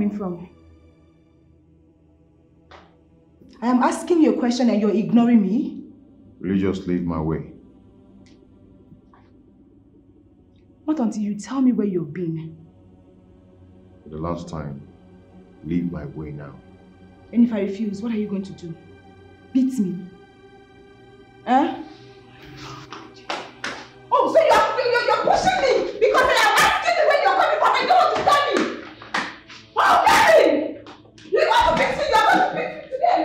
coming from? I am asking you a question and you're ignoring me? Will you just leave my way? Not until you tell me where you've been. For the last time, leave my way now. And if I refuse, what are you going to do? Beat me? Huh? Oh, so you're pushing me because I am asking you where you're coming from and you don't want to tell me! Oh, Kevin! You want to beat me, you're going to beat me today!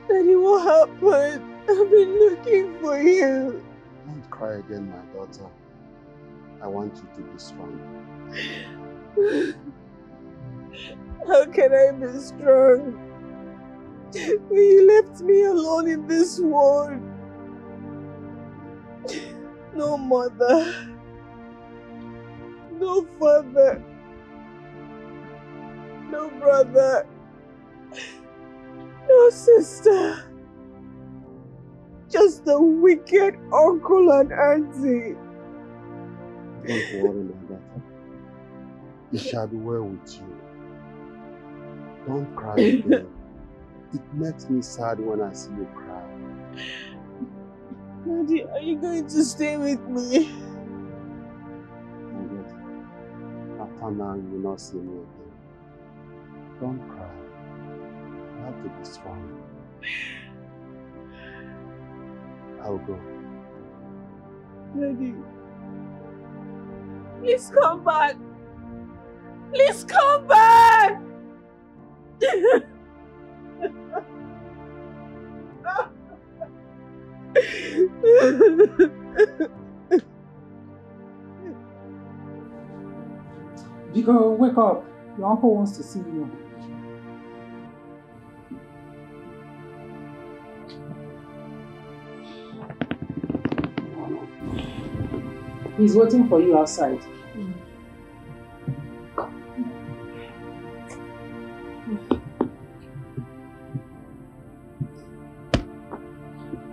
Daddy, what happened? I've been looking for you. Don't cry again, my daughter. I want you to be strong. How can I be strong when you left me alone in this world? No mother, no father, no brother, no sister. Just a wicked uncle and auntie. Don't worry, my daughter. It shall be well with you. Don't cry again. It makes me sad when I see you cry. Daddy, are you going to stay with me? After now, you will not see me again. Don't cry. You have to be strong. I'll go. Daddy, please come back. Please come back. Big girl, wake up. Your uncle wants to see you. He's waiting for you outside.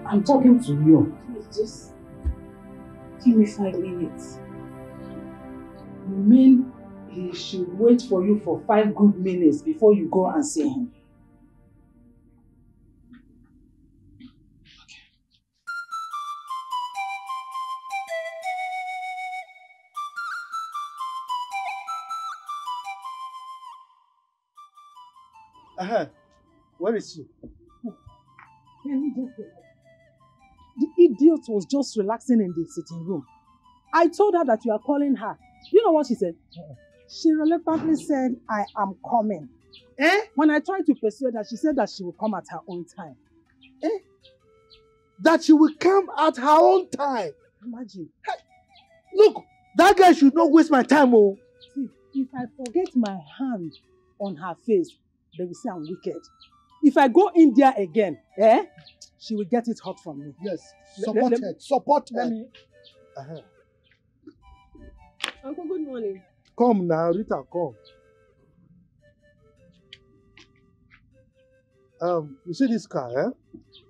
I'm talking to you. Just give me 5 minutes. You mean he should wait for you for 5 good minutes before you go and see him? Where is she? The idiot was just relaxing in the sitting room. I told her that you are calling her. You know what she said? She reluctantly said, I am coming. When I tried to persuade her, she said that she will come at her own time. That she will come at her own time. Imagine. Hey, look, that girl should not waste my time. Oh. See, if I forget my hand on her face, they will say I'm wicked. If I go in there again, she will get it hot from me. Yes, support her. Support her. Uncle, good morning. Come now, Rita, come. You see this car,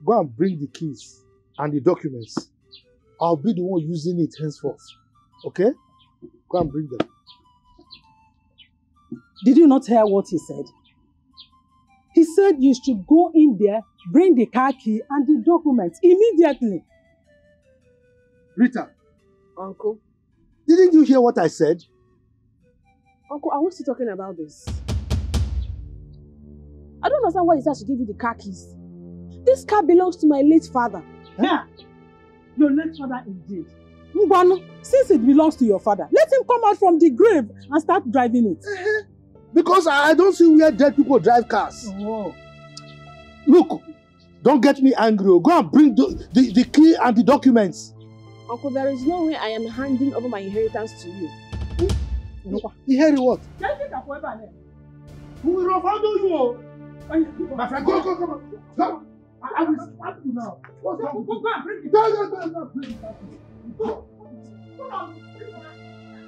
Go and bring the keys and the documents. I'll be the one using it henceforth. Okay? Go and bring them. Did you not hear what he said? He said you should go in there, bring the car key and the documents immediately. Rita. Uncle. Didn't you hear what I said? Uncle, are we still talking about this? I don't understand why he said I should give you the car keys. This car belongs to my late father. Yeah. Your late father indeed. Mbano, since it belongs to your father, let him come out from the grave and start driving it. Because I don't see where dead people drive cars. Oh. Look, don't get me angry. Go and bring the key and the documents. Uncle, there is no way I am handing over my inheritance to you. Inherit what? Who will handle you? My friend, go. Come. I will slap you now. What's wrong? Go and bring it. No, bring it back. Go. Come on.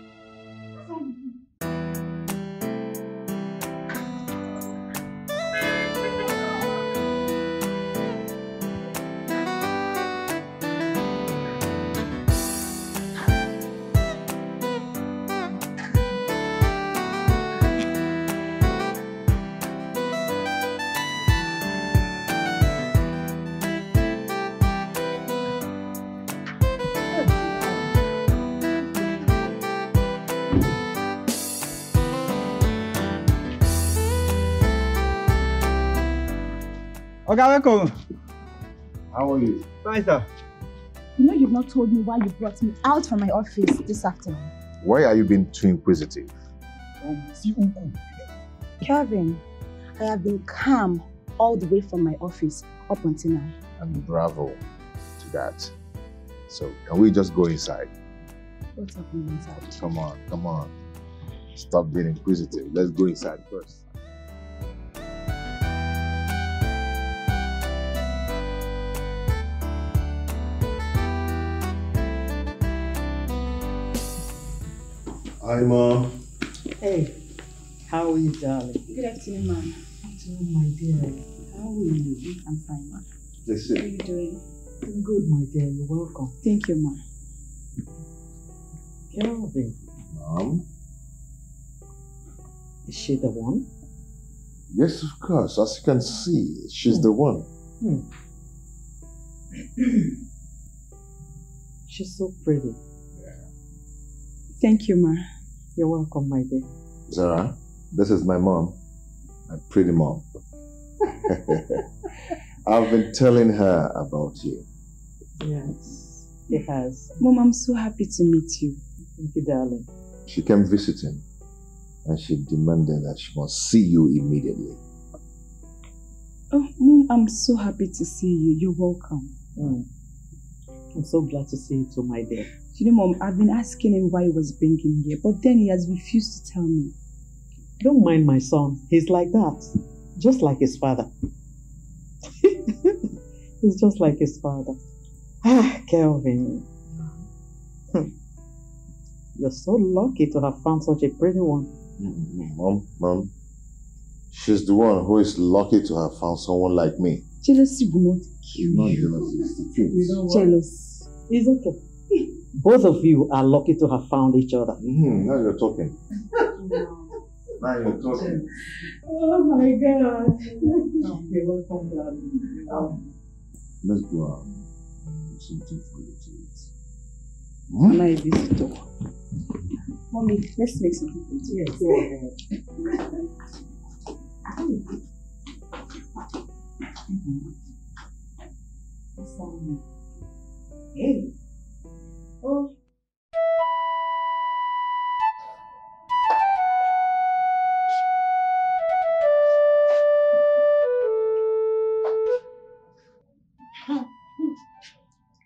Okay, welcome. How are you? Fine, sir. You know you've not told me why you brought me out from my office this afternoon. Why are you being too inquisitive? Kevin, I have been calm all the way from my office up until now. And bravo to that. So, can we just go inside? What's happening inside? Come on. Stop being inquisitive. Let's go inside first. Hi, Mom. Hey, how are you, darling? Good afternoon, ma'am. Afternoon, my dear. How are you? I'm fine, ma'am. Let's How are sit. you doing? I'm good, my dear. You're welcome. Thank you, ma'am. Kelvin, Mom? is she the one? Yes, of course. As you can see, she's the one. She's so pretty. Thank you, ma'am. You're welcome, my dear. Zara, this is my mom. My pretty mom. I've been telling her about you. Yes, he has. Mom, I'm so happy to meet you. Thank you, darling. She came visiting and she demanded that she must see you immediately. Oh, Mom, I'm so happy to see you. You're welcome. I'm so glad to see you too, my dear. You know, Mom, I've been asking him why he was bringing me here, but then he has refused to tell me. Don't mind my son. He's like that. Just like his father. He's just like his father. Ah, Kelvin. You're so lucky to have found such a pretty one. Mom, she's the one who is lucky to have found someone like me. Jealousy will not kill Not you. jealousy, it's the truth. You know what? Jealous. It's okay. Both of you are lucky to have found each other. Now you're talking. Now you're talking. Oh my God. You're welcome, darling. Let's go out. There's something for you to eat. Am I a visitor? Mommy, let's make something for you. Yes, go ahead. Hey. Oh.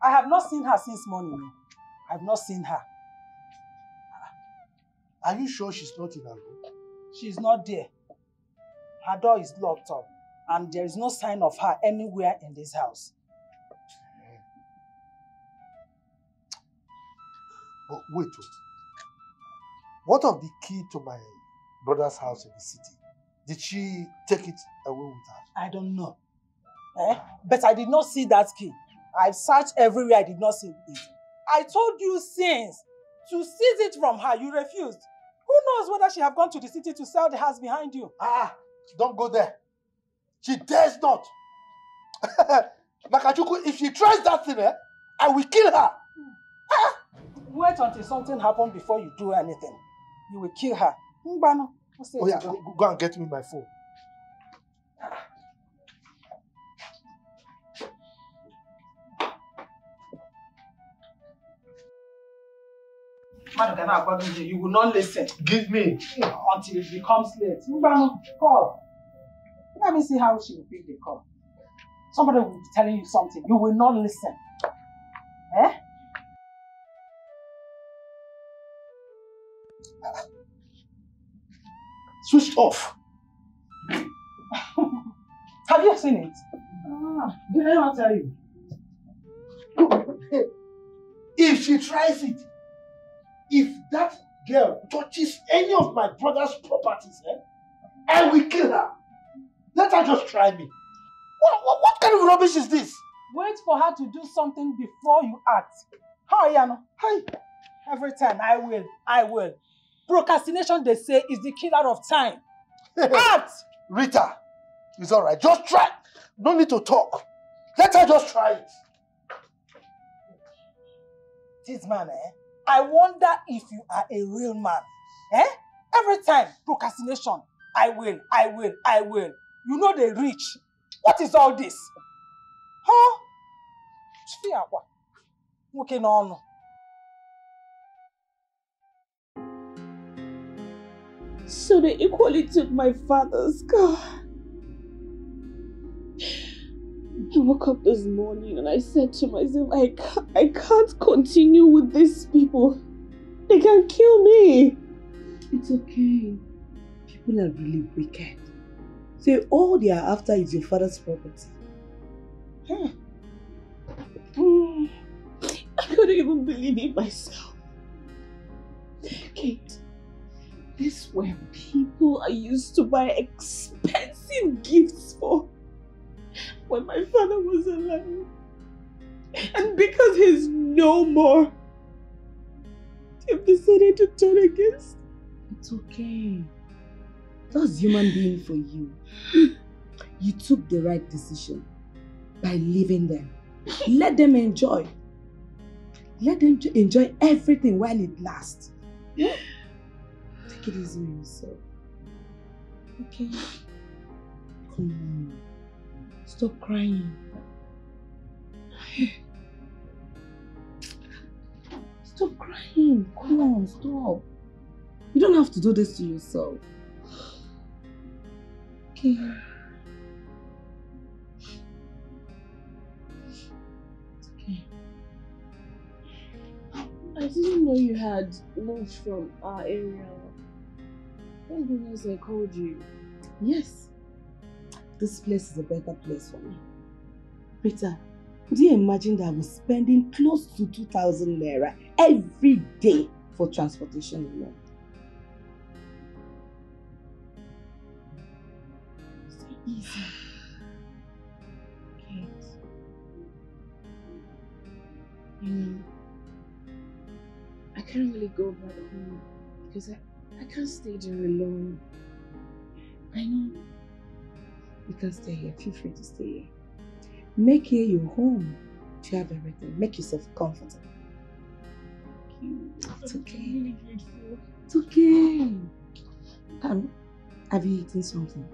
I have not seen her since morning. I've not seen her. Are you sure she's not in her room? She's not there. Her door is locked up, and there is no sign of her anywhere in this house. But wait. What of the key to my brother's house in the city? Did she take it away with her? I don't know. But I did not see that key. I've searched everywhere. I did not see it. I told you since to seize it from her. You refused. Who knows whether she have gone to the city to sell the house behind you? Don't go there. She dares not. Makachuku, if she tries that thing, I will kill her. Wait until something happens before you do anything. You will kill her. Mbano, Oh yeah, go and get me my phone. You will not listen Give me. until it becomes late. Mbano, call. Let me see how she will pick the call. Somebody will be telling you something. You will not listen. Switch off. Have you seen it? Did I not tell you? If she tries it, if that girl touches any of my brother's properties, I will kill her. Let her just try me. What kind of rubbish is this? Wait for her to do something before you act. How, Yano? Hi. Every time, I will. Procrastination, they say, is the killer of time. Act! Rita, it's alright. Just try. No need to talk. Let her just try it. This man, I wonder if you are a real man. Every time, procrastination. I will. You know they reach. What is all this? Huh? Okay, no. So they equally took my father's car. I woke up this morning and I said to myself, I can't continue with these people. They can kill me. It's okay. People are really wicked. So all they are after is your father's property. I couldn't even believe it myself. Kate, these were people I used to buy expensive gifts for when my father was alive. And because he's no more, they've decided to turn against. It's okay. That's human being for you. You took the right decision by leaving them. Let them enjoy. Let them enjoy everything while it lasts. Take it easy on yourself. Okay? Come on. Stop crying. Stop crying. Come on, stop. You don't have to do this to yourself. Okay. It's okay. I didn't know you had moved from our area. Thank goodness I called you. Yes. This place is a better place for me. Rita, could you imagine that I was spending close to 2,000 naira every day for transportation alone? So easy. Kate. You know, I can't really go back home because I can't stay there alone. I know. You can stay here. Feel free to stay here. Make here your home. You have everything. Make yourself comfortable. Thank you. It's okay. I'm really grateful. It's okay. Have you eaten something?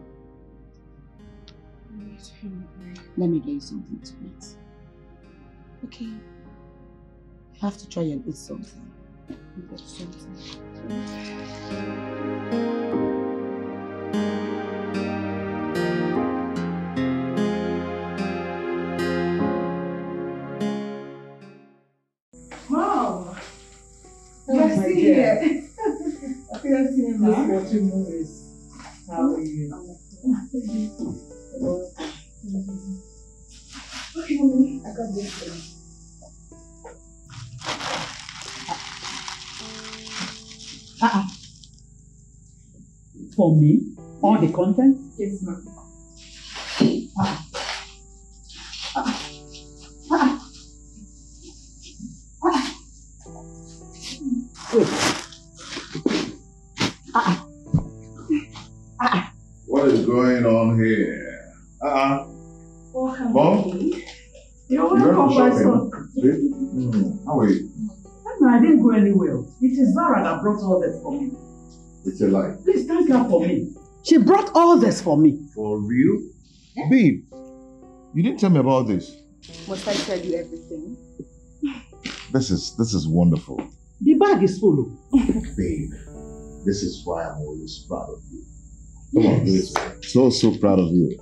Let me get you something to eat. Okay. You have to try and eat something. Get something. Mom, you're still here. You're still here, Mom. Watching movies. How are you? Okay, Mommy, I got this for you. For me? All the content? Yes, ma'am. What is going on here? Welcome, Mom? You're welcome, my son. How are you? No, I didn't go anywhere. It is Zara that brought all this for me. It's a lie. Please thank her for me. She brought all this for me. For real? Babe, you didn't tell me about this. Must I tell you everything? This is wonderful. The bag is full. Babe, this is why I'm always proud of you. Come on, do it. So proud of you.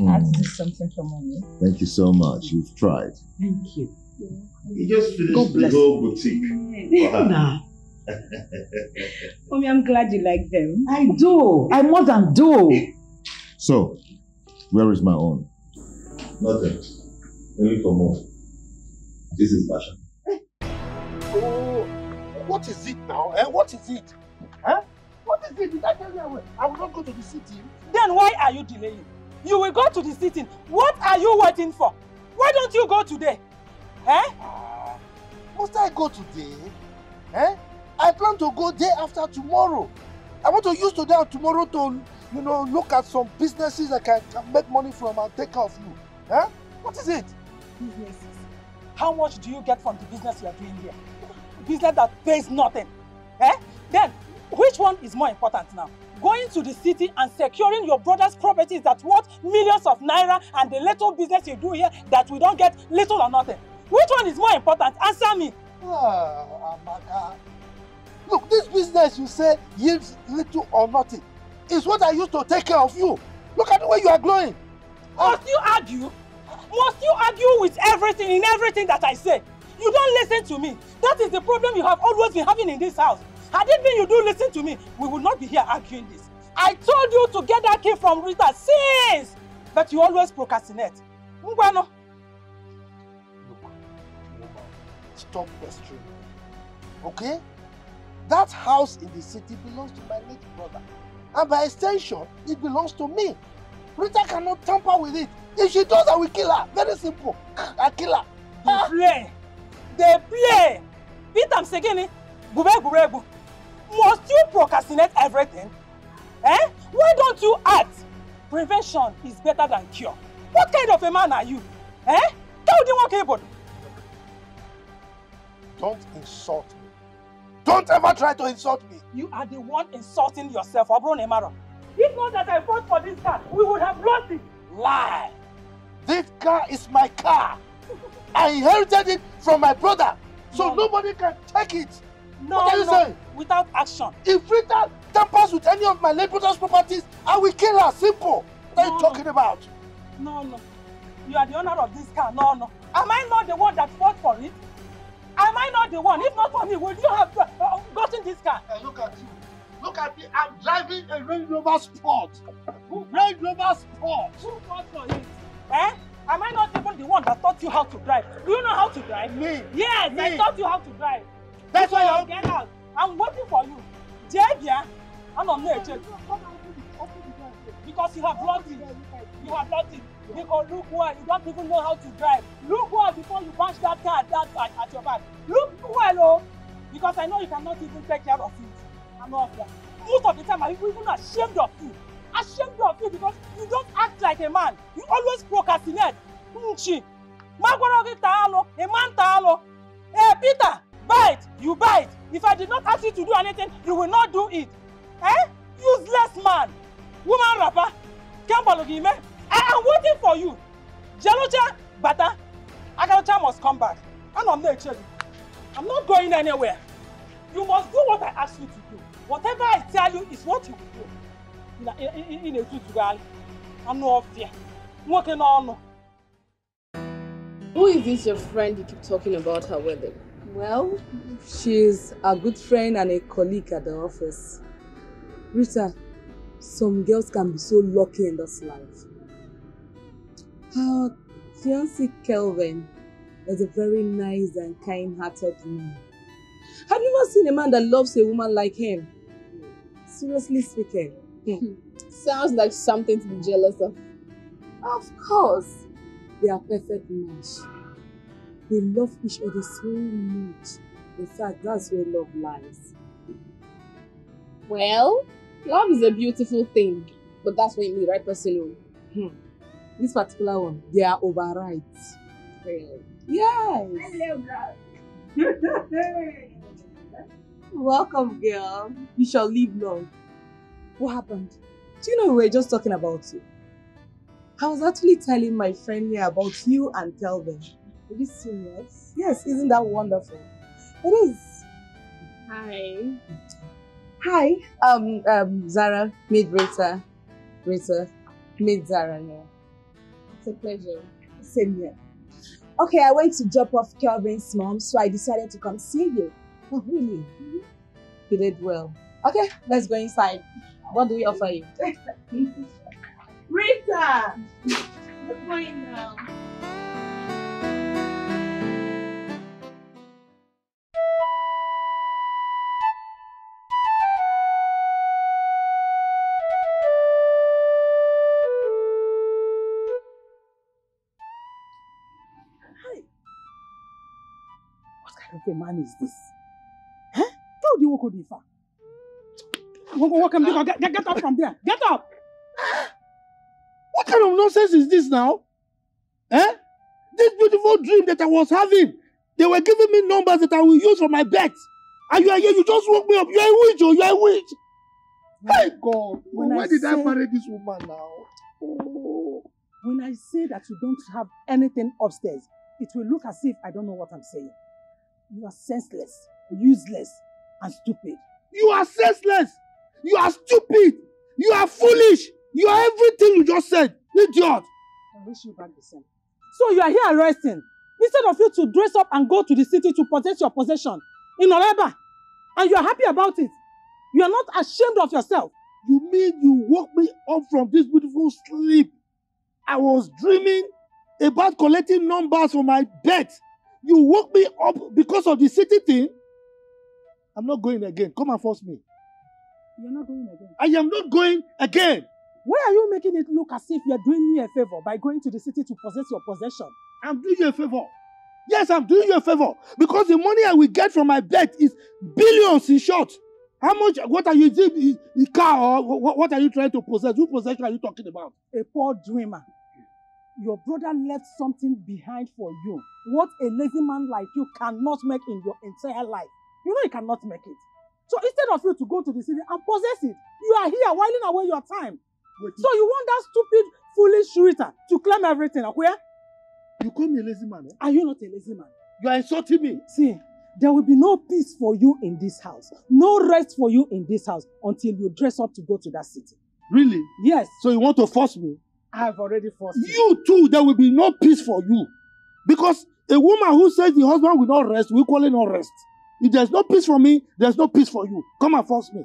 Ask me something for Mommy. Thank you so much. You've tried. Thank you. You just finished God bless. the whole boutique. Nah. Mommy, I'm glad you like them. I do. I more than do. So, where is my own? Nothing. Maybe for more. This is passion. Oh, what is it now? What is it? Huh? What is it? Did I tell you I will not go to the city? Then why are you delaying? You will go to the city. What are you waiting for? Why don't you go today? Must I go today? I plan to go day after tomorrow. I want to use today and tomorrow to, look at some businesses I can make money from and take care of you. What is it? Businesses. How much do you get from the business you are doing here? Business that pays nothing. Then, which one is more important now? Going to the city and securing your brother's properties that's worth millions of naira and the little business you do here that we don't get little or nothing. Which one is more important? Answer me. Amaka. Look, this business you say yields little or nothing is what I used to take care of you. Look at the way you are glowing. Must you argue? Must you argue with everything in everything that I say? You don't listen to me. That is the problem you have always been having in this house. Had it been you do listen to me, we would not be here arguing this. I told you to get that key from Rita since, but you always procrastinate. Ngwano. Look, stop pestering me. Okay? That house in the city belongs to my late brother. And by extension, it belongs to me. Rita cannot tamper with it. If she does, I will kill her. Very simple. I kill her. They play. They play. Peter Msegini, gube. Must you procrastinate everything? Why don't you act? Prevention is better than cure. What kind of a man are you? Don't insult me. Don't ever try to insult me. You are the one insulting yourself, Obro Nemaro. If not that I fought for this car, we would have lost it. Lie. This car is my car. I inherited it from my brother. So nobody can take it. What are you saying? Without action. If Rita tampers with any of my late brother's properties, I will kill her. Simple. What are you talking about? No. You are the owner of this car. No. Am I not the one that fought for it? Am I not the one? If not for me, would you have gotten this car? Hey, look at you. Look at me. I'm driving a Range Rover Sport. Range Rover Sport. Who fought for it? Am I not even the one that taught you how to drive? Do you know how to drive? Me? Yes, Me. I taught you how to drive. That's why you're... Get out. I'm waiting for you. Jebia, I'm on there. Because you have lost it. You have lost it. Because look well, you don't even know how to drive. Look well before you punch that car at your back. Look well, oh. Because I know you cannot even take care of it. I'm not here. Most of the time, I'm even ashamed of you. Ashamed of you because you don't act like a man. You always procrastinate. Nchi. Magwaragi taalo, a man taalo. Hey, Peter, bite. You bite. If I did not ask you to do anything, you will not do it. Useless man. Woman rapper. Kambalogime. I am waiting for you. Jalocha, Bata, Agalocha must come back. And I'm not telling you. I'm not going anywhere. You must do what I ask you to do. Whatever I tell you is what you will do. In a good girl. I'm no fear. Working on. Who is this your friend you keep talking about her wedding? Well, she's a good friend and a colleague at the office. Rita, some girls can be so lucky in this life. Her fiancé Kelvin is a very nice and kind-hearted man. Have you ever seen a man that loves a woman like him? Seriously speaking. Sounds like something to be jealous of. Of course. They are perfect match. They love each other so much. In fact, that's where love lies. Well, love is a beautiful thing, but that's when you meet the right person. This particular one, they are overright. Really? Yes. I love that. Welcome, girl. You shall live long. What happened? Do you know we were just talking about you? I was actually telling my friend here about you and Kelvin. Are you serious? Yes, isn't that wonderful? It is. Hi. Hi. Zara, meet Rita. Rita, meet Zara here. It's a pleasure. Same here. Okay, I went to drop off Kelvin's mom, so I decided to come see you. Oh, really? Mm-hmm. You did well. Okay, let's go inside. What do we offer you? Rita! What's going now? of a man is this? Huh? How do you walk far? Get up from there. Get up! What kind of nonsense is this now? Eh? This beautiful dream that I was having, they were giving me numbers that I will use for my bets. And you are here, you just woke me up. You are a witch, you are a witch. My God, why did I marry this woman now? Oh. When I say that you don't have anything upstairs, it will look as if I don't know what I'm saying. You are senseless, useless, and stupid. You are senseless. You are stupid. You are foolish. You are everything you just said. Idiot. I wish you back the same. So you are here arresting. Instead of you to dress up and go to the city to possess your possession in Oreba, and you are happy about it. You are not ashamed of yourself. You mean you woke me up from this beautiful sleep? I was dreaming about collecting numbers for my bet. You woke me up because of the city thing? I'm not going again. Come and force me. You're not going again. I am not going again. Why are you making it look as if you're doing me a favor by going to the city to possess your possession? I'm doing you a favor. Yes, I'm doing you a favor. Because the money I will get from my bet is billions in short. How much, what are you doing? A car or what are you trying to possess? Whose possession are you talking about? A poor dreamer. Your brother left something behind for you. What a lazy man like you cannot make in your entire life. You know you cannot make it. So instead of you to go to the city and possess it, you are here whiling away your time. So you want that stupid, foolish Rita to claim everything. Where? You call me a lazy man, eh? Are you not a lazy man? You are insulting me. See, there will be no peace for you in this house. No rest for you in this house until you dress up to go to that city. Really? Yes. So you want to force me? I have already forced you. You too, there will be no peace for you. Because a woman who says the husband will not rest, will equally not rest. If there's no peace for me, there's no peace for you. Come and force me.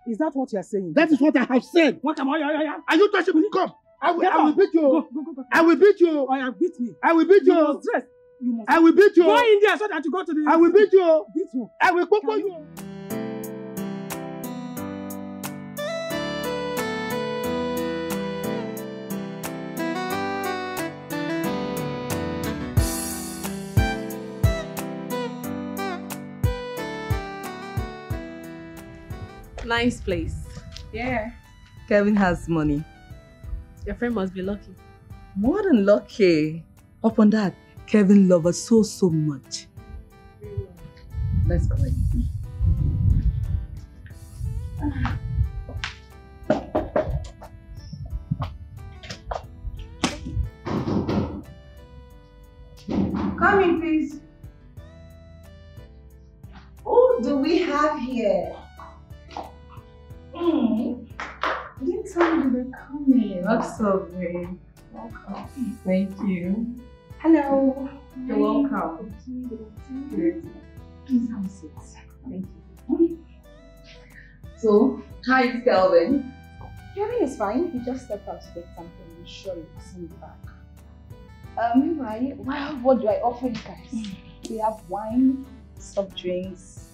Is that what you are saying? That is what I have said. What am I? Are you touching me? Come. I will beat you. Go. I will beat you. I have beat me. I will beat you. You must dress. You must. I will beat you. Go in there so that you go to the... I will beat you. Beat you. I will popo you. Nice place. Yeah. Kevin has money. Your friend must be lucky. More than lucky. Upon that, Kevin loves us so much. Let's go in. Come in, please. Who do we have here? You didn't tell me you were coming. What's up, babe? Welcome. Thank you. Hello. You're welcome. Please have a seat. Thank you. So, how is Kelvin? Kevin is fine. He just stepped out to get something. I'm sure you'll see me back. Right. Well, what do I offer you guys? We have wine, soft drinks,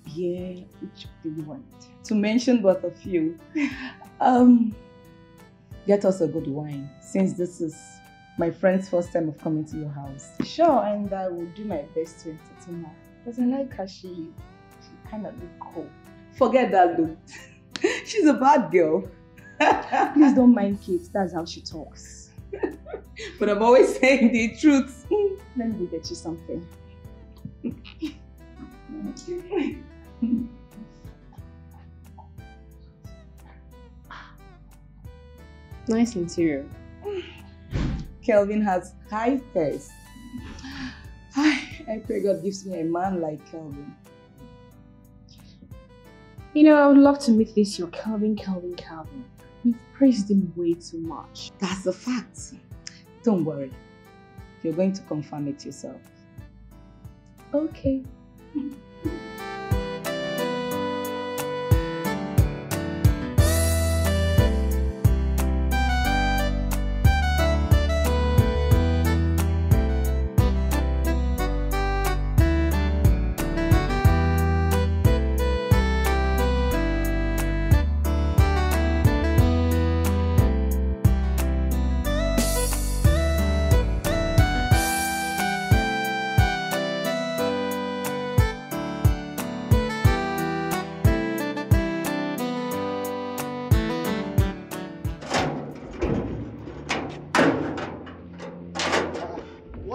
beer. Which do you want? To mention but a few. Get us a good wine, since this is my friend's first time of coming to your house. Sure, and I will do my best to entertain her. Because I like her, she kind of look cool. Forget that look. She's a bad girl. Please don't mind Kate, that's how she talks. But I'm always saying the truth. Let me go get you something. Nice interior. Kelvin has high taste. I pray God gives me a man like Kelvin. You know, I would love to meet this your Kelvin. You've praised him way too much. That's a fact. Don't worry. You're going to confirm it yourself. Okay.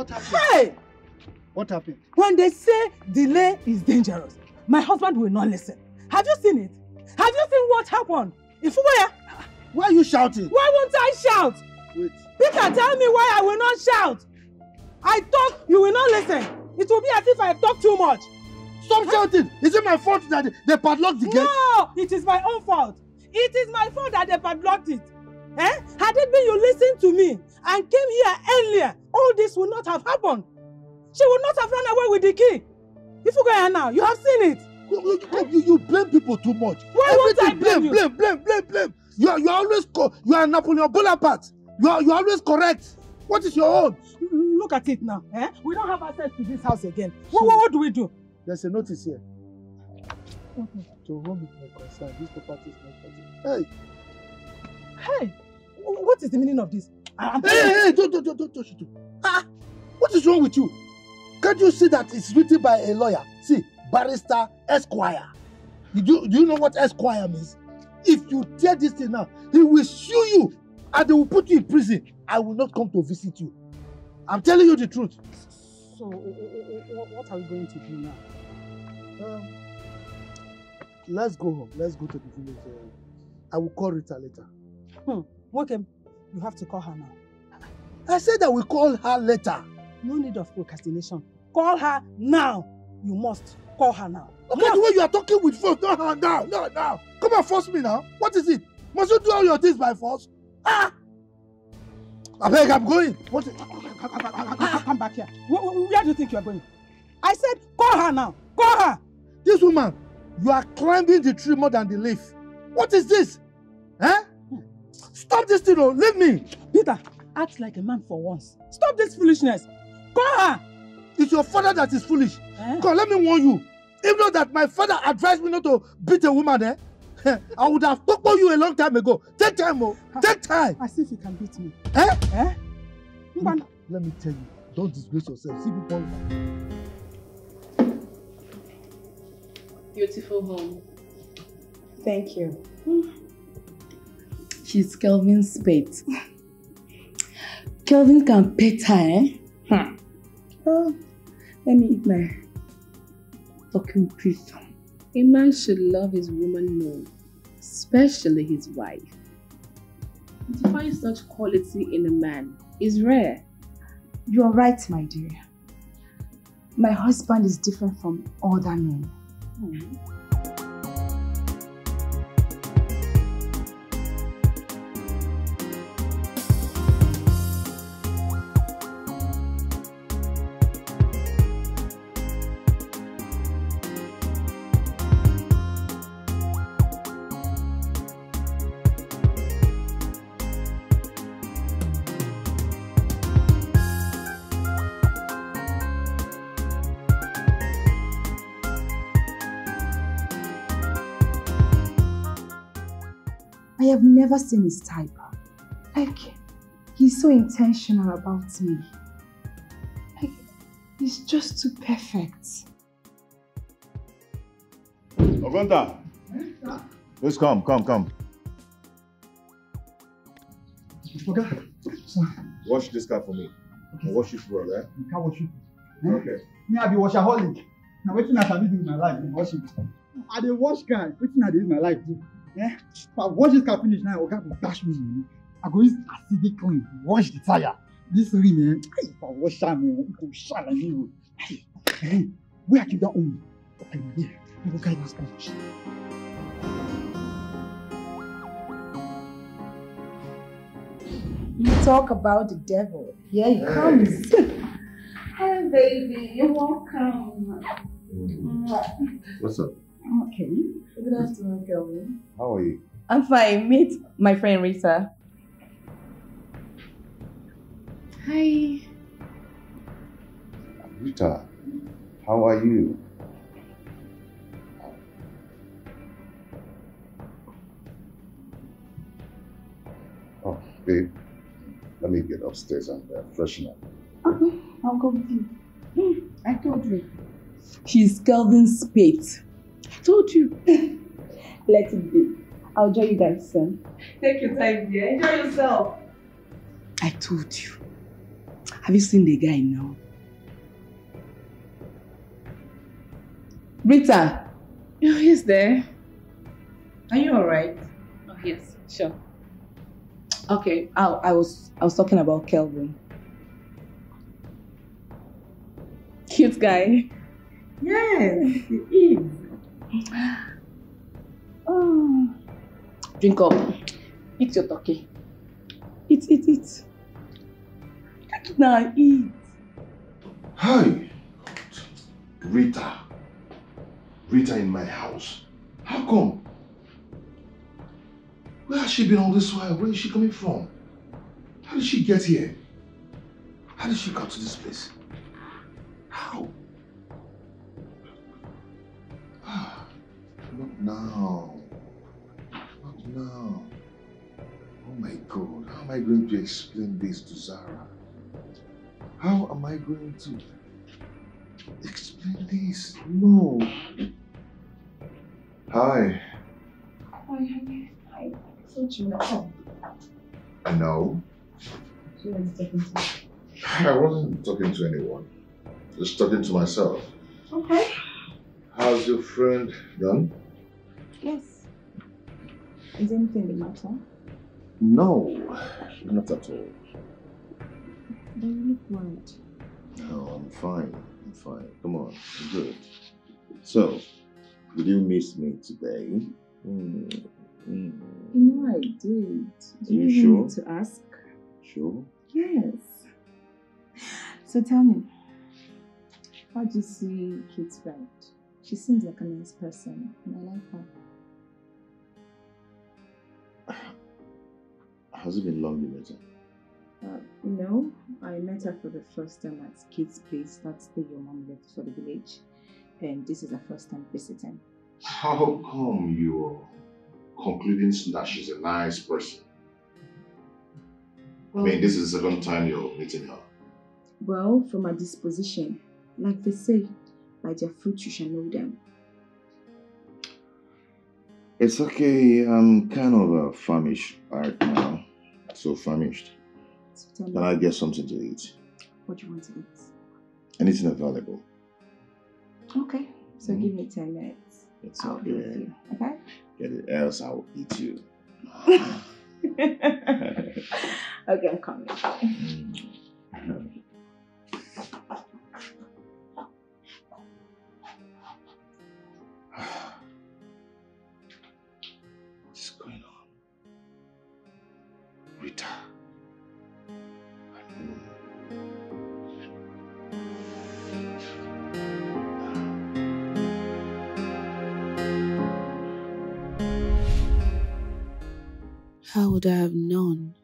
What happened? Hey! What happened? When they say delay is dangerous, my husband will not listen. Have you seen it? Have you seen what happened? If where? Why are you shouting? Why won't I shout? Wait. Peter, tell me why I will not shout. I talk, you will not listen. It will be as if I talk too much. Stop shouting! Is it my fault that they padlocked the gate? No! It is my own fault. It is my fault that they padlocked it. Eh? Had it been you listened to me and came here earlier, all this would not have happened. She would not have run away with the key. If you go here now, you have seen it. You blame people too much. Why won't I blame you? Blame. You are always you are Napoleon Bonaparte. You are always correct. What is your own? Look at it now. Eh? We don't have access to this house again. What do we do? There's a notice here. To whom it may concern, this property is not for you. Hey, what is the meaning of this? Hey, don't touch it. What is wrong with you? Can't you see that it's written by a lawyer? See, barrister Esquire. Do you know what Esquire means? If you tear this thing now, he will sue you and they will put you in prison. I will not come to visit you. I'm telling you the truth. So, what are we going to do now? Let's go home. Let's go to the village. I will call Rita later. Okay, you have to call her now. I said I will call her later. No need of procrastination. Call her now. You must call her now. Okay, the way you are talking with force, not her now. Now. Come and force me now. What is it? Must you do all your things by force? I beg, I'm going. What? Come back here. Where do you think you are going? I said, call her now. Call her. This woman, you are climbing the tree more than the leaf. What is this? Eh? Stop this thing, leave me. Peter, act like a man for once. Stop this foolishness. Call her. It's your father that is foolish. Come, let me warn you. Even though that my father advised me not to beat a woman, I would have talked about you a long time ago. Take time, take time. As if you can beat me. Let me tell you, don't disgrace yourself. See people. Beautiful home. Thank you. She's Kelvin's pet. Kelvin can pet her, Oh, let me eat my talking piece. A man should love his woman more, especially his wife. To find such quality in a man is rare. You are right, my dear. My husband is different from other men. I have never seen his type. Like, he's so intentional about me. Like, he's just too perfect. Ogonta! Please come. Okay. Wash this car for me. And wash it well, eh? You can't wash it. Okay. Me, I be washaholic. Now, what I can do in my life, I wash it. I dey wash car. What I do in my life, too. If I wash this car finish now, I will dash me. I go use acidic clean, wash the tire. This ring, man. If I wash am, it go shine like you. Where I keep that on? I'm here. I go carry this sponge. You talk about the devil. Here he comes. Hi, baby. You're welcome. What's up? Okay. Good afternoon, Kelvin. How are you? I'm fine. Meet my friend Rita. Hi. Rita, how are you? Oh, babe, let me get upstairs and freshen up. Okay, I'll go with you. I told you. She's Kelvin's pet. I told you. Let it be. I'll join you guys soon. Take your time, dear. Enjoy yourself. I told you. Have you seen the guy now? Rita, He's there. are you alright? Oh, yes, sure. Okay, I was talking about Kelvin. Cute guy. Yes, he is. Oh. Drink up. Eat your turkey. Eat. Take it now, eat. Hi. Rita. Rita in my house. How come? Where has she been all this while? Where is she coming from? How did she get here? How did she come to this place? How? Not now. Not now. Oh my God. How am I going to explain this to Zara? How am I going to explain this? No. Hi. Hi. So you No. I wasn't talking to anyone. Just talking to myself. Okay. How's your friend done? Yes. Is anything the matter? No, not at all. But you look worried. No, I'm fine. I'm fine. Come on, I'm good. So, did you miss me today? You know I did. Do you even sure? need to ask? Sure. Yes. So tell me, how do you see Kate's friend? She seems like a nice person, and I like her. Has it been long you met her? No, I met her for the first time at Kate's place. That's the day your mom left for the village, and this is her first time visiting. How come you're concluding that she's a nice person? Well, I mean, this is the second time you're meeting her. Well, from her disposition, like they say, by their fruit you shall know them. It's okay. I'm kind of famished right now. So famished. So tell me, Can I get something to eat? what do you want to eat? Anything available. Okay, so give me 10 minutes. It's I'll be with okay. you, okay? Get it, else I'll eat you. Okay, I'm coming. What's going on? Rita. How would I have known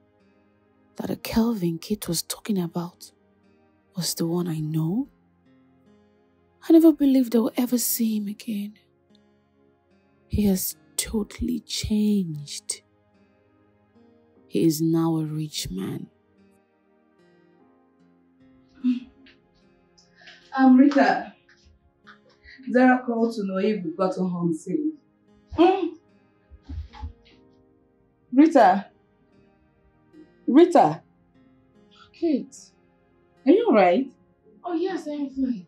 that the Kelvin Kate was talking about was the one I know? I never believed I would ever see him again. He has totally changed. He is now a rich man. Rita. Zara called to know if we got home safe. Rita. Kate. Are you alright? Oh, yes, I am fine.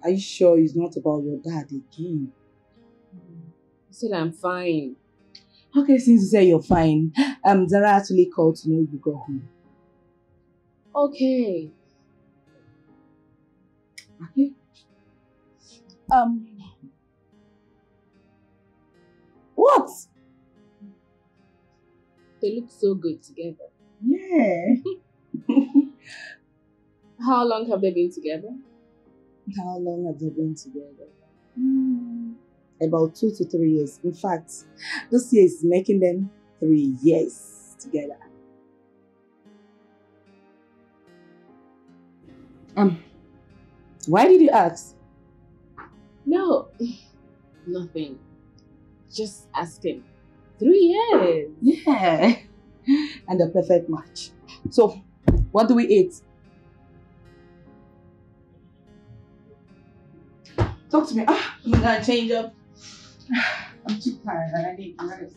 Are you sure it's not about your dad again? I said I'm fine. Okay, since you say you're fine, Zara actually called to know if you got home. Okay. Okay. What? They look so good together. Yeah. How long have they been together? How long have they been together? About 2 to 3 years. In fact, this year is making them 3 years together. Why did you ask? No, nothing. Just asking. 3 years. Yeah. And a perfect match. So, what do we eat? Talk to me. I'm gonna change up. I'm too tired and I need to rest.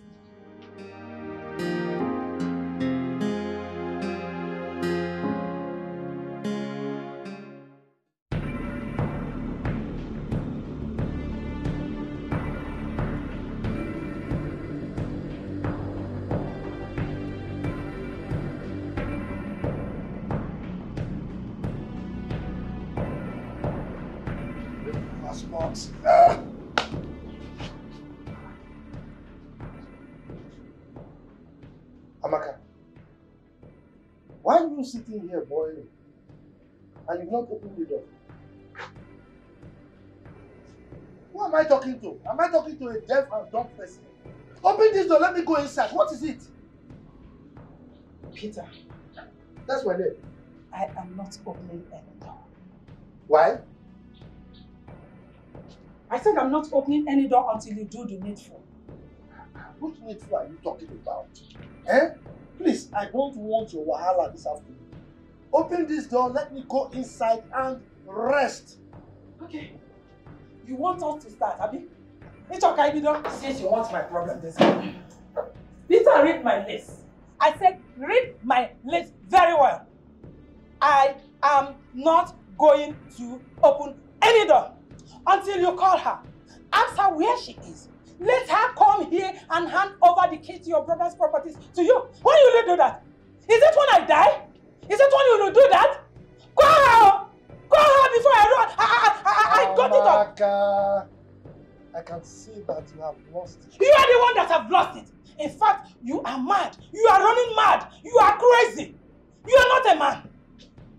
box. Amaka, why are you sitting here boiling? And you've not opened the door? Who am I talking to? Am I talking to a deaf and dumb person? Open this door, let me go inside. What is it? Peter, that's my name. I am not opening any door. Why? I said I'm not opening any door until you do the needful. What needful are you talking about? Eh? Please, I don't want your wahala this afternoon. Open this door, let me go inside and rest. Okay. You want us to start, Abi? It's okay, Bido. Since you want my problem this morning. Peter, read my list. I said, read my list very well. I am not going to open any door until you call her. Ask her where she is. Let her come here and hand over the key to your brother's properties to you. When will you do that? Is it when I die? Is it when you will do that? Call her! Call her before I run! I got it up! I can see that you have lost it. You are the one that have lost it. In fact, you are mad. You are running mad. You are crazy. You are not a man.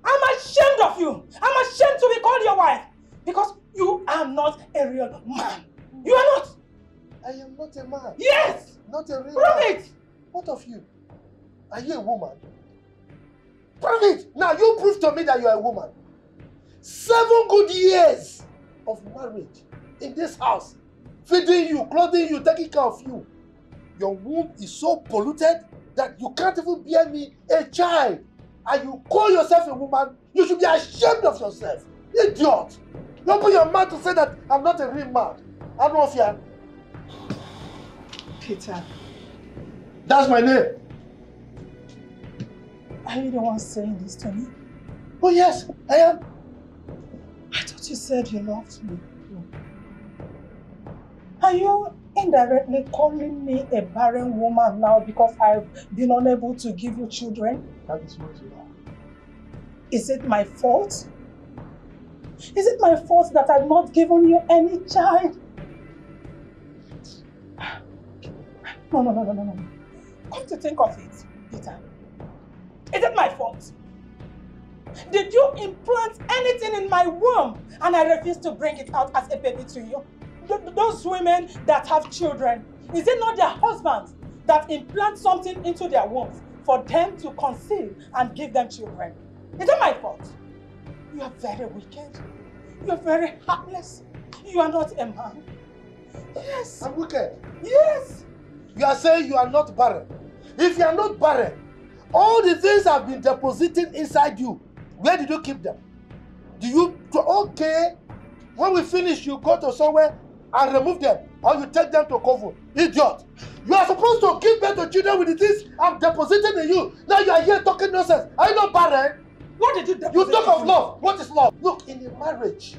I'm ashamed of you. I'm ashamed to be called your wife. Because you are not a real man. You are not. I am not a man. Yes! Not a real Prove man. it! What of you? Are you a woman? Prove it! Now you prove to me that you are a woman. 7 good years of marriage in this house. Feeding you, clothing you, taking care of you. Your womb is so polluted that you can't even bear me a child. And you call yourself a woman, you should be ashamed of yourself. Idiot! You open your mouth to say that I'm not a real man. I don't know if you are. Peter. That's my name. Are you the one saying this to me? Oh yes, I am. I thought you said you loved me. Are you indirectly calling me a barren woman now because I've been unable to give you children? That is what you are. Is it my fault? Is it my fault that I've not given you any child? No. Come to think of it, Peter. Is it my fault? Did you implant anything in my womb and I refuse to bring it out as a baby to you? Those women that have children, is it not their husbands that implant something into their wombs for them to conceive and give them children? Is it my fault? You are very wicked. You are very heartless. You are not a man. Yes. I'm wicked. Yes. You are saying you are not barren. If you are not barren, all the things have been deposited inside you. Where did you keep them? Do you, okay, when we finish, you go to somewhere and remove them, or you take them to cover. Idiot! You are supposed to give birth to children with the things I'm depositing in you. Now you are here talking nonsense. Are you not barren? What did you deposit? You talk of love. What is love? Look, in a marriage,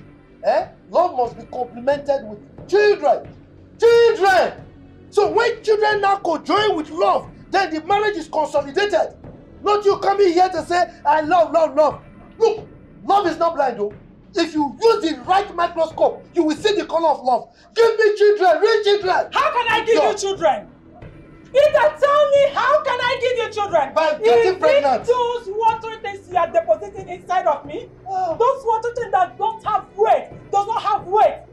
love must be complemented with children. Children! So when children now conjoin with love, then the marriage is consolidated. Not you coming here to say, I love, love, love. Look, love is not blind though. If you use the right microscope, you will see the color of love. Give me children, real children. How can I give you children? Peter, tell me, how can I give you children? By getting pregnant. Is it those water things you are depositing inside of me? Oh. Those water things that don't have weight, does not have weight.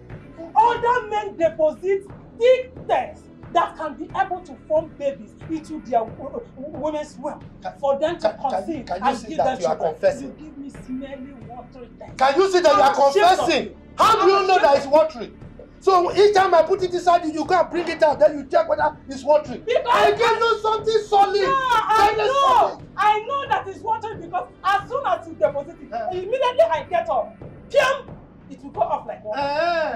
Other men deposit big things that can be able to form babies into their women's womb for them to conceive and give them children. You give me smelly watery things. Can you see that you are confessing? How do you know that it's watery? So each time I put it inside you, you go and bring it out, then you check whether it's watery. Because I give you something solid. Yeah, I know that it's watery because as soon as you deposit it, immediately I get up. It will go off like water.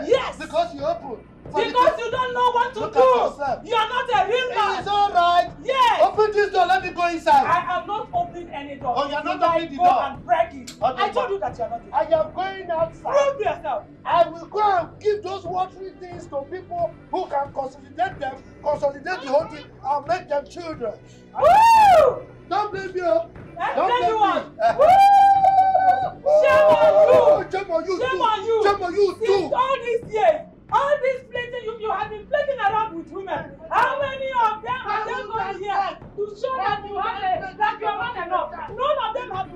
Yes. Because you open. Because you don't know what to do. You are not a real man. It's alright. Yes. Open this door, let me go inside. I am not opening any door. Oh, you are not opening the door. Go and break it. Okay, I told you that you are not. I am going outside. Prove yourself. I will go and give those watery things to people who can consolidate them, consolidate the whole thing, and make them children. Woo! Don't blame me. Don't blame me. Woo! Shame on you. Shame on you. Shame on you. Shame on you too. Since all these years, to show that you have that you are man enough. None of them have.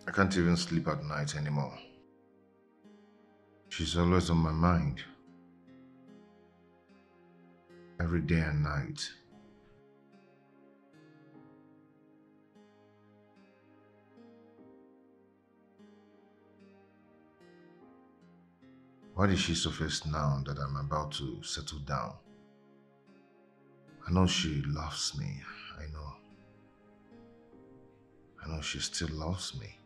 I can't even sleep at night anymore. She's always on my mind. Every day and night. Why did she surface now that I'm about to settle down? I know she loves me. I know she still loves me.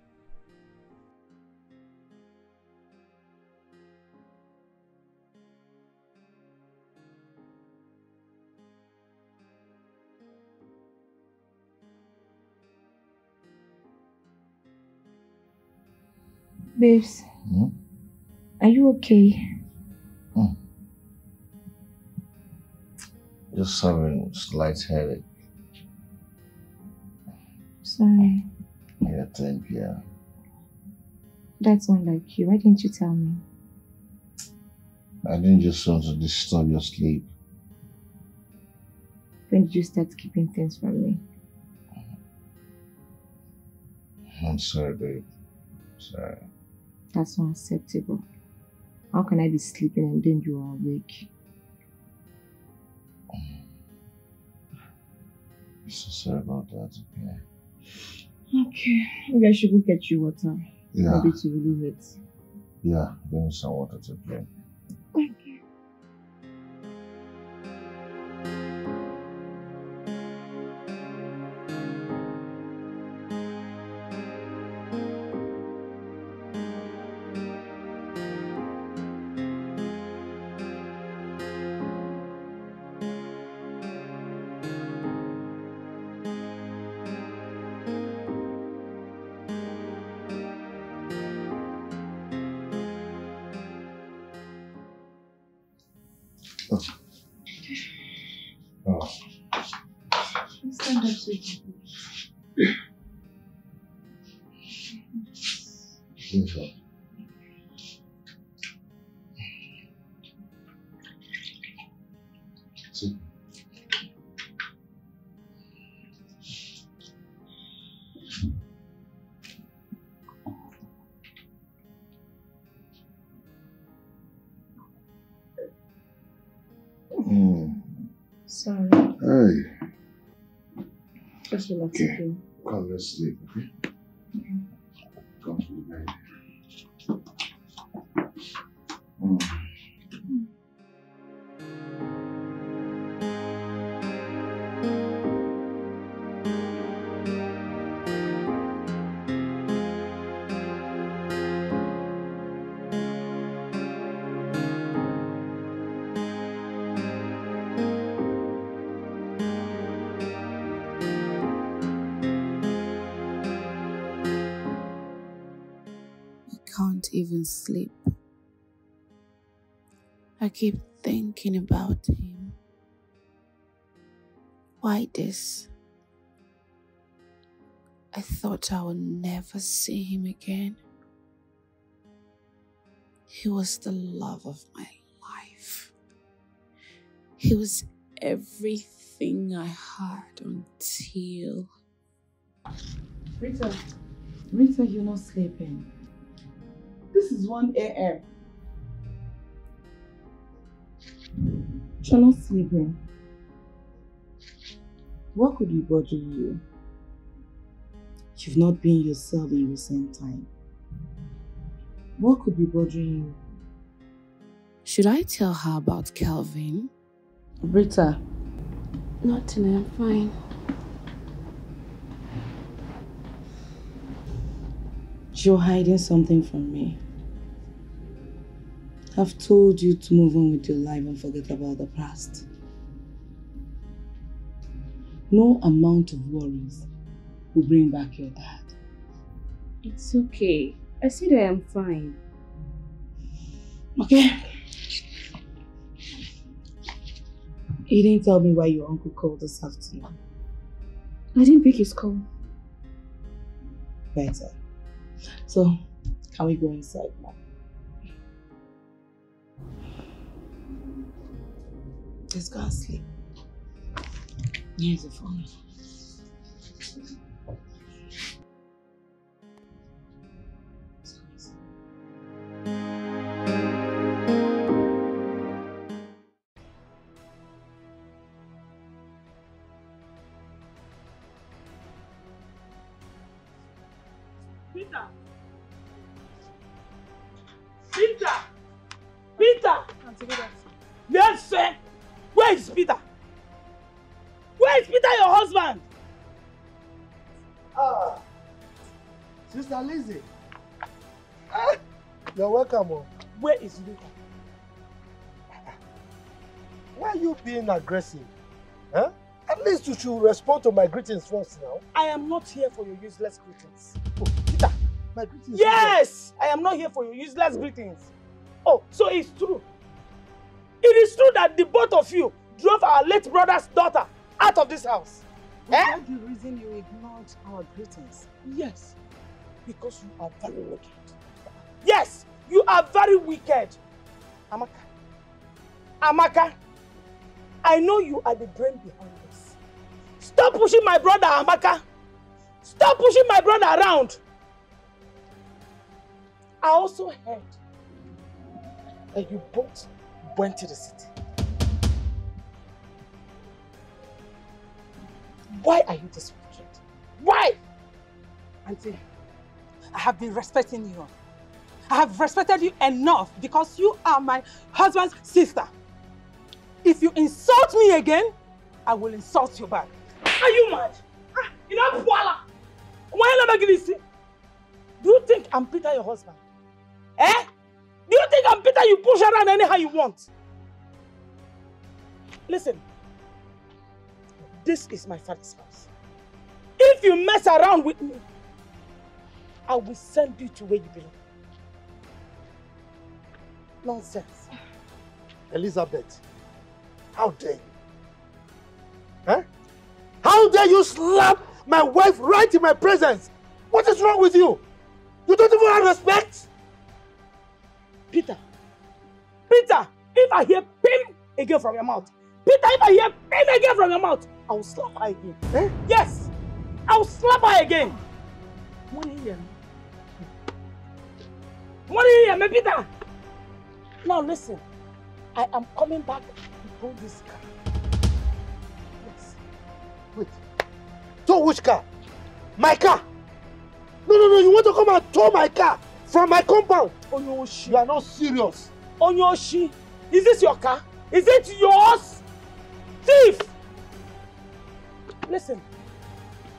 Babes, are you okay? Just having a slight headache. Sorry. Yeah, thank you. That's unlike you. Why didn't you tell me? I didn't just want to disturb your sleep. When did you start keeping things from me? I'm sorry, babe. Sorry. That's unacceptable. How can I be sleeping and then you are awake? I'm so sorry about that, okay? Okay. Maybe I should go get you water. Yeah. Maybe to relieve it. Yeah, give me some water to drink. Okay. Stand up, sweetie. Sorry. Hey. Just relax, Okay. Come, let's sleep, okay? Come to the bed. Can't even sleep. I keep thinking about him. Why this? I thought I would never see him again. He was the love of my life. He was everything I had until... Rita, you're not sleeping. This is 1 a.m. You're not sleeping. What could be bothering you? You've not been yourself in recent time. What could be bothering you? Should I tell her about Kelvin? Rita. Nothing, I'm fine. You're hiding something from me. I've told you to move on with your life and forget about the past. No amount of worries will bring back your dad. It's okay. I said I am fine. Okay. You didn't tell me why your uncle called this afternoon. I didn't pick his call. Better. So, can we go inside now? Let's go and sleep. Here's the phone. Peter! Peter! Peter! Yes, sir! Where is Peter? Where is Peter, your husband? Ah, Sister Lizzie. Ah, you're welcome. Oh. Where is Luchy? Why are you being aggressive? Huh? At least you should respond to my greetings first now. I am not here for your useless greetings. Oh, Peter, my greetings. Yes! I am not here for your useless greetings. Oh, so it's true. It is true that the both of you drove our late brother's daughter out of this house. Was that the reason you ignored our greetings? Yes. Because you are very wicked. Yes, you are very wicked. Amaka, I know you are the brain behind this. Stop pushing my brother, Amaka. Stop pushing my brother around. I also heard that you both went to the city. Why are you this wicked? Why? Auntie, I have been respecting you. I have respected you enough because you are my husband's sister. If you insult me again, I will insult you back. Are you mad? You know, voila! Why not give this? Do you think I'm Peter, your husband? Eh? Do you think I'm Peter you push around anyhow you want? Listen, this is my father's house. If you mess around with me, I will send you to where you belong. Nonsense. Elizabeth, how dare you? Huh? How dare you slap my wife right in my presence? What is wrong with you? You don't even have respect? Peter, if I hear pim again from your mouth, Peter, if I hear pim again from your mouth, I will slap her again. Eh? Yes, I will slap her again. What do you hear me? What do you hear me, Peter? Now listen, I am coming back to pull this car. Yes. Wait. Tow which car? My car? No, you want to come and tow my car from my compound? Onyoshi. You are not serious. Onyoshi, is this your car? Is it yours? Thief! Listen,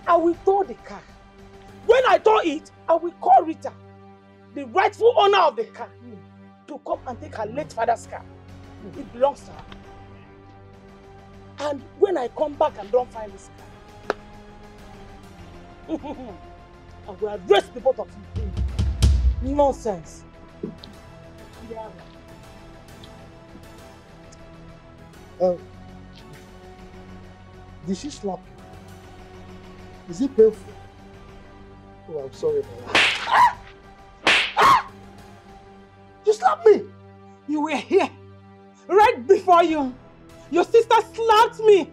I will tow the car. When I tow it, I will call Rita, the rightful owner of the car, to come and take her late father's car. It belongs to her. And when I come back and don't find this car, I will arrest the both of you. Nonsense. Did she slap you? Is it painful? Oh, I'm sorry, man. You slapped me! You were here, right before you. Your sister slapped me,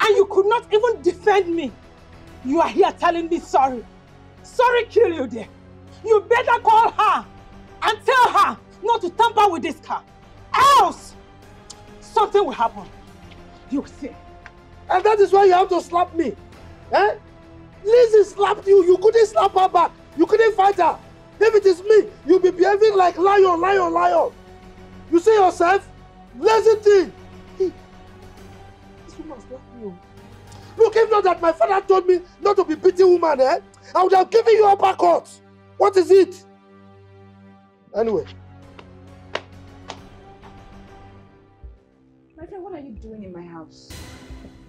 and you could not even defend me. You are here telling me sorry. Sorry kill you there. You better call her and tell her not to tamper with this car. Else, something will happen. You see. And that is why you have to slap me. Eh? Lizzie slapped you. You couldn't slap her back. You couldn't fight her. If it is me, you'll be behaving like lion. You see yourself? Lazy thing. This woman slapped you. Look, if not that my father told me not to be beating woman, I would have given you uppercut. What is it? Anyway. My friend, what are you doing in my house?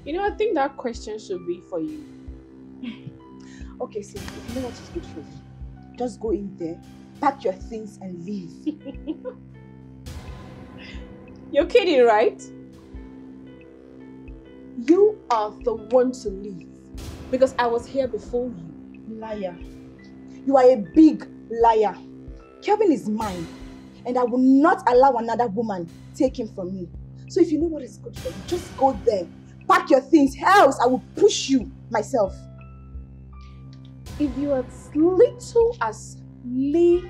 You know, I think that question should be for you. Okay, so if you know what is good for you, just go in there, pack your things and leave. You're kidding, right? You are the one to leave because I was here before you. Liar. You are a big liar. Kelvin is mine, and I will not allow another woman take him from me. So if you know what is good for you, just go there. Pack your things, else I will push you myself. If you as little as lay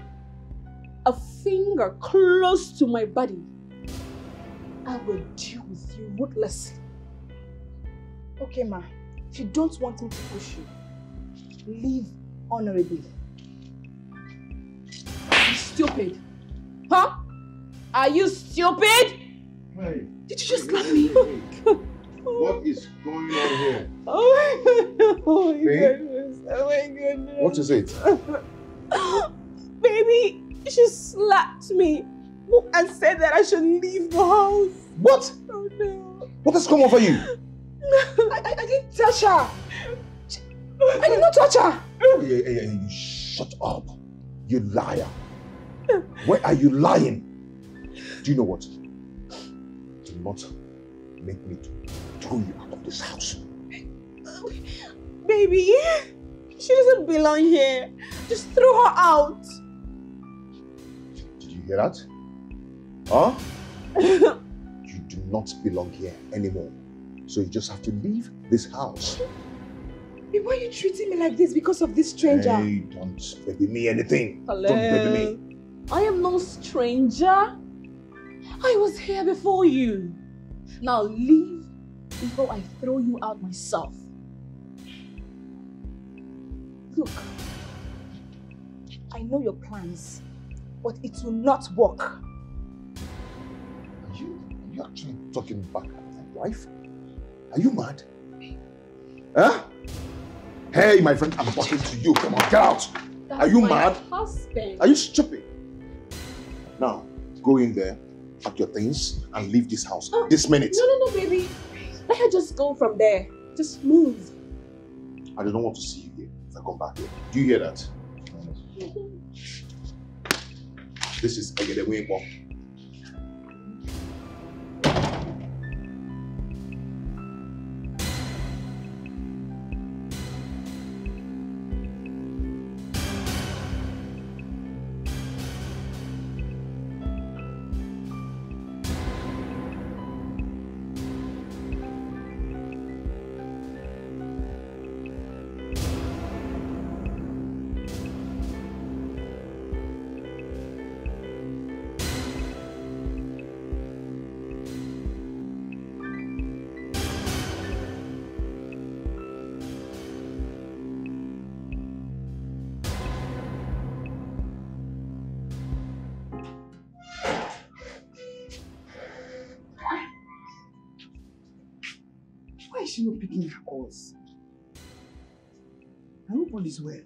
a finger close to my body, I will deal with you ruthlessly. Okay, ma. If you don't want me to push you, leave honorably. You stupid. Huh? Are you stupid? Hey. Did you just slap me? What is going on here? Oh my god. Oh my Babe? goodness. Oh my goodness. What is it? Baby, she slapped me and said that I should leave the house. What? Oh no. What has come over you? I didn't touch her. I did not touch her. Hey, you shut up. You liar. Where are you lying? Do you know what? Do not make me throw you out of this house. Baby, she doesn't belong here. Just throw her out. Did you hear that? Huh? You do not belong here anymore. So you just have to leave this house. Hey, why are you treating me like this because of this stranger? Hey, don't baby me anything. Hello. Don't baby me. I am no stranger. I was here before you. Now leave before I throw you out myself. Look, I know your plans, but it will not work. Are you actually talking back at my wife? Are you mad? Huh? Hey, my friend, I'm talking to you. Come on, get out. That's Are you my mad? husband. Are you stupid? Now, go in there, pack your things, and leave this house this minute. No, baby. Let her just go from there. Just move. I don't want to see you here if I come back here. Do you hear that? This is Egedewin Mom. Why is she not picking her calls? I hope all is well.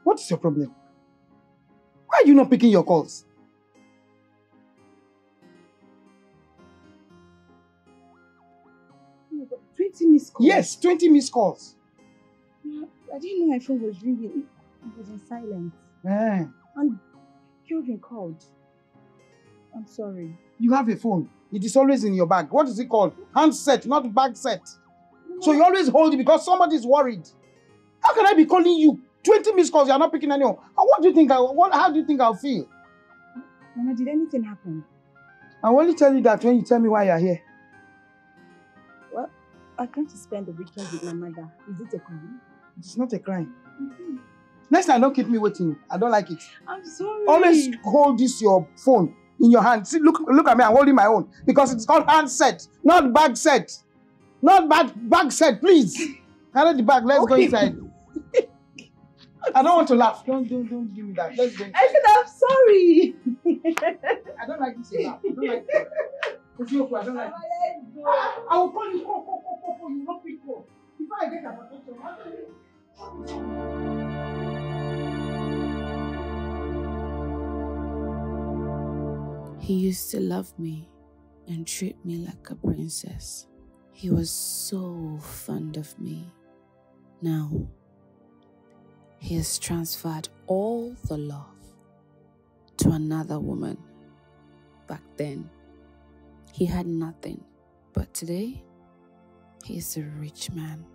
What is your problem? Why are you not picking your calls? No, but 20 missed calls. Yes, 20 missed calls. I didn't know my phone was ringing. It was in silence. Eh. And Kelvin called. I'm sorry. You have a phone. It is always in your bag. What is it called? Handset, not bag set. So you always hold it because somebody is worried. How can I be calling you? 20 missed calls, you are not picking anyone. What do you think? How do you think I'll feel? Mama, did anything happen? I'll only tell you that when you tell me why you're here. Well, I came to spend the weekend with my mother. Is it a crime? It's not a crime. Next time, don't keep me waiting. I don't like it. I'm sorry. Always hold this your phone in your hand. See, look at me. I'm holding my own because it's called handset, not bag set. Not bag set, please. Handle the bag. Let's go inside. I don't want to laugh. Don't give me that. Let's go inside. I said I'm sorry. I don't like this laugh. I don't like it. It's your fault. I don't like it. I will call you. Call. You not pick call. Before I get a protection, I'll tell you. He used to love me and treat me like a princess. He was so fond of me. Now, he has transferred all the love to another woman. Back then, he had nothing, but today, he is a rich man.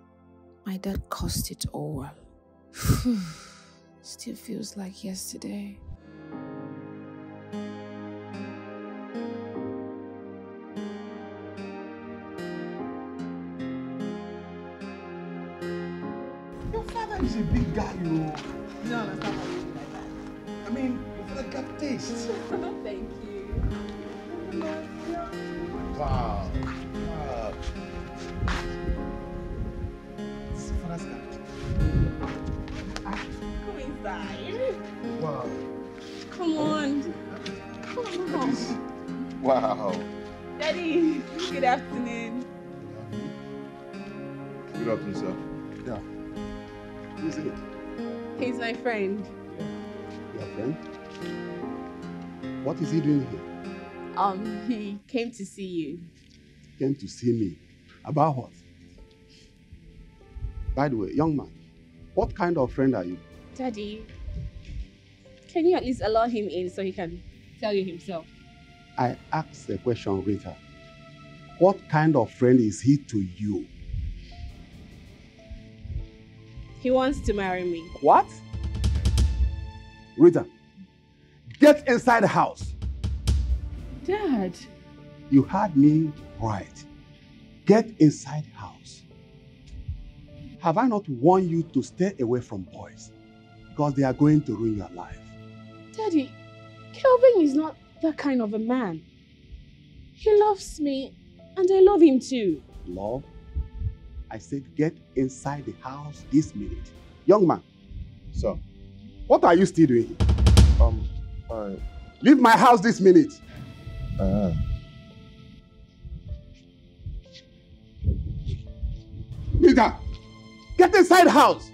My dad cost it all. Still feels like yesterday. Your father is a big guy, you know. You don't understand how you do like that. I mean, your father got taste. Thank you. Wow. Wow. This is father's cat. Come inside. Wow. Come on. Come on. Wow. Daddy, good afternoon. Good afternoon, sir. Yeah. Who is it? He's my friend. Your friend? What is he doing here? He came to see you. Came to see me. About what? By the way, young man, what kind of friend are you? Daddy, can you at least allow him in so he can tell you himself? I asked the question, Rita. What kind of friend is he to you? He wants to marry me. What? Rita, get inside the house. Dad. You heard me right. Get inside the house. Have I not warned you to stay away from boys? Because they are going to ruin your life. Daddy, Kelvin is not that kind of a man. He loves me and I love him too. Love? I said get inside the house this minute. Young man. Sir. What are you still doing here? Leave my house this minute. Rita, get inside the house.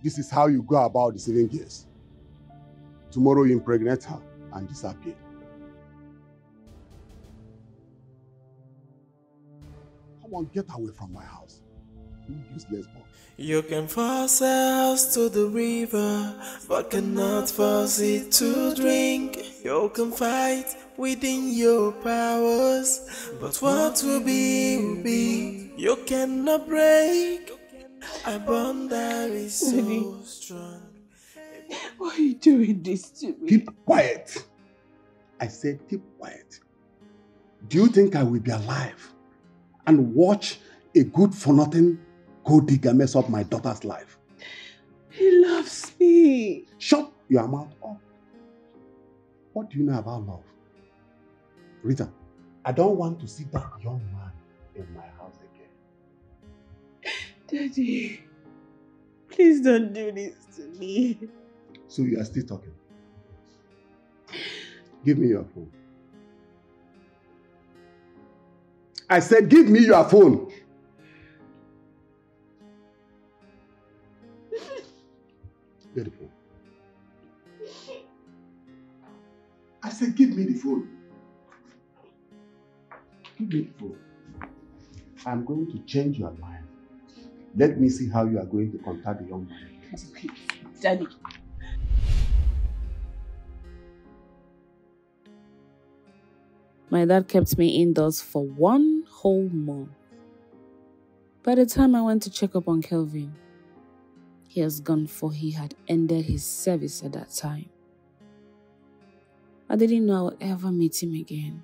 This is how you go about deceiving girls. Tomorrow you impregnate her and disappear. Come on, get away from my house. You useless boy. You can force a house to the river, but cannot force it to drink. You can fight within your powers, but what will be, will be. You cannot break a bond that is so strong. Why are you doing this to me? Keep quiet. I said keep quiet. Do you think I will be alive and watch a good for nothing gold digger mess up my daughter's life? He loves me. Shut your mouth up. What do you know about love? Rita, I don't want to see that young man in my house again. Daddy, please don't do this to me. So you are still talking? Give me your phone. I said give me your phone. Get the phone. I said give me the phone. Give me the phone. I'm going to change your mind. Let me see how you are going to contact the young man. Daddy. My dad kept me indoors for 1 whole month. By the time I went to check up on Kelvin, he has gone, for he had ended his service at that time. I didn't know I would ever meet him again.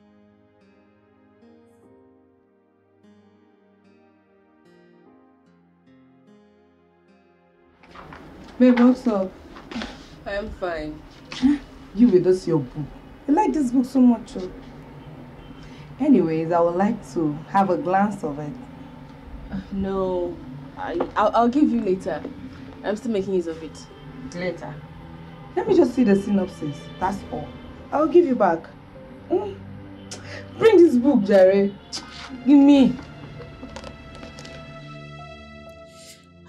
Babe, what's up? I am fine. You with this your book. I like this book so much. Oh. Anyways, I would like to have a glance of it. No, I'll give you later. I'm still making use of it. Later. Let me just see the synopsis. That's all. I'll give you back. Bring this book, Jerry. Give me.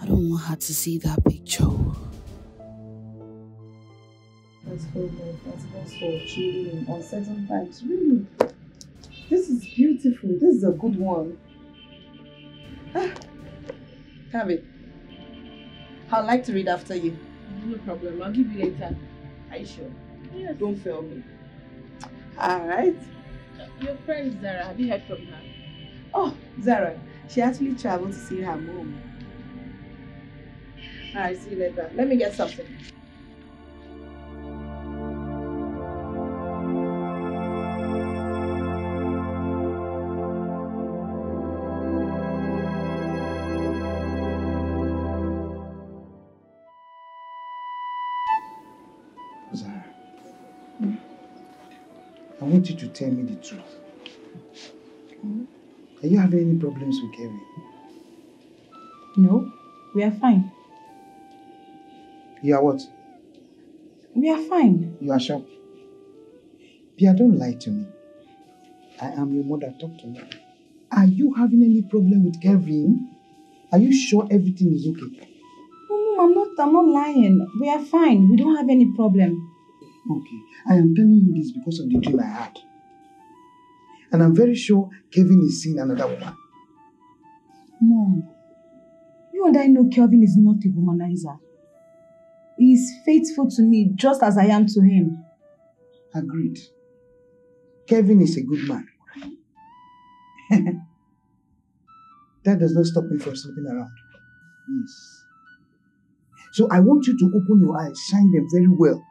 I don't want her to see that picture. for festivals, for children, on certain times. Really, this is beautiful. This is a good one. Have it. I'd like to read after you. No problem. I'll give you later. Are you sure? Yes. Don't fail me. Alright. Your friend Zara, have you heard from her? Oh, Zara. She actually traveled to see her mom. Alright, see you later. Let me get something. Zara, I want you to tell me the truth. Are you having any problems with Kevin? No, we are fine. You are what? We are fine. You are shocked? Pia, don't lie to me. I am your mother. Talk to me. Are you having any problem with Kevin? Are you sure everything is okay? No, I'm not lying. We are fine. We don't have any problem. Okay. I am telling you this because of the dream I had. And I'm very sure Kevin is seeing another woman. Mom, you and I know Kelvin is not a womanizer. He is faithful to me just as I am to him. Agreed. Kevin is a good man. That does not stop me from sleeping around. Yes. So I want you to open your eyes, shine them very well,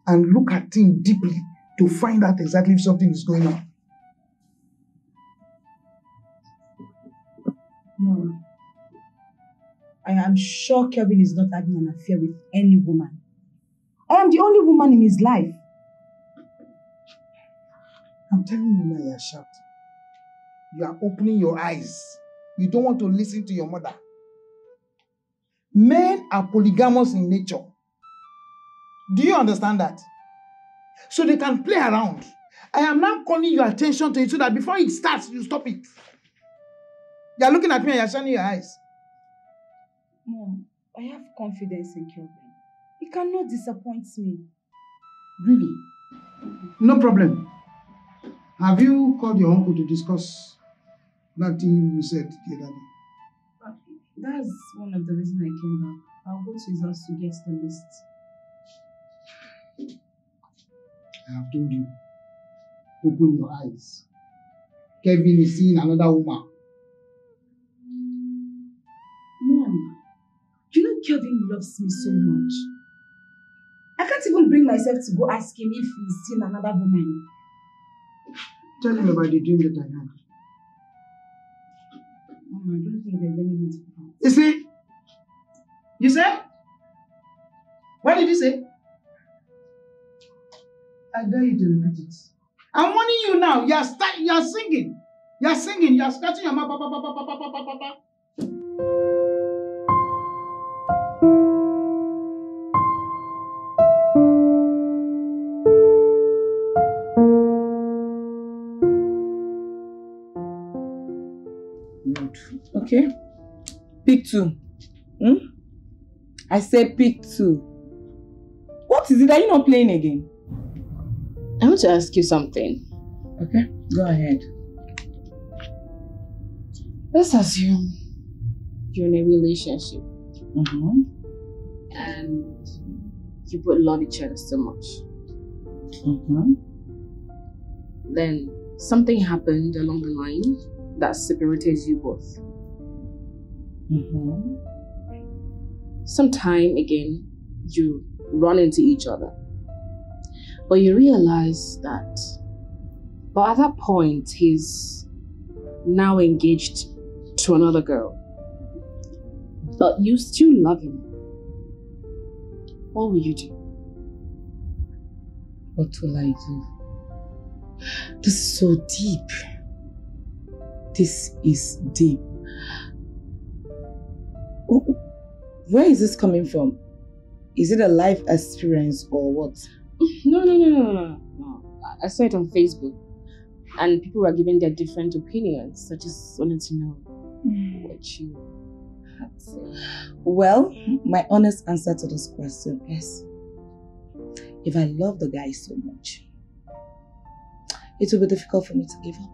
and look at things deeply to find out exactly if something is going on. No. I am sure Kelvin is not having an affair with any woman. I am the only woman in his life. I'm telling you now, you are shocked. You are opening your eyes. You don't want to listen to your mother. Men are polygamous in nature. Do you understand that? So they can play around. I am now calling your attention to it so that before it starts, you stop it. You are looking at me and you are shining your eyes. Mom, I have confidence in Kelvin. He cannot disappoint me. Really? No problem. Have you called your uncle to discuss that thing you said the other day? That's one of the reasons I came back. I'll go to his house to get the list. I have told you. Open your eyes. Kevin is seeing another woman. Mom, you know Kelvin loves me so much. I can't even bring myself to go ask him if he's seen another woman. Tell him about the dream that I had. Mom, I don't think there's any need for that. You see? You say? What did you say? I dare you to repeat it. I'm warning you now. You are singing. You are singing. You are scratching your mouth. Okay. Pick two. I said pick two. What is it? Are you not playing again? I want to ask you something. Okay, go ahead. Let's assume you're in a relationship. And you both love each other so much. Then something happened along the line that separated you both. Sometime again, you run into each other. But you realize that, but at that point, he's now engaged to another girl. But you still love him. What will you do? What will I do? This is so deep. This is deep. Where is this coming from? Is it a life experience or what? No. I saw it on Facebook and people were giving their different opinions. So I just wanted to know what you had to say. Well, my honest answer to this question is if I love the guy so much, it will be difficult for me to give up.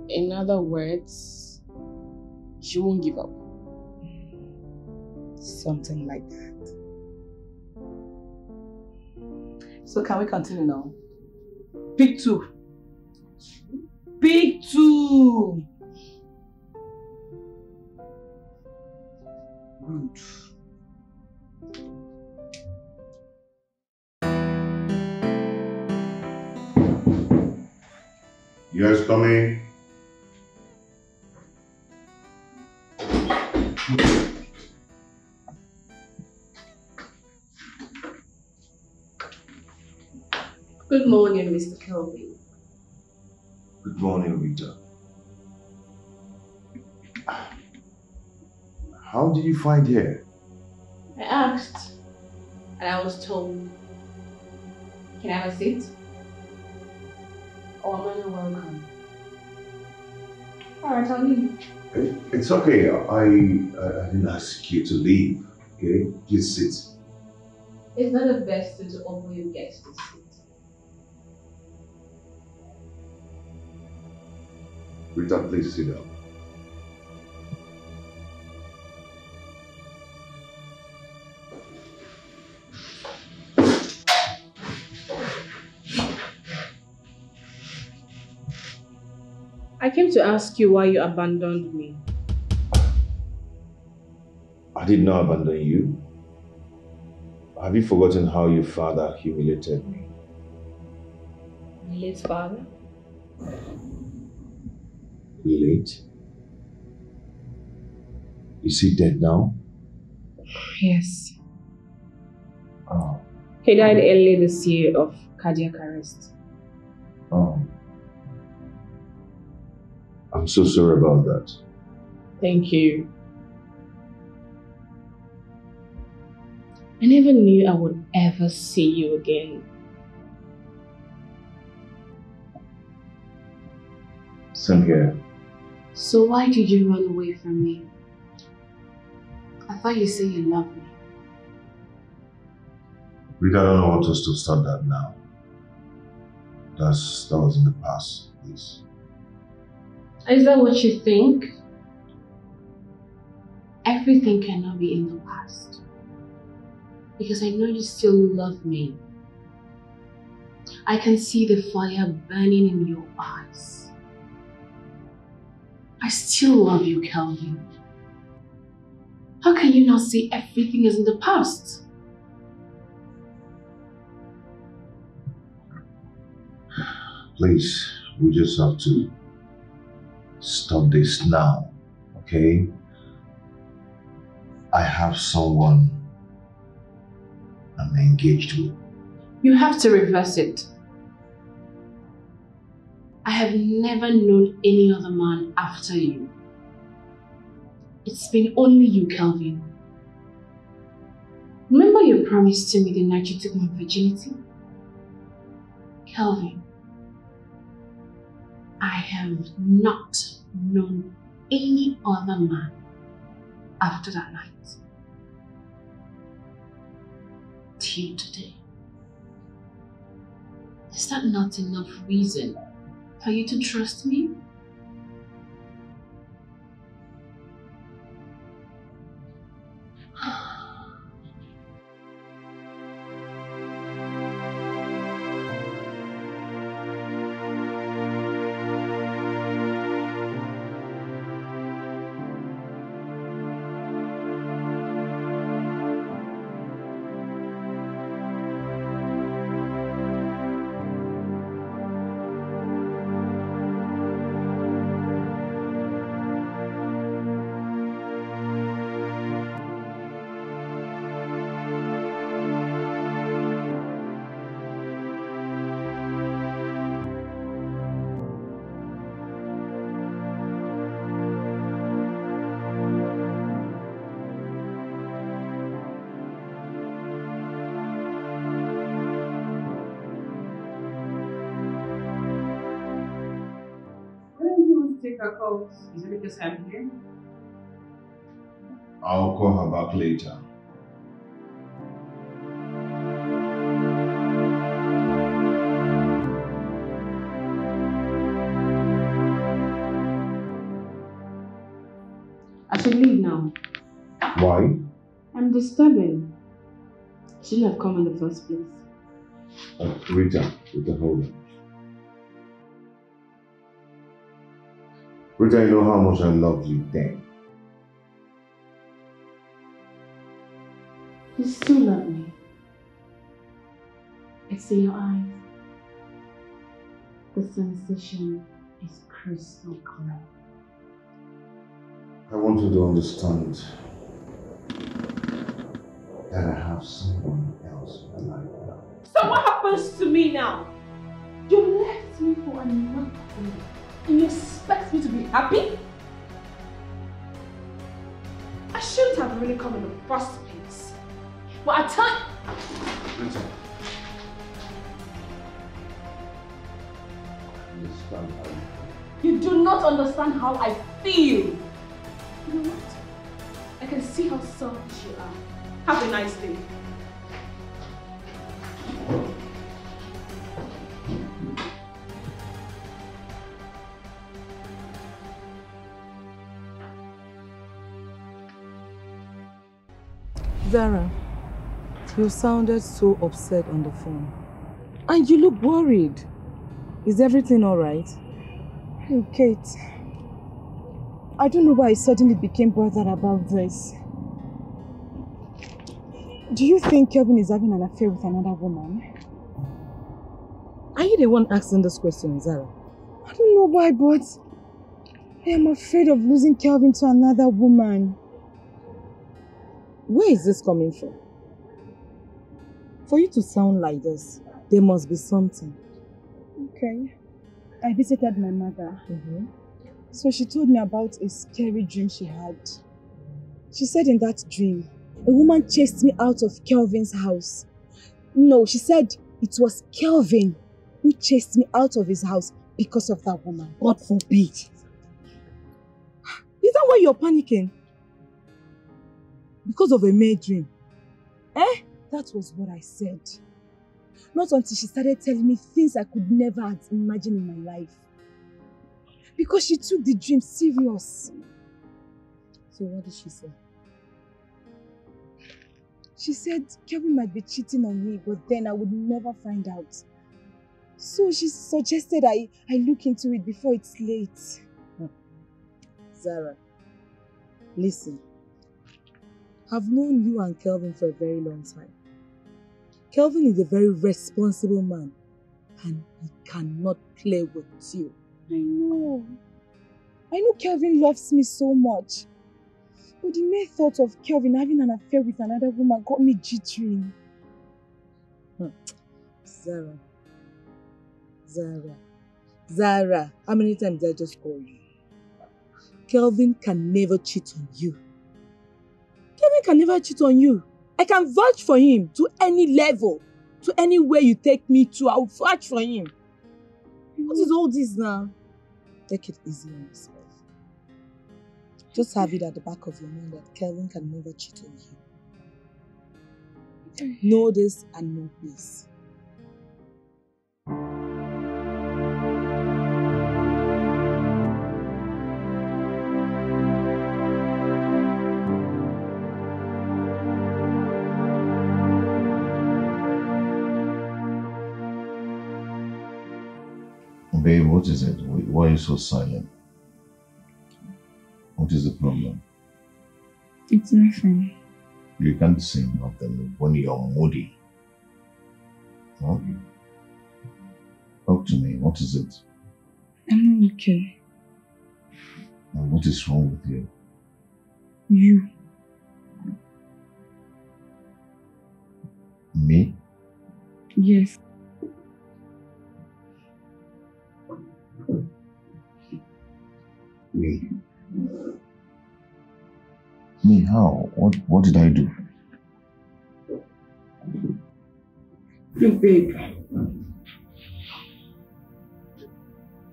In other words, you won't give up. Something like that. So can we continue now? Pick 2. Pick 2. Good. Yes, come in. Good morning, Mr. Kelvin. Good morning, Rita. How did you find here? I asked, and I was told. Can I have a seat? Oh, I'm not welcome. Alright, I'll leave. It's okay. I didn't ask you to leave. Okay, please sit. It's not the best to offer you guests to sit. Rita, please sit down. I came to ask you why you abandoned me. I did not abandon you. Have you forgotten how your father humiliated me? My late father? Late? Is he dead now? Yes. Oh. He died early this year of cardiac arrest. Oh. I'm so sorry about that. Thank you. I never knew I would ever see you again. Same here. So why did you run away from me? I thought you said you loved me. Rita, I don't know what us to start that now. That was in the past, please. Is that what you think? Everything cannot be in the past. Because I know you still love me. I can see the fire burning in your eyes. I still love you, Kelvin. How can you not see everything is in the past? Please, we just have to stop this now, okay? I have someone I'm engaged with. You have to reverse it. I have never known any other man after you. It's been only you, Kelvin. Remember your promise to me the night you took my virginity? Kelvin, I have not known any other man after that night. Till today. Is that not enough reason for you to trust me? Take her calls. Is it because I'm here? I'll call her back later. Why? I'm disturbing. Shouldn't have come in the first place. Rita, hold on. Rita, you know how much I loved you then. You still love me. It's in your eyes. The sensation is crystal clear. I want you to understand that I have someone else in my life now. So what happens to me now? You left me for another woman and you expect me to be happy? I shouldn't have really come in the first place. But I tell you... Rita. I understand how you feel. You do not understand how I feel. You know what? I can see how selfish you are. Have a nice day. Zara, you sounded so upset on the phone. And you look worried. Is everything alright? Hey, Kate. I don't know why I suddenly became bothered about this. Do you think Kelvin is having an affair with another woman? Are you the one asking this question, Zara? I don't know why, but I am afraid of losing Kelvin to another woman. Where is this coming from? For you to sound like this, there must be something. Okay. I visited my mother. So she told me about a scary dream she had. She said in that dream, a woman chased me out of Kelvin's house. No, she said it was Kelvin who chased me out of his house because of that woman. God forbid. Is that why you're panicking? Because of a mere dream? Eh? That was what I said. Not until she started telling me things I could never have imagined in my life. Because she took the dream serious. So what did she say? She said Kelvin might be cheating on me, but then I would never find out. So she suggested I look into it before it's late. Zara, listen. I've known you and Kelvin for a very long time. Kelvin is a very responsible man and he cannot play with you. I know. I know Kelvin loves me so much. But the mere thought of Kelvin having an affair with another woman got me jittering. Zara, how many times did I just call you? Kelvin can never cheat on you. Kelvin can never cheat on you. I can vouch for him to any level, to anywhere you take me to. I'll vouch for him. What is all this now? Take it easy on yourself. Just have it at the back of your mind that Kelvin can never cheat on you. Know this and know this. Babe, what is it? Why are you so silent? What is the problem? It's nothing. You can't say nothing when you're moody. Huh? Talk to me. What is it? I'm not okay. And what is wrong with you? You. Me? Yes. Me? Me, how? What did I do? Look, babe.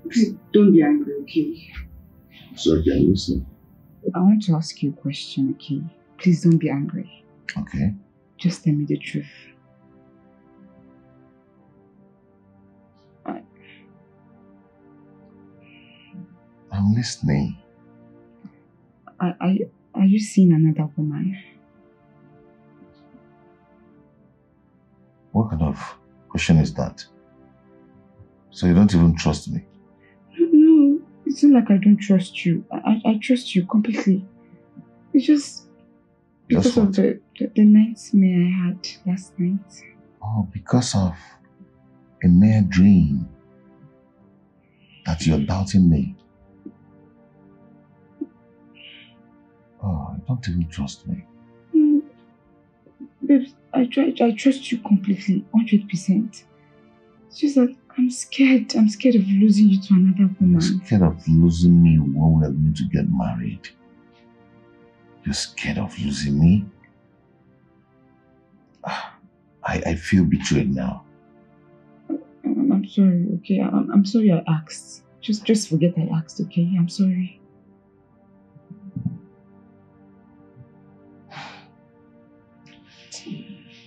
Please don't be angry, okay? It's okay, listen. I want to ask you a question, okay? Please don't be angry. Okay. Just tell me the truth. I'm listening. Are you seeing another woman? What kind of question is that? So you don't even trust me? No, it's not like I don't trust you. I trust you completely. It's just because of the nightmare I had last night. Oh, because of a mere dream that you're doubting me. Oh, you don't even trust me. No, babes, I trust you completely, 100%. It's just that I'm scared. I'm scared of losing you to another woman. You're scared of losing me when we're going to get married. You're scared of losing me? I feel betrayed now. I'm sorry, okay? I'm sorry I asked. Just forget I asked, okay? I'm sorry.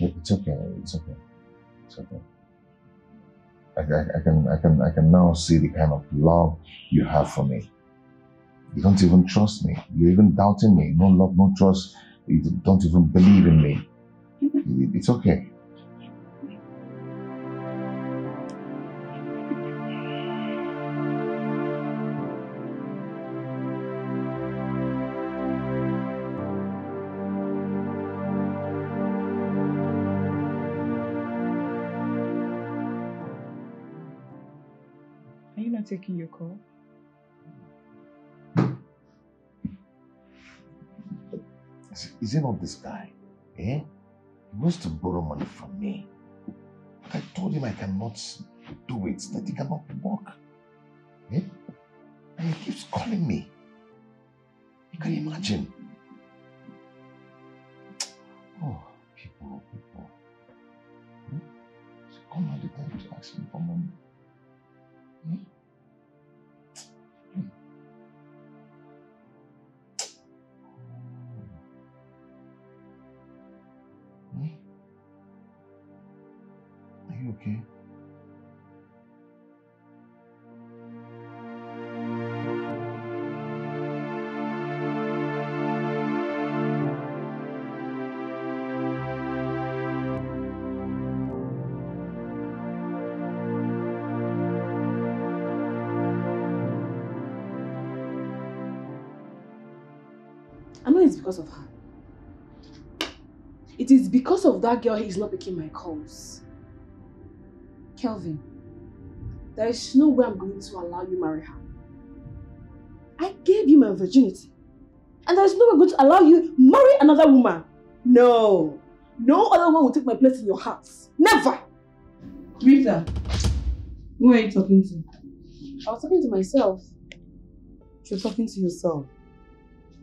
It's okay. It's okay. It's okay. I can now see the kind of love you have for me. You don't even trust me. You're even doubting me. No love, no trust. You don't even believe in me. It's okay. Are you not taking your call? Is it not this guy? Eh? He wants to borrow money from me. But I told him I cannot do it, that he cannot work. Eh? And he keeps calling me. You can imagine. Oh, people. So come at the time to ask me for money. Eh? Are you okay? I know it's because of her. It is because of that girl he's not picking my calls. Kelvin, there is no way I'm going to allow you marry her. I gave you my virginity. And there is no way I'm going to allow you marry another woman. No. No other one will take my place in your house. Never. Rita, who are you talking to? I was talking to myself. You're talking to yourself.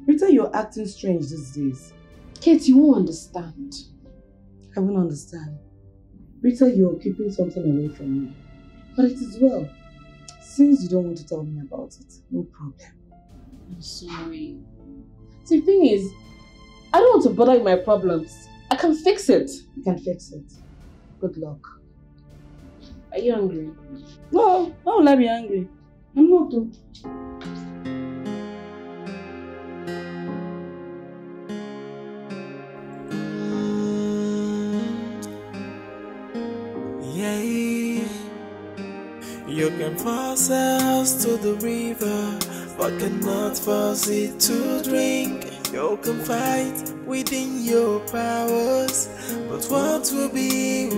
Rita, you're acting strange these days. Kate, you won't understand. I won't understand. Rita, you're keeping something away from me. But it is well. Since you don't want to tell me about it, no problem. I'm sorry. See, the thing is, I don't want to bother with my problems. I can fix it. You can fix it. Good luck. Are you hungry? No, why will I be angry? I'm not though. You can force a house to the river, but cannot force it to drink. You can fight within your powers, but what will be,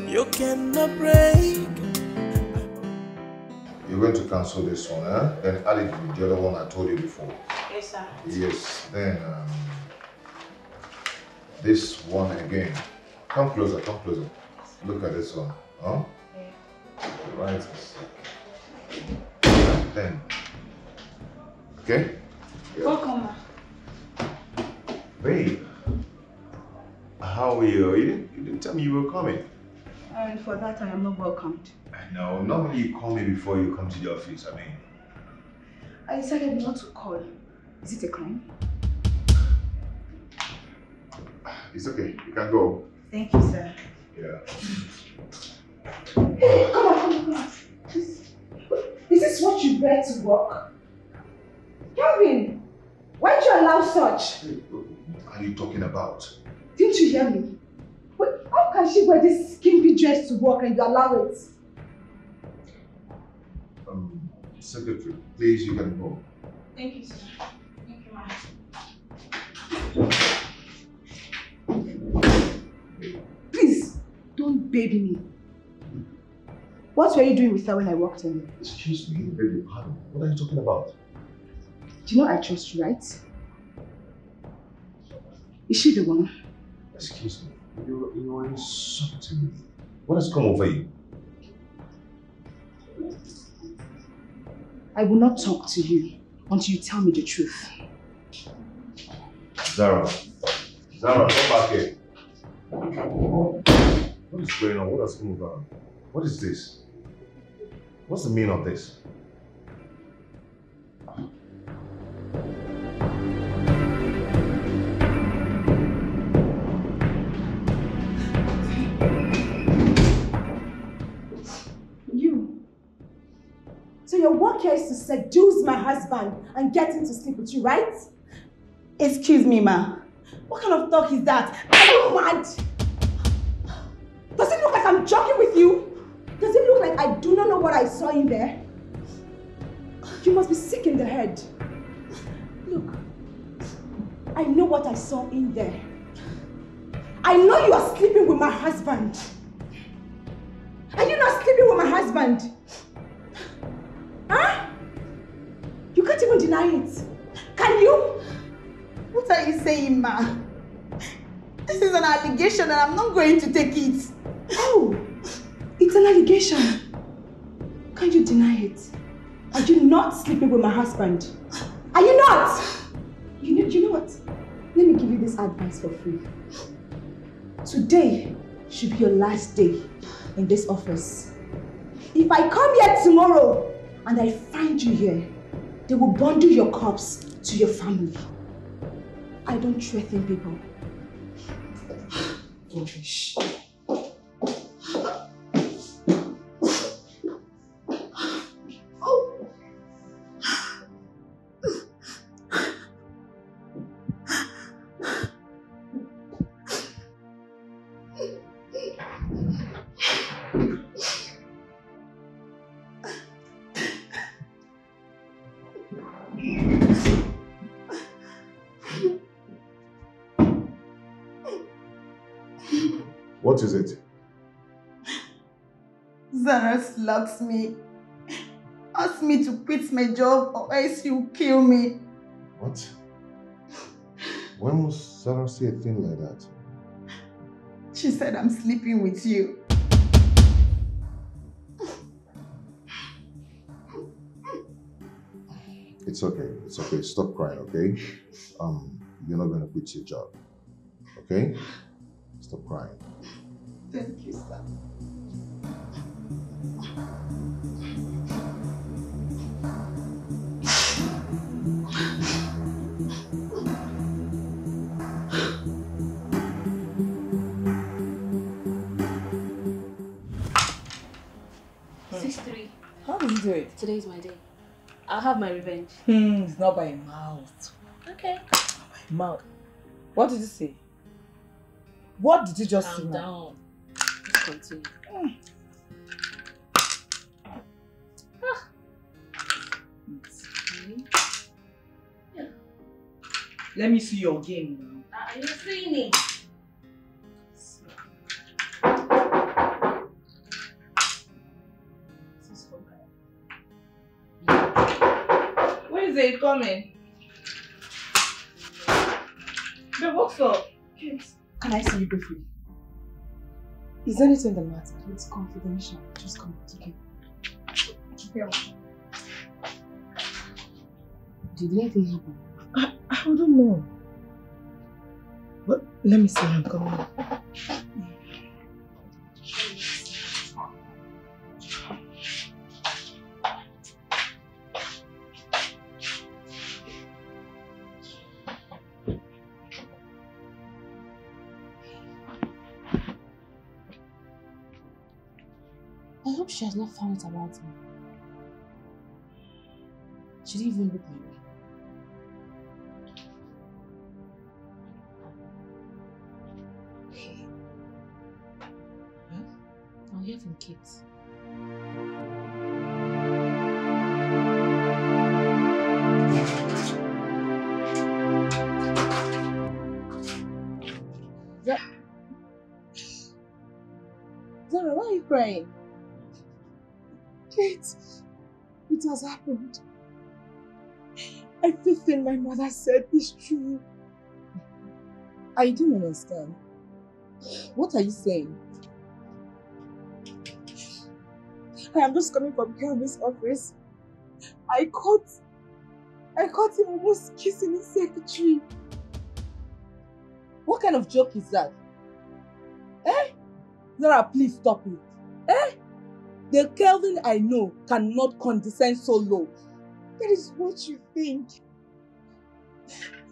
you cannot break. You're going to cancel this one, eh? Then add it with the other one I told you before. Yes, sir. Yes, then this one again. Come closer, come closer. Look at this one, huh? Right. Then. Okay? Welcome. Babe, how are you? You didn't tell me you were coming. And for that, I am not welcomed. No, normally you call me before you come to the office, I mean. I decided not to call. Is it a crime? It's okay, you can go. Thank you, sir. Yeah. Hey, come on. Is this what you wear to work? Kelvin, why did you allow such? What are you talking about? Didn't you hear me? Wait, how can she wear this skimpy dress to work and you allow it? Secretary, please, you can go. Thank you, sir. Thank you, ma'am. Please, don't baby me. What were you doing with her when I walked in? Excuse me, beg your pardon. What are you talking about? Do you know I trust you, right? Is she the one? Excuse me, you're insulting me. What has come over you? I will not talk to you until you tell me the truth. Zara, come back here. What is going on? What has come over? What is this? What's the meaning of this? So your work here is to seduce my husband and get him to sleep with you, right? Excuse me, ma. What kind of talk is that? Are you mad? Does it look like I'm joking with you? Does it look like I do not know what I saw in there? You must be sick in the head. Look, I know what I saw in there. I know you are sleeping with my husband. Are you not sleeping with my husband? Huh? You can't even deny it. Can you? What are you saying, ma? This is an allegation and I'm not going to take it. Oh, it's an allegation. Can you deny it? Are you not sleeping with my husband? Are you not? You know what? Let me give you this advice for free. Today should be your last day in this office. If I come here tomorrow and I find you here, they will bundle your corpse to your family. I don't threaten people. Rubbish. What is it? Zara slaps me. Asked me to quit my job or else he'll kill me. What? When must Zara say a thing like that? She said I'm sleeping with you. It's okay. Stop crying, okay? You're not gonna quit your job. Okay? Stop crying. Thank you, sir. How did you do it? Today's my day. I'll have my revenge. It's not by mouth. Okay. Not by mouth. What did you say? What did you just say? Calm down. Let's continue. Yeah. Let me see your game now. Are you seeing it? When is it coming? The what's up? Can I see you briefly? Is anything the matter? It's confidential. Just come, it's okay. Okay. Did anything happen? I don't know. But let me see, I'm coming up. I hope she has not found out about me. She didn't even look my way. hear from Kate. Zara, why are you crying? Kate, it has happened. Everything my mother said is true. I don't understand. What are you saying? I am just coming from Kelvin's office. I caught him almost kissing his secretary. What kind of joke is that? Eh? Zara, please stop it. Eh? The Kelvin I know cannot condescend so low. That is what you think.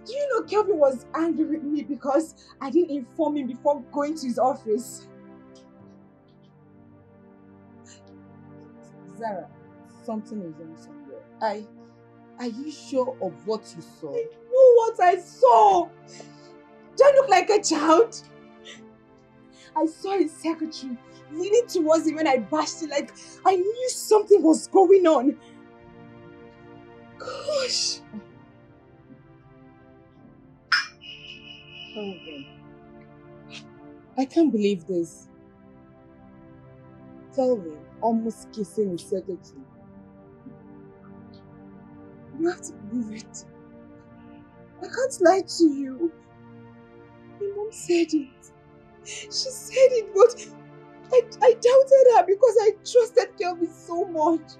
Do you know Kelvin was angry with me because I didn't inform him before going to his office? Zara, something is wrong somewhere. Are you sure of what you saw? I know what I saw. Do I look like a child? I saw his secretary leaning towards him when I bashed it like I knew something was going on. Gosh. Kelvin, I can't believe this. Kelvin almost kissing his secretary. You have to believe it. I can't lie to you. My mom said it. She said it, but I doubted her because I trusted Kelvin so much.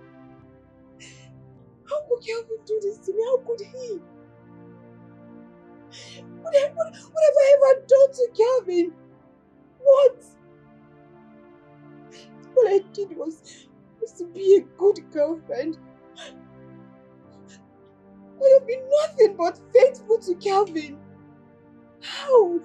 How could Kelvin do this to me? How could he? What have I ever done to Kelvin? What? All I did was to be a good girlfriend. I have been nothing but faithful to Kelvin. How?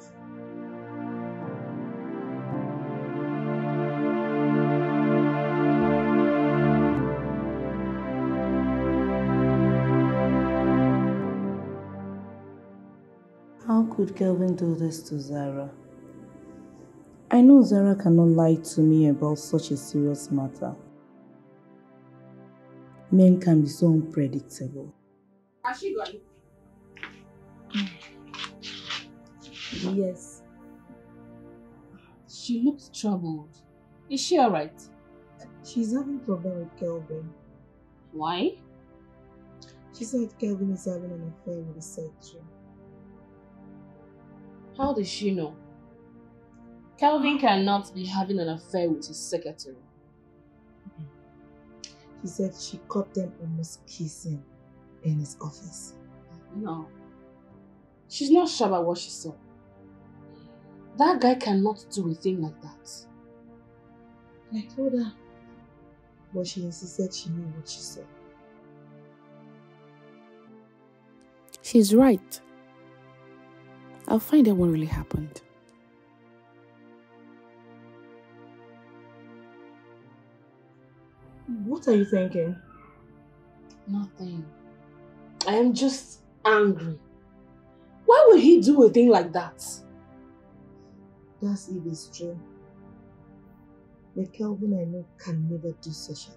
How could Kelvin do this to Zara? I know Zara cannot lie to me about such a serious matter. Men can be so unpredictable. Has she gone? Yes. She looks troubled. Is she alright? She's having problem with Kelvin. Why? She said Kelvin is having an affair with the secretary. How does she know? Kelvin cannot be having an affair with his secretary. She said she caught them almost kissing in his office. No. She's not sure about what she saw. That guy cannot do a thing like that. I told her, but she insisted she knew what she saw. She's right. I'll find out what really happened. What are you thinking? Nothing. I am just angry. Why would he do a thing like that? That's if it's true. The Kelvin I know can never do such a thing.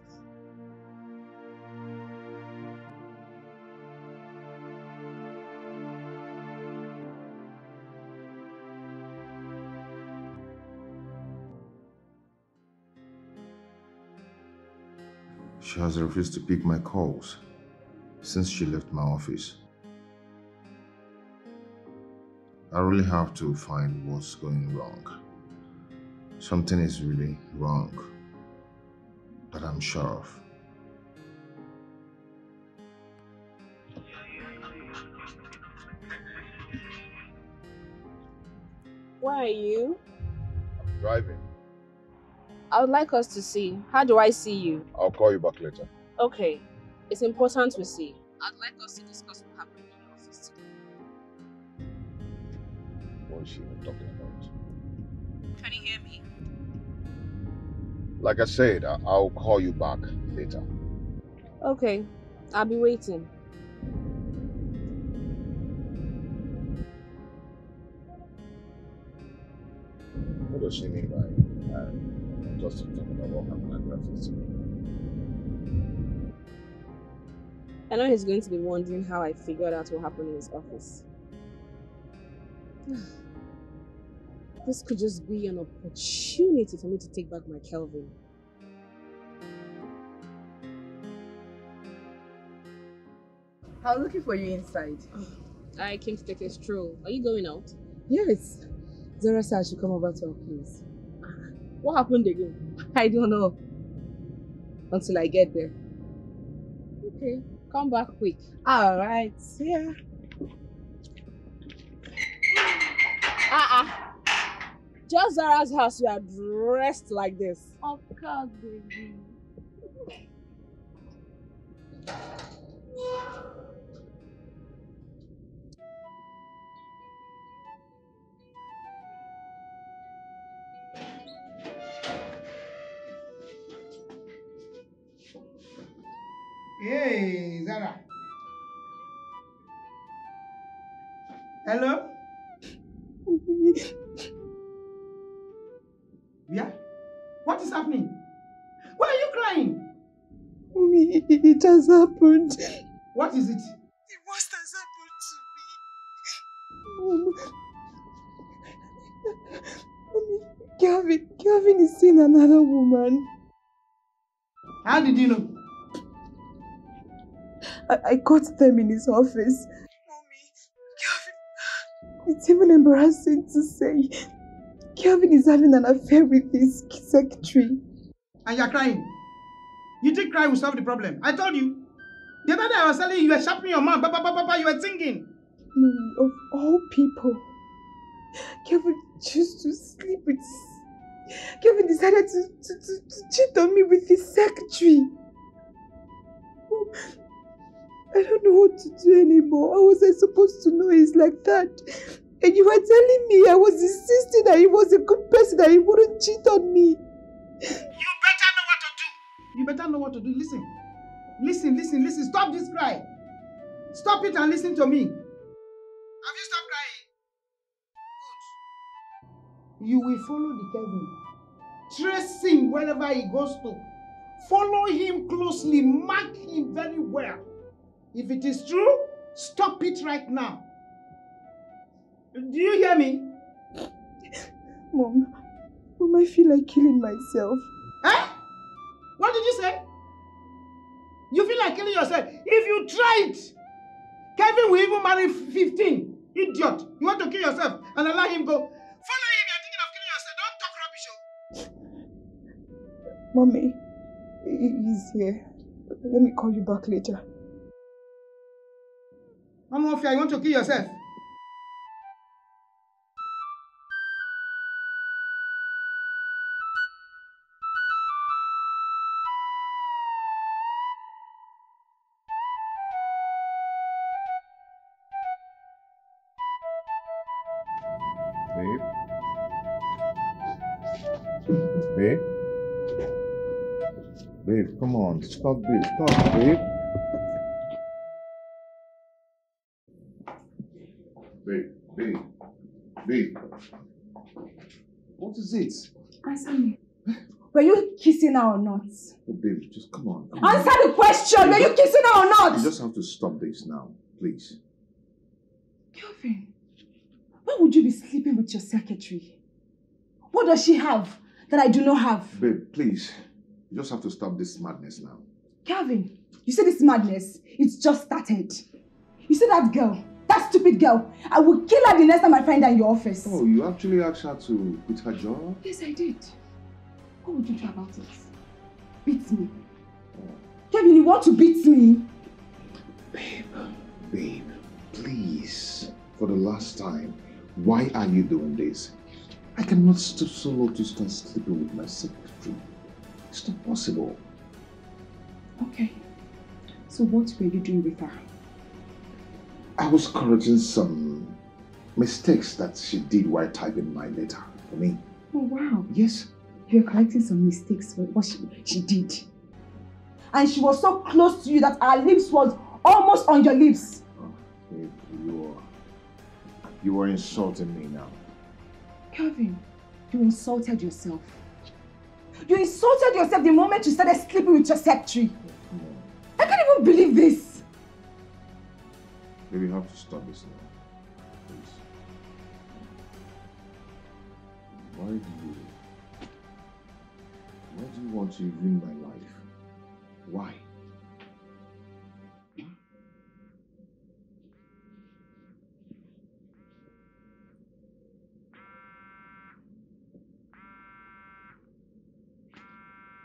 She has refused to pick my calls since she left my office. I really have to find what's going wrong. Something is really wrong that I'm sure of. Where are you? I'm driving. I would like us to see. How do I see you? I'll call you back later. Okay. It's important we see. I'd like us to discuss what happened in your office today. What is she even talking about? Can you hear me? Like I said, I'll call you back later. Okay. I'll be waiting. What does she mean by just to talk about what happened at the office today. I know he's going to be wondering how I figured out what happened in his office. This could just be an opportunity for me to take back my Kelvin. I was looking for you inside. I came to take a stroll. Are you going out? Yes. Zara said I should come over to our place. What happened again? I don't know. Until I get there. Okay. Come back quick. Alright. Yeah. Just Zara's house, you are dressed like this. Of course, baby. Hey, Zara. Hello? Yeah? What is happening? Why are you crying? Mommy, it has happened. What is it? The worst has happened to me. Mommy, Kelvin is seeing another woman. How did you know? I caught them in his office. Mommy, Kelvin, it's even embarrassing to say. Kelvin is having an affair with his secretary. And you're crying? You think crying will solve the problem? I told you. The other day I was telling you, you were sharpening your mouth. Papa, you were singing. Mommy, of all people, Kelvin chose to sleep with... Kelvin decided to cheat on me with his secretary. Oh, I don't know what to do anymore. How was I supposed to know he's like that? And you were telling me I was insisting that he was a good person, that he wouldn't cheat on me. You better know what to do. You better know what to do. Listen. Stop this cry. Stop it and listen to me. Have you stopped crying? Good. You will follow the Kelvin. Trace him wherever he goes to. Follow him closely. Mark him very well. If it is true, stop it right now. Do you hear me? Mom, I feel like killing myself. Eh? What did you say? You feel like killing yourself? If you try it, Kevin will even marry 15. Idiot. You want to kill yourself and allow him go. Follow him, you're thinking of killing yourself. Don't talk rubbish. Mommy, he's here. Let me call you back later. Mafia, you want to kill yourself? Babe, come on, stop this, stop, babe. Babe. What is it? Answer me. Were you kissing her or not? Oh, babe, just come on. Answer the question. Were you kissing her or not? You just have to stop this now, please. Kelvin, why would you be sleeping with your secretary? What does she have that I do not have? Babe, please. You just have to stop this madness now. Kelvin, you see this madness? It's just started. You see that girl? That stupid girl. I will kill her the next time I find her in your office. Oh, you actually asked her to quit her job? Yes, I did. What would you do about it? Beat me. Kevin, you want to beat me? Babe, please. For the last time, why are you doing this? I cannot stoop so low to start sleeping with my secretary. It's not possible. Okay. So what were you doing with her? I was correcting some mistakes that she did while typing my letter for me. Oh, wow. Yes. You're correcting some mistakes for what she did. And she was so close to you that her lips was almost on your lips. Oh, babe, you are insulting me now. Kelvin, you insulted yourself. You insulted yourself the moment you started sleeping with your secretary. I can't even believe this. Baby, you have to stop this now. Please. Why do you want to ruin my life? Why?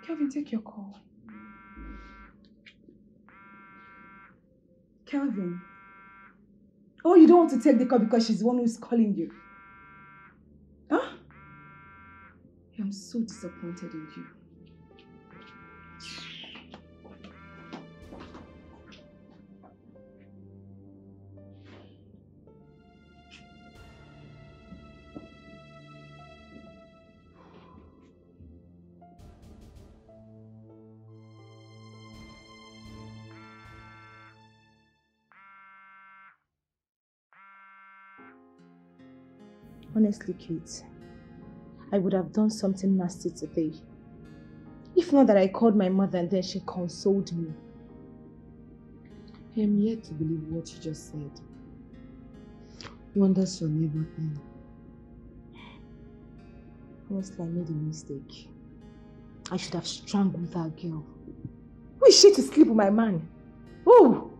Kelvin, take your call. Kelvin. Oh, you don't want to take the call because she's the one who's calling you. Huh? I'm so disappointed in you. Honestly, Kate, I would have done something nasty today. If not that I called my mother and then she consoled me. I am yet to believe what you just said. Wonders shall never end. Honestly, I made a mistake. I should have strangled that girl. Who is she to sleep with my man? Oh!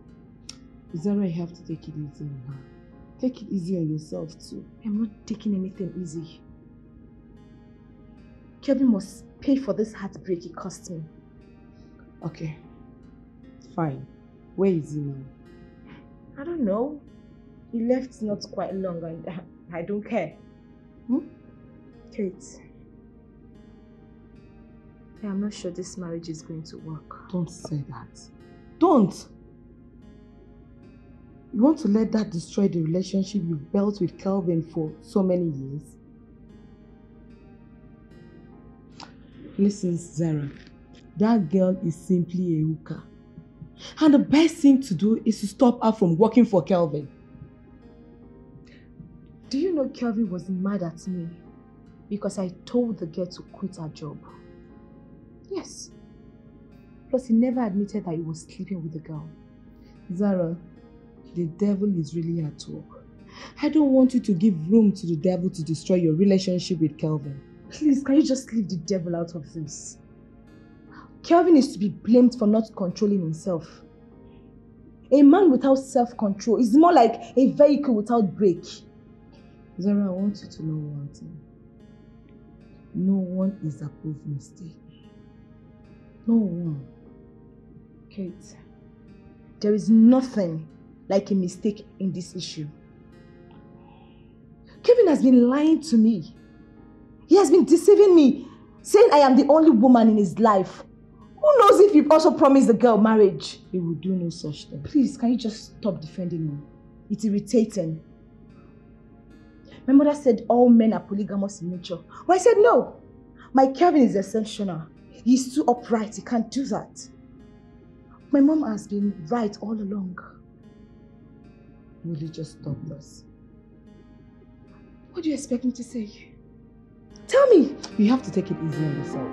Zara, you have to take it easy on her. Take it easy on yourself too. I'm not taking anything easy. Kelvin must pay for this heartbreak it cost me. Okay. Fine. Where is he now? I don't know. He left not quite long and I don't care. Kate, I am not sure this marriage is going to work. Don't say that. Don't! You want to let that destroy the relationship you've built with Kelvin for so many years? Listen, Zara, that girl is simply a hooker. And the best thing to do is to stop her from working for Kelvin. Do you know Kelvin was mad at me because I told the girl to quit her job? Yes. Plus, he never admitted that he was sleeping with the girl. Zara, the devil is really at work. I don't want you to give room to the devil to destroy your relationship with Kelvin. Please, can you just leave the devil out of this? Kelvin is to be blamed for not controlling himself. A man without self-control is more like a vehicle without brake. Zara, I want you to know one thing. No one is above mistake. No one. Kate, there is nothing like a mistake in this issue. Kelvin has been lying to me. He has been deceiving me, saying I am the only woman in his life. Who knows if you've also promised the girl marriage? He will do no such thing. Please, can you just stop defending him? It's irritating. My mother said all men are polygamous in nature. Well, I said no. My Kelvin is exceptional. He's too upright. He can't do that. My mom has been right all along. Will you just stop this? What do you expect me to say? Tell me! You have to take it easy on yourself.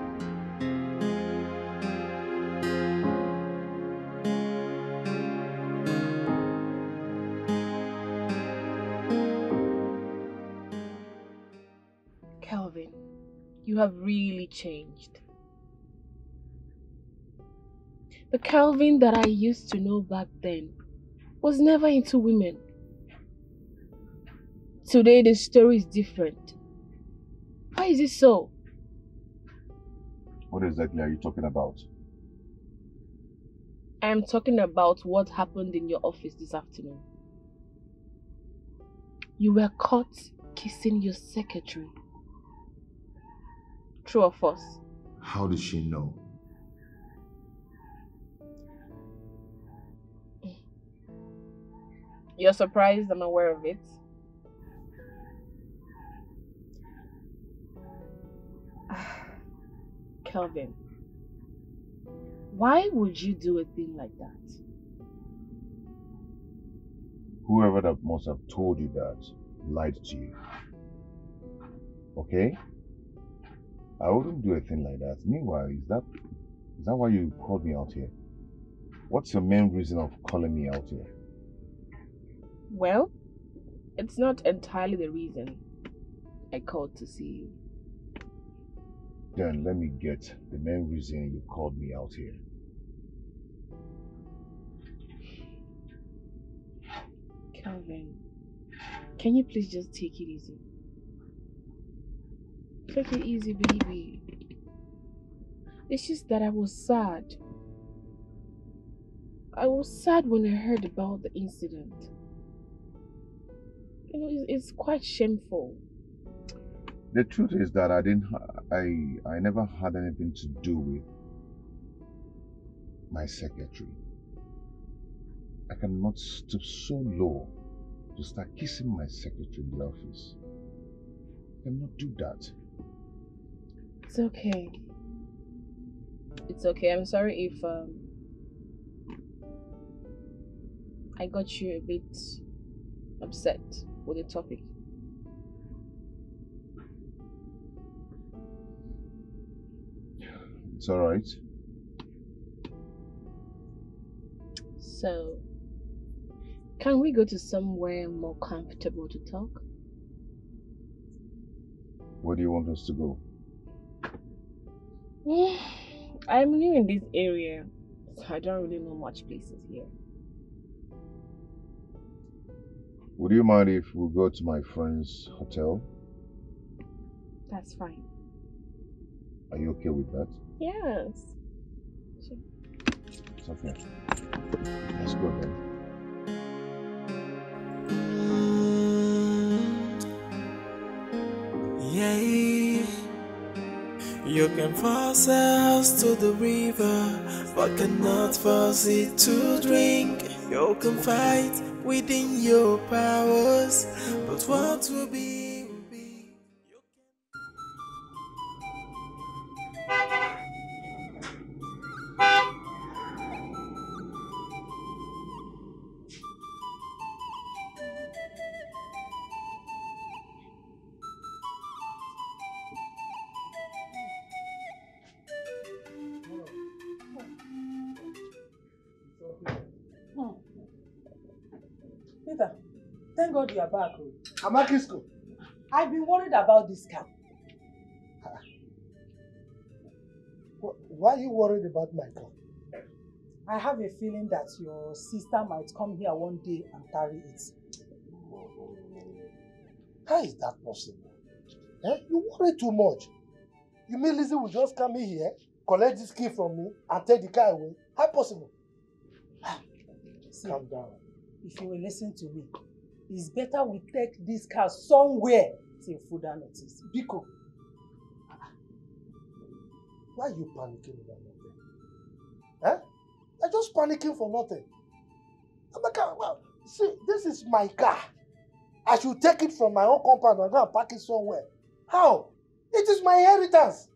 Kelvin, you have really changed. The Kelvin that I used to know back then was never into women. Today the story is different. Why is it so? What exactly are you talking about? I am talking about what happened in your office this afternoon. You were caught kissing your secretary. True or false? How did she know? You're surprised I'm aware of it? Kelvin, why would you do a thing like that? Whoever that must have told you that lied to you. Okay? I wouldn't do a thing like that. Meanwhile, is that why you called me out here? What's your main reason of calling me out here? Well, it's not entirely the reason I called to see you. Then let me get the main reason you called me out here. Calvin, can you please just take it easy? Take it easy, baby. It's just that I was sad. I was sad when I heard about the incident. You know, it's quite shameful. The truth is that I never had anything to do with my secretary. I cannot stoop so low to start kissing my secretary in the office. I cannot do that. It's okay. It's okay. I'm sorry if I got you a bit upset with the topic. It's alright. So, can we go to somewhere more comfortable to talk? Where do you want us to go? I'm new in this area, so I don't really know much places here. Would you mind if we go to my friend's hotel? That's fine. Are you okay with that? Yes. Sure. It's okay. Let's go then. Yeah, you can force a house to the river, but cannot force it to drink. You can fight within your powers, but what will be, will be. Peter, thank God you are back. I'm at school. I've been worried about this car. Why are you worried about my car? I have a feeling that your sister might come here one day and carry it. How is that possible? Eh? You worry too much. You mean Lizzie will just come in here, collect this key from me, and take the car away? How possible? See, calm down. If you will listen to me, it's better we take this car somewhere till further notice. Biko, why are you panicking about nothing? Eh? You're just panicking for nothing. Well, see, this is my car. I should take it from my own compound and go and park it somewhere. How? It is my inheritance.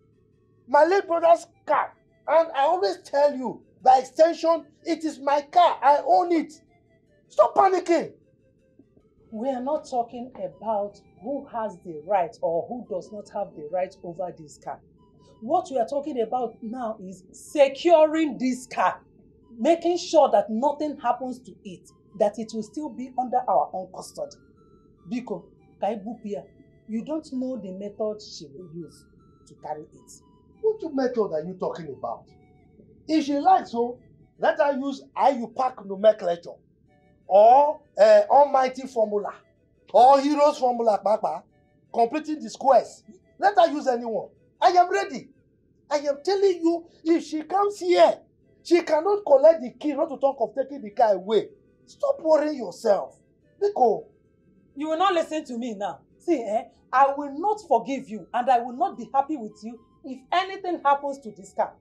My late brother's car. And I always tell you, by extension, it is my car. I own it. Stop panicking. We are not talking about who has the right or who does not have the right over this car. What we are talking about now is securing this car, making sure that nothing happens to it, that it will still be under our own custody. Biko, Kaibupia, you don't know the method she will use to carry it. What method are you talking about? If she likes so, let her use IUPAC nomenclature, or almighty formula, or heroes formula, Papa, completing the squares. Let her use anyone. I am ready. I am telling you, if she comes here, she cannot collect the key, not to talk of taking the car away. Stop worrying yourself. Biko. You will not listen to me now. See, I will not forgive you and I will not be happy with you if anything happens to this car.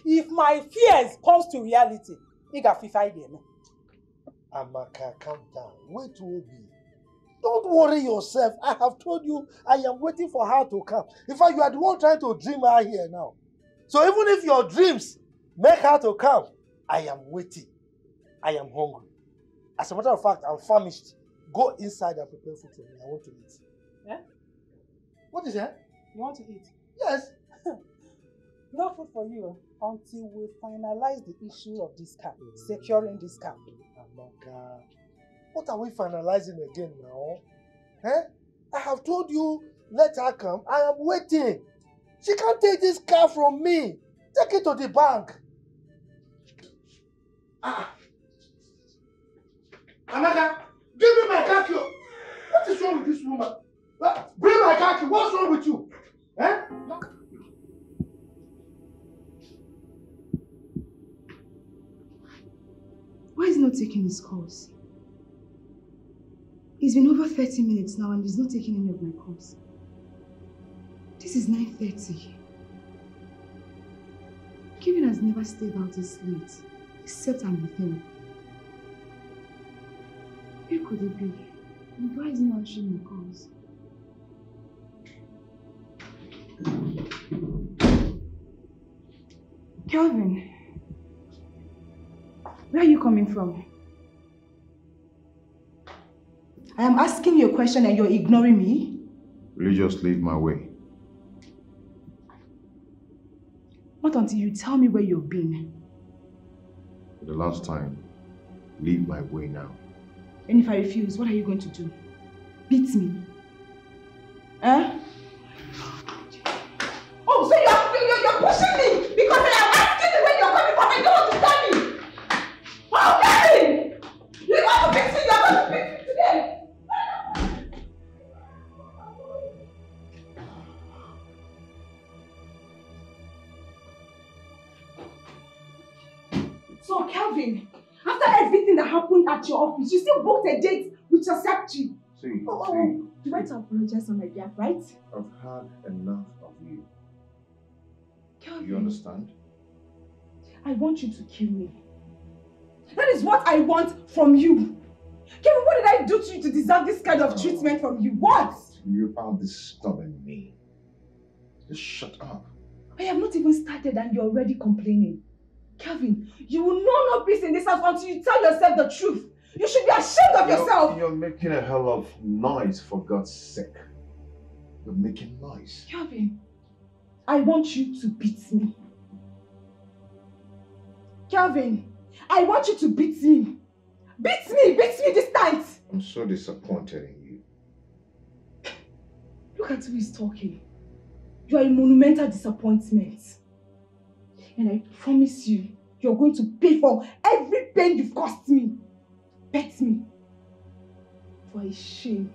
If my fears comes to reality, Amaka, calm down. Wait, Obi. Don't worry yourself. I have told you I am waiting for her to come. In fact, you are the one trying to dream her here now. So even if your dreams make her to come, I am waiting. I am hungry. As a matter of fact, I'm famished. Go inside and prepare food for me. I want to eat. Yeah? What is that? You want to eat? Yes. No food for you until we finalize the issue of this car, securing this car. Amaka, what are we finalizing again now? Eh? I have told you, let her come. I am waiting. She can't take this car from me. Take it to the bank. Amaka, give me my car key. What is wrong with this woman? Bring my car key. What's wrong with you? Eh? Why is he not taking his calls? It's been over 30 minutes now and he's not taking any of my calls. This is 9:30. Kevin has never stayed out this late, except I'm with him. Where could it be? And why is he not answering my calls? Kelvin, where are you coming from? I am asking you a question and you're ignoring me. Will you just leave my way? Not until you tell me where you've been. For the last time, leave my way now. And if I refuse, what are you going to do? Beat me? Eh? Oh, so you're pushing me because I am asking you where you're coming from and you don't want to tell me. Oh, Kevin! You want to beat me? You're going to beat me today. So, Kelvin, after everything that happened at your office, you still booked a date with your secretary. See, You went to apologize on my behalf, right? I've had enough of you. Kelvin, You understand? I want you to kill me. That is what I want from you. Kevin, what did I do to you to deserve this kind of treatment from you? What? You are disturbing me. Just shut up. I have not even started and you're already complaining. Kelvin, you will know no peace in this house until you tell yourself the truth. You should be ashamed of yourself. You're making a hell of noise, for God's sake. You're making noise. Kelvin, I want you to beat me. Kelvin, I want you to beat me. Beat me this night. I'm so disappointed in you. Look at who is talking. You are a monumental disappointment. And I promise you, you're going to pay for every pain you've caused me. Bet me. For a shame.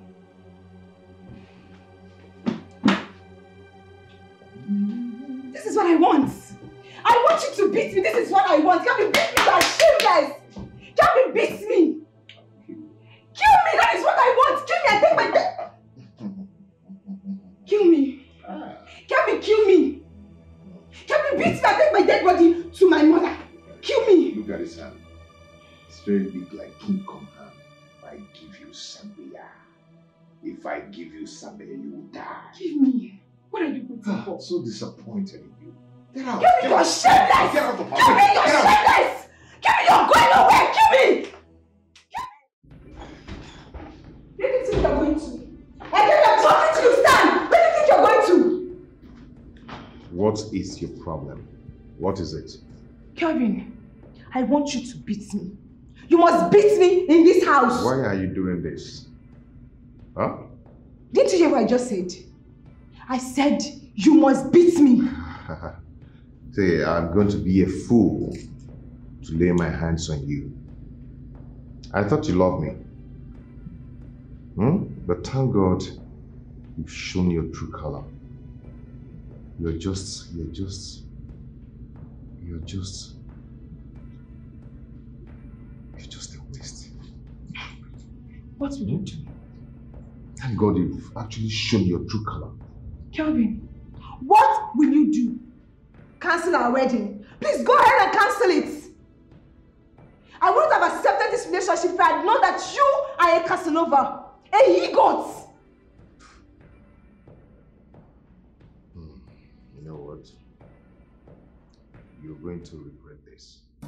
This is what I want. I want you to beat me. This is what I want. Kelvin, beat me. You're shameless. Kelvin, beat me. Kill me. That is what I want. Kill me. I take my death. Kill me. Kelvin, kill me. Kelvin, beat me. I take my dead body to my mother. Kill me. Look at his hand. It's very big like King Kong hand. If I give you Zambia, you will die. Give me. What are you waiting for? I'm so disappointed in you. Get out. Kelvin, you're shameless. Get out of my way. Kelvin, you're shameless. Kelvin, you're going nowhere. Kill me. Where do you think you're going to? I gave you talking to you, Stan. Where do you think you're going to? What is your problem? What is it? Kelvin, I want you to beat me. You must beat me in this house. Why are you doing this? Huh? Didn't you hear what I just said? I said you must beat me. Say, I'm going to be a fool to lay my hands on you. I thought you loved me. But thank God you've shown your true color. You're just a waste. What will you do? Thank God you've actually shown your true color. Kelvin, what will you do? Cancel our wedding. Please go ahead and cancel it. I wouldn't have accepted this relationship if I had known that you are a Casanova, a he-goat. You know what? You're going to regret this. I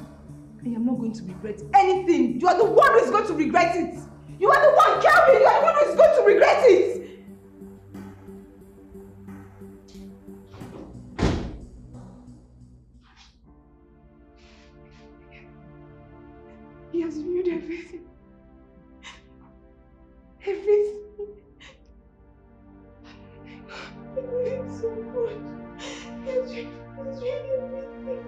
am not going to regret anything. You are the one who is going to regret it. You are the one, Kelvin. You are the one who is going to regret it. has ruined everything. Everything. I love him so much. He's ruined everything.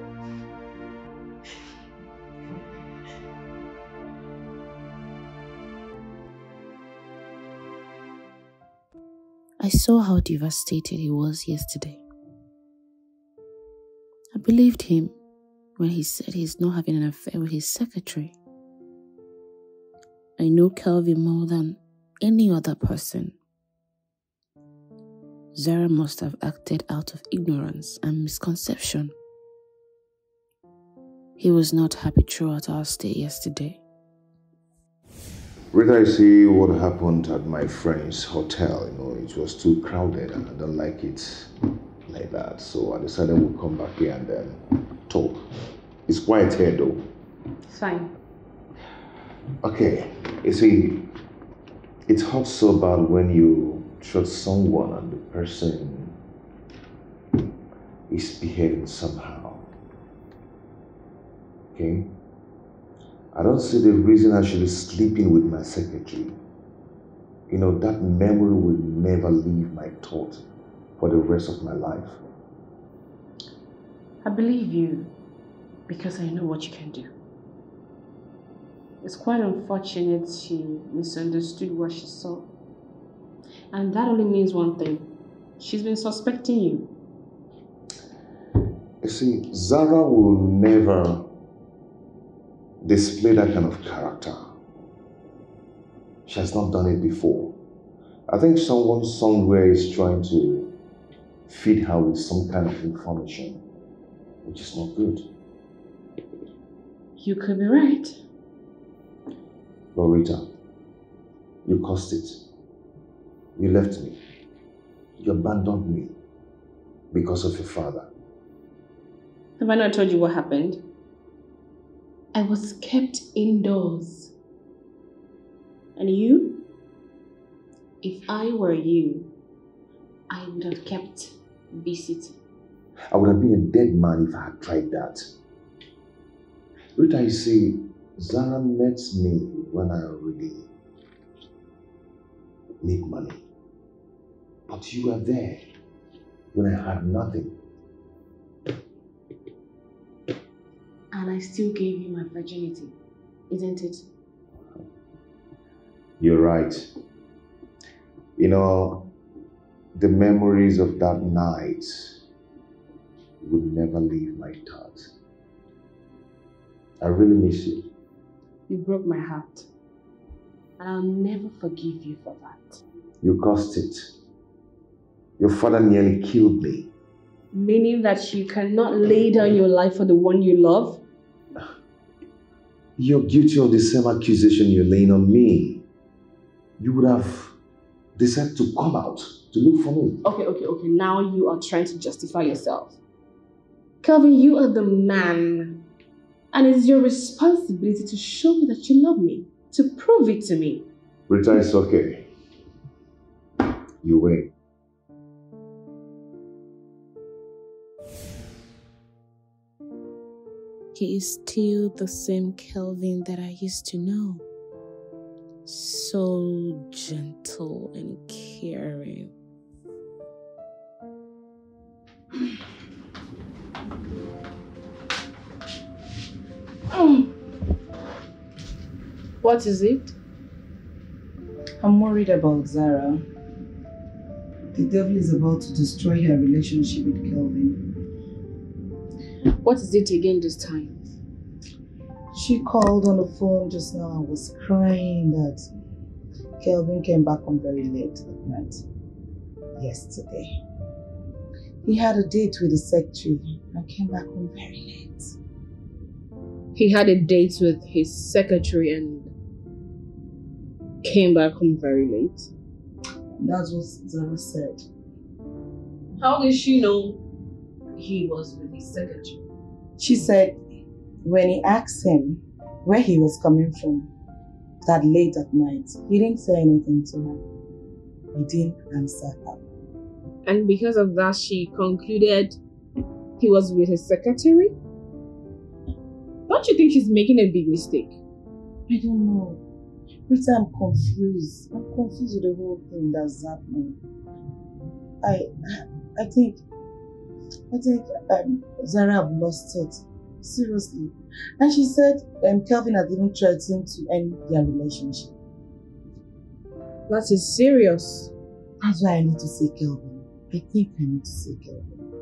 I saw how devastated he was yesterday. I believed him when he said he's not having an affair with his secretary. I know Kelvin more than any other person. Zara must have acted out of ignorance and misconception. He was not happy throughout our stay yesterday. Rita, I see what happened at my friend's hotel. It was too crowded and I don't like it like that. So I decided we'll come back here and then talk. It's quiet here though. It's fine. Okay, you see, it hurts so bad when you trust someone and the person is behaving somehow. Okay? I don't see the reason I should be sleeping with my secretary. That memory will never leave my thought for the rest of my life. I believe you because I know what you can do. It's quite unfortunate she misunderstood what she saw. And that only means one thing. She's been suspecting you. You see, Zara will never display that kind of character. She has not done it before. I think someone somewhere is trying to feed her with some kind of information, which is not good. You could be right. But Rita, you caused it. You left me. You abandoned me because of your father. Have I not told you what happened? I was kept indoors. And you? If I were you, I would have kept visiting. I would have been a dead man if I had tried that. Rita, you see, Zara met me when I already made money. But you were there when I had nothing. And I still gave you my virginity, isn't it? You're right. The memories of that night would never leave my thoughts. I really miss you. You broke my heart. And I'll never forgive you for that. You caused it. Your father nearly killed me. Meaning that you cannot lay down your life for the one you love? You're guilty of the same accusation you're laying on me. You would have decided to come out to look for me. Okay. Now you are trying to justify yourself. Kelvin, you are the man. And it's your responsibility to show me that you love me. To prove it to me. Rita, it's okay. You win. He is still the same Kelvin that I used to know. So gentle and caring. What is it? I'm worried about Zara. The devil is about to destroy her relationship with Kelvin. What is it again this time? She called on the phone just now and was crying that Kelvin came back home very late at night yesterday. He had a date with the secretary and came back home very late. He had a date with his secretary and came back home very late. That's what Zara said. How did she know he was with his secretary? She said when he asked him where he was coming from that late at night, he didn't say anything to her. He didn't answer her. And because of that, she concluded he was with his secretary? Don't you think she's making a big mistake? I don't know. Rita, I'm confused. I'm confused with the whole thing that's happening. I think Zara have lost it. Seriously. And she said Kelvin has even threatened to end their relationship. That is serious. That's why I need to see Kelvin. I think I need to see Kelvin.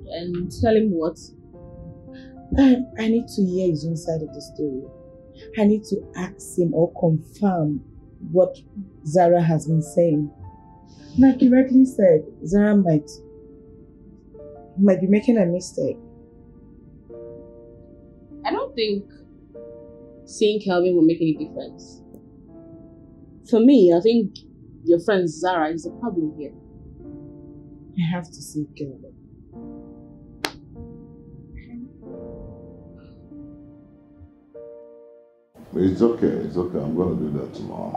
And tell him what? I need to hear his own side of the story. I need to ask him or confirm what Zara has been saying. Like you rightly said, Zara might be making a mistake. I don't think seeing Kelvin will make any difference. For me, I think your friend Zara is the problem here. I have to see Kelvin. It's okay, it's okay. I'm going to do that tomorrow.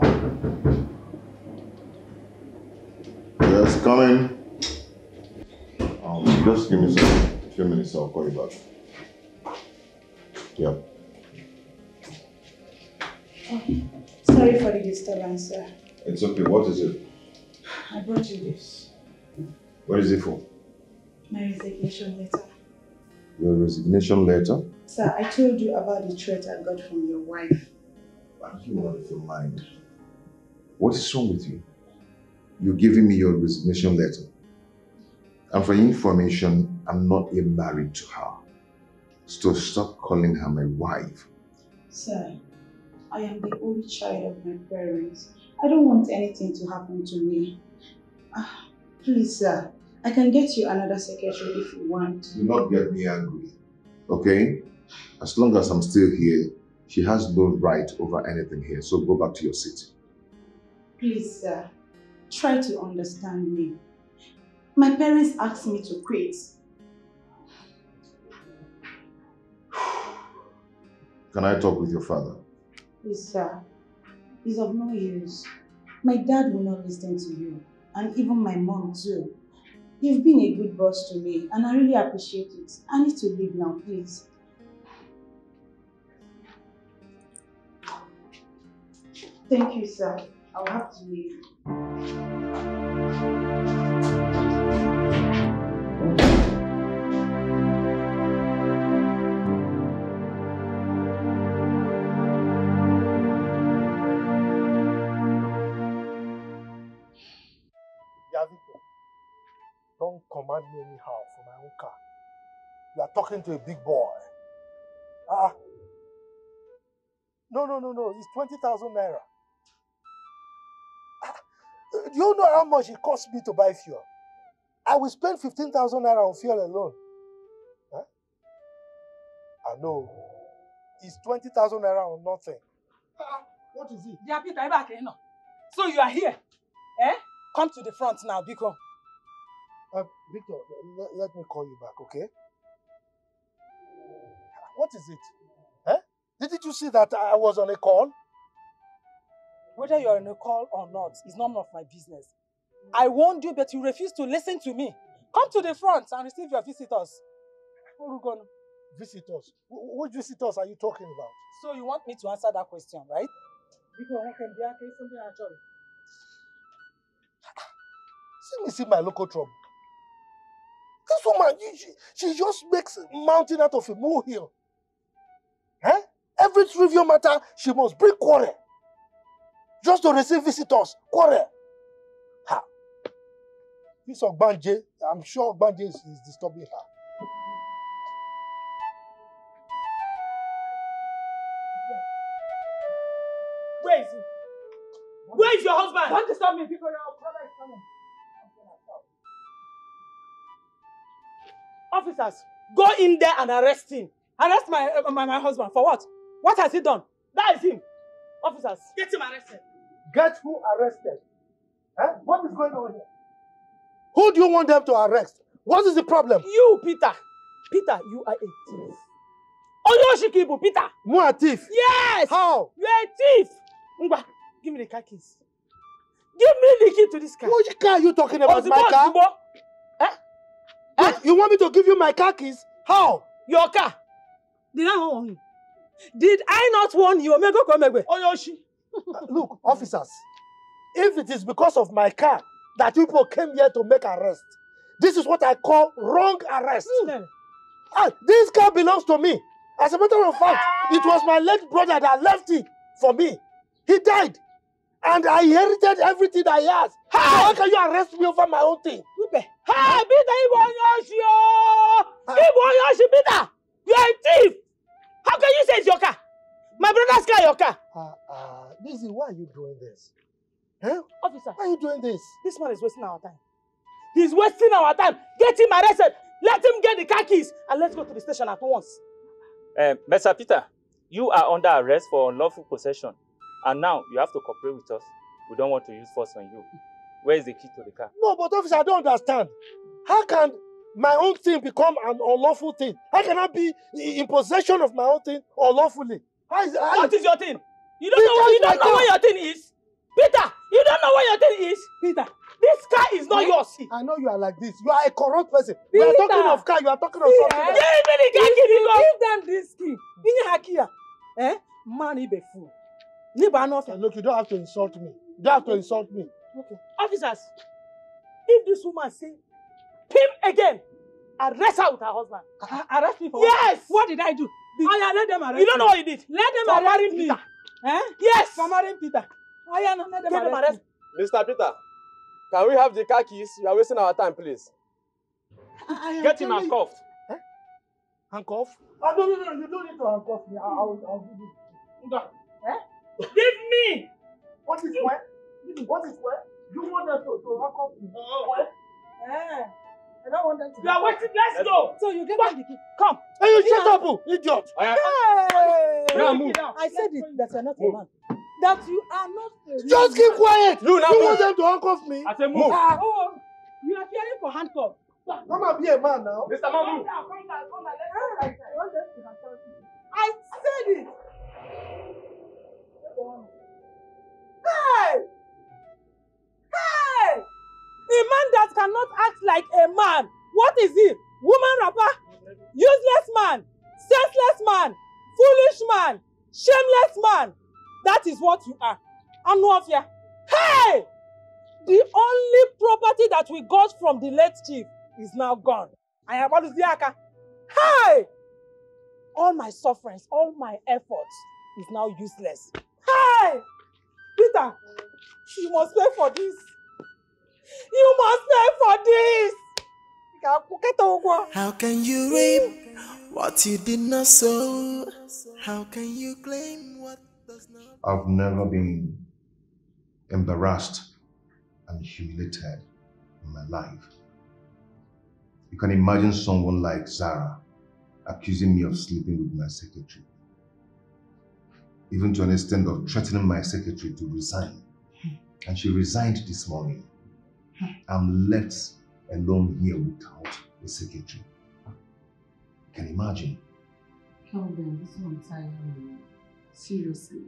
Yes, come in. Just give me a few minutes, I'll call you back. Yep. Oh, sorry for the disturbance, sir. It's okay, what is it? I brought you this. What is it for? My resignation letter. Your resignation letter? Sir, I told you about the threat I got from your wife. Are you out of your mind? What is wrong with you? You're giving me your resignation letter. And for your information, I'm not yet married to her. So stop calling her my wife. Sir, I am the only child of my parents. I don't want anything to happen to me. Please, sir, I can get you another secretary if you want. Do not get me angry, okay? As long as I'm still here, she has no right over anything here, so go back to your seat. Please, sir, try to understand me. My parents asked me to quit. Can I talk with your father? Please, sir, it's of no use. My dad will not listen to you, and even my mom too. You've been a good boss to me, and I really appreciate it. I need to leave now, please. Thank you, sir. I'll have to leave. Yeah, Victor. Don't command me anyhow for my own car. You are talking to a big boy. No. It's 20,000 naira. Do you know how much it cost me to buy fuel? I will spend 15,000 naira on fuel alone. Huh? I know. It's 20,000 naira on nothing. What is it? Yeah, Peter, back here now. So you are here? Eh? Come to the front now, Biko. Victor, let me call you back, okay? What is it? Eh? Didn't you see that I was on a call? Whether you're on a call or not is none of my business. I warned you, but you refuse to listen to me. Come to the front and receive your visitors. Urugon. Visitors? Which visitors are you talking about? So you want me to answer that question, right? See my local trouble. This woman, she just makes a mountain out of a molehill. Eh? Every trivial matter, she must bring quarrel. Just to receive visitors, quarrel. Ha! This Ogbanje, I'm sure Ogbanje is disturbing her. Where is he? Where is your husband? Don't disturb me because your brother is coming. Officers, go in there and arrest him. Arrest my husband. For what? What has he done? That is him. Officers, get him arrested. Get who arrested? Eh? What is going on here? Who do you want them to arrest? What is the problem? You, Peter. Peter, you are a thief. Oh, Yoshikibu, Peter. You are a thief? Yes. How? You are a thief. Ngwa, give me the car keys. Give me the key to this car. Which car are you talking about? My car? Wait, you want me to give you my car keys? How? Your car. The one. Did I not warn you? Look, officers, if it is because of my car that you people came here to make arrest, this is what I call wrong arrest. This car belongs to me. As a matter of fact, it was my late brother that left it for me. He died. And I inherited everything that he has. So how can you arrest me over my own thing? Peter, you are a thief. How can you say it's your car? My brother's car, your car. Lizzie, why are you doing this? Huh? Officer, why are you doing this? This man is wasting our time. He's wasting our time. Get him arrested. Let him get the car keys and let's go to the station at once. Mr. Peter, you are under arrest for unlawful possession. And now you have to cooperate with us. We don't want to use force on you. Where is the key to the car? No, but officer, I don't understand. How can my own thing become an unlawful thing? How can I be in possession of my own thing unlawfully? What is your thing? You don't know what your thing is? Peter, you don't know what your thing is? Peter, this car is not yours. I know you are like this. You are a corrupt person. We are talking of car, you are talking of something else. Give them this key. Man, he be fool. Look, you don't have to insult me. You don't have to insult me. Okay. Officers, if this woman say him again, arrest her with her husband. Arrest me for yes! What did I do? Let them arrest me. You don't know what you did. Let them for arrest me. Yes! For marrying Peter. Let them arrest me. Mr. Peter, can we have the car keys? You are wasting our time, please. Get him handcuffed. Handcuff? No, you don't need to handcuff me. I'll give you. Give me! What is where? What is where? You want them to handcuff me? Where? I don't want them to. You are waiting. Let's go. So you get me the key. Come. Hey, you shut up, idiot. Hey! Now move. I said it that you are not a man. That you are not a man. Just keep quiet. You want them to handcuff me? I said move. You are fearing for handcuff. Come and be a man now. Mr. Man, move. I said it. Hey! Hey! A man that cannot act like a man. What is he? Woman rapper? Useless man? Senseless man? Foolish man? Shameless man? That is what you are. And no fear. Hey! The only property that we got from the late chief is now gone. I am about to see Aka. Hey! All my sufferings, all my efforts is now useless. Hey! Peter, you must pay for this. You must pay for this. How can you reap what you did not sow? How can you claim what does not? I've never been embarrassed and humiliated in my life. You can imagine someone like Zara accusing me of sleeping with my secretary, even to an extent of threatening my secretary to resign. And she resigned this morning. I'm left alone here without a secretary. You can imagine. Calvin, this one tired me. Seriously.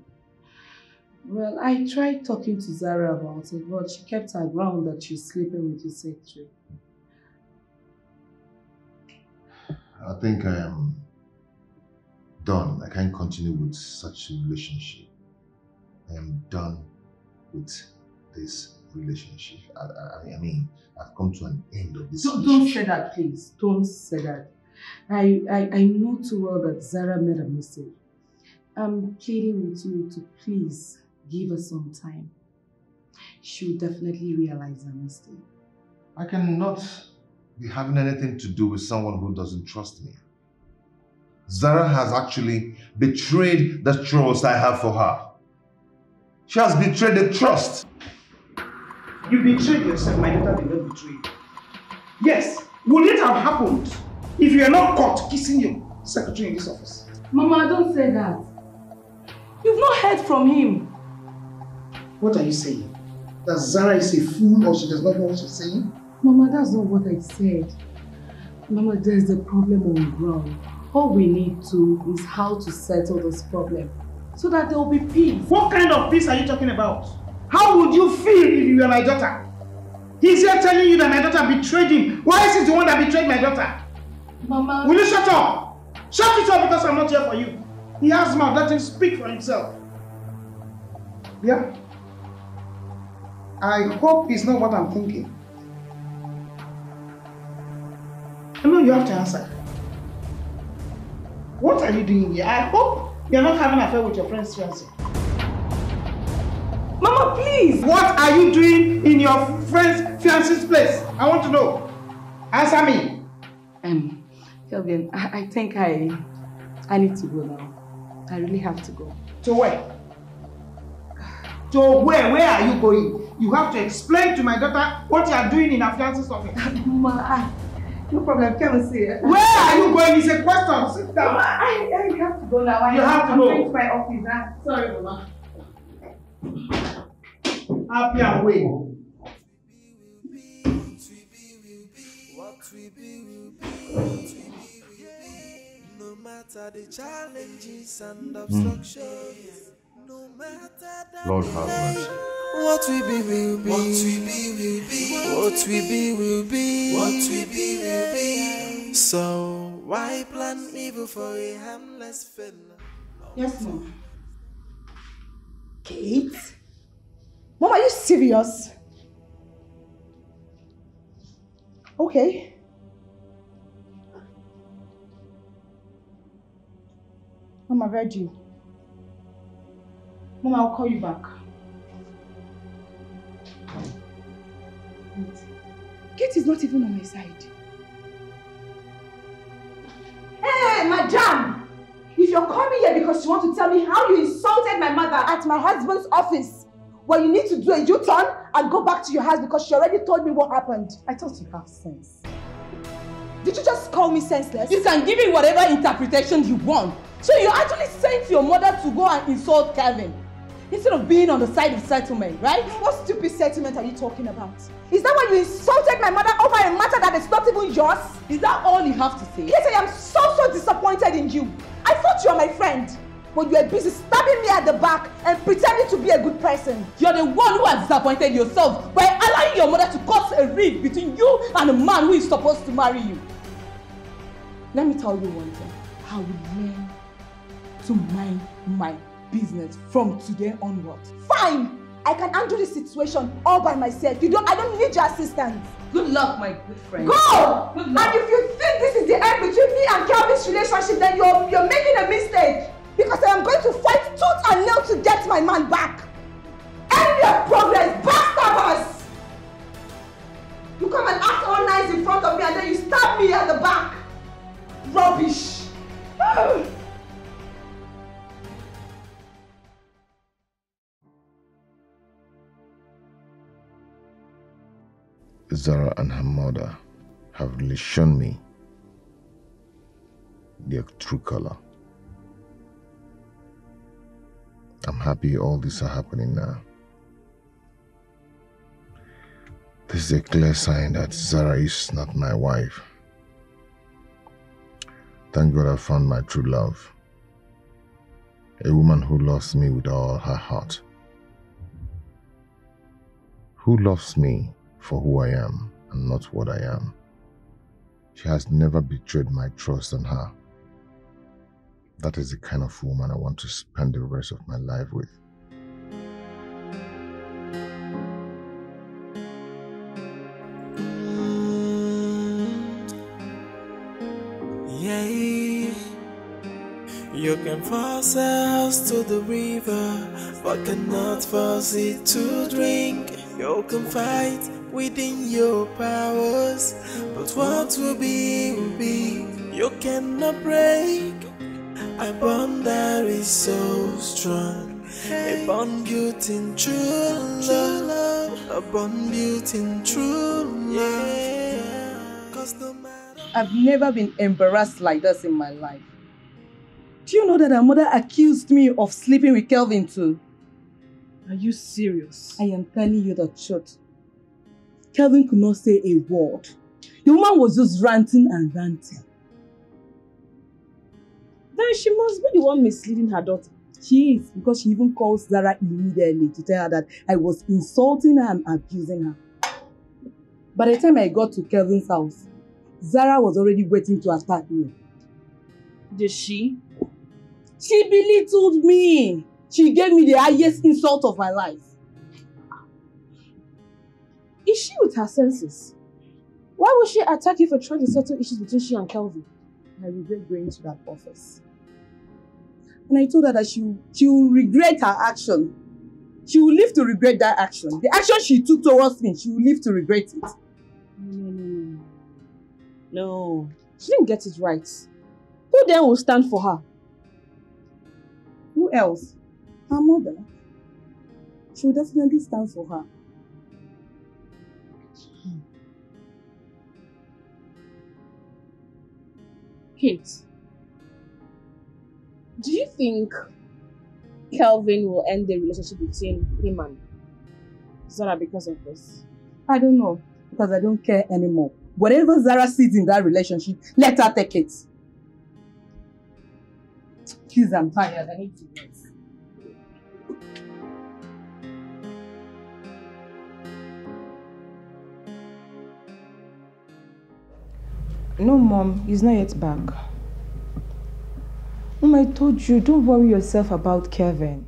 Well, I tried talking to Zara about it, but she kept her ground that she's sleeping with your secretary. I think I am done. I can't continue with such a relationship. I am done with this relationship. I mean, I've come to an end of this relationship. Don't say that, please. Don't say that. I know too well that Zara made a mistake. I'm pleading with you to please give her some time. She will definitely realize her mistake. I cannot be having anything to do with someone who doesn't trust me. Zara has actually betrayed the trust I have for her. She has betrayed the trust. You betrayed yourself, my daughter did not betray you. Yes, would it have happened if you are not caught kissing your secretary in this office? Mama, don't say that. You've not heard from him. What are you saying? That Zara is a fool or she does not know what she's saying? Mama, that's not what I said. Mama, there's a problem on the ground. All we need to is how to settle this problem so that there will be peace. What kind of peace are you talking about? How would you feel if you were my daughter? He's here telling you that my daughter betrayed him. Why is he the one that betrayed my daughter? Mama... Will you shut up? Shut it up because I'm not here for you. He has mouth, let him speak for himself. Yeah? I hope it's not what I'm thinking. No, you have to answer. What are you doing here? I hope you're not having an affair with your friend's fiancé. Mama, please! What are you doing in your friend's fiancé's place? I want to know. Answer me. Kelvin, I think I need to go now. I really have to go. To where? To where? Where are you going? You have to explain to my daughter what you are doing in her fiancé's office. Mama, no problem. Come see. Where are you going? It's a question. Sit down. Mama, I have to go now. You have to I'm go. going to my office now. Sorry, Mama. Happy and wait. No matter the challenges and obstructions, no matter the Lord have mercy. what we be will be, what we be will be, what we be will be, what we be will be. So why plan evil for a harmless fellow? Yes, Mom. Kate? Mom, are you serious? Okay. Mom, I've read you. Mom, I'll call you back. Kate is not even on my side. Hey, madam! If you're coming here because you want to tell me how you insulted my mother at my husband's office, well, you need to do a U-turn and go back to your house because she already told me what happened. I thought you have sense. Did you just call me senseless? You can give it whatever interpretation you want. So you actually sent your mother to go and insult Kevin instead of being on the side of settlement, right? What stupid settlement are you talking about? Is that why you insulted my mother over a matter that is not even yours? Is that all you have to say? Yes, I am so disappointed in you. I thought you were my friend, but you were busy stabbing me at the back and pretending to be a good person. You're the one who has disappointed yourself by allowing your mother to cause a rift between you and the man who is supposed to marry you. Let me tell you one thing. I will learn to mind my business from today onwards. Fine! I can handle this situation all by myself. I don't need your assistance. Good luck, my good friend. Go! Good luck. And if you think this is the end between me and Calvin's relationship, then you're making a mistake. Because I am going to fight tooth and nail to get my man back. End your progress, backstabbers! You come and act all nice in front of me and then you stab me at the back. Rubbish! Zara and her mother have really shown me their true color. I'm happy all these are happening now. This is a clear sign that Zara is not my wife. Thank God I found my true love. A woman who loves me with all her heart. Who loves me for who I am and not what I am. She has never betrayed my trust in her. That is the kind of woman I want to spend the rest of my life with. Yeah, you can force a house to the river, but cannot force it to drink. You can fight within your powers, but what will be will be. You cannot break a bond that is so strong, a bond built in true love, a bond built in true love. 'Cause no matter I've never been embarrassed like this in my life. Do you know that her mother accused me of sleeping with Kelvin too? Are you serious? I am telling you the truth. Kelvin could not say a word. The woman was just ranting and ranting. Then she must be the one misleading her daughter. She is, because she even called Zara immediately to tell her that I was insulting her and abusing her. By the time I got to Kelvin's house, Zara was already waiting to attack me. Did she? She belittled me. She gave me the highest insult of my life. Is she with her senses? Why would she attack you for trying to settle issues between she and Kelvin? I regret going to that office. And I told her that she will regret her action. She will live to regret that action. The action she took towards me, she will live to regret it. No. She didn't get it right. Who then will stand for her? Who else? Her mother. She will definitely stand for her. Kate, do you think Kelvin will end the relationship between him and Zara because of this? I don't know, because I don't care anymore. Whatever Zara sees in that relationship, let her take it. Please, I'm tired. I need to rest. No, Mom, he's not yet back. Mom, I told you, don't worry yourself about Kevin.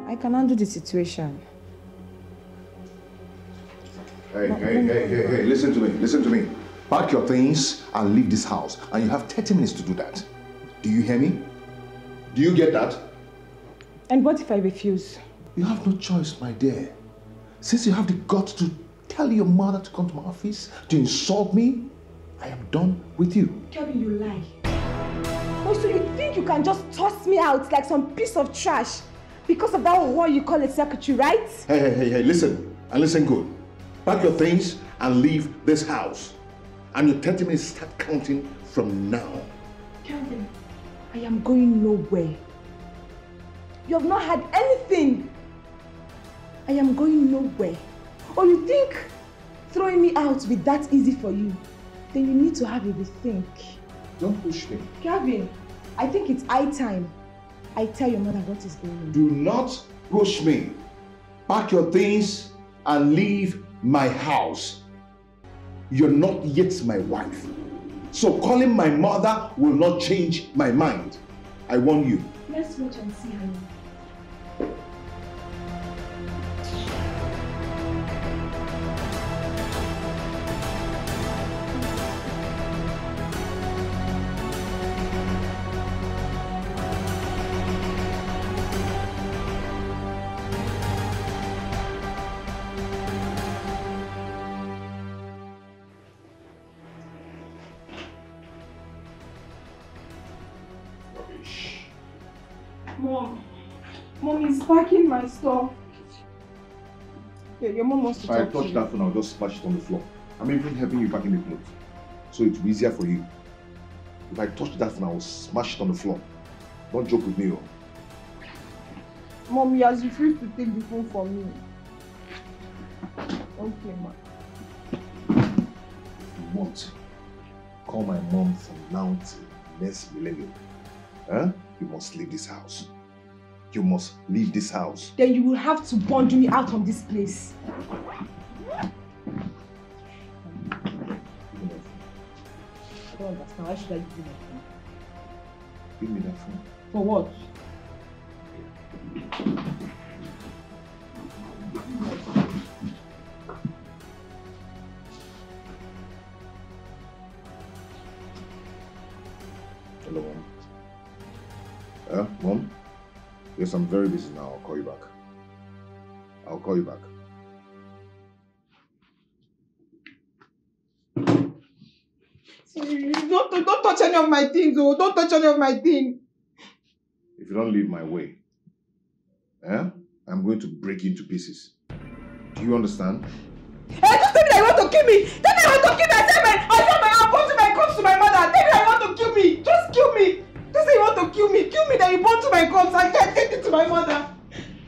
I can handle the situation. Hey, listen to me. Pack your things and leave this house. And you have 30 minutes to do that. Do you hear me? Do you get that? And what if I refuse? You have no choice, my dear. Since you have the guts to tell your mother to come to my office to insult me, I am done with you. Kevin, you lie. Oh, so you think you can just toss me out like some piece of trash because of that what you call a secretary, right? Hey, listen. And listen good. Pack your things and leave this house. And your 30 minutes start counting from now. Kevin, I am going nowhere. You have not had anything. I am going nowhere. Or you think throwing me out will be that easy for you? Then you need to have a rethink. Don't push me. Kevin, I think it's high time I tell your mother what is going on. Do not push me. Pack your things and leave my house. You're not yet my wife. So calling my mother will not change my mind. I warn you. Let's watch and see, honey. Mom is packing my stuff. Yeah, your mom wants to talk to you. If I touch that phone, I'll just smash it on the floor. I'm even helping you packing the clothes. So it will be easier for you. If I touch that phone, I will smash it on the floor. Don't joke with me, oh. Mom, he has refused to take the phone from me. Okay, ma. If you want, call my mom from now till next millennium. Huh? You must leave this house. You must leave this house. Then you will have to bundle me out of this place. I don't understand. Why should I give you my phone? Give me that phone. For what? Hello, Mom. Mom? Yes, I'm very busy now. I'll call you back. I'll call you back. Don't touch any of my things, oh. Don't touch any of my things. If you don't leave my way, I'm going to break you into pieces. Do you understand? Hey, just tell me that you want to kill me! Tell me that you want to kill me! I'm going to my corpse to my mother! Tell me that you want to kill me! Just kill me! Just say you want to kill me! Kill me, then you burn to my corpse and then take it to my mother!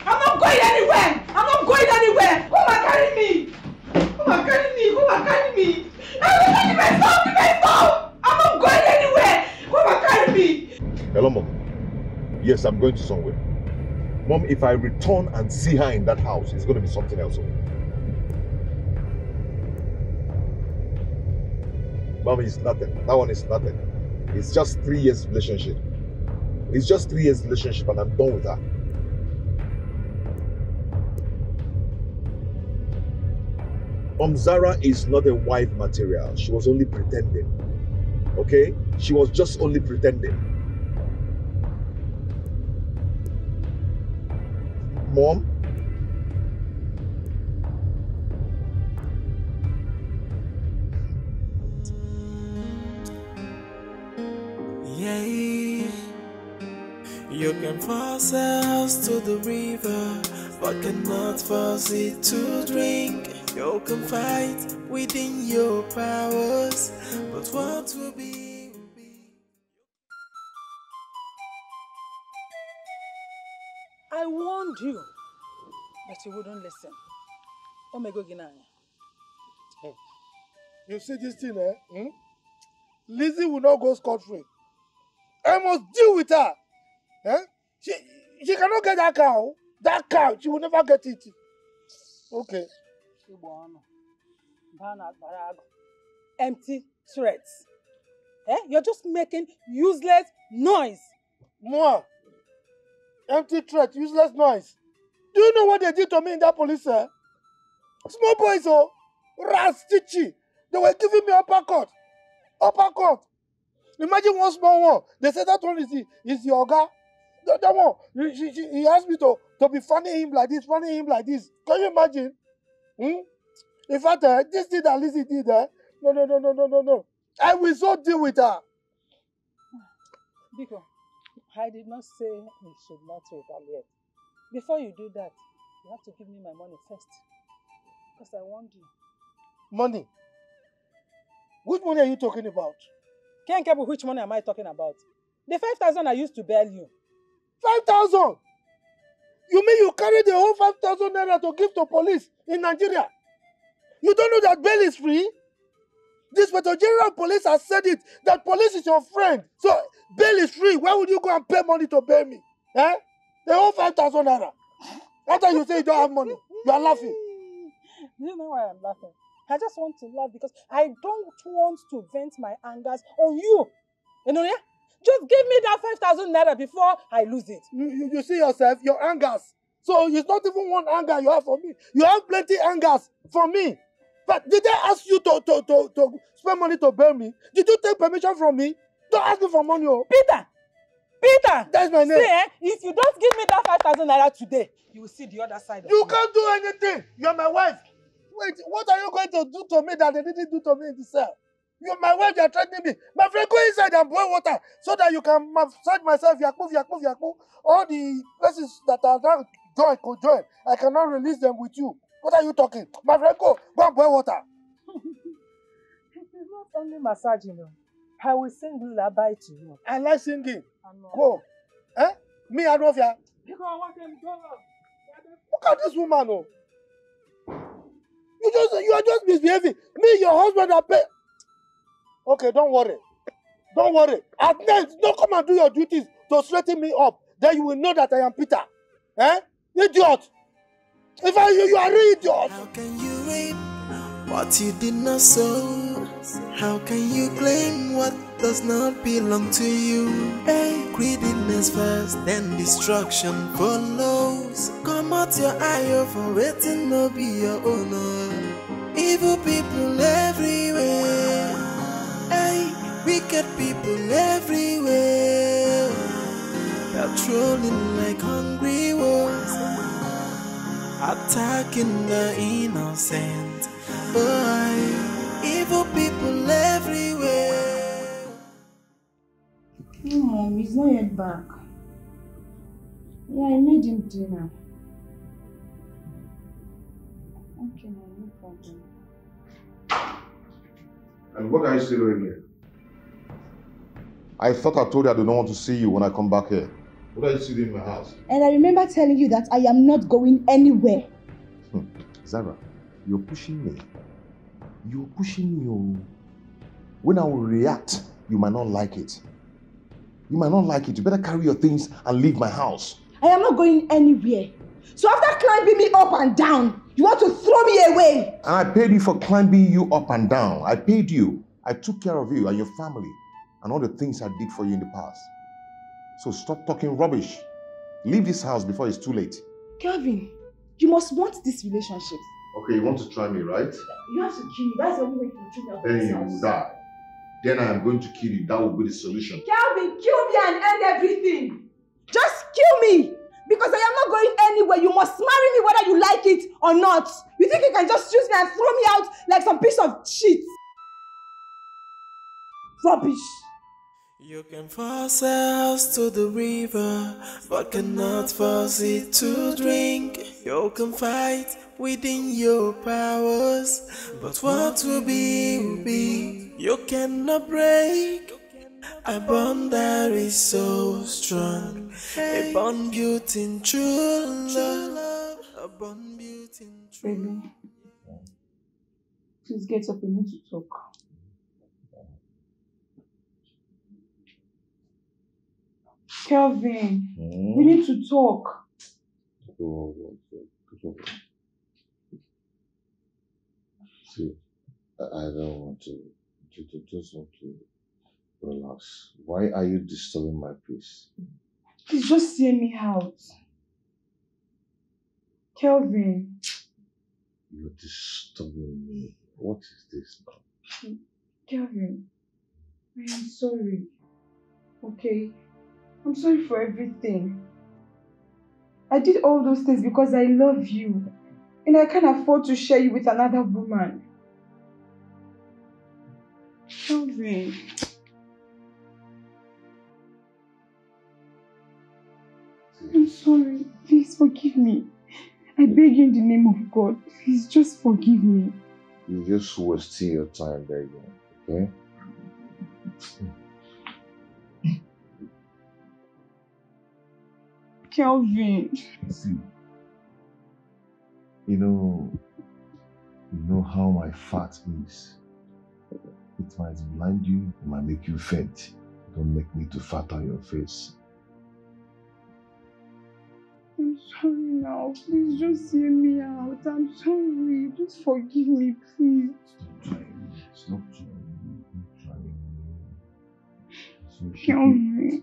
I'm not going anywhere! I'm not going anywhere! Come and carry me! Come and carry me! Come and carry me! Hey, leave my stuff! Leave my stuff! I'm not going anywhere! Come and carry me! Hello, Mom. Yes, I'm going to somewhere. Mom, if I return and see her in that house, it's going to be something else. Mom, it's nothing. That one is nothing. It's just 3 years relationship. It's just 3 years relationship and I'm done with her. Zara is not a wife material. She was only pretending. Okay? She was just only pretending. Mom? Yeah, you can force a house to the river, but cannot force it to drink. You can fight within your powers, but what will be, will be. I warned you, but you wouldn't listen. Oh my God, You see this thing, eh? Lizzie will not go scot-free. I must deal with her. Eh? She cannot get that cow. That cow, she will never get it. Okay. Empty threats. Eh? You're just making useless noise. More. Empty threat, useless noise. Do you know what they did to me in that police? Eh? Small boys, oh, Rastichi. They were giving me uppercut. Uppercut. Imagine one small one. They said that one is your guy. That one, he asked me to be funny him like this. Can you imagine? In fact, this thing that Lizzie did, no. I will so deal with her. Biko, I did not say you should not retaliate. Before you do that, you have to give me my money first. Because I warned you. Money? Which money are you talking about? Can't care which money am I talking about? The 5,000 I used to bail you. 5,000? You mean you carry the whole 5,000 naira to give to police in Nigeria? You don't know that bail is free? The Inspector General of Police has said it, that police is your friend. So bail is free. Why would you go and pay money to bail me? Eh? The whole 5,000 naira. After you say you don't have money, you are laughing. Do you know why I'm laughing? I just want to laugh because I don't want to vent my angers on you. You know, yeah? Just give me that 5,000 naira before I lose it. You see yourself, your angers. So it's not even one anger you have for me. You have plenty angers for me. But did I ask you to spend money to bail me? Did you take permission from me? Don't ask me for money. Oh. Peter! That's my name. See, if you don't give me that 5,000 naira today, you will see the other side of You me. can't do anything. You're my wife. Wait, what are you going to do to me that they didn't do to me in the cell? You're my wife, you're threatening me. My friend, go inside and boil water so that you can massage myself. Yaku. All the places that are not join. I cannot release them with you. What are you talking? My friend, go and boil water. It is not only massaging you. I will sing lullaby to you. I like singing. Go. Eh? Me, I don't fear. Look at this woman, oh. You are just misbehaving. Me, your husband, I pay. Okay, don't worry. At night, don't come and do your duties to straighten me up. Then you will know that I am Peter. Eh? Idiot. You are an idiot. How can you reap what you did not sow? How can you claim what does not belong to you? Hey, greediness first, then destruction follows. Come out your eye over waiting no be your owner. Evil people everywhere. Hey, wicked people everywhere. Patrolling like hungry wolves, attacking the innocent. Oh, evil people everywhere. No, Mom, he's not yet back. Yeah, I made him dinner. Okay, no problem. And what are you still doing here? I thought I told you I do not want to see you when I come back here. What are you still doing in my house? And I remember telling you that I am not going anywhere. Zara, you're pushing me. You're pushing me. Oh. When I will react, you might not like it. You might not like it. You better carry your things and leave my house. I am not going anywhere. So after climbing me up and down, you want to throw me away? And I paid you for climbing you up and down. I paid you. I took care of you and your family and all the things I did for you in the past. So stop talking rubbish. Leave this house before it's too late. Kelvin, you must want this relationship. Okay, you want to try me, right? You have to kill me. That's the only way you can treat me out of Then this you house. will die. Then I am going to kill you. That will be the solution. Kelvin, kill me and end everything. Just kill me. Because I am not going anywhere. You must marry me whether you like it or not. You think you can just use me and throw me out like some piece of shit? Rubbish. You can force a house to the river, but cannot force it to drink. You can fight within your powers, but what will be, will be. You cannot break a bond that is so strong, a bond built in true love, a bond built in true love. Baby, please get up, we need to talk. Kelvin, we need to talk. See, I don't want to just want to relax. Why are you disturbing my peace? Please just hear me out. Kelvin. You're disturbing me. What is this now? Kelvin, I am sorry. Okay? I'm sorry for everything. I did all those things because I love you. And I can't afford to share you with another woman. Kelvin. I'm sorry. Please forgive me. I beg you in the name of God. Please just forgive me. You're just wasting your time there, okay? Kelvin. See, you know how my fat is. It might blind you, it might make you faint. Don't make me too fat on your face. I'm sorry now. Please just hear me out. I'm sorry. Just forgive me, please. Stop trying. So Kelvin.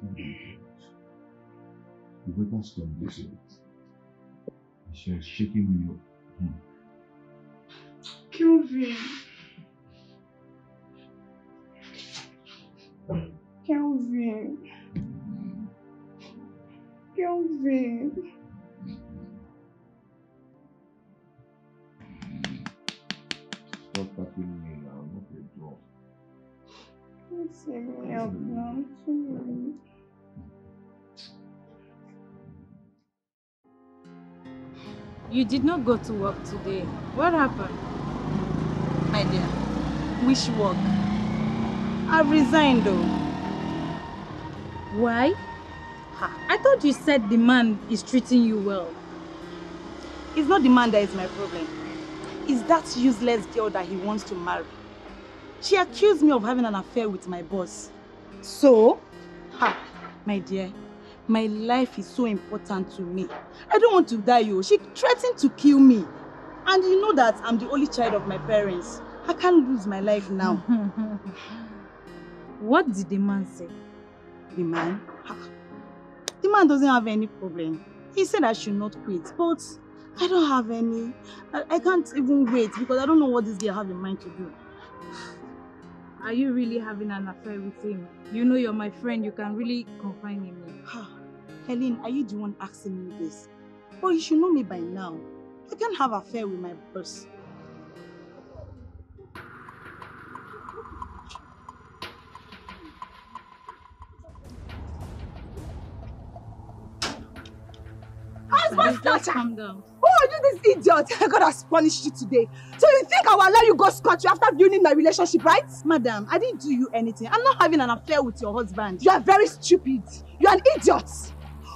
You better stop this. She's shaking me up. Kelvin. Kelvin. Kelvin. Stop touching me now. I'm not a dog. Please hear me out now. I'm sorry. You did not go to work today. What happened? My dear, which work? I've resigned though. Why? I thought you said the man is treating you well. It's not the man that is my problem. It's that useless girl that he wants to marry. She accused me of having an affair with my boss. So, my dear, my life is so important to me. I don't want to die, yo. She threatened to kill me. And you know that I'm the only child of my parents. I can't lose my life now. What did the man say? The man? The man doesn't have any problem. He said I should not quit, but I don't have any. I can't even wait because I don't know what this girl have in mind to do. Are you really having an affair with him? You know you're my friend, you can really confide in me. Helen, are you the one asking me this? But you should know me by now. I can't have an affair with my boss. Just calm down. Who are you, this idiot? God has punished you today. So you think I will allow you go scot-free after ruining my relationship, right? Madam, I didn't do you anything. I'm not having an affair with your husband. You are very stupid. You are an idiot.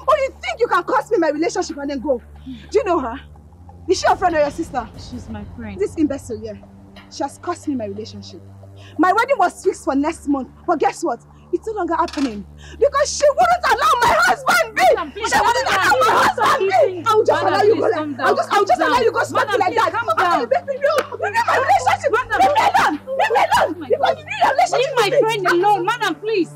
Or you think you can cost me my relationship and then go? Do you know her? Is she your friend or your sister? She's my friend. This imbecile here. She has cost me my relationship. My wedding was fixed for next month. But guess what? It's no longer happening. Because she wouldn't allow my husband be! She wouldn't allow my calm down. I'll just allow you go smack me like that. Calm down. Leave my relationship. Leave me alone. Leave me alone. Because you need a relationship. Leave my friend alone, madam, please.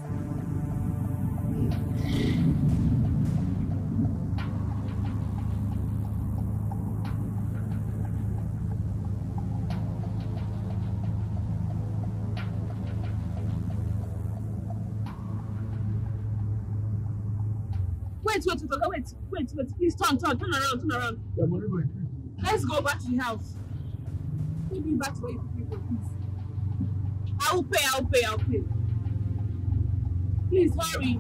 Wait. Please turn around. Let's go back to the house. Take me back to where you came from, please. I'll pay. Please hurry.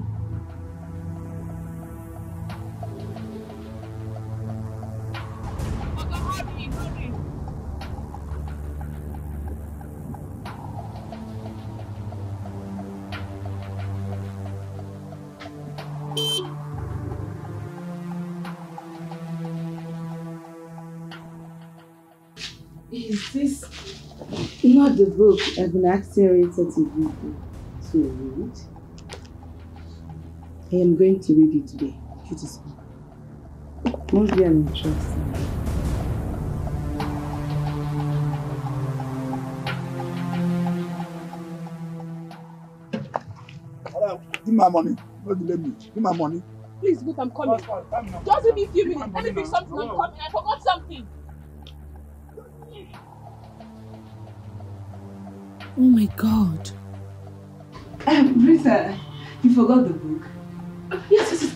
Hurry. Is this not the book I've been asking Rita to read? I am going to read it today. It is must be an interesting. Give my money. Don't delay me. Give my money. Please, look, I'm coming. Just give me a few minutes. Let me fix something. I'm coming. I forgot something. Oh my God. Rita, you forgot the book. Yes.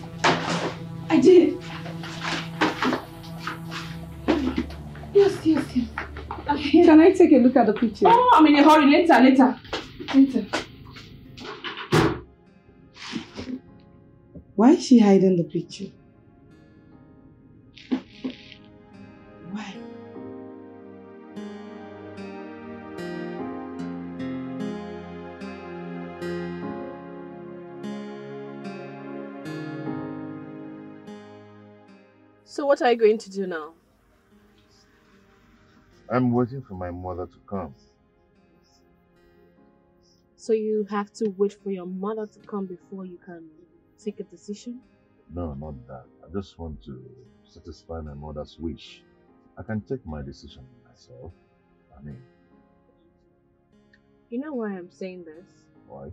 I did. Yes. Can I take a look at the picture? Oh, I'm in a hurry. Later. Why is she hiding the picture? Why? So what are you going to do now? I'm waiting for my mother to come. So you have to wait for your mother to come before you can take a decision? No, not that. I just want to satisfy my mother's wish. I can take my decision myself. You know why I'm saying this? Why?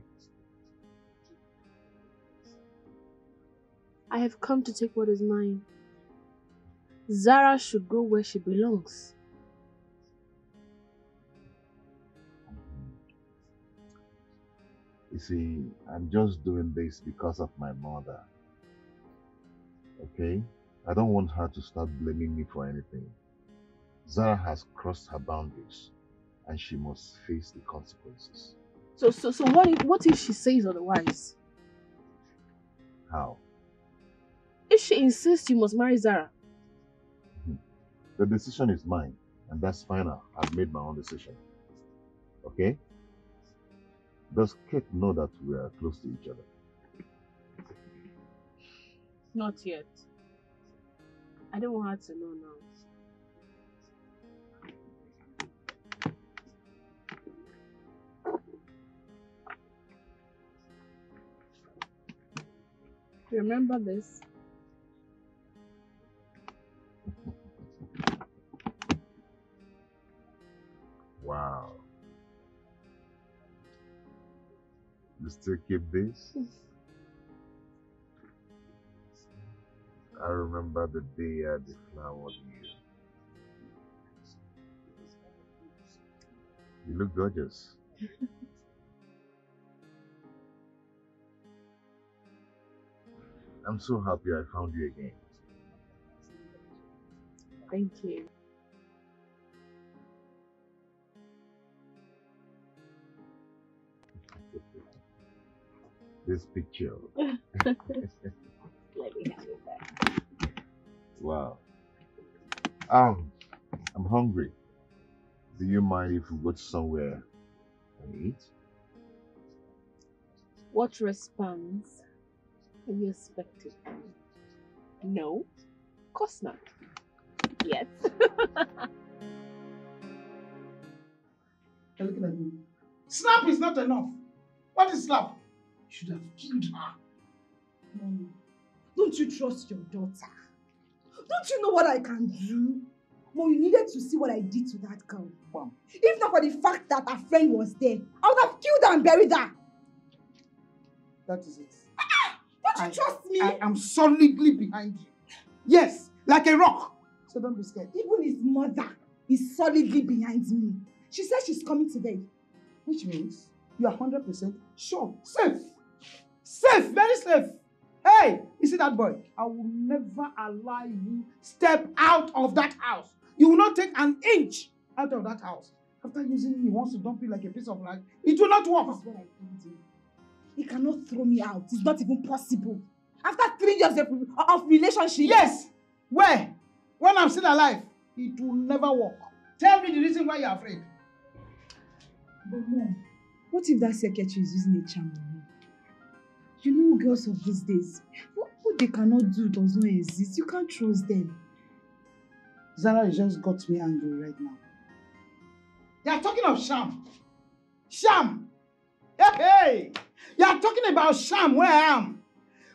I have come to take what is mine. Zara should go where she belongs. You see, I'm just doing this because of my mother. Okay? I don't want her to start blaming me for anything. Zara has crossed her boundaries and she must face the consequences. So what if she says otherwise? How? If she insists you must marry Zara? The decision is mine, and that's final. I've made my own decision. Okay? Does Kate know that we are close to each other? Not yet. I don't want her to know now. Remember this? Wow. You still keep this? I remember the day I deflowered you. You look gorgeous. I'm so happy I found you again. Thank you. This picture. Let me have it back. Wow. I'm hungry. Do you mind if we go to somewhere and eat? What response are you expecting? No? Of course not. Yes. You're looking at me. Slap is not enough. What is slap? You should have killed her. Mom, don't you trust your daughter? Don't you know what I can do? But you needed to see what I did to that girl. Wow. If not for the fact that her friend was there, I would have killed her and buried her. That is it. Don't you trust me? I am solidly behind you. Yes, like a rock. So don't be scared. Even his mother is solidly behind me. She said she's coming today. Which means you are 100% sure. Safe. Safe, very safe. Hey, you see that boy? I will never allow you step out of that house. You will not take an inch out of that house. After using me, he wants to dump you like a piece of land. It will not work. That's what I told him. He cannot throw me out. It's not even possible. After 3 years of relationship. Yes. Where? When I'm still alive, it will never work. Tell me the reason why you're afraid. But Mom, what if that secretary is using a charm on me? You know girls of these days, what they cannot do does not exist. You can't trust them. Zara, you just got me angry right now. You are talking of sham. Sham. Hey. You are talking about sham where I am.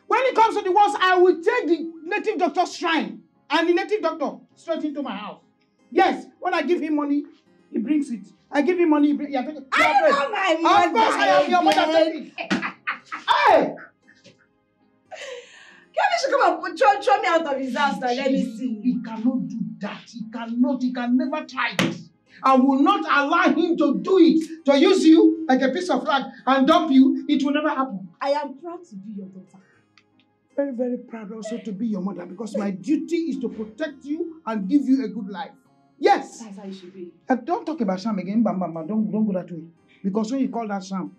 When it comes to the worst, I will take the native doctor's shrine and the native doctor straight into my house. Yes, when I give him money, he brings it. I give him money, he brings it. I don't know my mother. Of course I am your mother. Take it. Hey! Kevin should come and throw me out of his house now. Let me see. He cannot do that. He can never try it. I will not allow him to do it. To use you like a piece of rag and dump you, it will never happen. I am proud to be your daughter. Very, very proud also to be your mother because my duty is to protect you and give you a good life. Yes. That's how it should be. And don't talk about sham again, bam, bam, bam. Don't go that way. Because when you call that sham,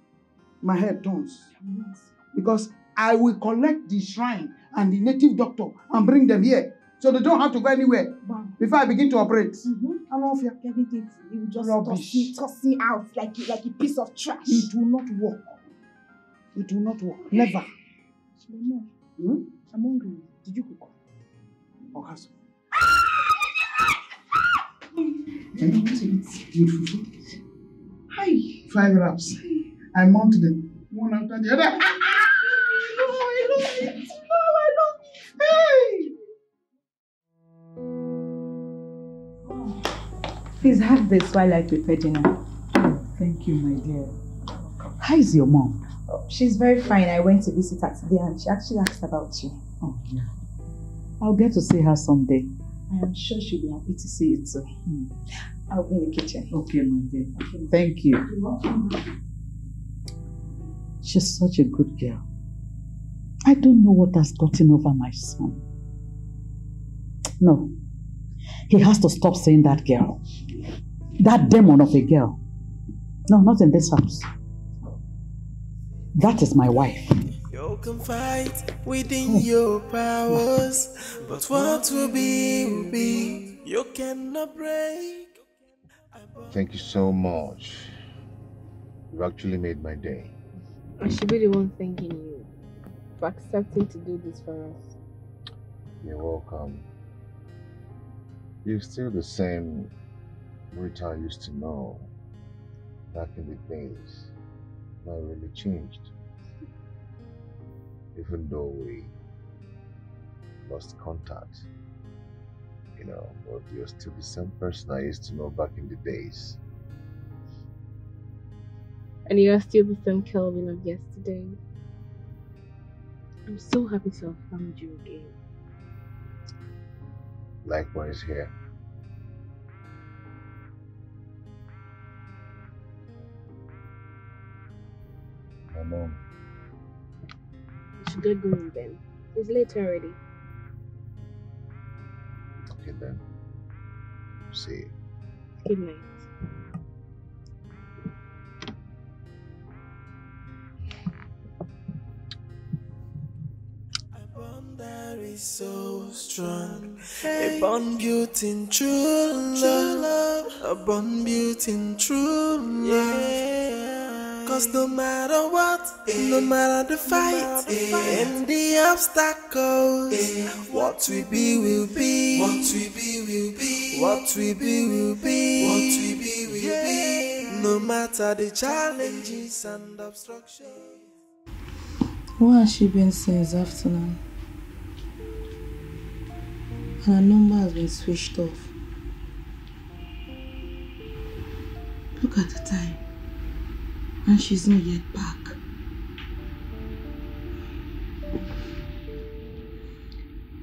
my head turns. Because I will collect the shrine and the native doctor and bring them here. So they don't have to go anywhere before I begin to operate. I don't know if you're Kevin thinks you will just toss me out like a piece of trash. It will not work. It will not work. Never. Mom, I'm hungry. Did you cook? Or has some? I don't want to eat. Good food. Hi. 5 wraps. I mount them one after the other. I love it. Hey. Please have this while I prepare dinner. Oh, thank you, my dear. How is your mom? Oh, she's very fine. I went to visit her today and she actually asked about you. Oh, yeah. I'll get to see her someday. I am sure she'll be happy to see you too. I'll be in the kitchen. Okay, my dear. Thank you. You're welcome. She's such a good girl. I don't know what has gotten over my son. No. He has to stop saying that girl. That demon of a girl. No, not in this house. That is my wife. You can fight within your powers, but what will be, you cannot break. Thank you so much. You actually made my day. I should be the one thanking you for accepting to do this for us. You're welcome. You're still the same Rita I used to know back in the days. Not really changed. Even though we lost contact, you know, but you're still the same person I used to know back in the days. And you are still the same Kelvin of yesterday. I'm so happy to have found you again. Likewise here. My mom. You should get going then. It's late already. Okay then. See you. Good night. That is so strong. A bond built in true love. A bond built in true love. Cause no matter what, no matter the fight, and the obstacles, what we be will be. What we be will be. What we be will be. What we be will be. No matter the challenges and obstructions. What has she been since afternoon? Her number has been switched off. Look at the time. And she's not yet back.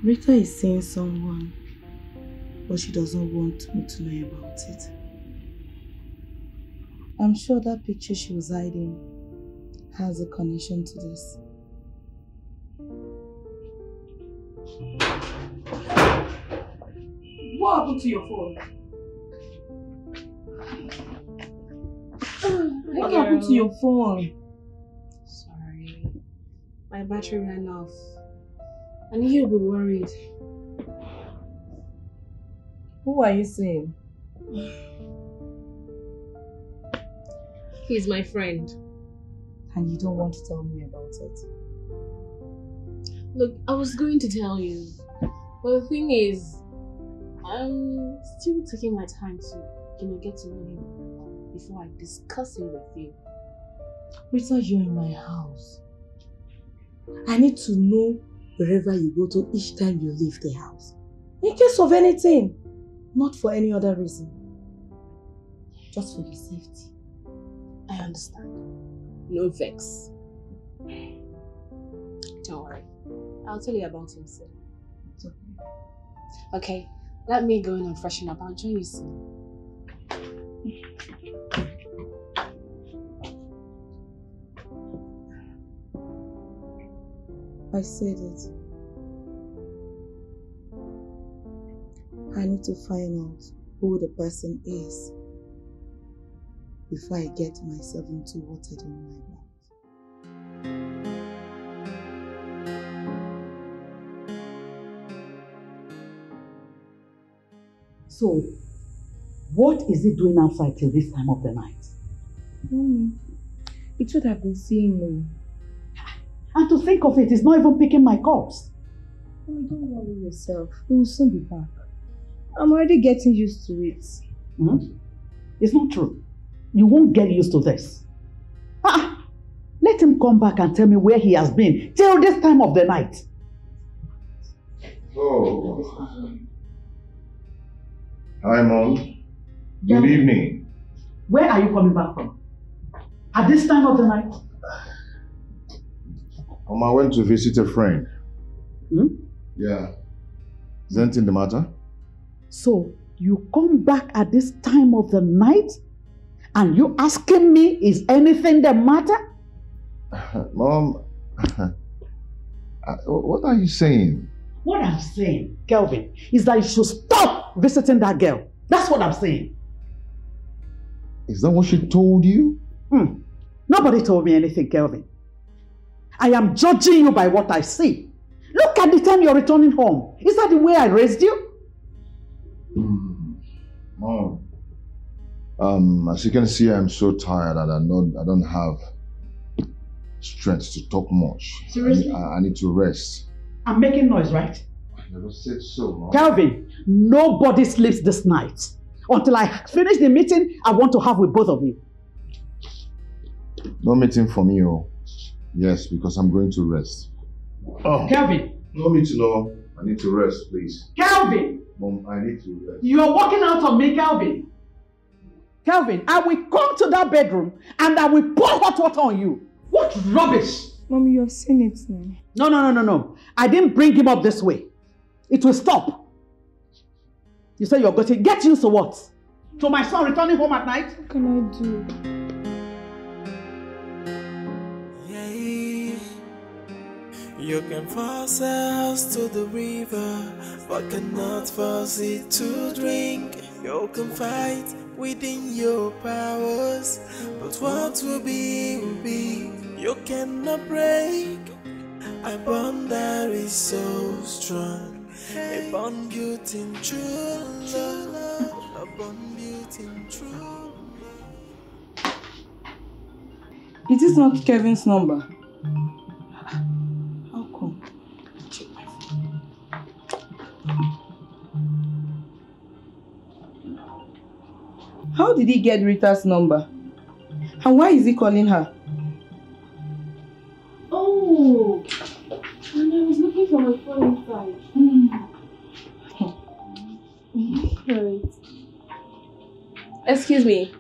Rita is seeing someone, but she doesn't want me to know about it. I'm sure that picture she was hiding has a connection to this. What happened to your phone? What happened to your phone? Sorry. My battery ran off. I knew you'd be worried. Who are you seeing? He's my friend. And you don't want to tell me about it? Look, I was going to tell you. But the thing is, I'm still taking my time to, get to know him before I discuss it with you. Rita, you're in my house. I need to know wherever you go to each time you leave the house. In case of anything, not for any other reason. Just for your safety. I understand. No vex. Don't worry. I'll tell you about him soon. It's okay. Okay, let me go in and freshen up. I'll join you soon. I said it. I need to find out who the person is before I get myself into what I don't want. So, what is he doing outside till this time of the night? Mommy, it should have been seeing me. And to think of it, he's not even picking my calls. Mommy, don't worry yourself. He will soon be back. I'm already getting used to it. It's not true. You won't get used to this. Let him come back and tell me where he has been till this time of the night. Oh. Hi, Mom. Good evening. Where are you coming back from? At this time of the night? I went to visit a friend. Yeah. Is anything the matter? So, you come back at this time of the night and you asking me, is anything the matter? Mom, what are you saying? What I'm saying, Kelvin, is that you should stop visiting that girl. That's what I'm saying. Is that what she told you? Nobody told me anything, Kelvin. I am judging you by what I see. Look at the time you're returning home. Is that the way I raised you? Mom, as you can see, I'm so tired and I don't have strength to talk much. Seriously? I need to rest. I'm making noise, right? I never said so, Mom. Kelvin, nobody sleeps this night. Until I finish the meeting I want to have with both of you. No meeting for me, oh. Yes, because I'm going to rest. Oh, Kelvin. No need to know. I need to rest, please. Kelvin! Mom, I need to rest. You're walking out on me, Kelvin. Kelvin, I will come to that bedroom and I will pour hot water on you. What rubbish! Mommy, you have seen it now. No. I didn't bring him up this way. It will stop. You say you're going to get used to what? To my son returning home at night? What can I do? You can force a house to the river, but cannot force it to drink. You can fight within your powers, but what will be will be. You cannot break a bond that is so strong, a bond built in true love, a bond built in true. It is not Kevin's number. How come? Check my phone. How did he get Rita's number? And why is he calling her? Oh, and I was looking for my phone inside. Excuse me.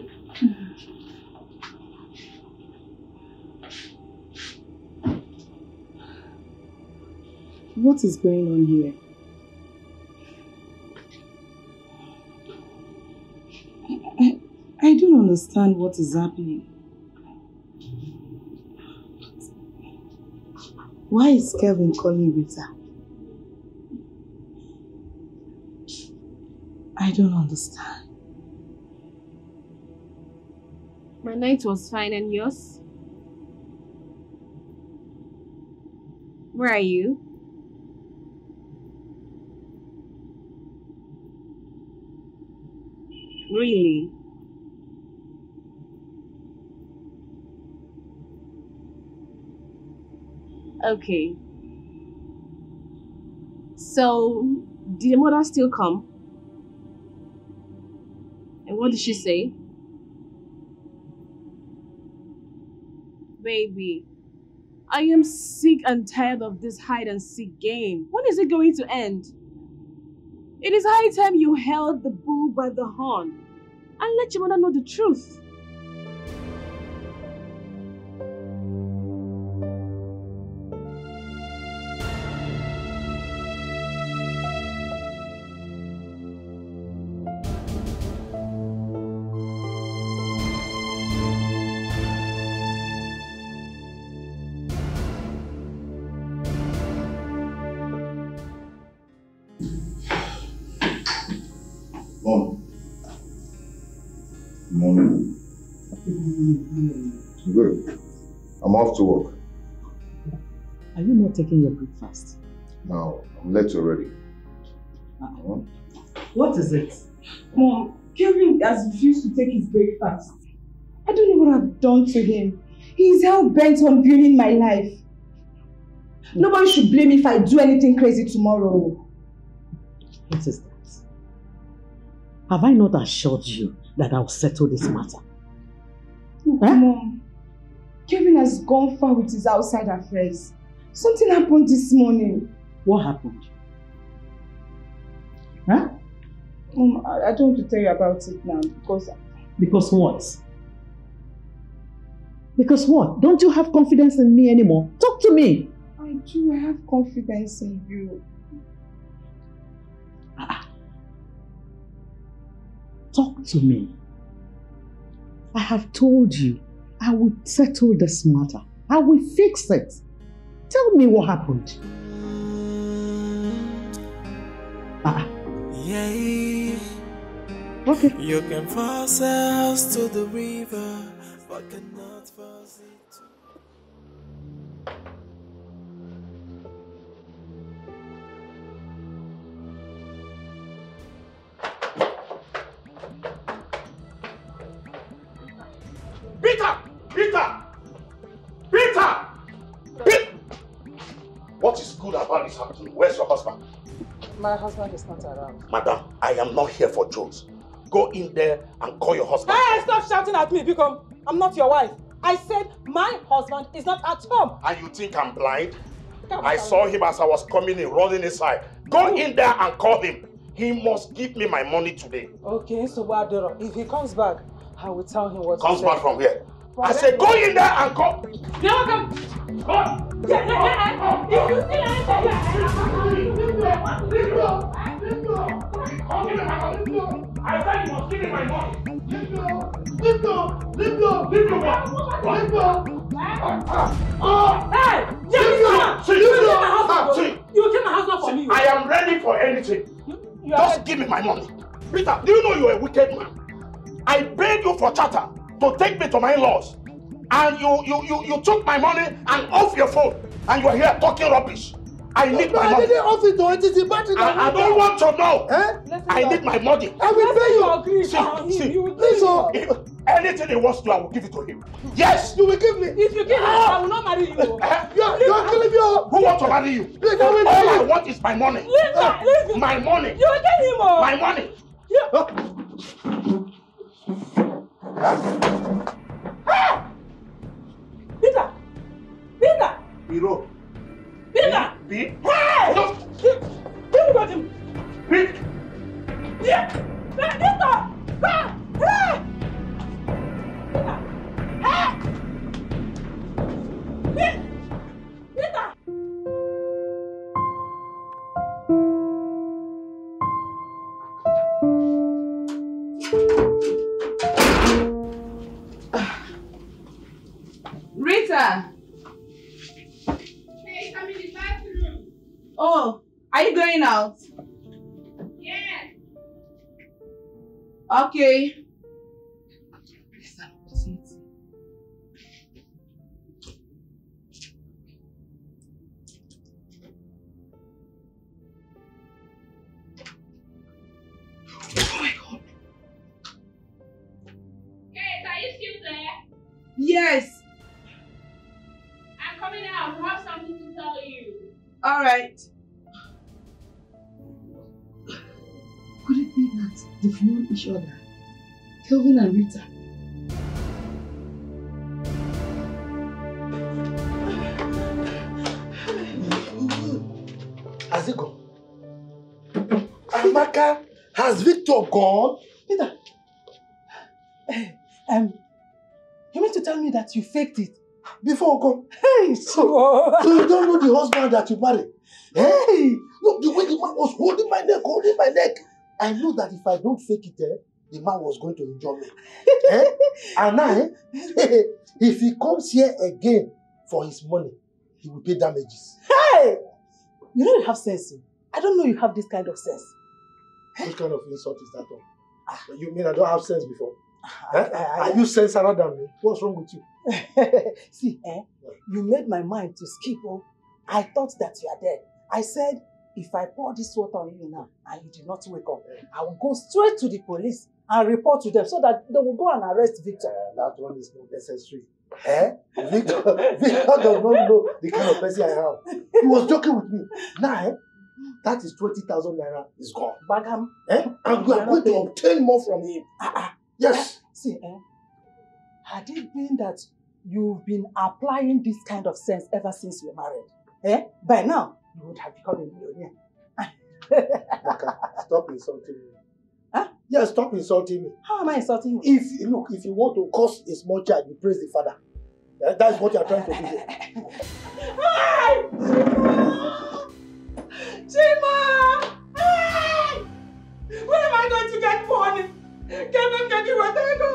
What is going on here? I don't understand what is happening. Why is Kelvin calling Rita? I don't understand. My night was fine, and yours? Where are you? Really? Okay. So, did the mother still come? And what did she say? Baby, I am sick and tired of this hide and seek game. When is it going to end? It is high time you held the bull by the horn and let your mother know the truth. Good. I'm off to work. Are you not taking your breakfast? No, I'm late already. What is it? Mom, Kelvin has refused to take his breakfast. I don't know what I've done to him. He's hell-bent on ruining my life. Nobody should blame me if I do anything crazy tomorrow. What is that? Have I not assured you that I'll settle this matter? Look, Mom, Kelvin has gone far with his outside affairs. Something happened this morning. What happened? Huh? Mom, I don't want to tell you about it now because... Because what? Because what? Don't you have confidence in me anymore? Talk to me. I do. I have confidence in you. Talk to me. I have told you I will settle this matter. I will fix it. Tell me what happened. Yeah. Okay. You can force a house to the river, but cannot force it to... Peter! Peter! Peter! Peter! What is good about this happening? Where's your husband? My husband is not around. Madam, I am not here for jokes. Go in there and call your husband. Hey, stop shouting at me, because I'm not your wife. I said my husband is not at home. And you think I'm blind? I saw him as I was coming in, running inside. Go in there and call him. He must give me my money today. Okay, so Wadoro, if he comes back, I will tell him what Comes back from here. I said go in there and call. You're welcome. Go. I said you must give me my money. Leave go! Leave go! Leave your what? Leave go! Hey! You will kill my husband for me. I am ready for anything. Just give me my money. Peter, do you know you are a wicked man? I paid you for charter to take me to my in-laws. And you took my money and off your phone. And you are here talking rubbish. I need my money. I didn't off it to NTT battery. I don't want to know. Eh? I need my money. I will pay you. See, Listen. Anything he wants to, I will give it to him. Yes! You will give me. If you give me, I will not marry you. You're killing me. Who wants to marry you? Please, All I want is my money. Leave my money. You will kill him. My money. Peter! Peter! Hero. Peter! Hey! Give me him! Pete! Yeah! Peter! Hey! out? Yeah. Okay. Kate, are you still there? Yes. I'm coming out. I have something to tell you. All right. Could it be that they've known each other? Kelvin and Rita. Has it gone? Amaka, has Victor gone? Peter, you mean to tell me that you faked it? Before come. Hey, so you don't know the husband that you married? Hey! Look, the way the man was holding my neck. I know that if I don't fake it, the man was going to injure me. And now, if he comes here again for his money, he will pay damages. Hey! You know you have sense. I don't know you have this kind of sense. What kind of insult is that one? You mean I don't have sense before? Are you sensible than me? What's wrong with you? See, you made my mind to skip. I thought that you are dead. I said, if I pour this water on you now and you did not wake up, I will go straight to the police and report to them so that they will go and arrest Victor. That one is not necessary. Victor does not know the kind of person I am. He was joking with me. Now, that is 20,000 naira is gone. Bagam. And we are going to obtain more from him. Yes. See, had it been that you've been applying this kind of sense ever since you were married, by now, you would have become a millionaire. Maka, stop insulting me. Huh? Yeah, stop insulting me. How am I insulting you? If you want to cause a small child, you praise the father. That's what you are trying to do here. Hey! Chima! Hey! Where am I going to get money? Get you what I go.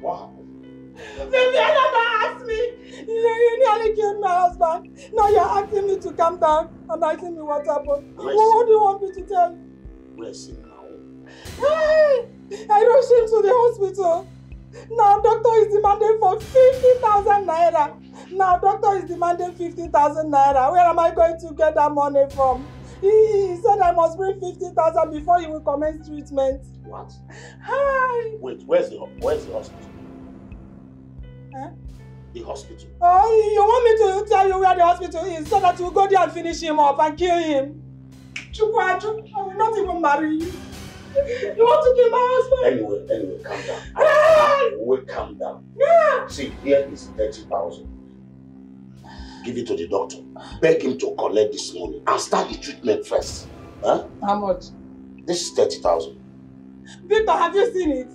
Wow. Maybe I never asked me. You nearly killed my husband. Now you're asking me to come down and asking me what happened. What do you want me to tell you? Where's he now? Hey! I rushed him to the hospital. Now doctor is demanding for 50,000 naira. Now doctor is demanding 50,000 naira. Where am I going to get that money from? He said I must bring 50,000 before he will commence treatment. What? Hi. Wait, where's the hospital? Huh? The hospital. Oh, you want me to tell you where the hospital is so that you go there and finish him up and kill him? Chukwaju, I will not even marry you. You want to kill my husband? Anyway, calm down. Wait, calm down. Yeah. See, here is 30,000. Give it to the doctor. Beg him to collect this money and start the treatment first. Huh? How much? This is 30,000. Victor, have you seen it?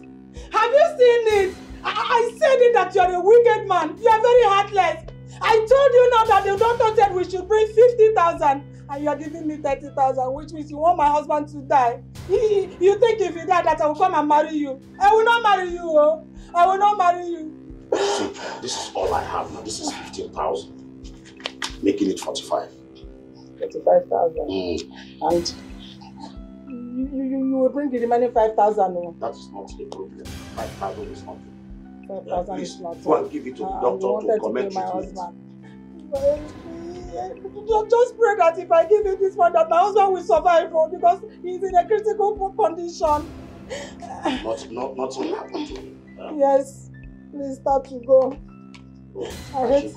Have you seen it? I said it that you're a wicked man. You are very heartless. I told you now that the doctor said we should bring 50,000 and you are giving me 30,000, which means you want my husband to die. You think if you die that I will come and marry you? I will not marry you. Oh. I will not marry you. See, this is all I have now. This is 15,000. Making it 45. 45,000. And you will bring the remaining 5,000. No? That is not the problem. 5,000 is not. 5,000 is not. Go and give it to the doctor to commence treatment. Just pray that if I give him this one, that my husband will survive, because he's in a critical condition. Nothing will happen to him. Yes, please start to go. I hate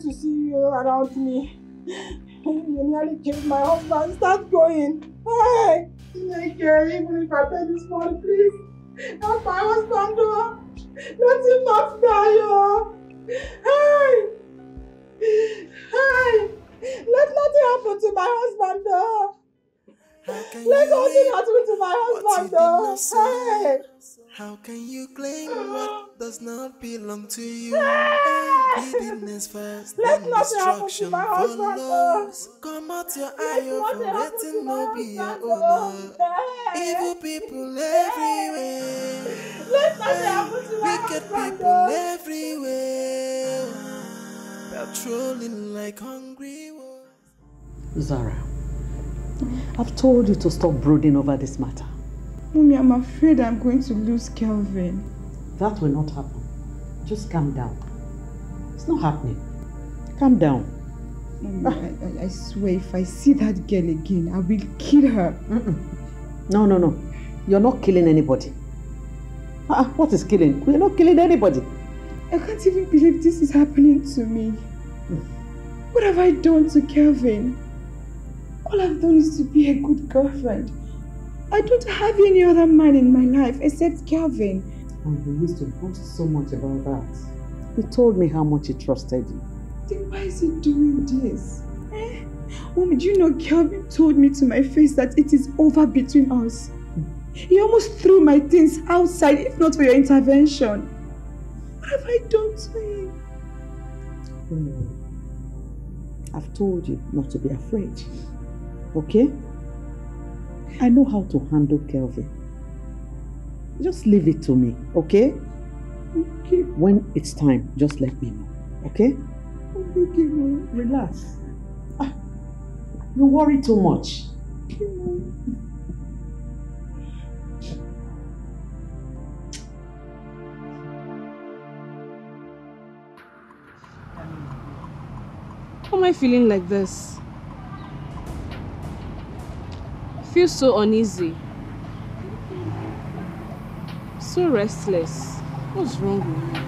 to see you around me. You nearly killed my husband. Start going. Hey, even if I pay this money, please. Not my husband, though. Let him not die, Hey! Hey! Let nothing happen to my husband, though. Let nothing happen to my husband, though. Hey! How can you claim what does not belong to you? Greediness first, let then nothing happen to destruction my husband, follows. Come out your eye, forgetting no be your owner. Evil people everywhere. Let nothing happen to my wicked husband, people everywhere. Patrolling like hungry wolves. Zara, I've told you to stop brooding over this matter. Mommy, I'm afraid I'm going to lose Kelvin. That will not happen. Just calm down. It's not happening. Calm down. Mommy, I swear, if I see that girl again, I will kill her. No. You're not killing anybody. What is killing? We're not killing anybody. I can't even believe this is happening to me. What have I done to Kelvin? All I've done is to be a good girlfriend. I don't have any other man in my life except Kelvin. And he used to boast so much about that. He told me how much he trusted you. Then why is he doing this? Mommy, do you know Kelvin told me to my face that it is over between us? He almost threw my things outside if not for your intervention. What have I done to him? I've told you not to be afraid. Okay? I know how to handle Kelvin. Just leave it to me, okay? Okay. When it's time, just let me know, okay? Okay, Mom. Relax. You worry too much. Okay, Mom. Why am I feeling like this? I feel so uneasy. So restless. What's wrong with me?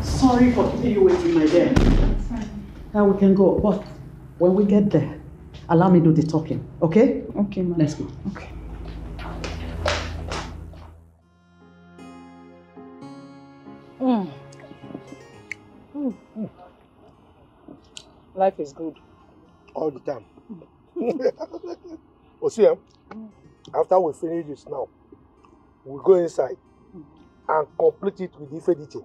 Sorry for keeping you waiting, my dear. Now we can go, but when we get there, allow me to do the talking, okay? Okay, ma'am. Let's go. Okay. Life is good. All the time. Well, see, after we finish this now, we'll go inside and complete it with Ifediche.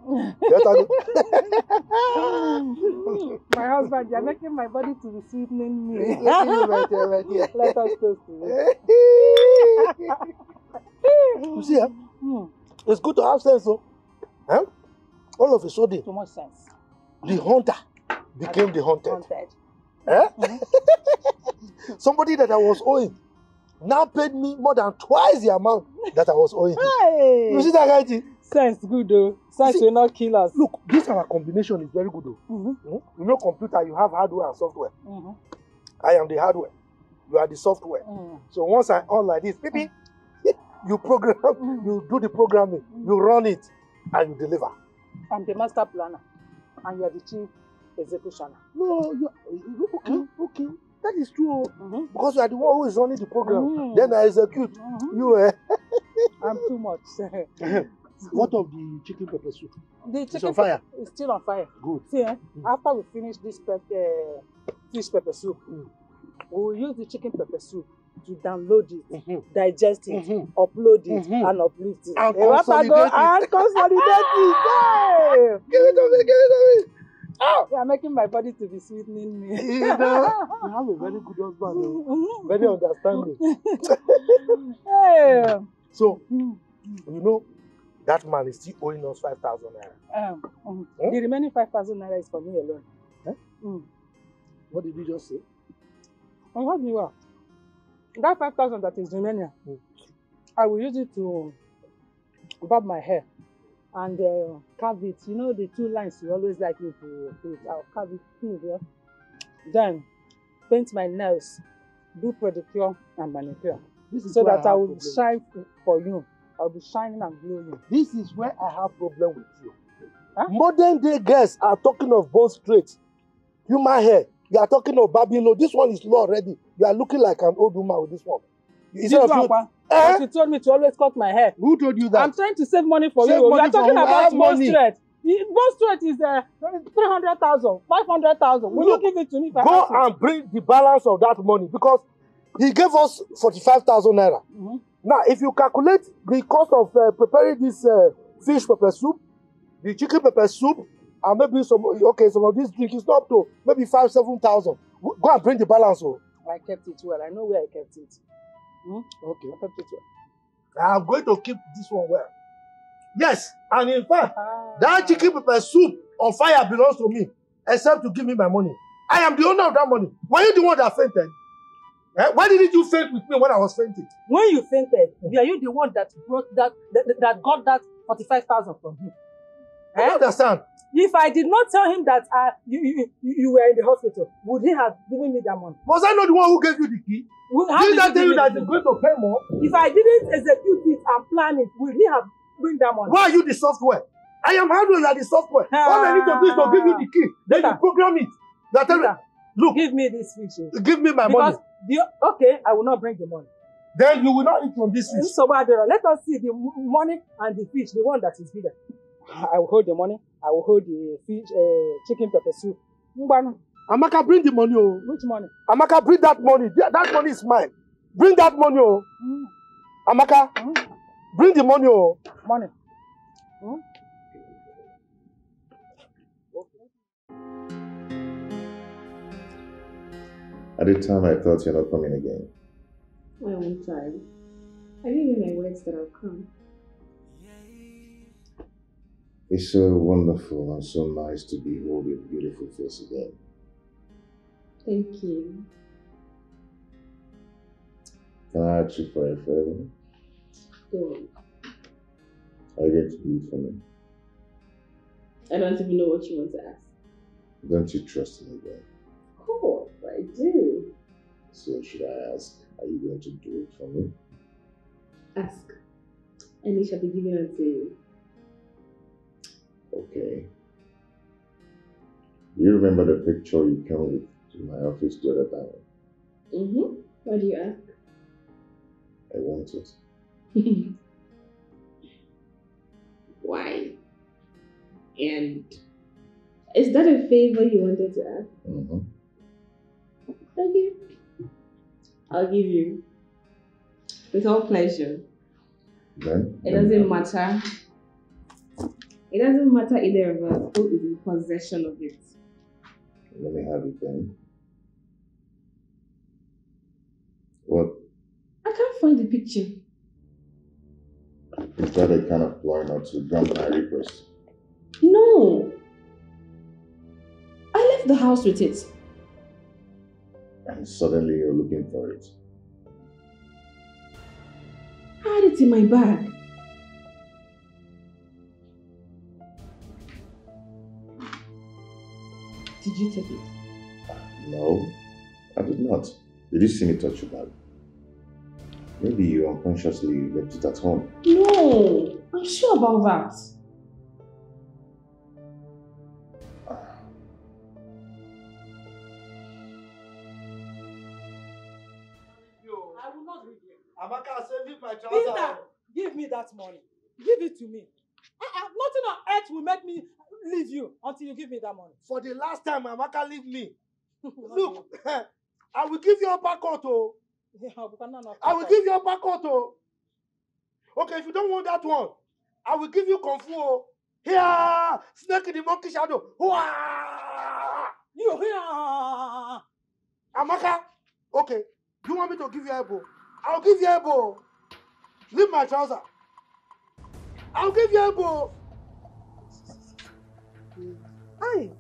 My husband, you're making my body to be sweetening me. Right here. Let us toast to it. You see, it's good to have sense, though. All of a sudden, too much sense. The hunter became the hunted. Mm-hmm. Somebody that I was owing now paid me more than twice the amount that I was owing. Hey. You see that, guy? Sense good, though. Sense will not kill us. Look, this our combination is very good, though. You know, computer, you have hardware and software. I am the hardware. You are the software. So once I on like this, baby, you program, you do the programming, you run it, and you deliver. I'm the master planner, and you are the chief executioner. No, okay. That is true. Because you are the one who is running the program. Then I execute. You I'm too much. What of the chicken pepper soup? The chicken on fire. It's still on fire. Good. See, after we finish this fish pepper soup, we will use the chicken pepper soup to download it, digest it, upload it, and uplift it. And consolidate it. Hey! Give it to me. Oh! You are making my body to be sweetening me. You know, you have a very good husband. Very understanding. Hey! So, you know, that man is still owing us 5,000 naira. The remaining 5,000 naira is for me alone. What did you just say? I heard me well. That 5,000 that is remaining, I will use it to bob my hair and carve it. You know the two lines you always like me to put. I'll carve it here. Then paint my nails, do pedicure and manicure, so that I will shine for you. I'll be shining and glowing. This is where I have problem with you. Modern day girls are talking of bone straight, human hair. You are talking of Babylon. This one is low already. You are looking like an old woman with this one. But you told me to always cut my hair. Who told you that? I'm trying to save money for Save you. money You are talking for who? I about have most money. straight. Most straight is 300,000, 500,000. Will you give it to me? If I Go have to? and bring the balance of that money because he gave us 45,000 naira. Now, if you calculate the cost of preparing this fish pepper soup, the chicken pepper soup, and maybe some of these drinks, it's up to maybe 5,000-7,000. Go and bring the balance. Oh. I kept it well. I know where I kept it. Okay. I kept it well. I'm going to keep this one well. Yes, and in fact, that chicken pepper soup on fire belongs to me, except to give me my money. I am the owner of that money. Were you the one that fainted? Why didn't you faint with me when I was fainting? When you fainted, are you the one that brought that got that 45,000 from him? I don't understand. If I did not tell him that you were in the hospital, would he have given me that money? Was I not the one who gave you the key? Didn't I tell you that he's going to pay more? If I didn't execute it and plan it, would he have bring that money? Why are you the software? I am hardware, you are the software. All I need to do is to give you the key. Then you program it. Look, give me this fish. Give me my money. Okay, I will not bring the money. Then you will not eat from this fish. So, let us see the money and the fish, the one that is bigger. I will hold the money. I will hold the fish, chicken pepper soup. Amaka, bring the money. Oh. Which money? Amaka, bring that money. That money is mine. Bring that money. Oh. Amaka, bring the money. Oh. Money. At the time, I thought you're not coming again. My own time. I gave you my words that I'll come. It's so wonderful and so nice to behold your beautiful face again. Thank you. Can I ask you for a favor? Go on. Are you going to do it for me? I don't even know what you want to ask. Don't you trust me again? Of course, I do. So should I ask, are you going to do it for me? Ask. And it shall be given unto you. Okay. Do you remember the picture you came with to my office the other time? Mm-hmm. Why do you ask? I want it. Why? And is that a favor you wanted to ask? Mm-hmm. Okay. I'll give you. With all pleasure. Then? It doesn't matter. It doesn't matter either of us who is in possession of it. Let me have it then. What? I can't find the picture. Is that a kind of ploy not to grant my request? No. I left the house with it. And suddenly you're looking for it. I had it in my bag. Did you take it? No, I did not. Did you see me touch your bag? Maybe you unconsciously left it at home. No, I'm sure about that. I will not leave you. Amaka, I said leave my trouser. Peter, give me that money. Give it to me. Nothing on earth will make me leave you until you give me that money. For the last time, Amaka, leave me. Look, I will give you a uppercut. Oh. I will give you a uppercut. Oh. Okay, if you don't want that one, I will give you Kung Fu. Oh. Here, snake in the monkey shadow. You here. Amaka, okay. Do you want me to give you elbow? I'll give you elbow. Leave my trouser. I'll give you elbow. Hi.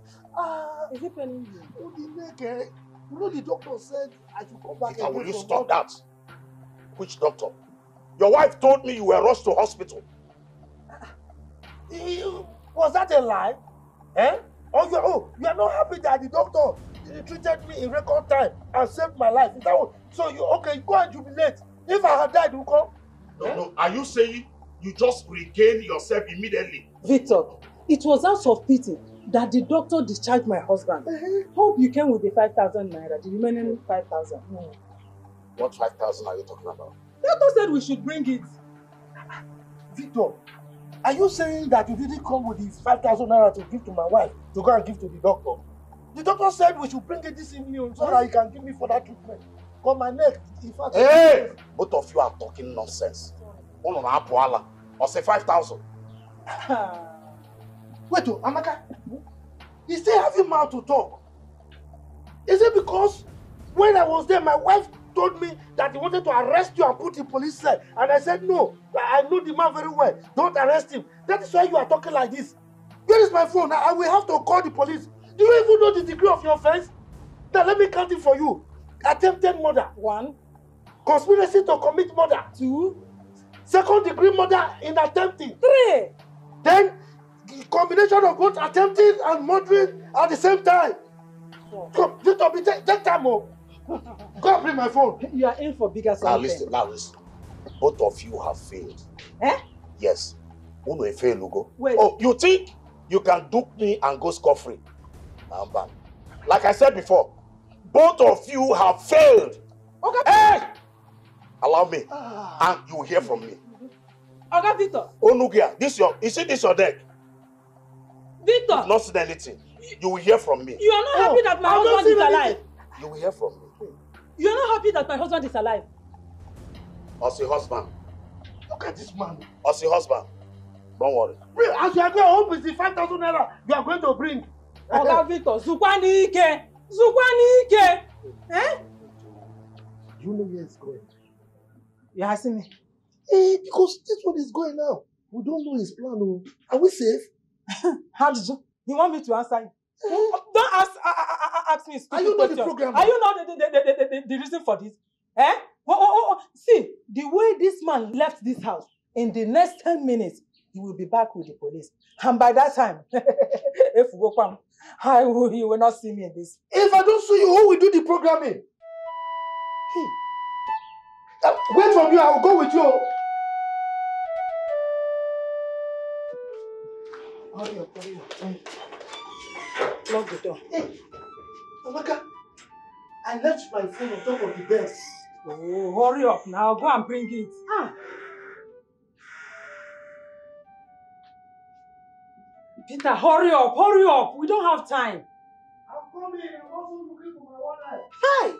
Is it paining you? Oh, the neck, eh? You know the doctor said I should come back Peter, again. will you from stop doctor. that? Which doctor? Your wife told me you were rushed to hospital. Was that a lie? Eh? Oh, you are not happy that the doctor treated me in record time and saved my life. Is that what? So you go and jubilate. If I had died, you come? No. Are you saying you just regained yourself immediately? Victor, it was out of pity that the doctor discharged my husband. Hope you came with the 5,000 naira, the remaining 5,000. What 5,000 are you talking about? Doctor said we should bring it. Victor, are you saying that you didn't come with the 5,000 naira to give to my wife to go and give to the doctor? The doctor said we should bring it this evening so that he can give me further treatment. Because my neck, in fact... Hey! Both of you are talking nonsense. One on Apuala. Or say 5,000. Wait, Amaka. You still have your mouth to talk. Is it because when I was there, my wife told me that he wanted to arrest you and put in police cell? And I said, no, I know the man very well. Don't arrest him. That is why you are talking like this. Where is my phone? I will have to call the police. Do you even know the degree of your offense? Now let me count it for you. Attempted murder. 1. Conspiracy to commit murder. 2. Second degree murder in attempting. 3. Then the combination of both attempting and murdering at the same time. 4. Come, take time more. Go and bring my phone. You are in for bigger something. Now listen. Both of you have failed. Eh? Yes. Who will fail, Lugo? Wait. Oh, you think you can dupe me and go scot-free? I'm back. Like I said before, both of you have failed. Okay. Hey! Allow me. And you will hear from me. Okay, Victor. Oh, Nugia, this your deck? Victor! You've not seen anything. You will hear from me. You are not happy that my husband is alive. You will hear from me. You are not happy that my husband is alive. As a husband. Look at this man. As a husband. Don't worry. As you are going home with the 5,000 naira you are going to bring. Okay, Victor. Zukwani Ike. Zukwani Ike. Eh? You know where it's going. You asking me? Because this one is going now. We don't know his plan. Oh. Are we safe? How did you? You want me to answer you? Don't ask me stupid Are you not questions. the program? Are you not the reason for this? Eh? See, the way this man left this house, in the next 10 minutes, he will be back with the police. And by that time, if we go come, you will not see me in this. If I don't see you, who will do the programming? Hey. Wait from you, I will go with you. Hurry up. Lock the door. Hey, Amaka, I left my phone on top of the bed. Oh, hurry up now. Go and bring it. Peter, hurry up. We don't have time. I'm coming. I'm also looking for my wallet. Hi!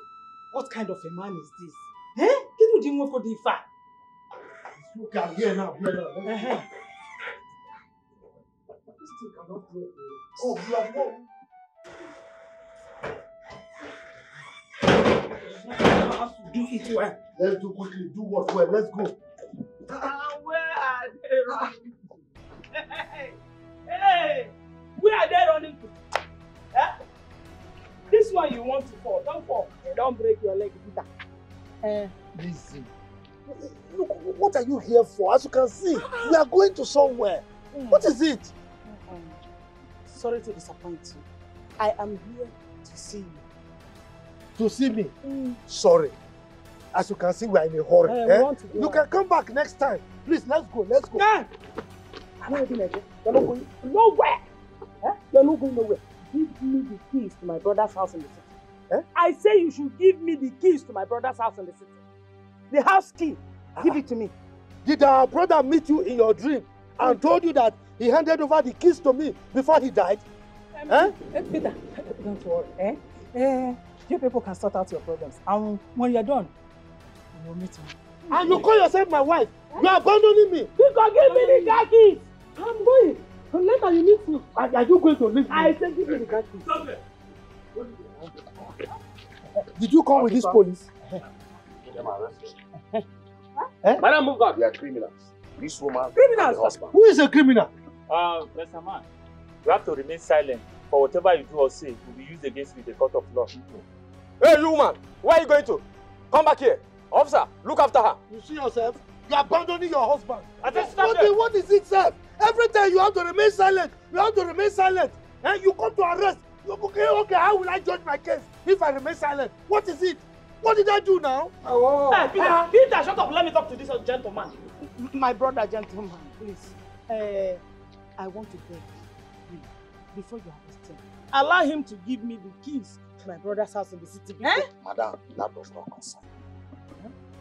What kind of a man is this? Eh? Kí do you want for the fact? Look, I'm here now. This thing cannot work. Oh, you are wrong. Do it well. Let's do quickly. Do what well. Let's go. Where are they running to? Hey! Where are they running to? Eh? This one you want to fall. Don't fall. Don't break your leg, Peter. Listen. Look, what are you here for? As you can see, we are going to somewhere. What is it? Sorry to disappoint you. I am here to see you. To see me? Sorry. As you can see, we are in a hurry. You can come back next time. Please, let's go. Let's go. I'm not going nowhere. You're not going nowhere. Give me the keys to my brother's house in the city. I say you should give me the keys to my brother's house in the city. The house key. Give it to me. Did our brother meet you in your dream and told you that he handed over the keys to me before he died? Peter, don't worry. You people can sort out your problems. And when you're done, you will meet me. And you call yourself my wife. You are abandoning me. You can give me the car keys. I'm going. Later you need to. Are you going to leave me? I said give me the car keys. Did you come with this police? Madam, move back. We are criminals. This woman Criminals? and the husband. Who is a criminal? Mr. Man, you have to remain silent. For whatever you do or say will be used against you in the court of law. Hey, you woman, where are you going to? Come back here. Officer, look after her. You see yourself? You are abandoning your husband. I said stop there. What is it, sir? Every time you have to remain silent. You have to remain silent. And you come to arrest. Okay, how will I judge my case if I remain silent? What is it? What did I do now? Hey, Peter, shut up. Let me talk to this gentleman. My brother, gentleman, please. I want to beg you, before you arrest him, allow him to give me the keys to my brother's house in the city. Madam, that does not concern.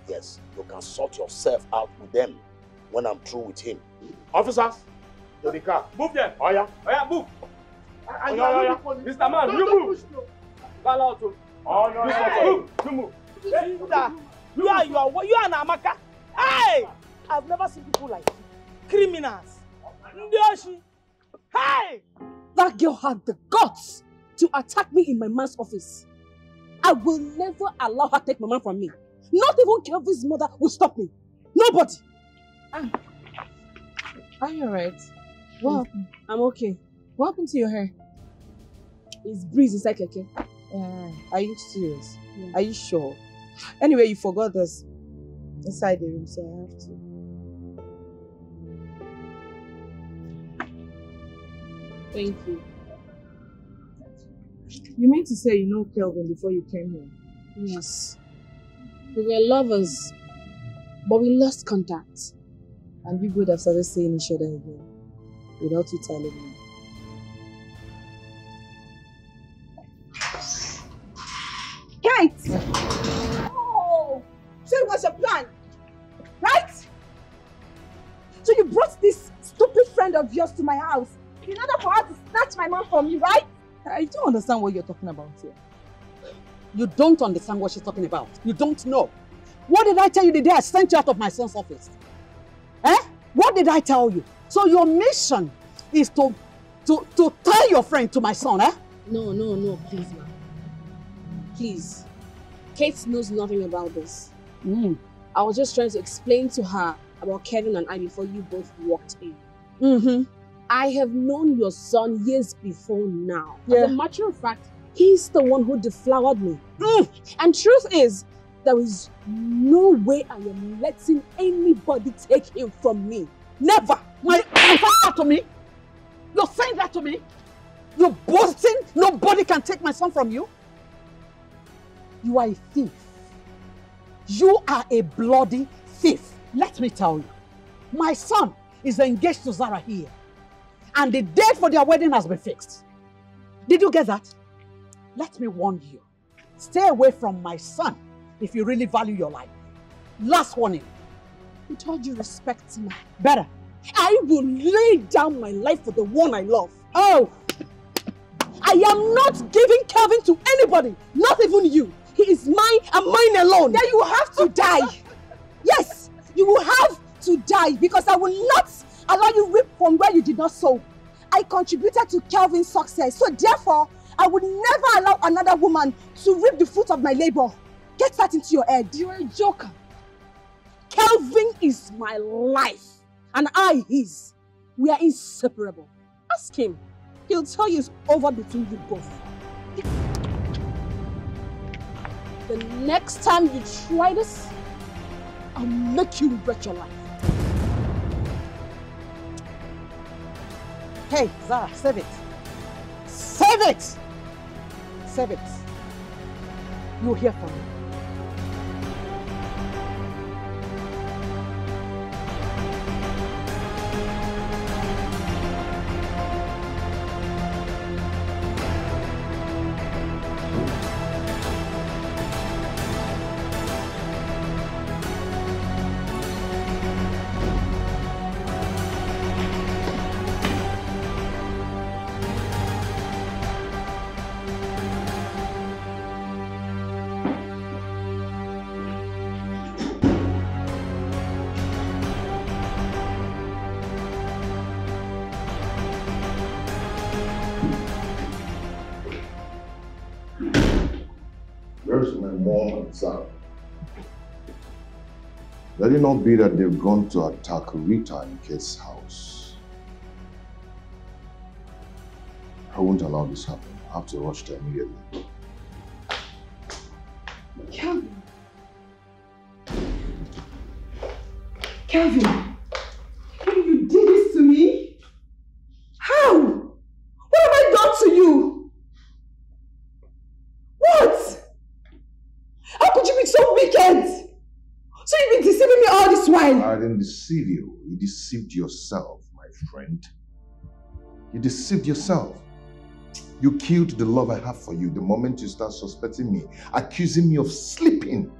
Yes, you can sort yourself out with them when I'm through with him. Officers, to the car. Move them. Oh yeah. Oh yeah, move. Oh yeah. Mr. Man, you move. Oh yeah. Move. You move. You are an Amaka. Hey! I've never seen people like you. Criminals. Ndioshi. Hey! That girl had the guts to attack me in my man's office. I will never allow her to take my man from me. Not even Kelvin's mother will stop me. Nobody. Are you alright? What happened? I'm okay. What happened to your hair? It's breeze inside keke. Are you serious? Yeah. Are you sure? Anyway, you forgot this inside the room, so I have to. Thank you. You mean to say you know Kelvin before you came here? Yes. We were lovers, but we lost contact. And you would have started seeing each other again without you telling me. Kate! Oh! So it was your plan, right? So you brought this stupid friend of yours to my house in order for her to snatch my man from you, right? I don't understand what you're talking about here. You don't understand what she's talking about. You don't know. What did I tell you the day I sent you out of my son's office? Eh? What did I tell you? So your mission is to tie your friend to my son, eh? No, please, ma'am. Please. Kate knows nothing about this. I was just trying to explain to her about Kevin and I before you both walked in. I have known your son years before now. Yeah. As a matter of fact, he's the one who deflowered me. And truth is, there is no way I am letting anybody take him from me. Never! You're saying that to me? You're saying that to me? You're boasting nobody can take my son from you? You are a thief. You are a bloody thief. Let me tell you, my son is engaged to Zara here. And the date for their wedding has been fixed. Did you get that? Let me warn you. Stay away from my son if you really value your life. Last warning. With all due respect, ma. Better. I will lay down my life for the one I love. Oh! I am not giving Kelvin to anybody, not even you. He is mine and mine alone. Then you will have to die. Yes, you will have to die because I will not allow you reap from where you did not sow. I contributed to Kelvin's success, so therefore, I would never allow another woman to reap the fruit of my labor. Get that into your head. You're a joker. Kelvin is my life, and I his. We are inseparable. Ask him. He'll tell you it's over between you both. The next time you try this, I'll make you regret your life. Hey, Zara, save it. Save it! Save it. You'll hear from me. Where's my mom and Zara? Let it not be that they've gone to attack Rita in Kate's house. I won't allow this happen. I have to rush there immediately. Kelvin. Kelvin. You did this to me? How? What have I done to you? What? How could you be so wicked? So you've been deceiving me all this while? I didn't deceive you. You deceived yourself, my friend. You deceived yourself. You killed the love I have for you the moment you start suspecting me, accusing me of sleeping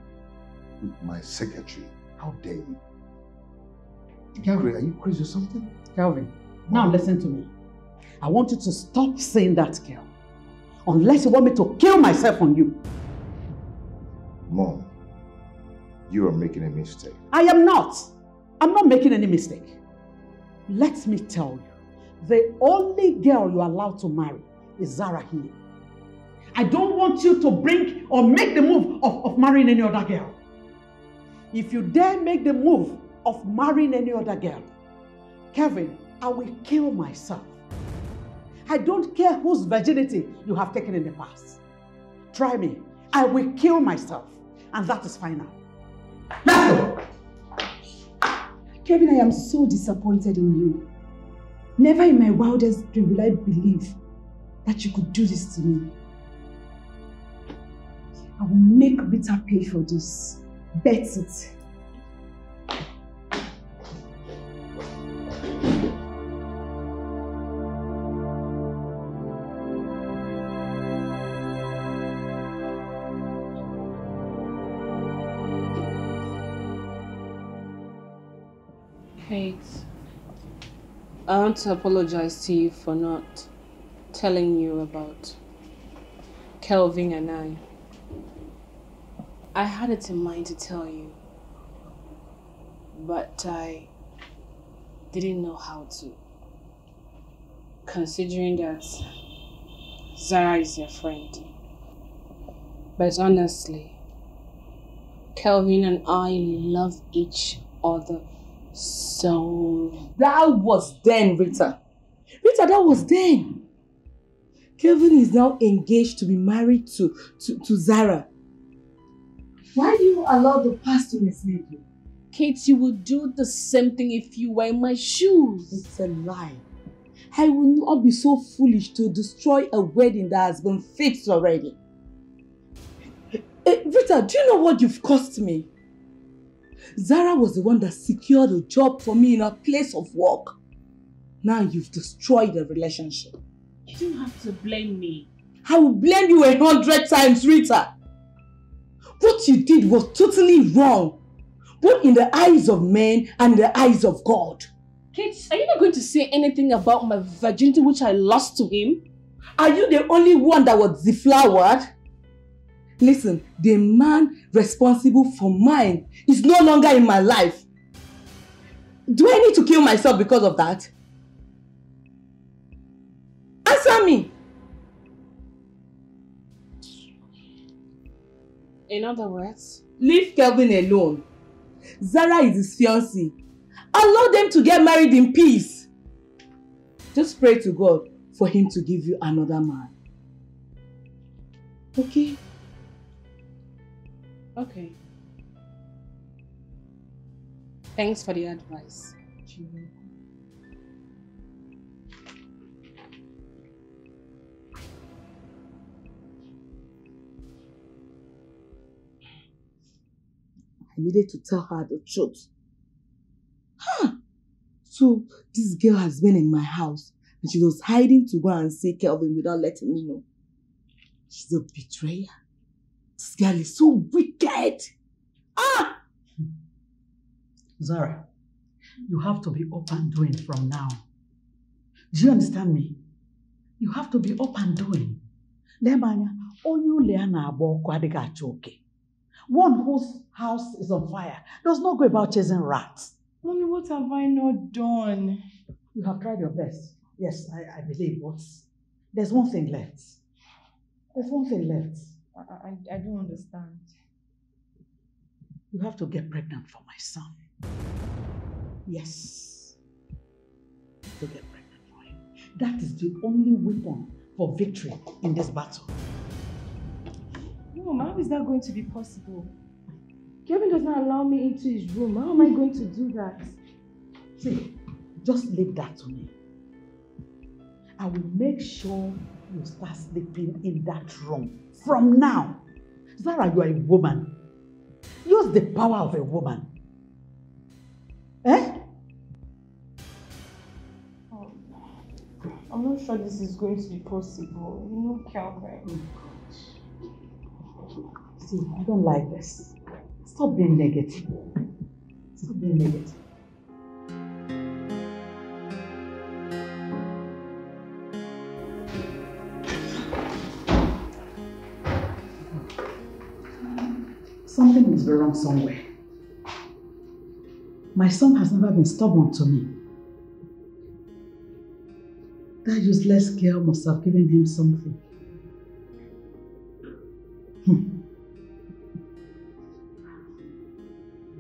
with my secretary. How dare you? Gary, are you crazy or something? Kelvin, now listen to me. I want you to stop saying that, girl. Unless you want me to kill myself on you. Mom, you are making a mistake. I am not. I'm not making any mistake. Let me tell you, the only girl you are allowed to marry is Zara here. I don't want you to bring or make the move of marrying any other girl. If you dare make the move of marrying any other girl, Kevin, I will kill myself. I don't care whose virginity you have taken in the past. Try me. I will kill myself. And that is final. Let's go! Kevin, I am so disappointed in you. Never in my wildest dream will I believe that you could do this to me. I will make Rita pay for this. Bet it. Kate, I want to apologize to you for not telling you about Kelvin and I. I had it in mind to tell you, but I didn't know how to. Considering that Zara is your friend. But honestly, Kelvin and I love each other so. That was then, Rita. Rita, that was then. Kelvin is now engaged to be married to Zara. Why do you allow the past to mislead you? Kate, you would do the same thing if you were in my shoes. It's a lie. I will not be so foolish to destroy a wedding that has been fixed already. Rita, do you know what you've cost me? Zara was the one that secured a job for me in a place of work. Now you've destroyed the relationship. You don't have to blame me. I will blame you 100 times, Rita. What you did was totally wrong, both in the eyes of men and in the eyes of God. Kate, are you not going to say anything about my virginity which I lost to him? Are you the only one that was deflowered? Listen, the man responsible for mine is no longer in my life. Do I need to kill myself because of that? Answer me! In other words? Leave Kelvin alone. Zara is his fiancée. Allow them to get married in peace. Just pray to God for him to give you another man. Okay? Okay. Thanks for the advice. I needed to tell her the truth. So this girl has been in my house and she was hiding to go and see Kelvin without letting me know. She's a betrayer. This girl is so wicked. Zara, you have to be up and doing from now. Do you understand me? You have to be up and doing. One whose house is on fire does not go about chasing rats. Mommy, what have I not done? You have tried your best. Yes, I believe, but there's one thing left. There's one thing left. I don't understand. You have to get pregnant for my son. Yes. You have to get pregnant for him. That is the only weapon for victory in this battle. No, how is that going to be possible? Kevin does not allow me into his room. How am I going to do that? See, just leave that to me. I will make sure you start sleeping in that room from now. Zara, you are a woman. Use the power of a woman. Eh? I'm not sure this is going to be possible. You know, Kelvin. See, I don't like this. Stop being negative. Stop being negative. Something must be wrong somewhere. My son has never been stubborn to me. That useless girl must have given him something.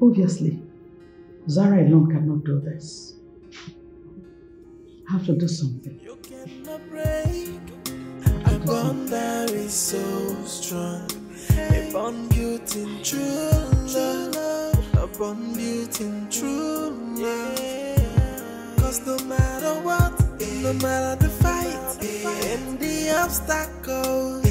Obviously, Zara alone cannot do this. I have to do something. A bond that is so strong. A bond built in true love. A bond built in true love. Cause no matter what, no matter the fight, and the obstacles,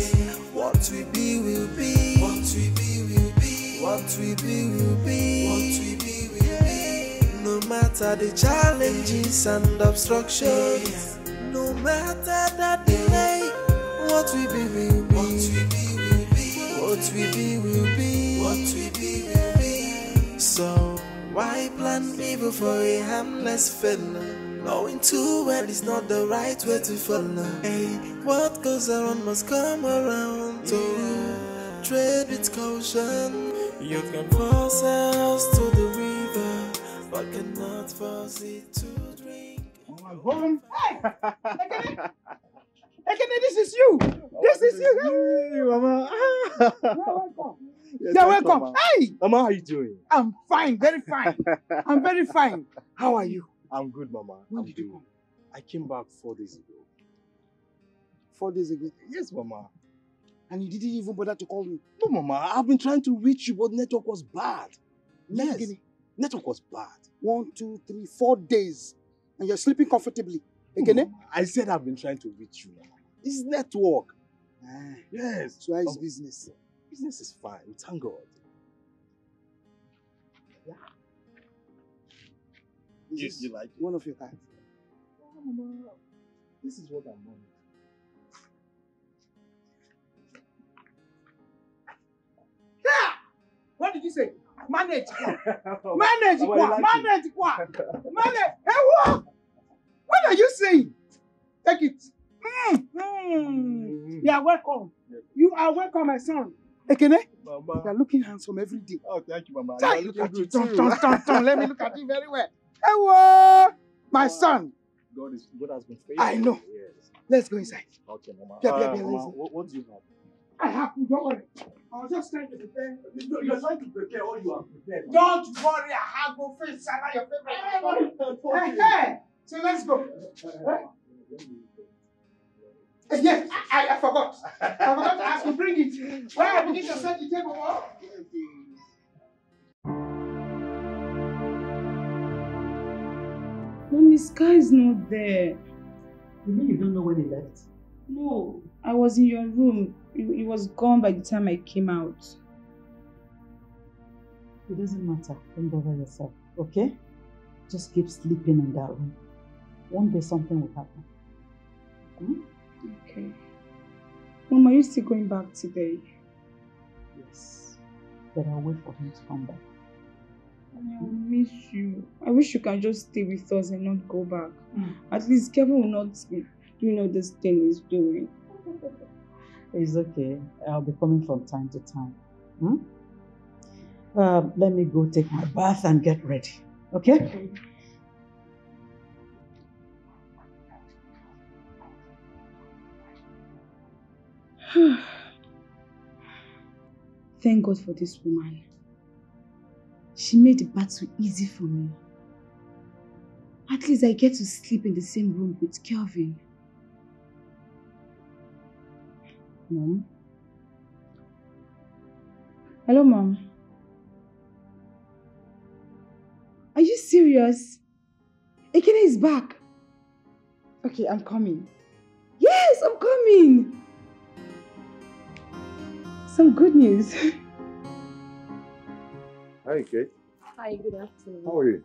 what we be will be. What we be will be. What we be will be. What we be will be. No matter the challenges and obstructions, no matter the delay, what we be will be. What we be will be. What we be will be. What we be will be. So why plan evil for a harmless fella, knowing too well it's not the right way to follow? Hey, what goes around must come around. So tread with caution. You can force a house to the river, but cannot force it to drink. Home. Hey! Ekene, this is you! This is you! Mama. You're welcome. Yes, You're welcome. Hey! Mama, how are you doing? I'm fine, very fine. I'm very fine. How are you? I'm good, Mama. When did you come? I came back 4 days ago. 4 days ago? Yes, Mama. And you didn't even bother to call me? No, Mama. I've been trying to reach you, but network was bad. Yes. Network was bad. 1, 2, 3, 4 days. And you're sleeping comfortably. Ekene? I said I've been trying to reach you, Mama. This is network. Yes. So how is business? Business is fine. We thank God. Yeah. You like it? One of your cards. Oh, Mama. This is what I'm on. What did you say? Manage. Manage. Manage. Manage. Hey, what? What are you saying? Take it. You are welcome. You are welcome, my son. Ekene, Mama. You are looking handsome every day. Oh, thank you, Mama. Thank You you. are looking good too. Let me look at you very well. Hello, my son. God has been faithful. I know. Yes. Let's go inside. Okay, Mama. Mama, what do you have? I have food, don't worry. I was just trying to prepare. You're trying to prepare all you have prepared. Don't worry, I have go face salad, your favorite. Hey, so let's go. Yes, I forgot. I forgot to ask you, bring it. Why I begin to set the table up? Mommy, Sky is not there. You mean you don't know when he left? No, I was in your room. He was gone by the time I came out. It doesn't matter. Don't bother yourself, okay? Just keep sleeping in that room. One day something will happen. Okay. Mom, are you still going back today? Yes. But I'll wait for him to come back. I miss you. I wish you can just stay with us and not go back. At least Kevin will not be doing all this thing he's doing. It's okay. I'll be coming from time to time. Let me go take my bath and get ready. Okay? Thank God for this woman. She made the battle easy for me. At least I get to sleep in the same room with Kelvin. Mom? Hello, Mom. Are you serious? Ekene is back. Okay, I'm coming. Yes, I'm coming. Some good news. Hi, Kate. Hi, good afternoon. How are you?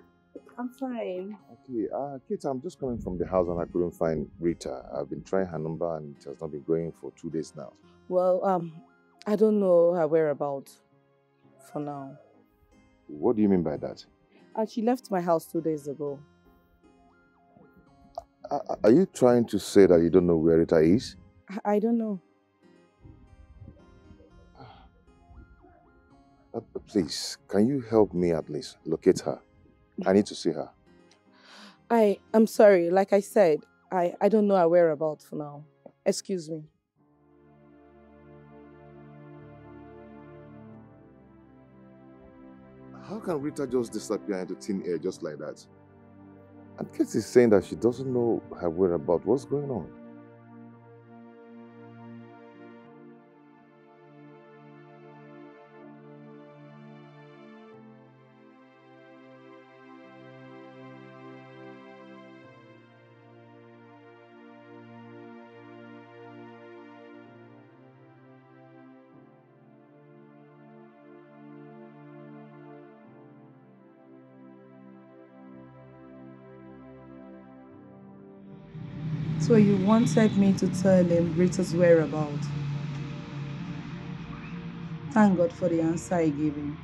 I'm fine. Okay, Kate, I'm just coming from the house and I couldn't find Rita. I've been trying her number and it has not been going for 2 days now. Well, I don't know her whereabouts for now. What do you mean by that? She left my house 2 days ago. Are you trying to say that you don't know where Rita is? I don't know. Please, can you help me at least locate her? I need to see her. I'm sorry. Like I said, I don't know her whereabouts for now. Excuse me. How can Rita just disappear into thin air just like that? And Kate is saying that she doesn't know her whereabouts. What's going on? So you wanted me to tell him Rita's whereabouts. Thank God for the answer I gave him.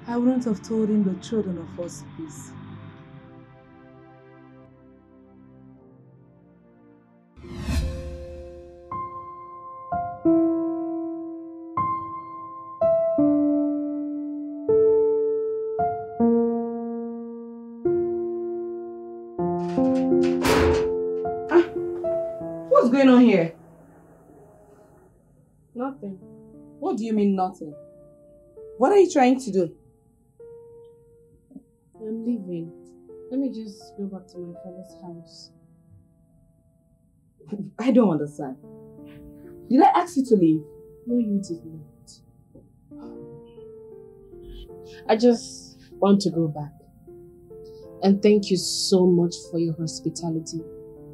I wouldn't have told him the truth in the first place. What's going on here? Nothing. What do you mean nothing? What are you trying to do? I'm leaving. Let me just go back to my father's house. I don't understand. Did I ask you to leave? No, you did not. I just want to go back. And thank you so much for your hospitality.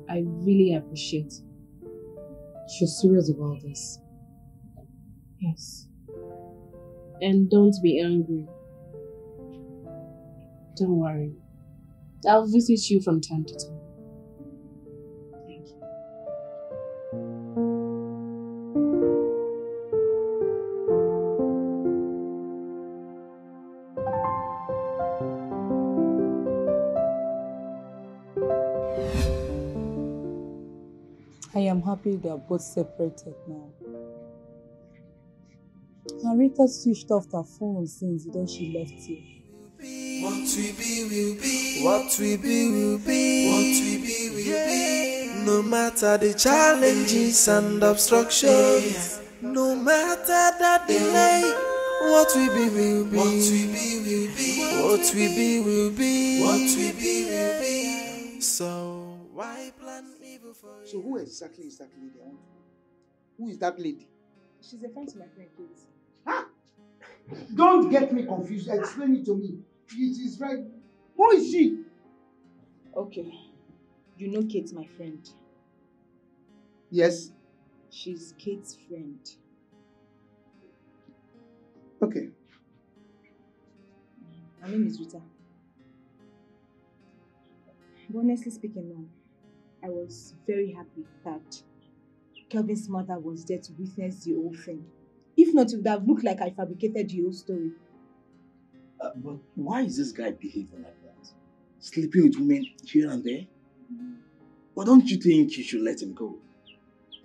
I really appreciate it. You're serious about this? Yes. And don't be angry. Don't worry. I'll visit you from time to time. Thank you. I am happy they are both separated now. Rita switched off her phone since the day she left you. What we be will be. What we be will be. What we be will be. No matter the challenges and obstructions, no matter the delay, what we be will be. What we be will be. What we be will be. What we be will be. So why plan evil for you? So who exactly is that lady? I want to know. Who is that lady? She's a friend to my friend Kate. Huh? Don't get me confused. Explain it to me. It is right. Who is she? Okay. You know Kate, my friend. Yes. She's Kate's friend. Okay. Her name is Rita. But honestly speaking now, I was very happy that Kelvin's mother was there to witness the whole thing. If not, it would have looked like I fabricated the whole story. But why is this guy behaving like that? Sleeping with women here and there? But don't you think you should let him go?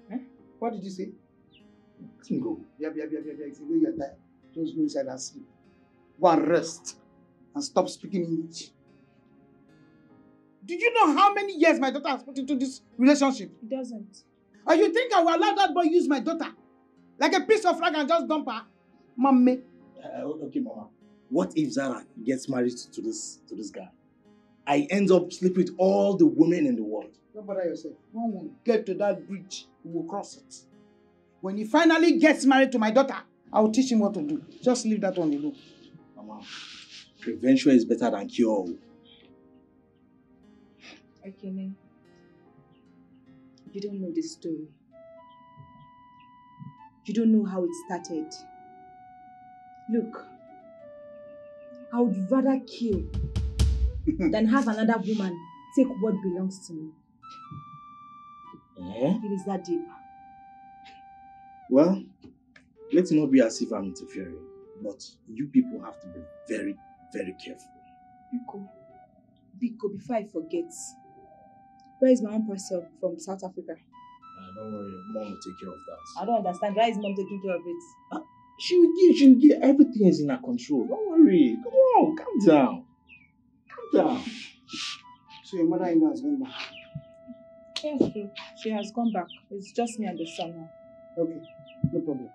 Huh? What did you say? Let him go. Yeah. It's the way you're tired. Just go inside and sleep. Go and rest. And stop speaking English. Did you know how many years my daughter has put into this relationship? It doesn't. And you think I will allow that boy use my daughter? Like a piece of rag and just dump her? Mommy. Okay, Mama. What if Zara gets married to this guy? I end up sleeping with all the women in the world. Don't bother yourself. When we get to that bridge, we will cross it. When he finally gets married to my daughter, I will teach him what to do. Just leave that one alone. Mama, prevention is better than cure. Okay, you don't know this story. You don't know how it started. Look, I would rather kill than have another woman take what belongs to me. It is that deep. Well, let's not be as if I'm interfering. But you people have to be very, very careful. Biko, before I forget, where is my own parcel from South Africa? Don't worry, Mom will take care of that. I don't understand. Why is Mom taking care of it? She'll give, everything is in her control. Don't worry. Come on, calm down. Calm down. So your mother-in-law has gone back? Yes, true. She has gone back. It's just me and the son now. Okay, no problem.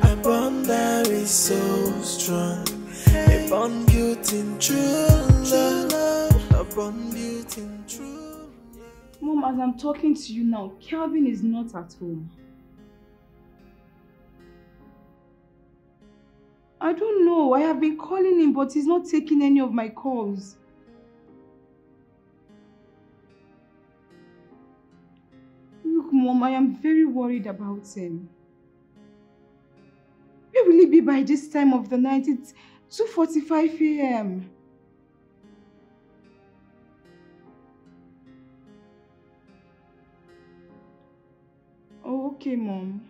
A bond that is so strong, a bond built in true love, a bond built in true. Mom, as I'm talking to you now, Kelvin is not at home. I don't know. I have been calling him, but he's not taking any of my calls. Look, Mom, I am very worried about him. Where will he be by this time of the night? It's 2:45 a.m. Oh, okay, Mom.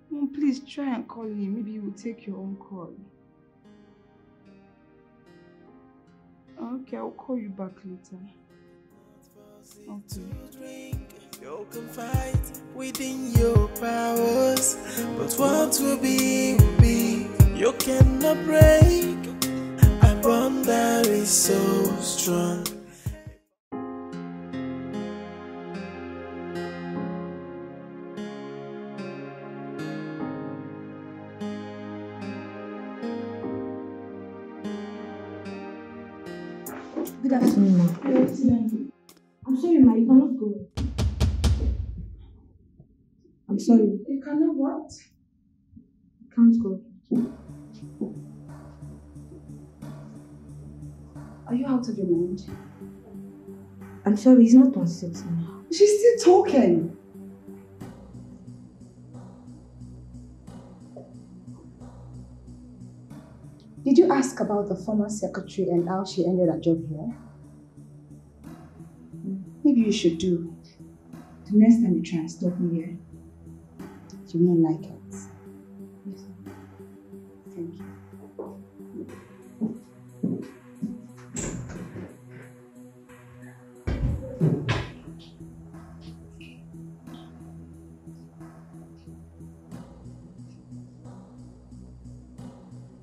Mom, please try and call him. Maybe he will take your own call. Okay, I'll call you back later. Okay. You can fight within your powers, but what will be, will be. You cannot break a bond that is so strong. Good afternoon, ma. Good afternoon. I'm sorry, ma, you cannot go. I'm sorry. You cannot what? Can't go. Are you out of your mind? I'm sorry, he's not on set now. She's still talking. Did you ask about the former secretary and how she ended her job here? Maybe you should do. The next time you try and stop me here, you won't like it. Yes. Thank you.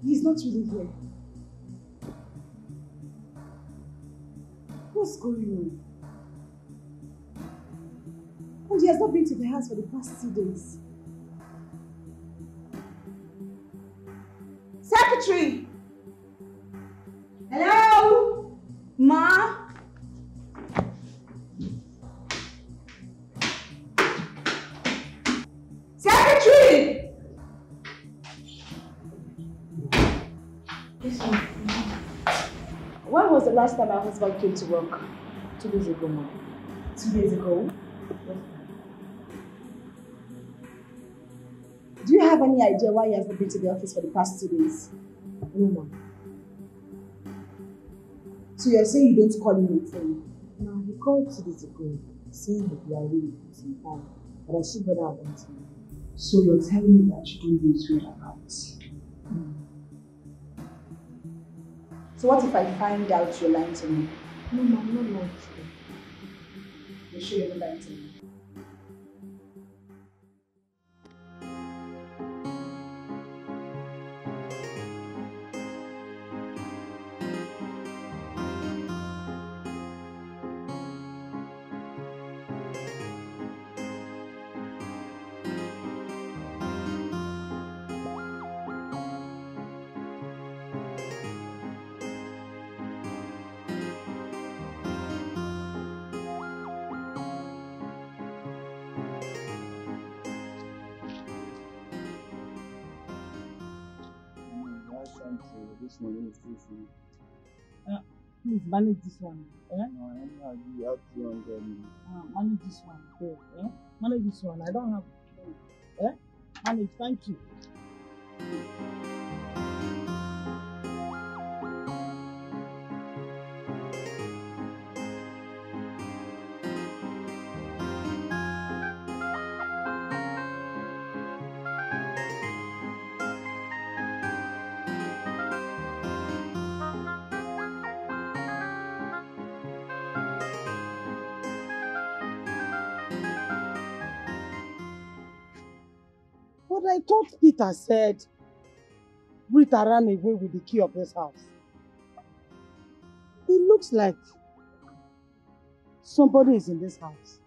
He's not really here. What's going on? And he has not been to the house for the past 2 days. Secretary! Hello? Ma? Secretary! Yes, ma'am. When was the last time my husband came to work? 2 days ago, ma. 2 days ago? Do you have any idea why he has not been to the office for the past 2 days? No, ma. So you're saying you don't call him on phone? No, he called 2 days ago, saying that we are really busy, but I should bother about him. So you're telling me that you don't know his whereabouts? So what if I find out you're lying to me? No, ma, I'm not lying to you. You're sure you're not lying to me? This one is this one. Please manage this one. Eh? No, anyhow, you have 200. Manage this one. Go. Eh? Manage this one. I don't have. Eh? Manage. Thank you. But I thought Peter said Rita ran away with the key of this house. It looks like somebody is in this house.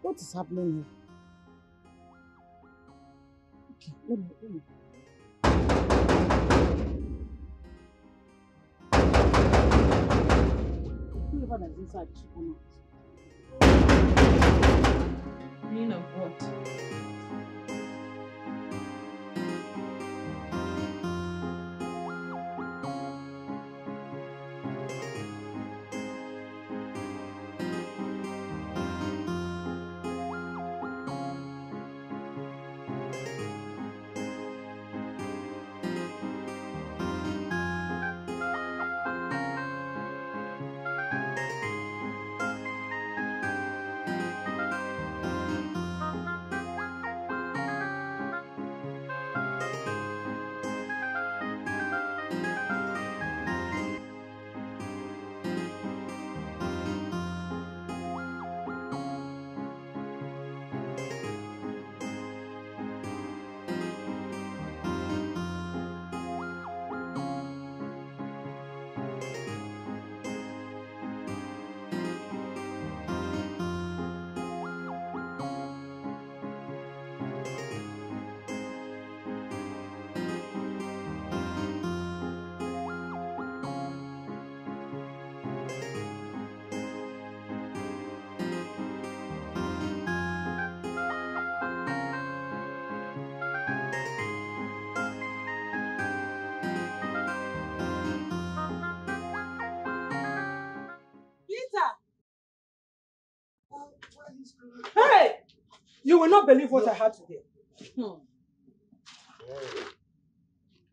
What is happening here? Okay, let me. Whoever that's inside should come out. Meaning of what? Hey! You will not believe what I had today.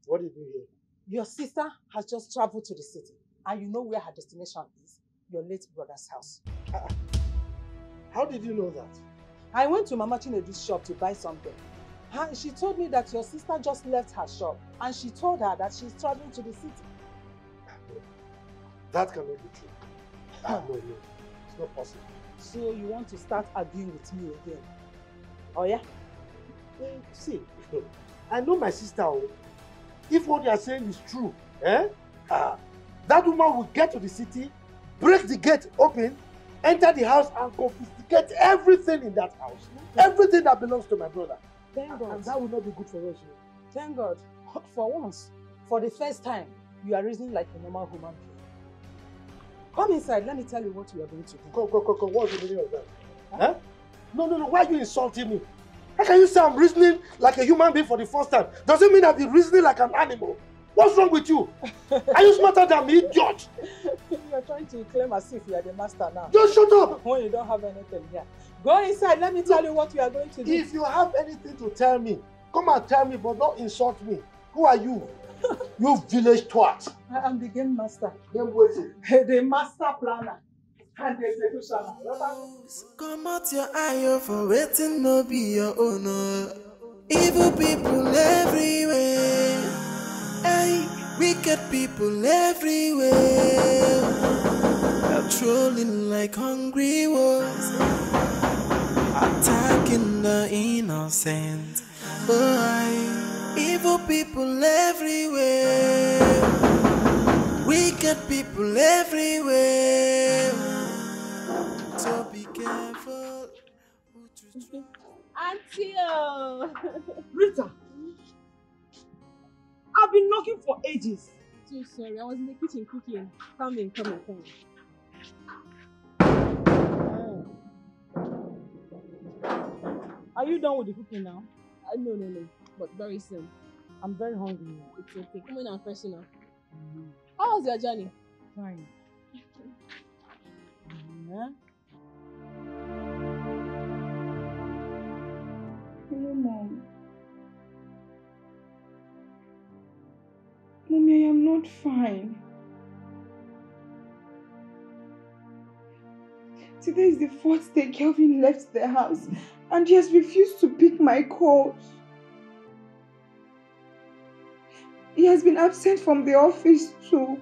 What did you hear? Your sister has just traveled to the city, and you know where her destination is. Your late brother's house. How did you know that? I went to Mama Chinedu's shop to buy something. She told me that your sister just left her shop, and she told her that she's traveling to the city. That cannot be true. No, it's not possible. So you want to start arguing with me again? Oh yeah? See, I know my sister. If what you are saying is true, that woman will get to the city, break the gate open, enter the house and confiscate everything in that house. Everything that belongs to my brother. Thank God. And that will not be good for us. Thank God. For once, for the first time, you are reasoning like a normal human being. Come inside, let me tell you what we are going to do. Go. What's the meaning of that? Huh? No. Why are you insulting me? How can you say I'm reasoning like a human being for the first time? Does it mean I'll be reasoning like an animal? What's wrong with you? Are you smarter than me, George? You are trying to claim as if you are the master now. Just shut up! When you don't have anything here. Go inside, let me tell you what we are going to do. If you have anything to tell me, come and tell me, but don't insult me. Who are you? You village twat. I am the game master. Game waiting. The master planner. And the executioner. Come out your eye for waiting, no be your owner. Evil people everywhere. Hey, wicked people everywhere. They're trolling like hungry wolves, attacking the innocent. Boy. Evil people everywhere, wicked people everywhere. So be careful. Auntie! Rita! I've been knocking for ages. So sorry, I was in the kitchen cooking. Come in. Are you done with the cooking now? No. But very soon. I'm very hungry. It's okay. Come in and fresh enough. How was your journey? Fine. Yeah. Hello, Mom. Mommy, I am not fine. Today is the 4th day Kelvin left the house and he has refused to pick my calls. He has been absent from the office too.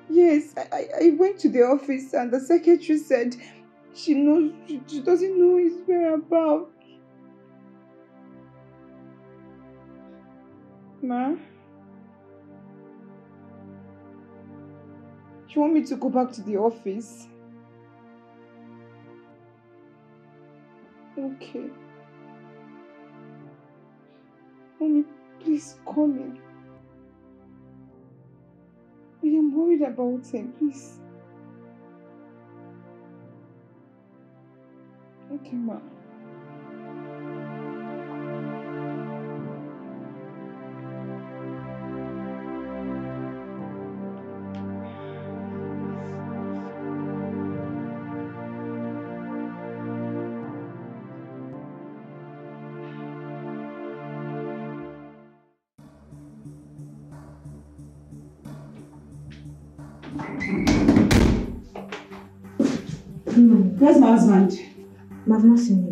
He Yes, I went to the office and the secretary said she doesn't know his whereabouts. Ma? You want me to go back to the office? Okay. Mommy, please call him. I am worried about him, please. Okay, ma. Where's my husband? I've not seen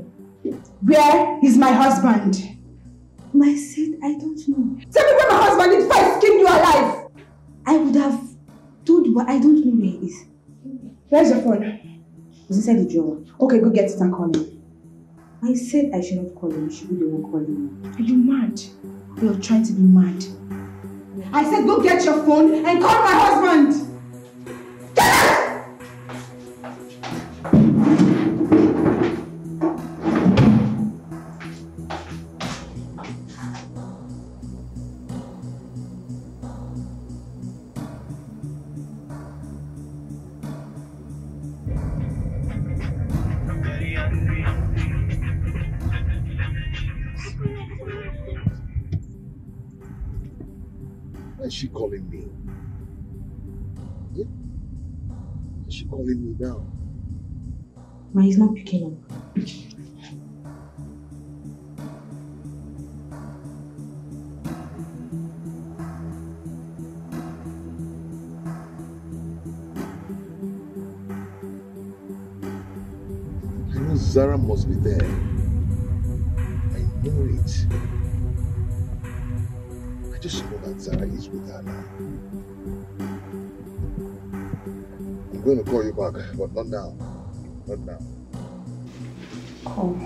him. Where is my husband? I said I don't know. Tell me where my husband is before I skin you alive! I would have told you, but I don't know where he is. Where's your phone? It's inside the drawer. Okay, go get it and call him. I said I should not call him. You should be the one calling him. Are you mad? You're trying to be mad. I said go get your phone and call my husband! Get out! Why is she calling me? Yeah? Why is she calling me now? Ma, he's not picking up. I know Zara must be there. I know it. I just know that Zara is with her now. I'm going to call you back, but not now. Not now. Oh.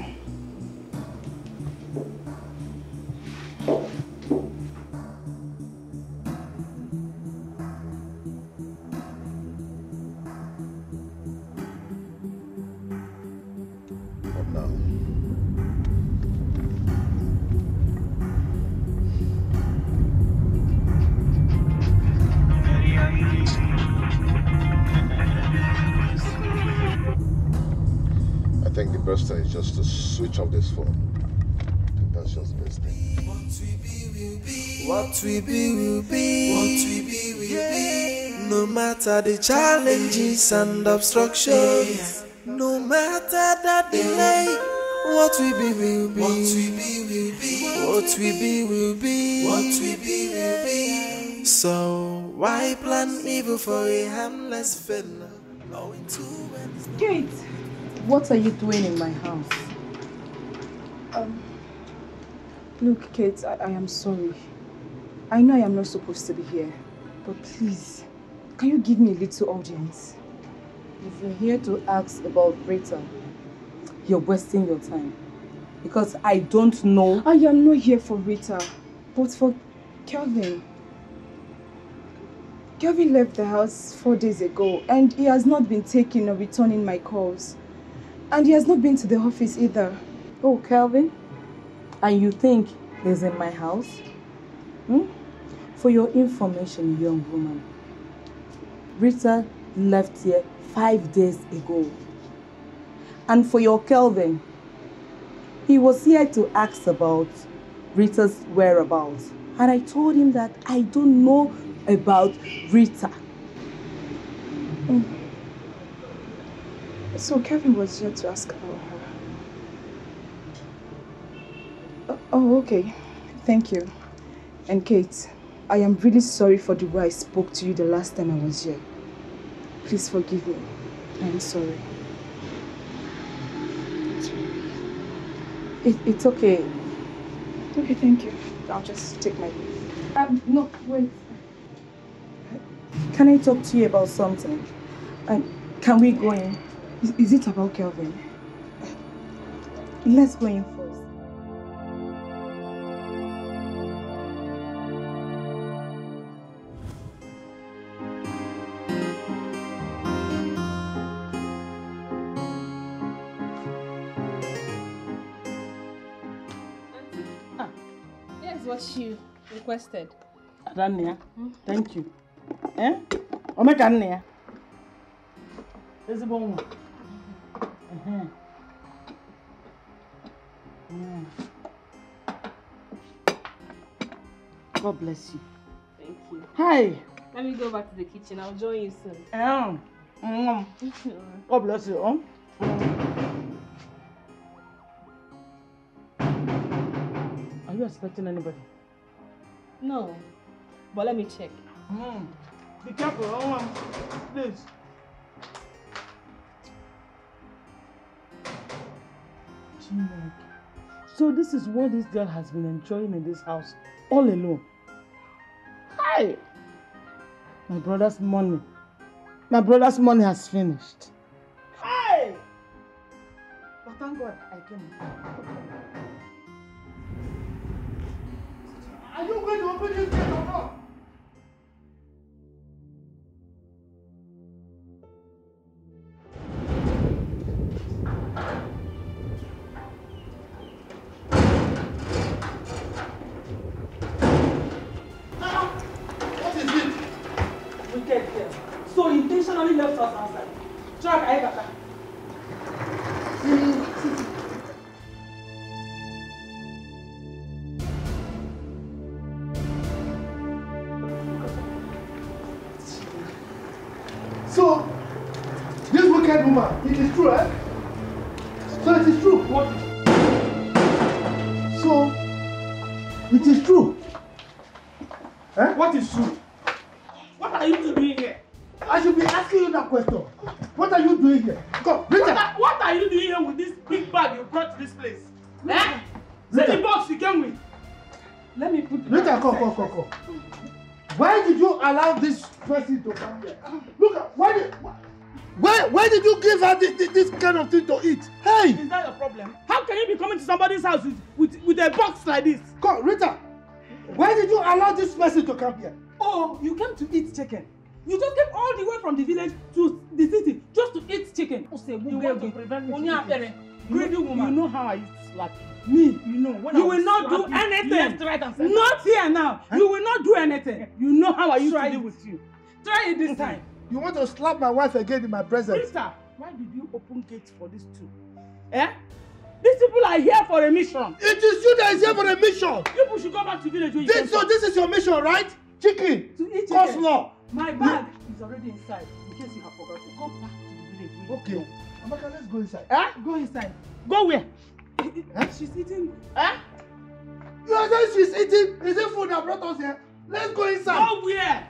Not now. I think the best thing is just to switch off this phone. I think that's just the best thing. What we be will be. What we be will be. No matter the challenges and obstructions, no matter the delay. What we be will be. What we be will be. What we be will be. What we be will be. So why plan evil for a harmless fellow? Knowing too well. Kate, what are you doing in my house? Look, Kate, I am sorry. I know I am not supposed to be here, but please, can you give me a little audience? If you're here to ask about Rita, you're wasting your time. Because I don't know. I am not here for Rita, but for Kelvin. Kelvin left the house 4 days ago, and he has not been taking or returning my calls. And he has not been to the office either. Oh, Kelvin? And you think he's in my house? For your information, young woman, Rita left here 5 days ago. And for your Kelvin, he was here to ask about Rita's whereabouts. And I told him that I don't know about Rita. So Kevin was here to ask about her. Oh, okay. Thank you. And Kate, I am really sorry for the way I spoke to you the last time I was here. Please forgive me. I am sorry. It's okay. Okay, thank you. I'll just take my leave. No, wait. can I talk to you about something? Can we go in? Is it about Kelvin? Let's go in first. Here's what you requested. Adania, thank you. Eh? Omeka nne. Ezigbo nwa. God bless you. Thank you. Hi. Let me go back to the kitchen. I'll join you soon. God bless you. Are you expecting anybody? No, but let me check. Be careful, please. So this is what this girl has been enjoying in this house all alone. Hi! My brother's money. My brother's money has finished. Hi! But thank God I came. Are you going to open this gate or not? So intentionally left us outside. Track Aigata. So, this wicked woman, it is true, eh? So it is true. What? So, it is true. Eh? What is true? What are you doing here? I should be asking you that question. What are you doing here? Come, Rita. What are you doing here with this big bag you brought to this place? Eh? Rita. The box you came with. Let me put it. Rita, come. Why did you allow this person to come here? Look at why did you give her this kind of thing to eat? Hey! Is that your problem? How can you be coming to somebody's house with a box like this? Come, Rita. Why did you allow this person to come here? Oh, you came to eat chicken. You just came all the way from the village to the city just to eat chicken. You want to prevent me from eating. Greedy woman. You know how I used to slap you. Me, you know. When you will not do anything. Left, right, and center. Not here now. Huh? You will not do anything. You know how I used to deal with you. Try it this time. You want to slap my wife again in my presence? Rita, why did you open gates for these two? Eh? These people are here for a mission. It is you that is here for a mission. People should go back to village where you came So from. this is your mission, right? Chicken. To eat chicken. Coleslaw. My bag is already inside. In case you have forgotten, go back to the village. Okay. Amaka, let's go inside. Go inside. Go where? She's eating. You are saying she's eating? Is it food that brought us here? Let's go inside. Go where?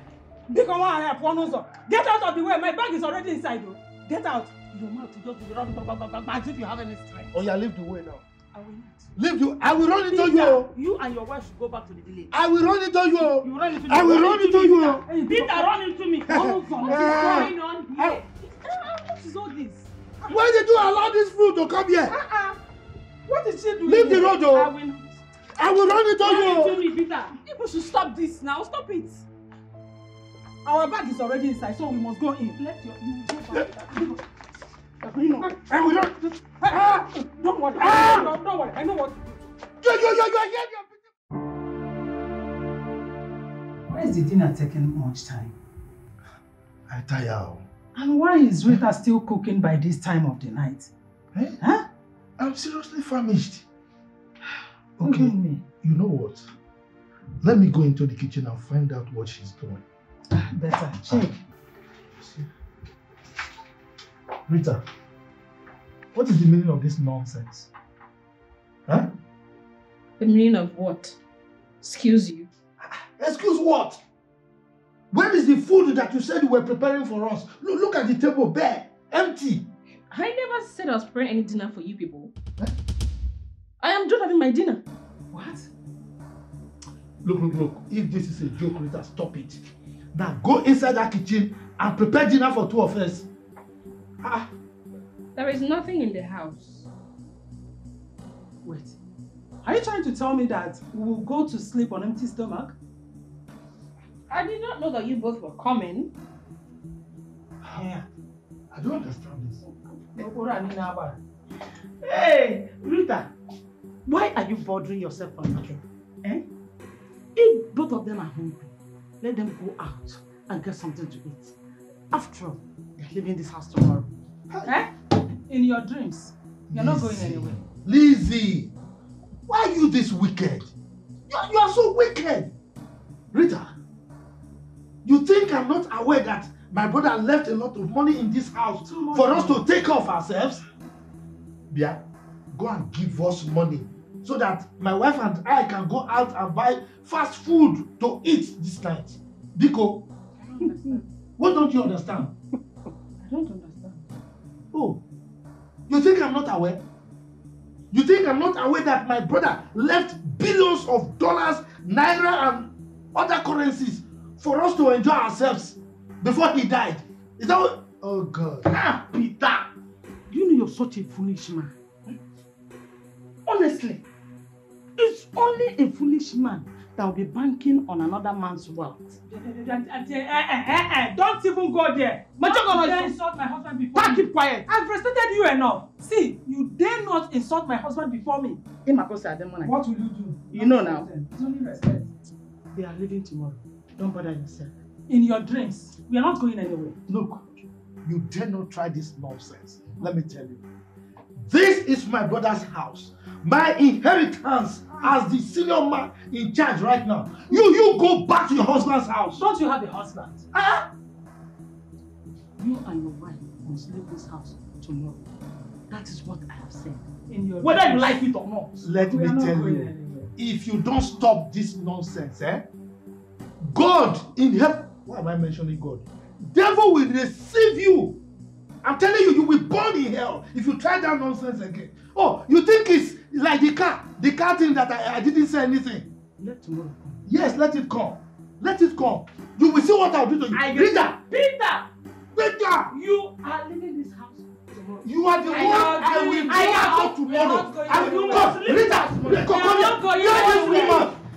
Get out of the way. My bag is already inside though. Get out. Your mouth will just be running as if you have any strength. Oh yeah, leave the way now. I will not. Leave you. I will run into you. You and your wife should go back to the village. I will run into you. You run into me. I will run into you. Peter, run into me. What is going on here? What is all this? Why did you allow this food to come here? What is she doing? Leave the road, though. I will run into you. Run into me, Peter. People should stop this now. Stop it. Our bag is already inside, so we must go in. Let your you go back. I will not. Don't worry. Don't worry. I know what to do. Why is the dinner taking much time? I tire. And why is Rita still cooking by this time of the night? Eh? Huh? I'm seriously famished. Okay, you know what? Let me go into the kitchen and find out what she's doing. Better. Check. Rita, what is the meaning of this nonsense? Huh? The meaning of what? Excuse you. Excuse what? Where is the food that you said you were preparing for us? Look at the table bare, empty. I never said I was preparing any dinner for you people. Huh? I am done having my dinner. What? Look. If this is a joke, Rita, stop it. Now go inside that kitchen and prepare dinner for 2 of us. There is nothing in the house. Wait. Are you trying to tell me that we will go to sleep on empty stomach? I did not know that you both were coming. Yeah. I don't understand this. Hey, Rita, why are you bothering yourself for nothing? If both of them are hungry, let them go out and get something to eat. After all, they're leaving this house tomorrow. In your dreams, you're not going anywhere. Lizzie, why are you this wicked? You are so wicked. Rita, you think I'm not aware that my brother left a lot of money in this house for us to take care of ourselves? Yeah, go and give us money so that my wife and I can go out and buy fast food to eat this night. Biko, what don't you understand? I don't understand. Oh, you think I'm not aware? You think I'm not aware that my brother left billions of dollars, naira and other currencies for us to enjoy ourselves before he died? Is that what? Oh God. Peter, you know you're such a foolish man. Honestly, it's only a foolish man that will be banking on another man's wealth. Don't even go there. Don't dare insult my husband before me. Keep quiet. I've respected you enough. See, you dare not insult my husband before me. What will you do? You know now. It's only respect. They are leaving tomorrow. Don't bother yourself. In your dreams, we are not going anywhere. Look, you dare not try this nonsense. Let me tell you. This is my brother's house. My inheritance as the senior man in charge right now. You go back to your husband's house. Don't you have a husband? You and your wife must leave this house tomorrow. That is what I have said. In your whether you like it or not. Let me tell you, if you don't stop this nonsense, God in heaven, why am I mentioning God? Devil will receive you. I'm telling you, you will burn in hell if you try that nonsense again. Oh, you think it's like the car thing that I didn't say anything. Let tomorrow come. Yes, let it come. Let it come. You will see what I'll do to you. Peter! Peter! You are leaving this house tomorrow. You are the one I will go out tomorrow. I will go. Rita, come.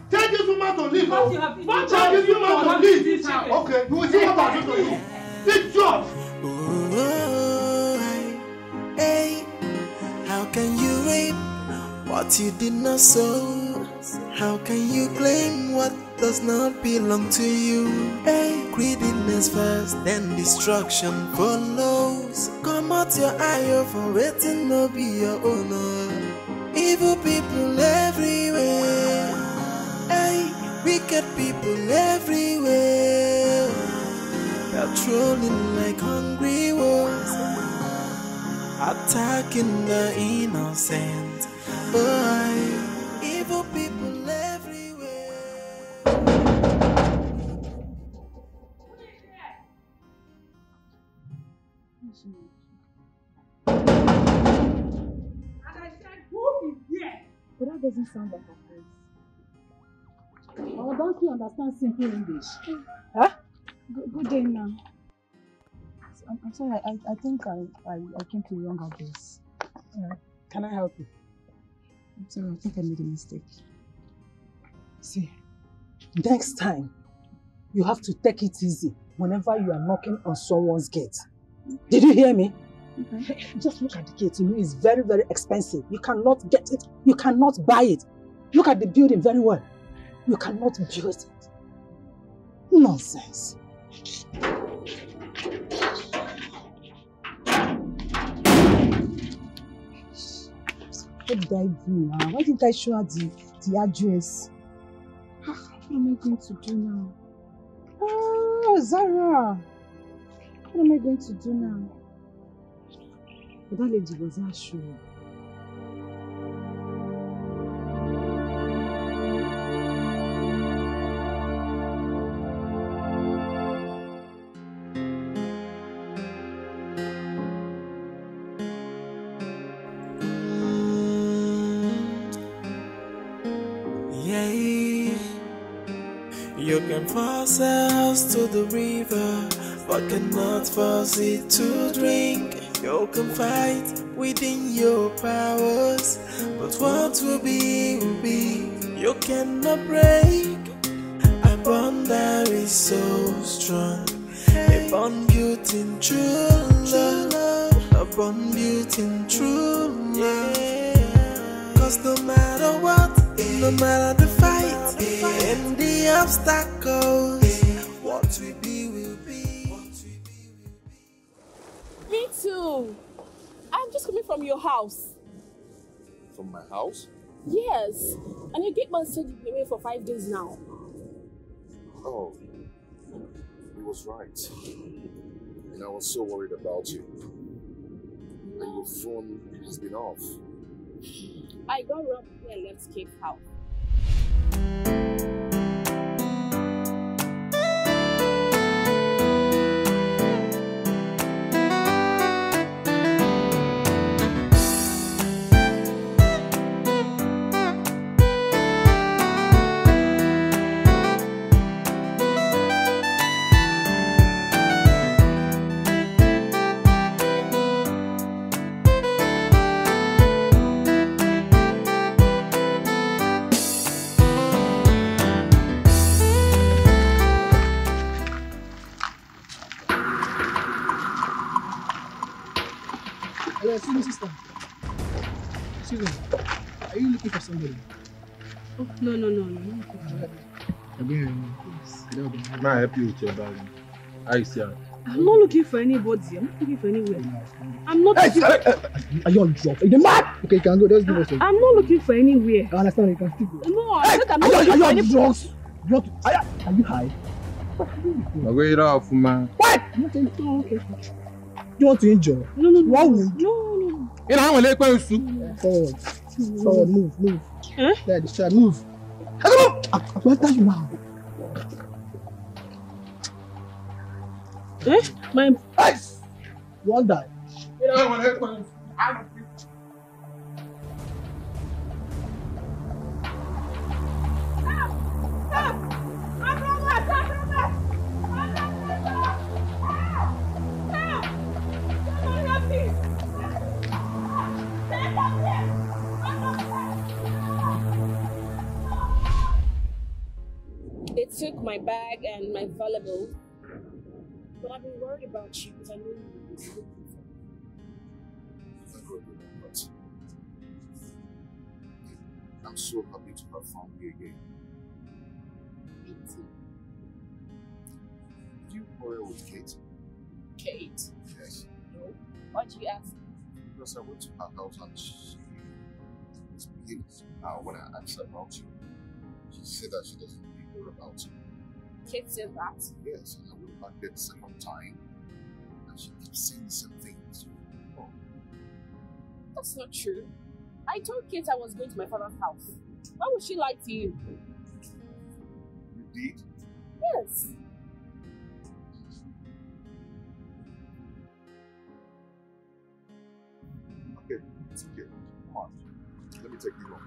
Tell this woman to leave. Tell this woman to leave. Okay, you will see what I'll do to you. Big job. Hey, how can you reap what you did not sow? How can you claim what does not belong to you? Hey, greediness first, then destruction follows. Come out your eye over waiting no be your owner. Evil people everywhere. Hey, wicked people everywhere. They're trolling like hungry wolves, attacking the innocent. Oh, evil people everywhere. But that doesn't sound like her friends. Or don't you understand simple English? Huh? Good day, ma'am. I'm sorry, I think I came to the wrong address. Can I help you? I'm sorry, I think I made a mistake. See, next time, you have to take it easy whenever you are knocking on someone's gate. Did you hear me? Okay. Just look at the gate. You know, it's very, very expensive. You cannot get it. You cannot buy it. Look at the building very well. You cannot build it. Nonsense. What did I do now? Why didn't I show her the address? What am I going to do now? Oh, Zara! What am I going to do now? But that lady was not sure. Your can force a house to the river, but cannot force it to drink. You can fight within your powers, but what will be will be. You cannot break a bond that is so strong, a bond built in true love, a bond built in true love. Cause no matter what, no matter the fight and the obstacles, what we be will be. Me too. I'm just coming from your house. From my house? Yes. And your gate man said you've been away for 5 days now. Oh, he was right. And I was so worried about you. And your phone has been off. I got robbed and left Kate's house. Excuse me, sister. Excuse me. Are you looking for somebody? Oh, no. Again, please. May I help you with your bag? I see. I'm not looking for anybody. I'm not looking for anywhere. I'm not looking Are you on drugs? Are you mad? Okay, you can go. Just give us a... I'm not looking for anywhere. I understand. You can still go. No, I said I'm not looking for anywhere. Drugs? Are you high? Wait up, man. What? Oh, okay. You want to enjoy? No. Why would? No. You know how I like soup. Forward, move. Huh? Yeah, this child, move. I'm going to tell you now. Eh? My... Ice! You won't die. You know how I like soup. They took my bag and my valuables, but I've been worried about you because I know you will be looking for me. I'm so happy to have found you again. Me too. Did you quarrel with Kate? Kate? Yes. No. Why'd you ask? Because I went to her house and she misbehaved. When I asked her about you, she said that she doesn't know about you. Kate said that? Yes, and I went back there the second time and she keeps saying some things. Oh. That's not true. I told Kate I was going to my father's house. Why would she lie to you? You did? Yes. Okay, it's okay. Come on. Let me take you home.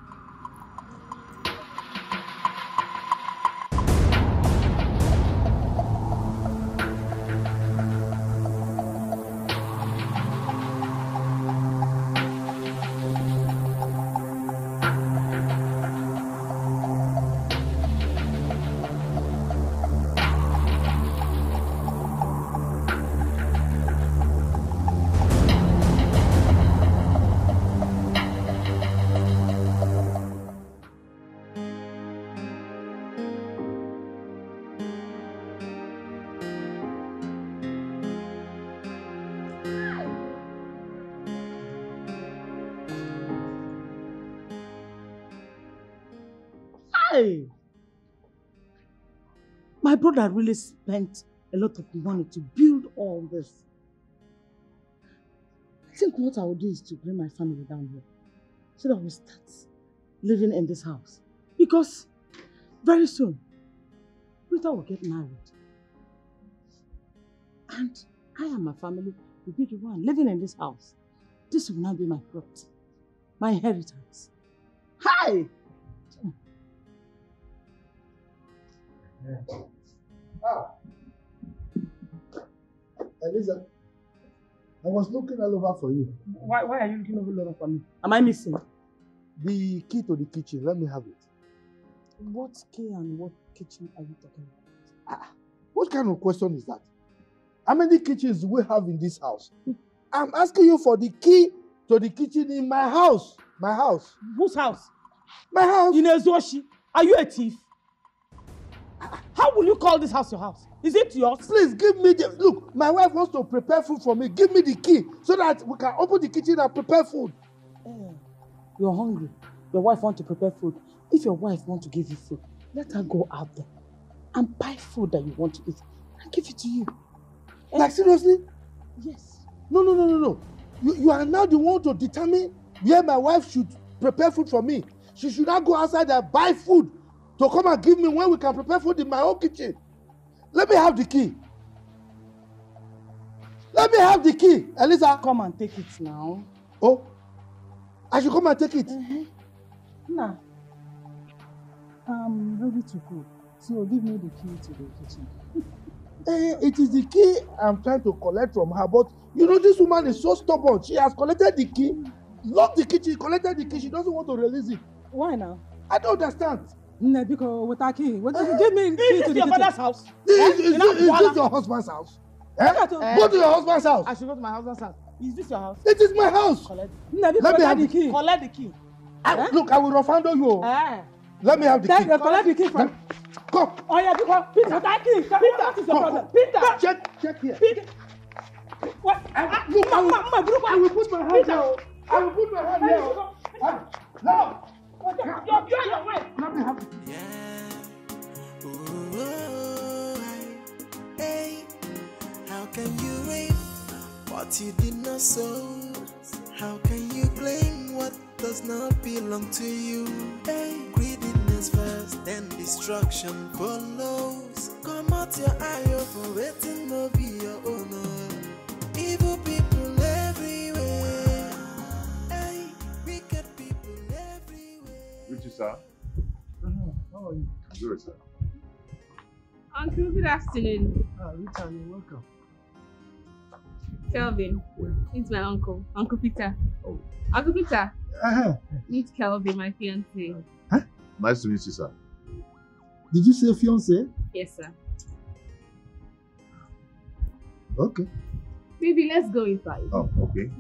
Hey! My brother really spent a lot of money to build all this. I think what I will do is to bring my family down here so that we'll start living in this house. Because very soon, Rita will get married. And I and my family will be the one living in this house. This will now be my property, my inheritance. Hi! Eliza, I was looking all over for you. Why are you looking all over for me? Am I missing? The key to the kitchen, let me have it. What key and what kitchen are you talking about? What kind of question is that? How many kitchens do we have in this house? I'm asking you for the key to the kitchen in my house. My house. Whose house? My house. In Ezoshi. Are you a thief? How will you call this house your house? Is it yours? Please give me the... Look, my wife wants to prepare food for me. Give me the key so that we can open the kitchen and prepare food. You're hungry. Your wife wants to prepare food. If your wife wants to give you food, let her go out there and buy food that you want to eat and give it to you. Like seriously? Yes. No. You are now the one to determine where my wife should prepare food for me. She should not go outside and buy food to come and give me when we can prepare food in my own kitchen. Let me have the key. Let me have the key, Eliza. Come and take it now. Oh, I should come and take it? Nah. I'm ready to cook. So give me the key to the kitchen. It is the key I'm trying to collect from her, but you know this woman is so stubborn. She has collected the key, locked the kitchen, collected the key. She doesn't want to release it. Why now? I don't understand. No, because with our key. Give me the key to the kitchen. Father's house? Is this your husband's house? Go to your husband's house. I should go to my husband's house. Is this your house? It is my house. Let me have the key. Collect the key. Look, I will refund you. Let me have the key. Collect the key from. Come. Oh yeah, because Peter, that key. Peter, what is your problem? Peter. Check here. Peter. What? Look, I will put my hand here. I will put my hand here. No. You're your wife. Let me have the key. Hey, how can you reap what you did not sow? How can you claim what does not belong to you? Hey, greediness first, then destruction follows. Come out your eye for waiting no be your owner. Evil people everywhere. Hey, wicked people everywhere. Luchy, sir. How are you? Good, sir. Uncle, good afternoon. Rita, you're welcome. Kelvin, it's my uncle, Uncle Peter. Oh. Uncle Peter, meet Kelvin, my fiancé. Nice to meet you, sir. Did you say fiancé? Yes, sir. Okay. Baby, let's go inside. Oh, okay.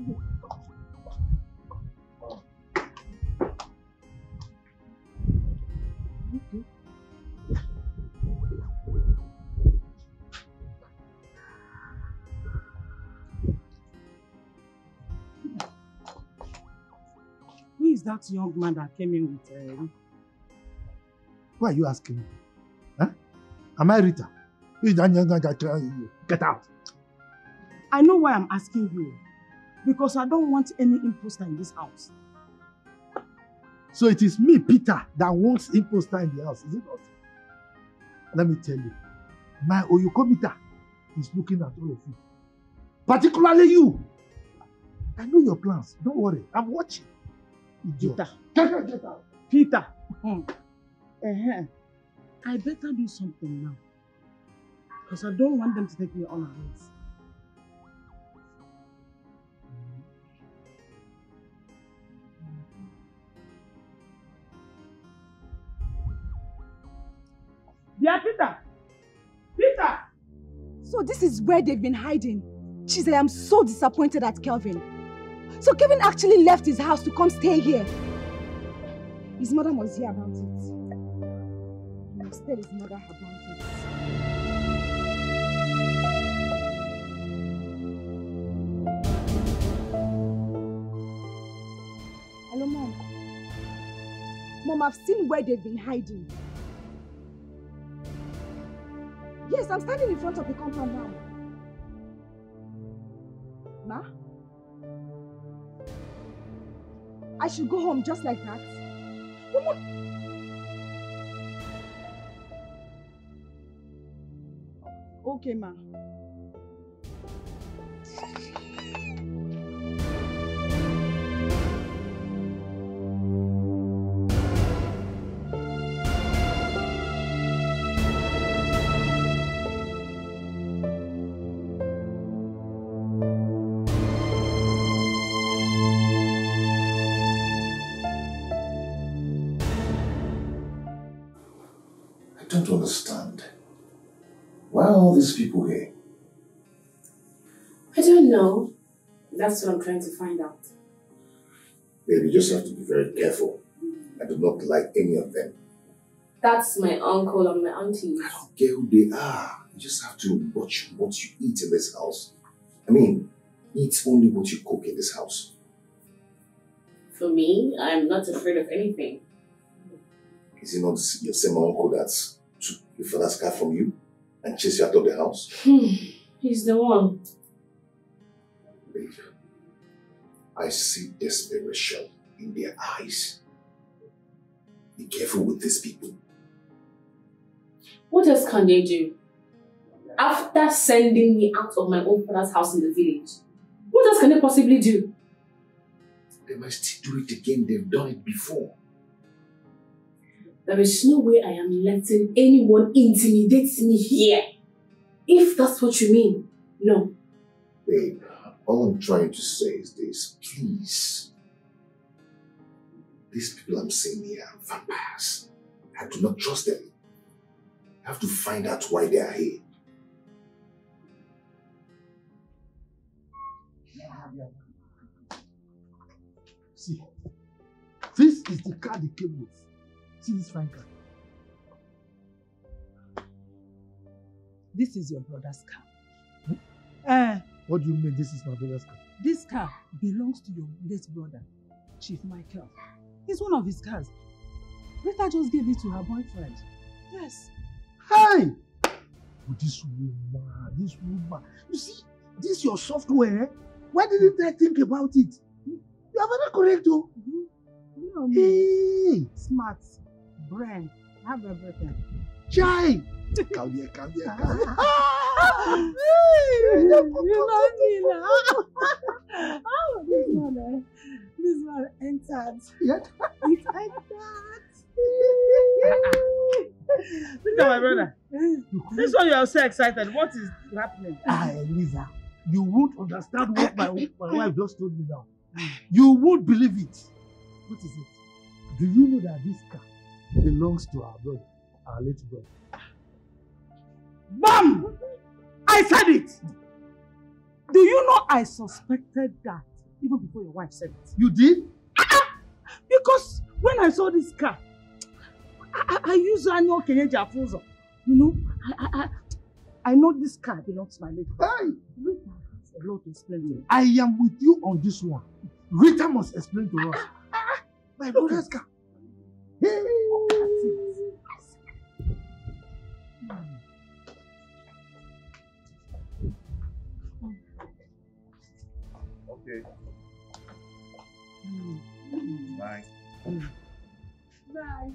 Who is that young man that came in with Why are you asking me? Huh? Am I Rita? Get out. I know why I'm asking you. Because I don't want any imposter in this house. So it is me, Peter, that wants imposter in the house, is it not? Let me tell you, my Oyukomita is looking at all of you. Particularly you. I know your plans. Don't worry. I'm watching. Peter. Get out. Peter. I better do something now. Because I don't want them to take me on a race. Yeah, Peter! Peter! So this is where they've been hiding. Jeez, I am so disappointed at Kelvin. So Kelvin actually left his house to come stay here. His mother must hear about it. He must tell his mother about it. Hello, Mom. Mom, I've seen where they've been hiding. Yes, I'm standing in front of the compound now. Ma? I should go home just like that? Mama. Okay, ma. trying to understand. Why are all these people here? I don't know. That's what I'm trying to find out. Babe, you just have to be very careful. I do not like any of them. That's my uncle and my auntie. I don't care who they are. You just have to watch what you eat in this house. I mean, eat only what you cook in this house. For me, I'm not afraid of anything. Is it not your same uncle that took your father's car from you and chased you out of the house? He's the one. Babe, I see desperation in their eyes. Be careful with these people. What else can they do? After sending me out of my own father's house in the village, what else can they possibly do? They might still do it again. They've done it before. There is no way I am letting anyone intimidate me here. If that's what you mean, no. Babe, all I'm trying to say is this. Please. These people I'm seeing here are vampires. I do not trust them. I have to find out why they are here. See, this is the car they came with. See this fine car. This is your brother's car. What do you mean this is my brother's car? This car belongs to your late brother, Chief Michael. It's one of his cars. Rita just gave it to her boyfriend. Yes. Hey! But this woman. You see, this your software. Why didn't I think about it? You are very correct, though. Hey! Smart, brain, have everything. Chai! Come here. You love me now. Oh, this one entered. Yeah. It entered. Look at my brother. This one you are so excited. What is happening? Elisa, you won't understand what my wife just told me now. You won't believe it. What is it? Do you know that this car belongs to our brother, our late brother? Bam! I said it! Do you know I suspected that even before your wife said it? You did? Because when I saw this car, I use annual Kenyaja Fuzo. You know, I know this car belongs to my late brother. Rita has a lot to explain to me. I am with you on this one. Rita must explain to us. My brother's car. Hey. Okay. Bye. Bye.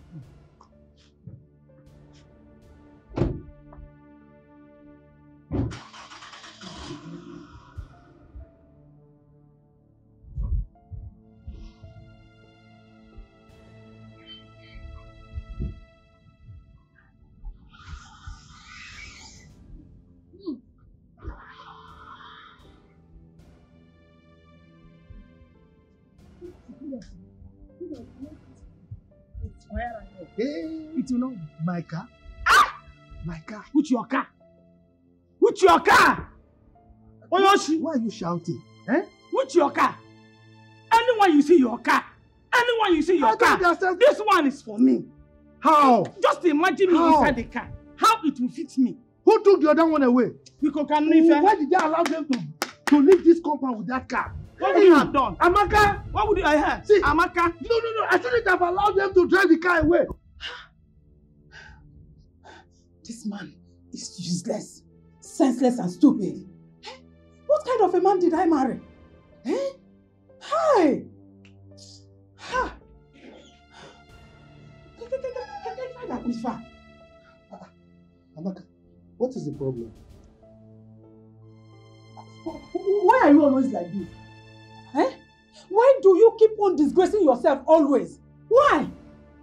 Hey, it will not my car. My car. With your car. With your car. Oyoshi. Why are you shouting? With your car. Anyone you see your car. Anyone you see your car. This one is for me. How? Just imagine me inside the car. How it will fit me. Who took the other one away? Because why did they allow them to leave this compound with that car? What would you have done? Amaka! What would you have? See, Amaka? No. I shouldn't have allowed them to drive the car away. This man is useless, senseless and stupid. What kind of a man did I marry? Hi! Amaka, what is the problem? Why are you always like this? Why do you keep on disgracing yourself always? Why?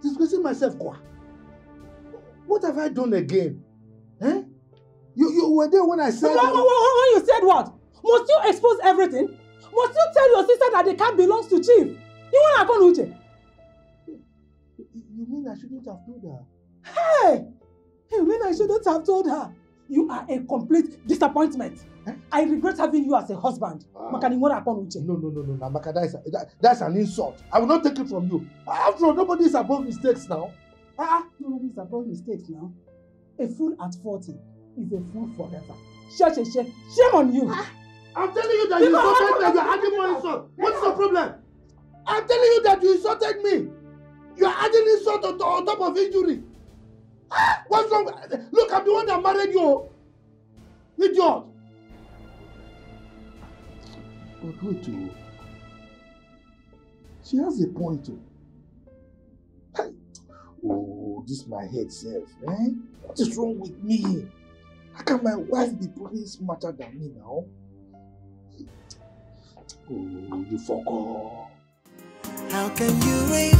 Disgracing myself, quoi? What have I done again? You were there when I said... When you said what? Must you expose everything? Must you tell your sister that the car belongs to Chief? You want to go Luchy? You mean I shouldn't have told her? Hey! Hey, when I shouldn't have told her. You are a complete disappointment. I regret having you as a husband. No, Amaka, that's an insult. I will not take it from you. After all, nobody is above mistakes now. Nobody is above mistakes now. A fool at 40 is a fool forever. Shame on you. I'm telling you that you insulted me and you're adding more insult. What's the problem? I'm telling you that you insulted me. You're adding insult on top of injury. What's wrong? Look, I'm the one that married you. Idiot. But wait, too. She has a point too. Oh, this is my head self, eh? What is wrong with me? How can my wife be probably smarter than me now? Oh, you forgot. How can you reap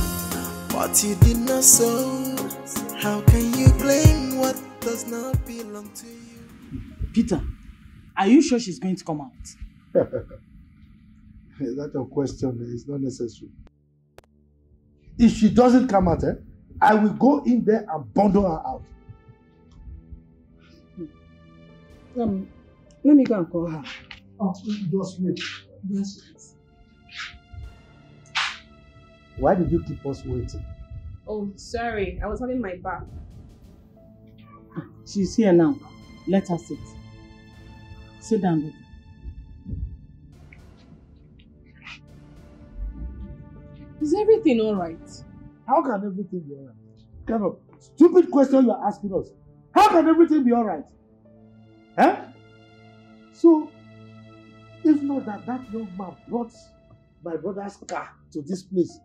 what you did not sow? How can you blame what does not belong to you? Peter, are you sure she's going to come out? That your question is not necessary. If she doesn't come out, I will go in there and bundle her out. Let me go and call her. Oh, just wait. Yes. Why did you keep us waiting? Oh, sorry. I was having my bath. She's here now. Let her sit. Sit down with her. Is everything alright? How can everything be alright? Kind of stupid question you're asking us. How can everything be alright? Eh? So, if not that young man brought my brother's car to this place,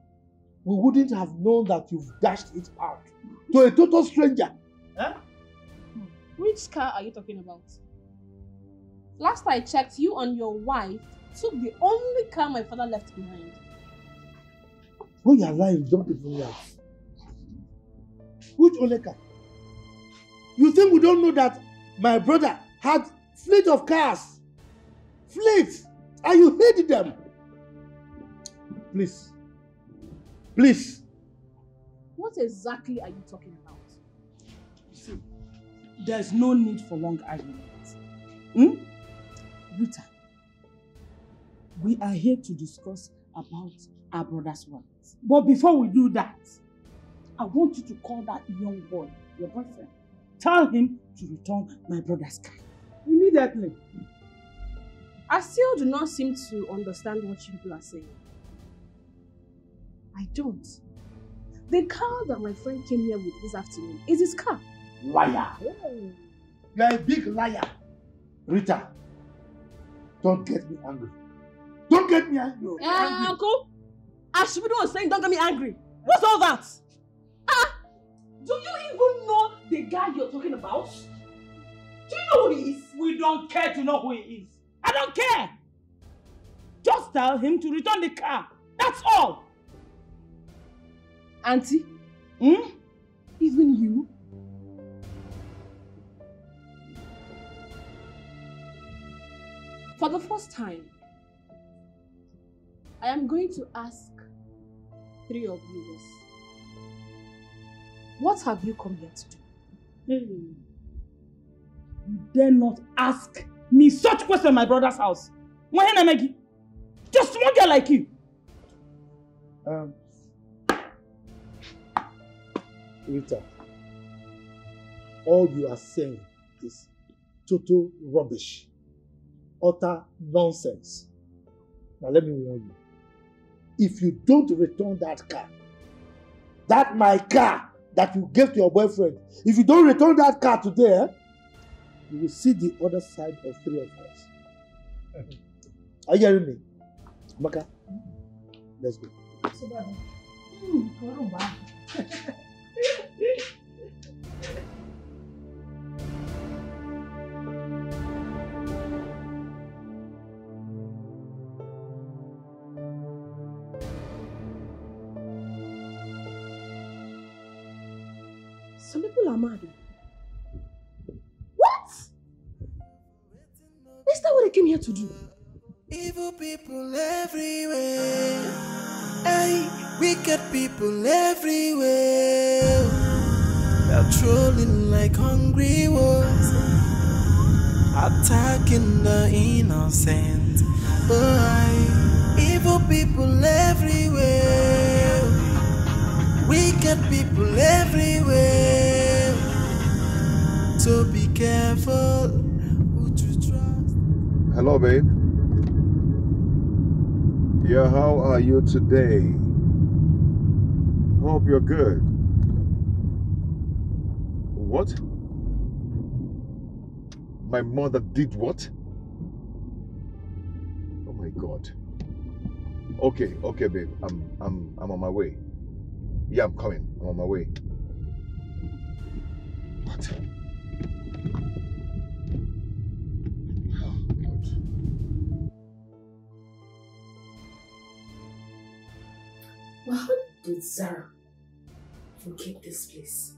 we wouldn't have known that you've dashed it out to a total stranger. Eh? Which car are you talking about? Last I checked, you and your wife took the only car my father left behind. When you're lying, you don't even lie. Which only car? You think we don't know that my brother had fleet of cars? Fleet! And you hated them? Please. Please. What exactly are you talking about? See, there's no need for long arguments. Rita, we are here to discuss about our brother's wife. But before we do that, I want you to call that young boy, your boyfriend. Tell him to return my brother's car. Immediately. I still do not seem to understand what you people are saying. I don't. The car that my friend came here with this afternoon is his car. Liar. You're a big liar. Rita, don't get me angry. Don't get me angry. Uncle, I should be the one saying don't get me angry. What's all that? Do you even know the guy you're talking about? Do you know who he is? We don't care to know who he is. I don't care. Just tell him to return the car. That's all. Auntie? Even you? For the first time, I am going to ask 3 of you this. What have you come here to do? You dare not ask me such question in my brother's house. Just one girl like you. Rita, all you are saying is total rubbish, utter nonsense. Now let me warn you. If you don't return that car, that my car that you gave to your boyfriend, if you don't return that car today, you will see the other side of 3 of us. Are you hearing me? Maka, let's go. Some people are mad. What? Is that what I came here to do? Evil people everywhere. Hey, wicked people everywhere. They're trolling like like hungry wolves, attacking the innocent. Evil people everywhere, wicked people everywhere. So be careful who to trust. Hello, babe. Yeah, how are you today? Hope you're good. What? My mother did what? Oh my God. Okay, babe. I'm on my way. Yeah, I'm coming. I'm on my way. What? Oh God. Well, how did Zara forget this place?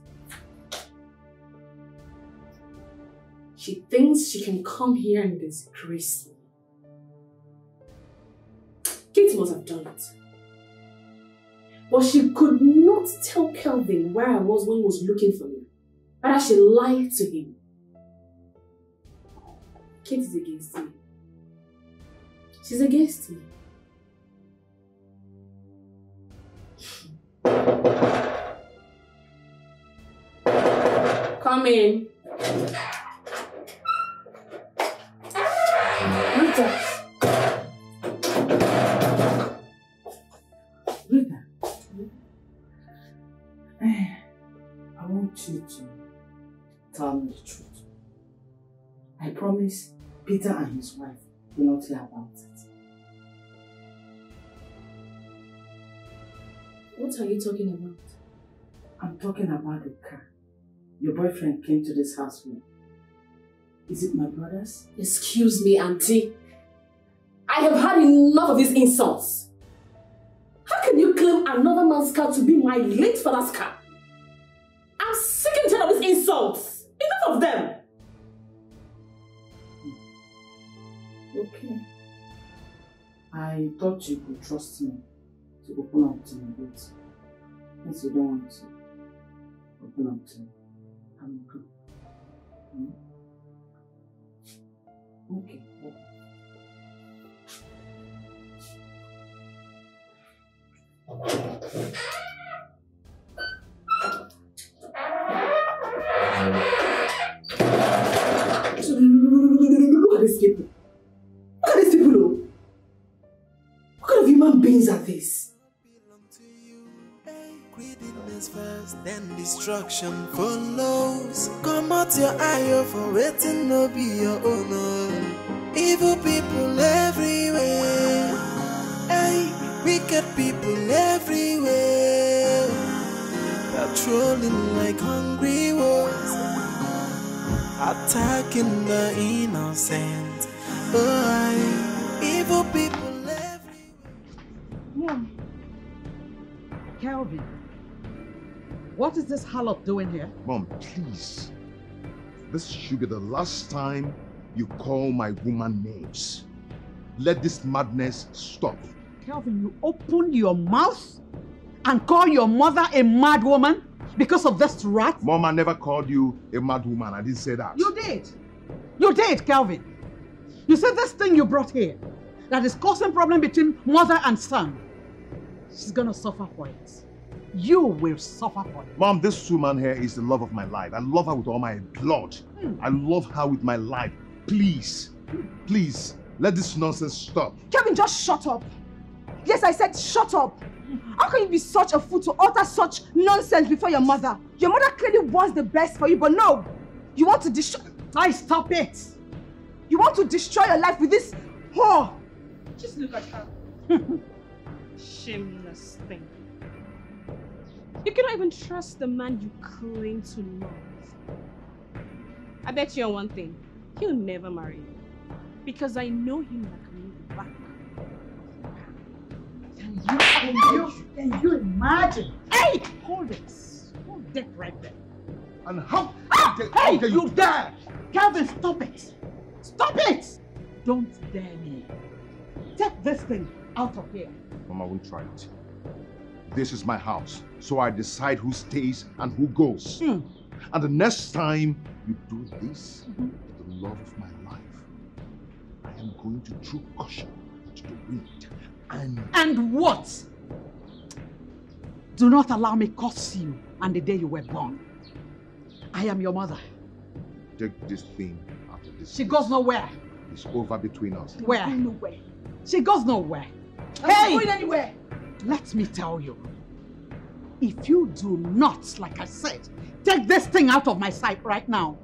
She thinks she can come here and disgrace me. Kate must have done it. But she could not tell Kelvin where I was when he was looking for me. Rather, she lied to him. Kate is against me. She's against me. Come in. Rita. Rita, I want you to tell me the truth. I promise Peter and his wife will not hear about it. What are you talking about? I'm talking about the car your boyfriend came to this house with. Is it my brother's? Excuse me, Auntie. I have had enough of these insults. How can you claim another man's car to be my late father's car? I'm sick and tired of these insults. Enough of them. Okay. I thought you could trust me to open up to me, but since you don't want to open up to me, I'm good. Okay. Look at these people. Look at these people. What kind of human beings are these? Greediness first, then destruction follows. Come out your eye for waiting no be your owner. Evil people everywhere. Hey, wicked people everywhere. Patrolling like hungry wolves, attacking the innocent. Evil people everywhere. Mom. Kelvin. What is this harlot doing here? Mom, please. This should be the last time you call my woman names. Let this madness stop. Kelvin, you opened your mouth and call your mother a mad woman because of this rat? Mom, I never called you a mad woman. I didn't say that. You did. You did, Kelvin. You said this thing you brought here that is causing problem between mother and son. She's gonna suffer for it. You will suffer for it. Mom, this woman here is the love of my life. I love her with all my blood. I love her with my life. Please, please, let this nonsense stop. Kevin, just shut up. Yes, I said shut up. How can you be such a fool to utter such nonsense before your mother? Your mother clearly wants the best for you, but no. You want to destroy... Stop it. You want to destroy your life with this whore. Just look at her. Shameless thing. You cannot even trust the man you claim to love. I bet you on one thing. He'll never marry you. Because I know him like me back. Can you imagine? Hey! Hold it. Hold it right there. And how hey, you dare! Calvin, stop it! Stop it! Don't dare me. Take this thing out of here. Mom, I won't try it. This is my house, so I decide who stays and who goes. And the next time you do this, with the love of my life, I am going to throw caution to the wind. And what? Do not allow me curse you on the day you were born. I am your mother. Take this thing out of this. She goes nowhere. It's over between us. Where? Nowhere. She goes nowhere. I'm not going anywhere. Let me tell you. If you do not, like I said, take this thing out of my sight right now,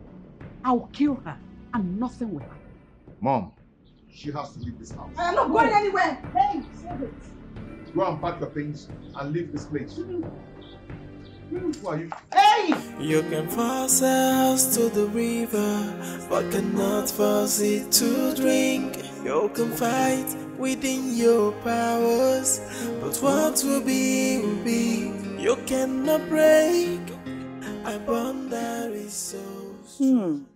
I'll kill her and nothing will happen. Mom, she has to leave this house. I am not going anywhere. Hey, save it. Go and pack your things and leave this place. Who are you? Hey! You can force a house to the river, but cannot force it to drink. You can fight within your powers, but what will be will be. You cannot break a bond that is so strong.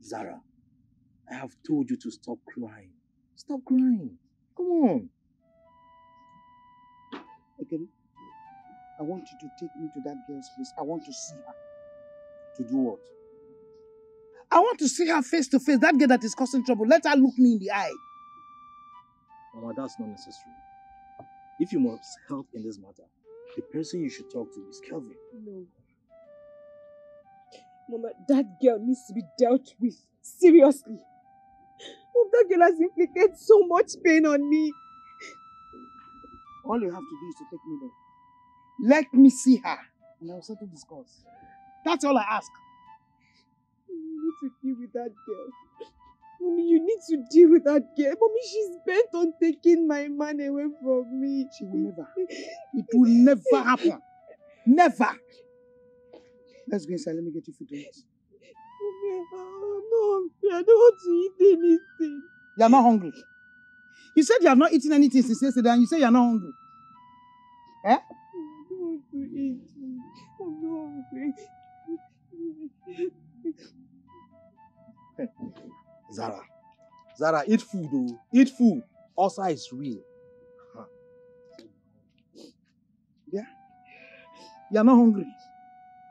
Zara, I have told you to stop crying. Stop crying. Come on. Okay. I want you to take me to that girl's place. I want to see her. To do what? I want to see her face to face. That girl that is causing trouble. Let her look me in the eye. Mama, that's not necessary. If you must help in this matter, the person you should talk to is Kelvin. No. Mama, that girl needs to be dealt with. Seriously. Oh, that girl has inflicted so much pain on me. All you have to do is to take me there. Let me see her. And I will settle this cause. That's all I ask. You need to deal with that girl. Mommy, you need to deal with that girl. Mommy, she's bent on taking my man away from me. She will never. It will never happen. Never. Let's go inside. Let me get you food to eat. Mommy, I'm not hungry. I don't want to eat anything. You are not hungry. You said you have not eaten anything since yesterday and you say you are not hungry. Eh? I don't want to eat. I'm not hungry. Zara, eat food, oh. Eat food. Ulcer is real. Yeah? You are not hungry.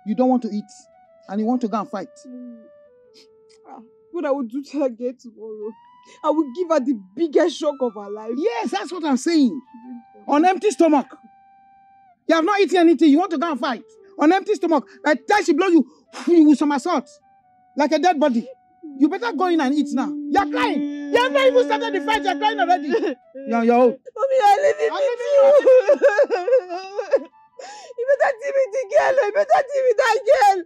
You don't want to eat. And you want to go and fight. What I will do to her again tomorrow, I will give her the biggest shock of her life. Yes, that's what I'm saying. On empty stomach. You have not eaten anything. You want to go and fight. On empty stomach. By the time she blow you, you will somersault. Like a dead body. You better go in and eat now. You're crying. You have not even started the fight. You're crying already. You're on your own. Mommy, I leave it with you. You better deal with the girl. You better deal with that girl.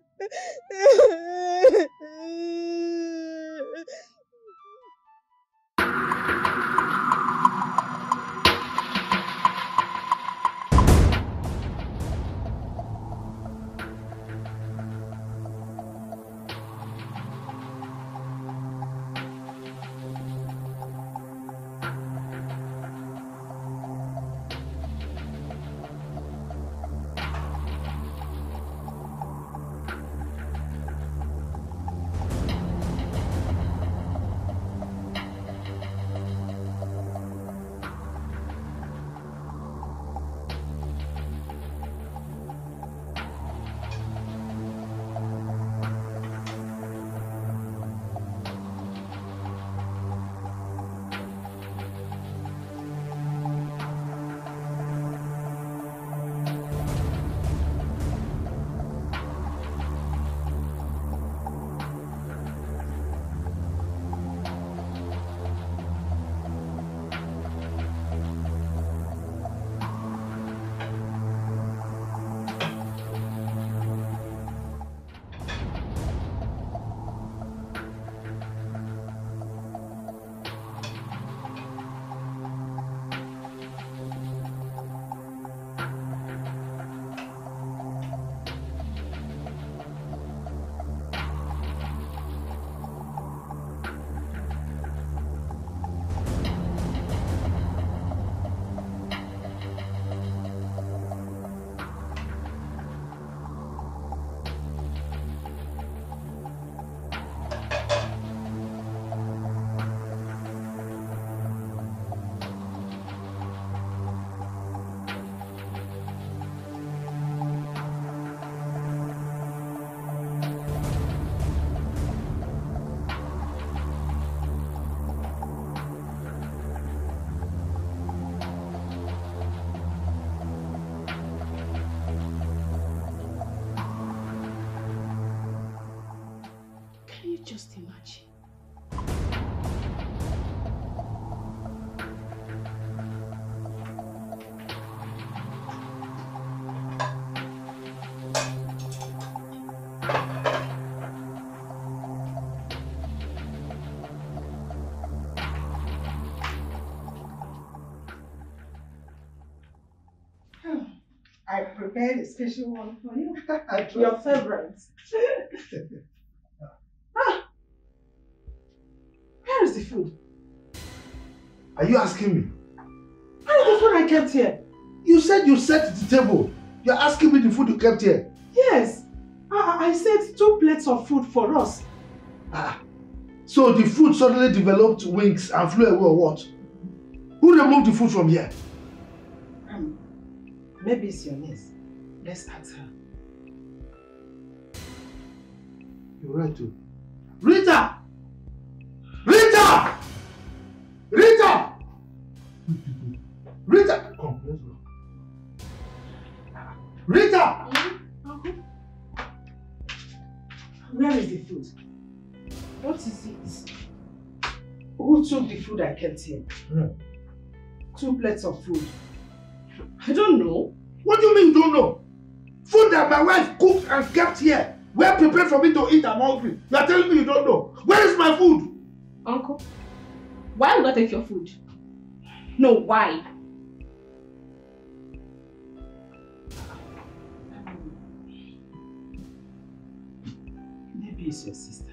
just imagine? I prepared a special one for you. Your favorite. Where is the food? Are you asking me? Where is the food I kept here? You said you set the table. You're asking me the food you kept here. Yes. I set 2 plates of food for us. So the food suddenly developed wings and flew away or what? Who removed the food from here? Maybe it's your niece. Let's ask her. You're right too. Rita! Rita! Rita! Rita! Come, let's go. Rita! Where is the food? What is it? Who took the food I kept here? 2 plates of food. I don't know. What do you mean you don't know? Food that my wife cooked and kept here. Well prepared for me to eat, I'm hungry. You are telling me you don't know. Where is my food? Uncle, why would I take your food? No, why? Maybe it's your sister.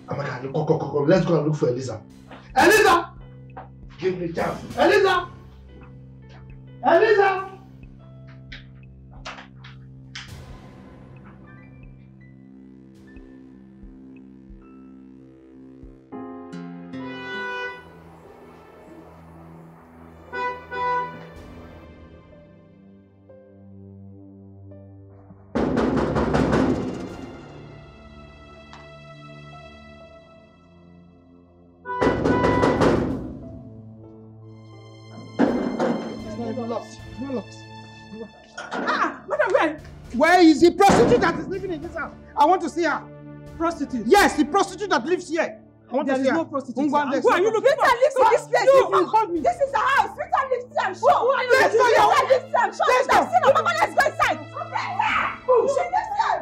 Amaka, come. Let's go and look for Eliza. Eliza! Give me chance. Eliza! Eliza! Where is the prostitute that is living in this house? I want to see her. Prostitute? Yes, the prostitute that lives here. I want to see her. There is no prostitute. Who are you looking for? Rita lives in this place. You called me. This is the house. Rita lives here. I'm sure. Who are you? Let's go. Rita lives here. I'm sure. Let's go. Let's go inside. Rita! She lives here.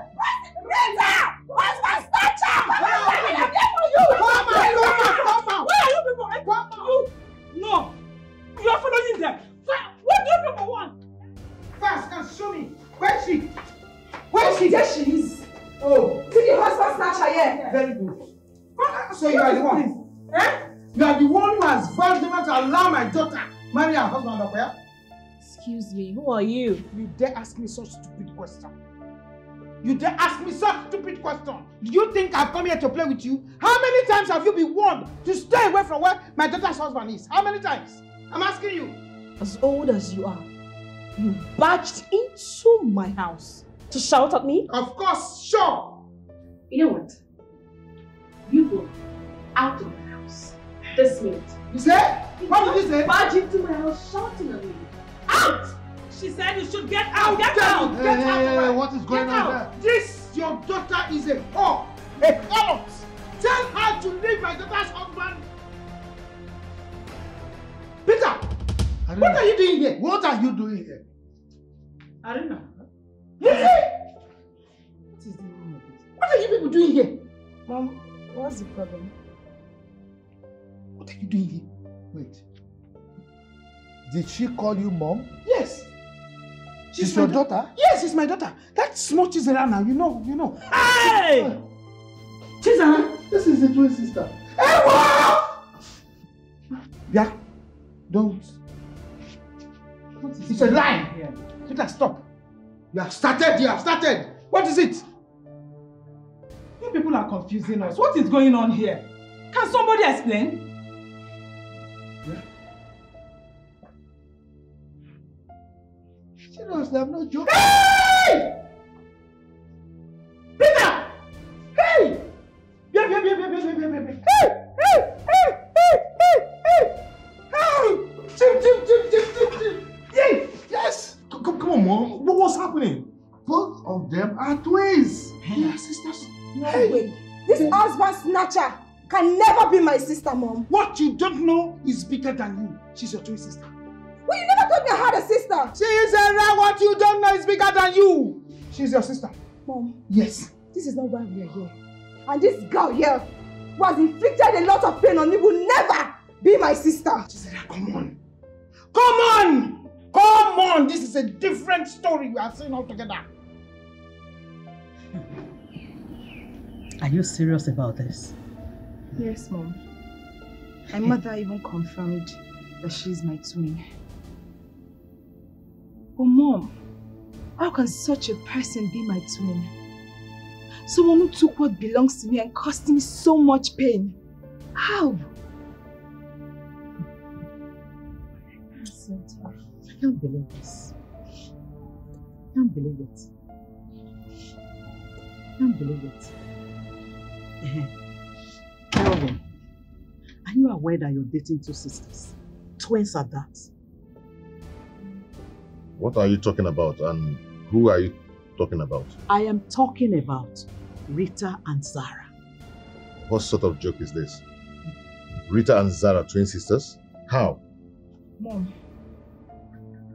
Rita! Where's my snatcher? I'm here for you. Come on. Where are you people? Come on. No. You are following them. What do you people want? Fast, can show me. Where is she? Where is she? There she is. Oh. See the husband snatcher here. Very good. So you are the one. Eh? You are the one who has vowed never to allow my daughter marry her husband up here. Excuse me, who are you? You dare ask me such stupid question? You dare ask me such stupid question? Do you think I've come here to play with you? How many times have you been warned to stay away from where my daughter's husband is? How many times? I'm asking you. As old as you are, you barged into my house to shout at me? Of course, sure. You know what? You go out of my house this minute. You say? What did you say? Barge into my house shouting at me. Out! She said you should get out. Get out! Get out! Hey, what is going on there? This, your daughter is a whore. A harlot. Tell her to leave my daughter's husband. Peter! Arena. What are you doing here? What are you doing here? Arena. Luchy! What is the meaning of this? What are you people doing here? Mom, what's the problem? What are you doing here? Wait. Did she call you mom? Yes. She's your daughter? Yes, she's my daughter. That small Chisara now, you know. Hey! Chisara! This is the twin sister. Hey, what? Yeah. Don't. It's a lie. Yeah. Peter, stop. You have started. What is it? You people are confusing us. What is going on here? Can somebody explain? Yeah. Seriously, I'm not joking. Hey! Peter! Hey! Hey! Yes! Come on, Mom. What's happening? Both of them are twins. They are sisters. No way. This husband snatcher can never be my sister, Mom. What you don't know is bigger than you. She's your twin sister. Well, you never told me I had a sister. Sarah, what you don't know is bigger than you. She's your sister. Mom. Yes. This is not why we are here. And this girl here, who has inflicted a lot of pain on me, will never be my sister. Sarah, come on. Come on! Come on! This is a different story we are seeing altogether. Are you serious about this? Yes, Mom. My mother even confirmed that she's my twin. But Mom, how can such a person be my twin? Someone who took what belongs to me and caused me so much pain. How? That's so tough. I can't believe this. I can't believe it. I can't believe it. Kelvin, are you aware that you're dating two sisters? Twins at that. What are you talking about and who are you talking about? I am talking about Rita and Zara. What sort of joke is this? Rita and Zara, twin sisters? How? Mom,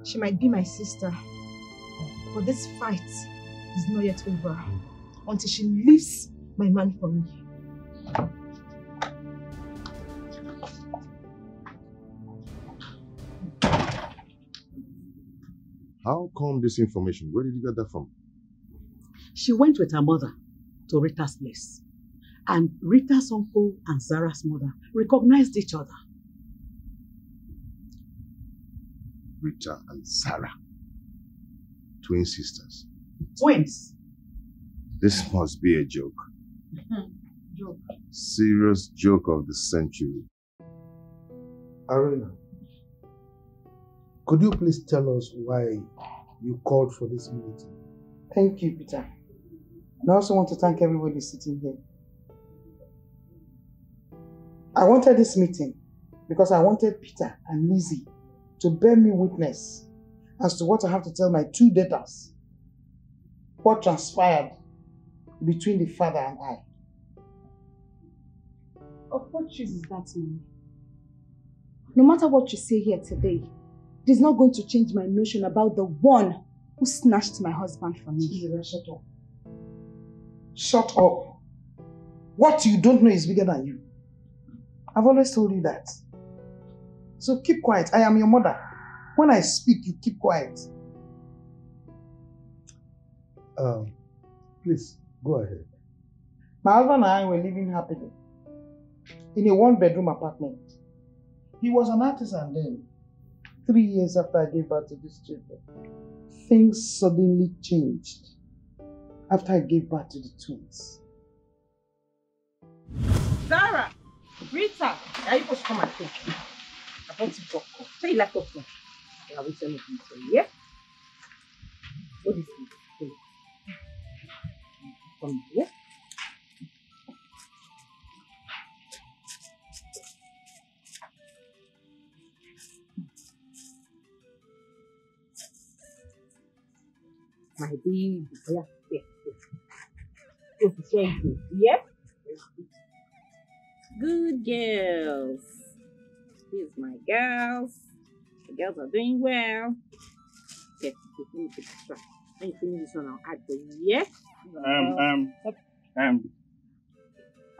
she might be my sister, but this fight is not yet over until she leaves my man for me. How come this information? Where did you get that from? She went with her mother to Rita's place. And Rita's uncle and Zara's mother recognized each other. Rita and Zara. Twin sisters. Twins? This must be a joke. Joke. Serious joke of the century. Arena, could you please tell us why you called for this meeting? Thank you, Peter. And I also want to thank everybody sitting here. I wanted this meeting because I wanted Peter and Lizzie to bear me witness as to what I have to tell my two daughters. What transpired between the father and I. Of what choice is that, Mom? No matter what you say here today, it is not going to change my notion about the one who snatched my husband from me. Shut up. Shut up. What you don't know is bigger than you. I've always told you that. So keep quiet. I am your mother. When I speak, you keep quiet. Please, go ahead. My husband and I were living happily in a one-bedroom apartment. He was an artisan then. 3 years after I gave birth to this children, things suddenly changed after I gave birth to the twins. Zara, Rita, are you supposed to come and take? I want to talk. Say you like talking. I will tell you something, yeah? What is this? Come here. My baby, yeah? Good girls. Here's my girls. The girls are doing well. Yes, let me take a shot. When you finish this one, I'll add the yes.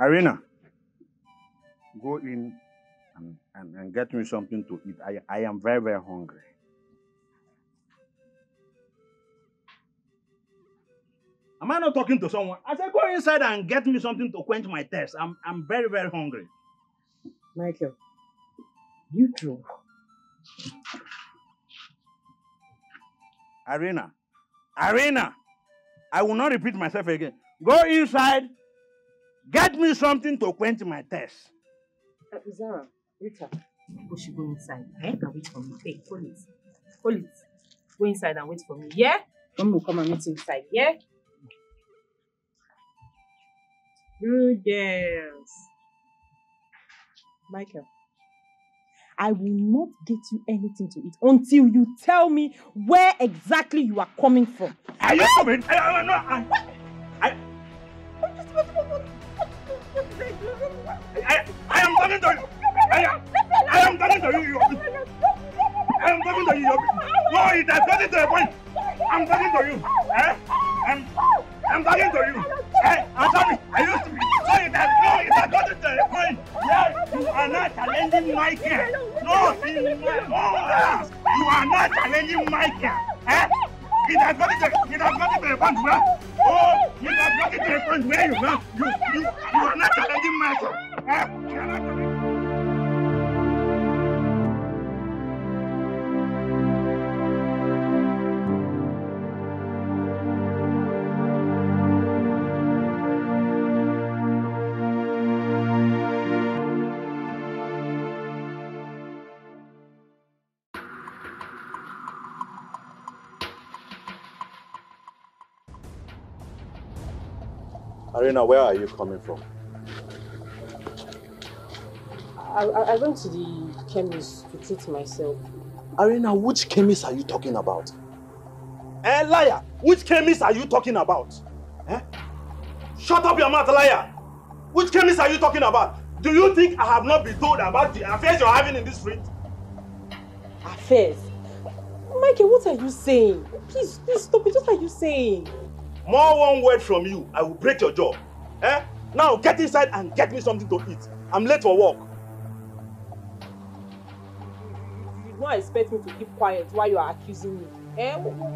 Arena, go in and get me something to eat. I am very, very hungry. Am I not talking to someone? I said, go inside and get me something to quench my thirst. I'm very, very hungry. Michael, you too. Arena, I will not repeat myself again. Go inside, get me something to quench my thirst. Zara, Rita, we should go inside. I ain't gonna wait for me. Hey, hold it. Hold it. Go inside and wait for me, yeah? Mom will come and meet you inside, yeah? Good girls. Michael, I will not get you anything to eat until you tell me where exactly you are coming from. Are you coming? to you. I'm talking to you. No, it has gotten to a point. I'm talking to you. I'm talking to you. I'm sorry. I used to be. So it has gotten to a point where you are not challenging my care. No, in my own house, you are not challenging my care. It has gotten to a point where you are not challenging my care. You are not challenging. Arena, where are you coming from? I went to the chemist to treat myself. Arena, which chemist are you talking about? Liar! Which chemist are you talking about? Shut up your mouth, liar! Which chemist are you talking about? Do you think I have not been told about the affairs you're having in this street? Affairs? Michael, what are you saying? Please stop it. What are you saying? More one word from you, I will break your jaw. Now get inside and get me something to eat. I'm late for work. You did not expect me to keep quiet while you are accusing me.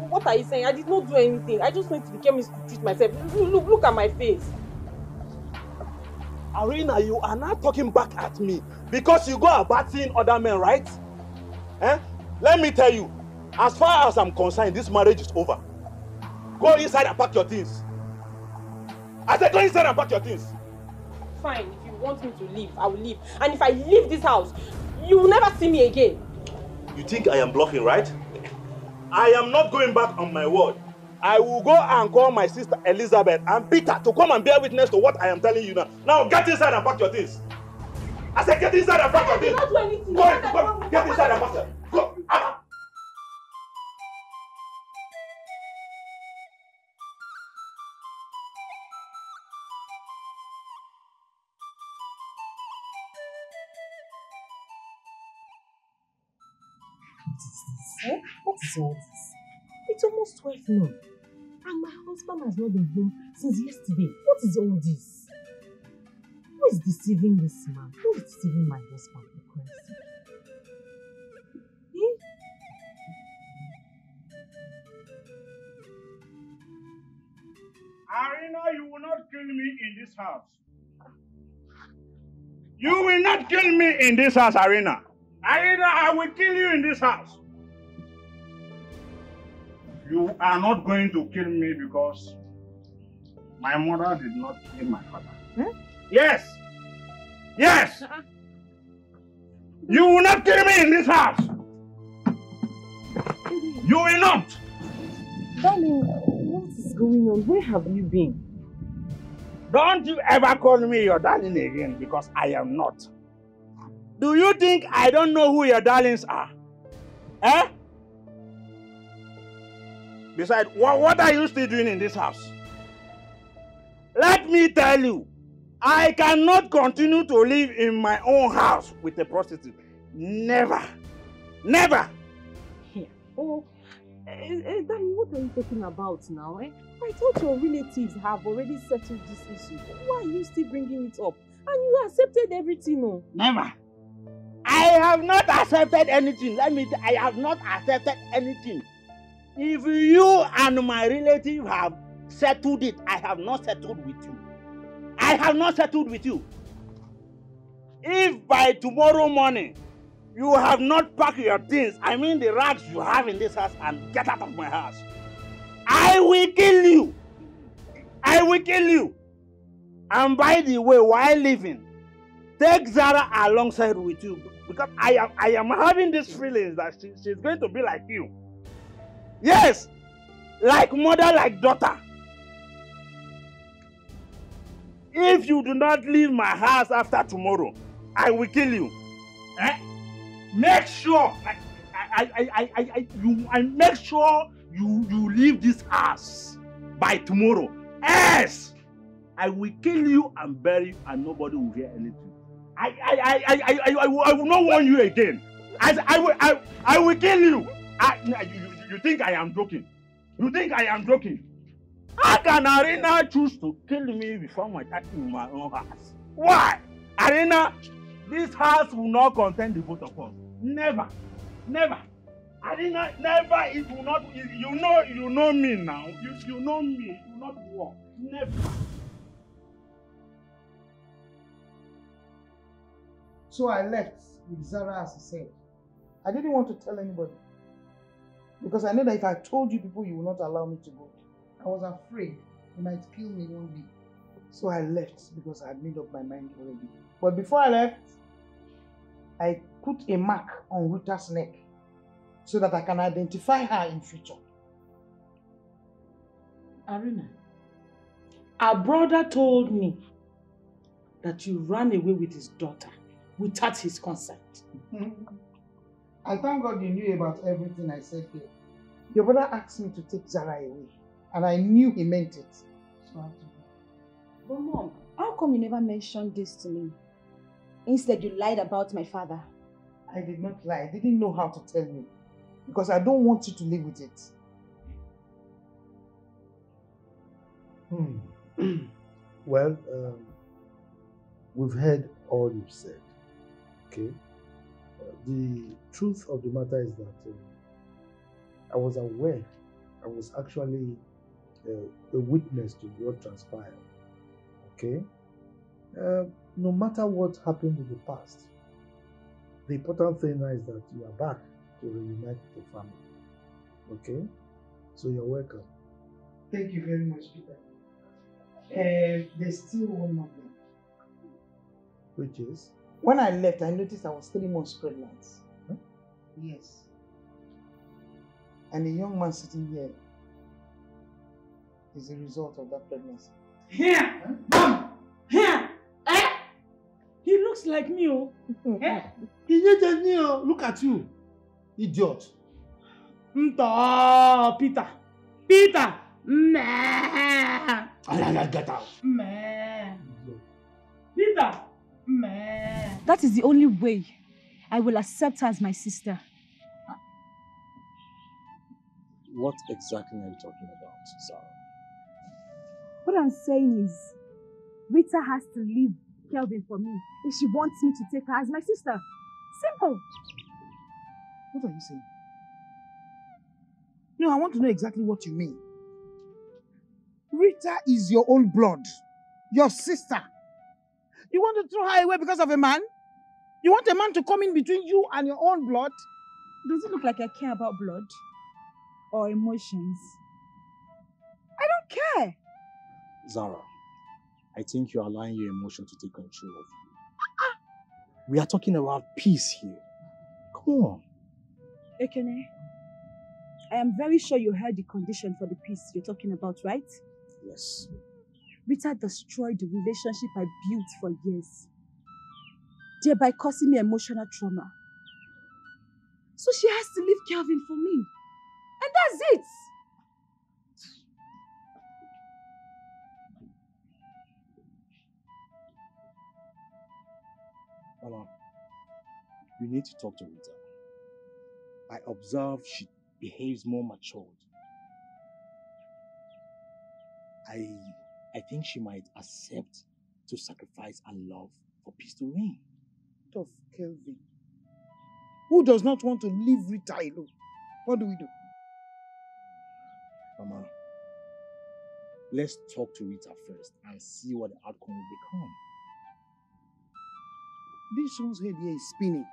What are you saying? I did not do anything. I just went to the chemist to treat myself. Look at my face. Arena, you are not talking back at me because you go about seeing other men, right? Let me tell you, as far as I'm concerned, this marriage is over. Go inside and pack your things. I said go inside and pack your things. Fine, if you want me to leave, I will leave. And if I leave this house, you will never see me again. You think I am bluffing, right? I am not going back on my word. I will go and call my sister Elizabeth and Peter to come and bear witness to what I am telling you now. Now get inside and pack your things. I said get inside and pack your things. I did not do anything. Go, get inside and pack your things. Go. What is all this? It's almost 12 noon. And my husband has not been home since yesterday. What is all this? Who is deceiving this man? Who is deceiving my husband, for Christ's sake? Arena, you will not kill me in this house. You will not kill me in this house, Arena. Arena, I will kill you in this house. You are not going to kill me because my mother did not kill my father. Yes! Yes! You will not kill me in this house! You will not! Darling, what is going on? Where have you been? Don't you ever call me your darling again because I am not. Do you think I don't know who your darlings are? Besides, what are you still doing in this house? Let me tell you, I cannot continue to live in my own house with a prostitute. Never. Never. Darling, what are you talking about now? I thought your relatives have already settled this issue. Why are you still bringing it up? And you accepted everything, no? Never. I have not accepted anything. I have not accepted anything. If you and my relative have settled it, I have not settled with you. I have not settled with you. If by tomorrow morning you have not packed your things, I mean the rags you have in this house, and get out of my house, I will kill you. I will kill you. And by the way, while leaving, take Zara alongside with you, because I am having this feeling that she's going to be like you. Yes, like mother, like daughter. If you do not leave my house after tomorrow, I will kill you. Make sure I make sure you leave this house by tomorrow. Else, I will kill you and bury you, and nobody will hear anything. I will not warn you again. I will kill you. You think I am joking? You think I am joking? How can Arena choose to kill me before my time in my own house? Why? Arena, this house will not contain the both of us. Never. Never. Arena, never. It will not. You know me now. You know me. It will not work. Never. So I left with Zara as he said. I didn't want to tell anybody. Because I know that if I told you people, you will not allow me to go. I was afraid you might kill me one day. So I left because I had made up my mind already. But before I left, I put a mark on Rita's neck so that I can identify her in future. Arena, our brother told me that you ran away with his daughter without his consent. I thank God you knew about everything I said here. Your brother asked me to take Zara away, and I knew he meant it. So I have to go. But Mom, how come you never mentioned this to me? Instead, you lied about my father. I did not lie. I didn't know how to tell you. Because I don't want you to live with it. Well, we've heard all you've said. Okay? The truth of the matter is that I was aware, I was actually a witness to what transpired. Okay? No matter what happened in the past, the important thing now is that you are back to reunite with the family. Okay? So you're welcome. Thank you very much, Peter. There's still one more thing. Which is? When I left, I noticed I was 3 months pregnant. Huh? Yes. And the young man sitting here is the result of that pregnancy. Here! Mom! Here! Eh? He looks like me, oh. Eh? He looks like me, oh. Look at you. Idiot. Peter! Peter! Meh! Get out. Meh! Peter! Meh! That is the only way I will accept her as my sister. What exactly are you talking about, Sarah? What I'm saying is, Rita has to leave Kelvin for me if she wants me to take her as my sister. Simple. What are you saying? No, I want to know exactly what you mean. Rita is your own blood. Your sister. You want to throw her away because of a man? You want a man to come in between you and your own blood? Does it look like I care about blood? Or emotions? I don't care. Zara, I think you're allowing your emotion to take control of you. We are talking about peace here. Come on. Ekene, I am very sure you heard the condition for the peace you're talking about, right? Yes. Rita destroyed the relationship I built for years, thereby causing me emotional trauma. So she has to leave Kelvin for me. And that's it. Mama, you need to talk to Rita. I observe she behaves more matured. I think she might accept to sacrifice her love for peace to reign. Of Kelvin, who does not want to leave Rita alone? What do we do? Mama, let's talk to Rita first and see what the outcome will become. This one's head here is spinning.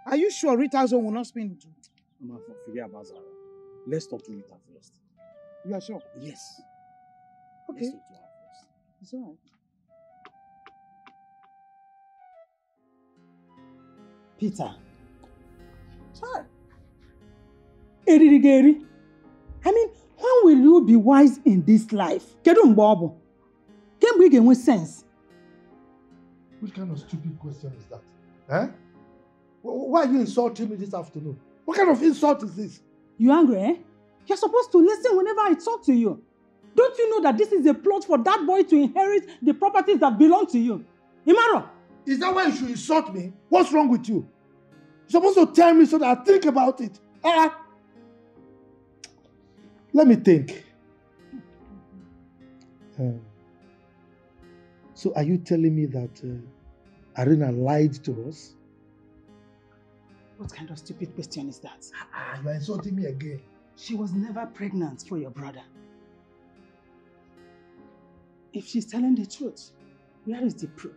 Are you sure Rita's own will not spin too? Mama, forget about Zara. Let's talk to Rita first. You are sure? Yes. Okay. Let's talk to her first. It's all right. Peter. Sorry. Erigeri. I mean, when will you be wise in this life? Kedu mgbe ọ bụ? Kemgbe ị ga-enwe sense? Which kind of stupid question is that? Eh? Why are you insulting me this afternoon? What kind of insult is this? You angry, eh? You're supposed to listen whenever I talk to you. Don't you know that this is a plot for that boy to inherit the properties that belong to you? Imaro! Is that why you should insult me? What's wrong with you? You're supposed to tell me so that I think about it. Let me think. So are you telling me that Arena lied to us? What kind of stupid question is that? You are insulting me again. She was never pregnant for your brother. If she's telling the truth, where is the proof?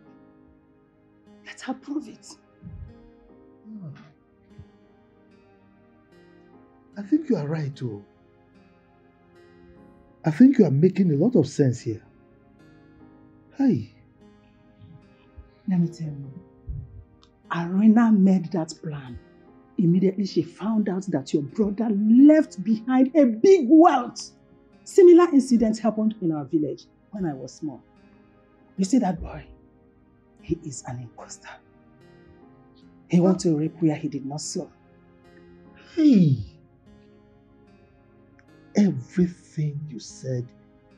Let her prove it. I think you are right, too. I think you are making a lot of sense here. Hey. Let me tell you. Arena made that plan. Immediately she found out that your brother left behind a big wealth. Similar incidents happened in our village when I was small. You see that boy? He is an imposter. He wants to reap where he did not sow. Hey. Everything you said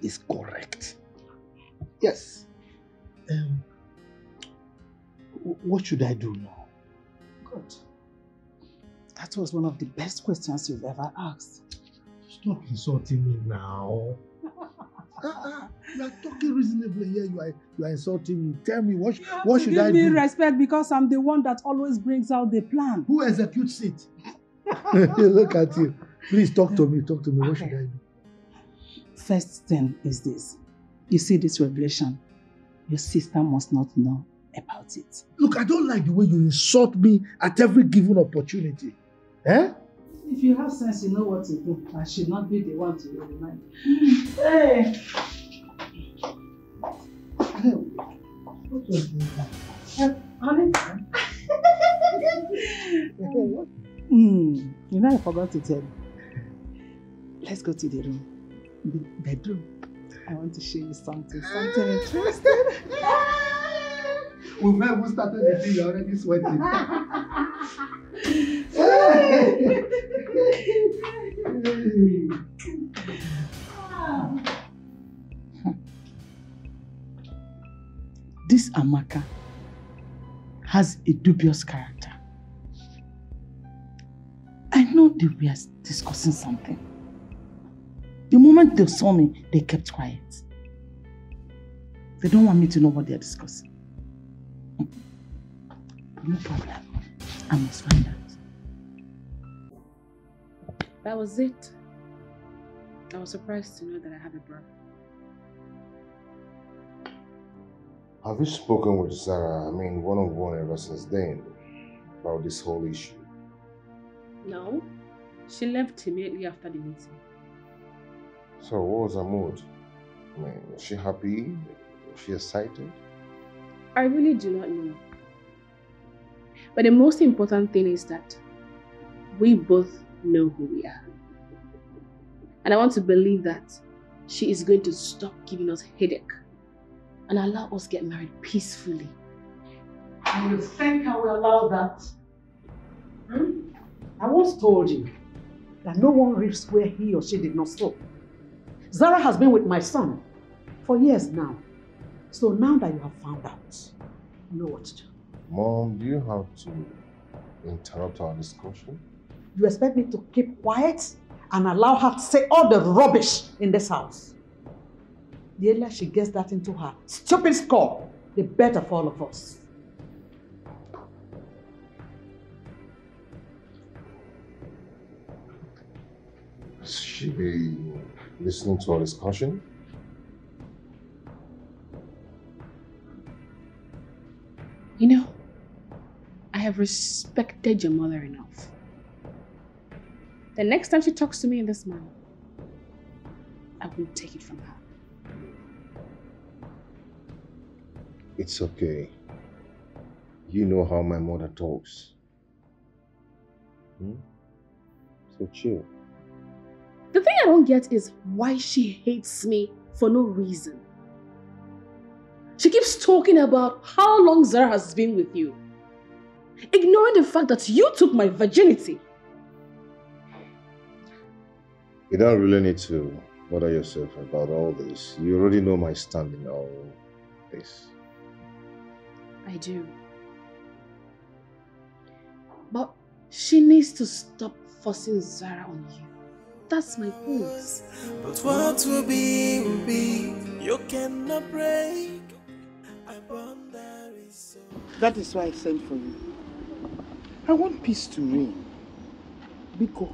is correct. Yes. What should I do now? Good. That was one of the best questions you've ever asked. Stop insulting me now. You are talking reasonably here. You are insulting me. Tell me, what should I do? Give me respect because I'm the one that always brings out the plan. Who executes it? Look at you. Please talk to me. Talk to me. What should I do? First thing is this. You see this revelation. Your sister must not know about it. Look, I don't like the way you insult me at every given opportunity. Eh? If you have sense, you know what to do. I should not be the one to remind. Hey! What was this? Honey? You know I forgot to tell you. Let's go to the room. The bedroom. I want to show you something interesting. We've never started the thing, you're already sweating. This Amaka has a dubious character. I know they were discussing something. The moment they saw me, they kept quiet. They don't want me to know what they're discussing. No problem. I must find out. That was it. I was surprised to know that I have a brother. Have you spoken with Sarah, one-on-one ever since then, about this whole issue? No. She left immediately after the meeting. So what was her mood? Was she happy? Was she excited? I really do not know. But the most important thing is that we both know who we are. And I want to believe that she is going to stop giving us headache and allow us get married peacefully. And you think I will allow that? I once told you that no one reaps where he or she did not sow. Zara has been with my son for years now. So now that you have found out, you know what to do. Mom, do you have to interrupt our discussion? You expect me to keep quiet and allow her to say all the rubbish in this house? The earlier she gets that into her stupid skull, the better for all of us. Is she listening to our discussion? You know, I have respected your mother enough. The next time she talks to me in this manner, I won't take it from her. It's okay. You know how my mother talks. So chill. The thing I don't get is why she hates me for no reason. She keeps talking about how long Zara has been with you, ignoring the fact that you took my virginity. You don't really need to bother yourself about all this. You already know my stand in all this. I do. But She needs to stop forcing Zara on you. That's my point. But what will be, you cannot break. A bond that is so. That is why I sent for you. I want peace to reign. Because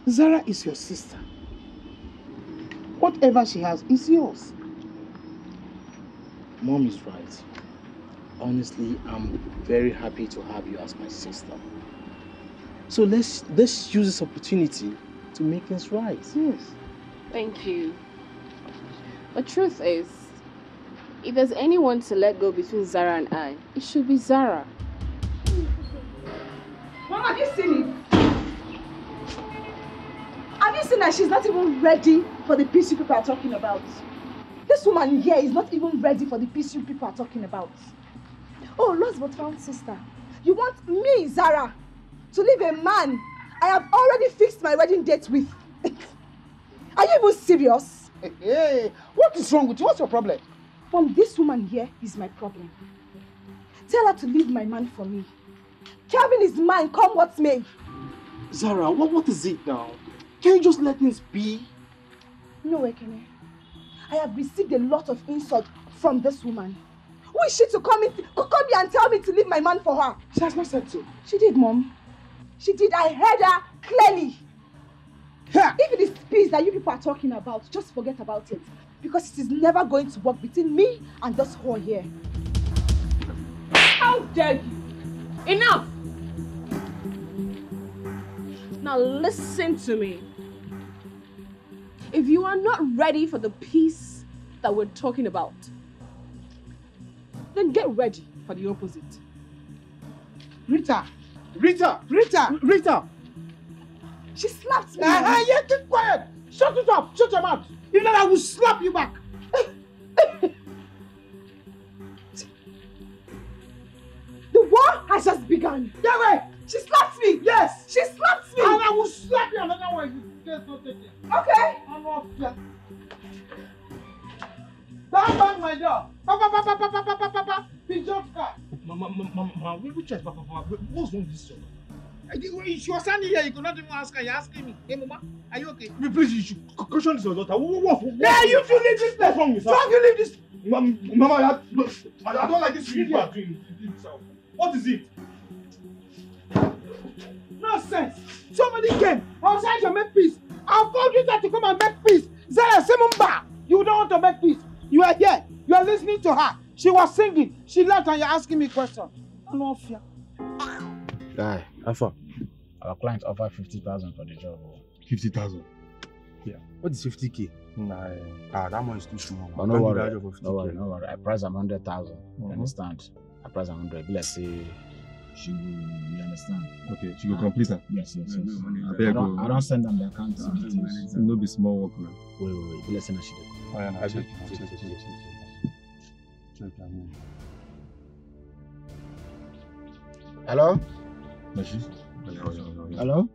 Zara is your sister. Whatever she has is yours. Mom is right. Honestly, I'm very happy to have you as my sister. So let's use this opportunity to make things right. Yes. Thank you. The truth is, if there's anyone to let go between Zara and I, it should be Zara. Mom, have you seen it? Have you seen that she's not even ready for the peace you people are talking about? This woman here is not even ready for the peace you people are talking about. Oh, lost but found sister. You want me, Zara, to leave a man I have already fixed my wedding date with? Are you even serious? Hey, what is wrong with you? What's your problem? Mom, this woman here is my problem. Tell her to leave my man for me. Kevin is mine, come what may. Zara, what is it now? Can you just let things be? No, Ekene. I have received a lot of insult from this woman. Who is she to come here and tell me to leave my man for her? She has not said so. She did, Mom. She did. I heard her clearly. Yeah. If it is peace that you people are talking about, just forget about it. Because it is never going to work between me and this whore here. How dare you? Enough! Now listen to me. If you are not ready for the peace that we're talking about, then get ready for the opposite. Rita! She slapped me. Yeah, keep quiet. Shut it up. Shut your mouth. If not, I will slap you back. The war has just begun. Yeah, wait. She slapped me. Yes. She slapped me. And I will slap you another one if you just don't take it. Okay. I'm off here. Don't bang my door. Papa. Pigeon car. Mama, which is Papa? What's wrong with this one? She was standing here, you could not even ask her. You're asking me. Hey, Mama, are you okay? Please, you should caution this your daughter. Yeah, you should leave this place. What's wrong with her? Don't you leave this. Mama, I don't like this you are doing. What is it? Nonsense. Somebody came. I was trying to make peace. I've called you to come and make peace. Zara Simumba, you don't want to make peace. You are here. You are listening to her. She was singing. She left and you're asking me questions. I don't fear. Guy, Alpha, our client offered 50,000 for the job. 50,000? Yeah. What is 50K? Nah, that one is too small. But no worry. I price am 100,000. You understand? I price am 100. Let's say she will, you understand? Okay, she will complete her. Yes. I don't send them the account. It will not be small work, man. Wait. Let's send her she. Check. Hello? Hello?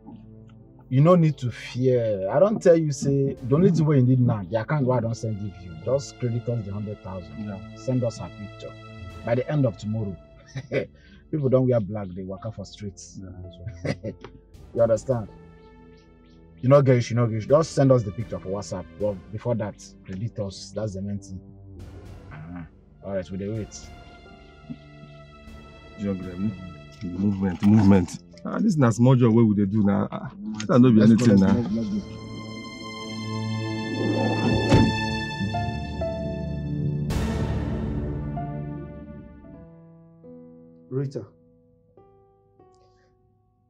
You no need to fear. I don't tell you, say, the only thing what you need now, the account where I don't send give you. Just credit us the 100,000. Yeah. Send us her picture. By the end of tomorrow, people don't wear black, they walk out for streets. Yeah, you understand? You know, guys, just send us the picture for WhatsApp. Well, before that, credit us. That's the main thing. Alright, we wait. Movement. This is not small job. What would they do now? That don't be anything now. Let's go. Rita,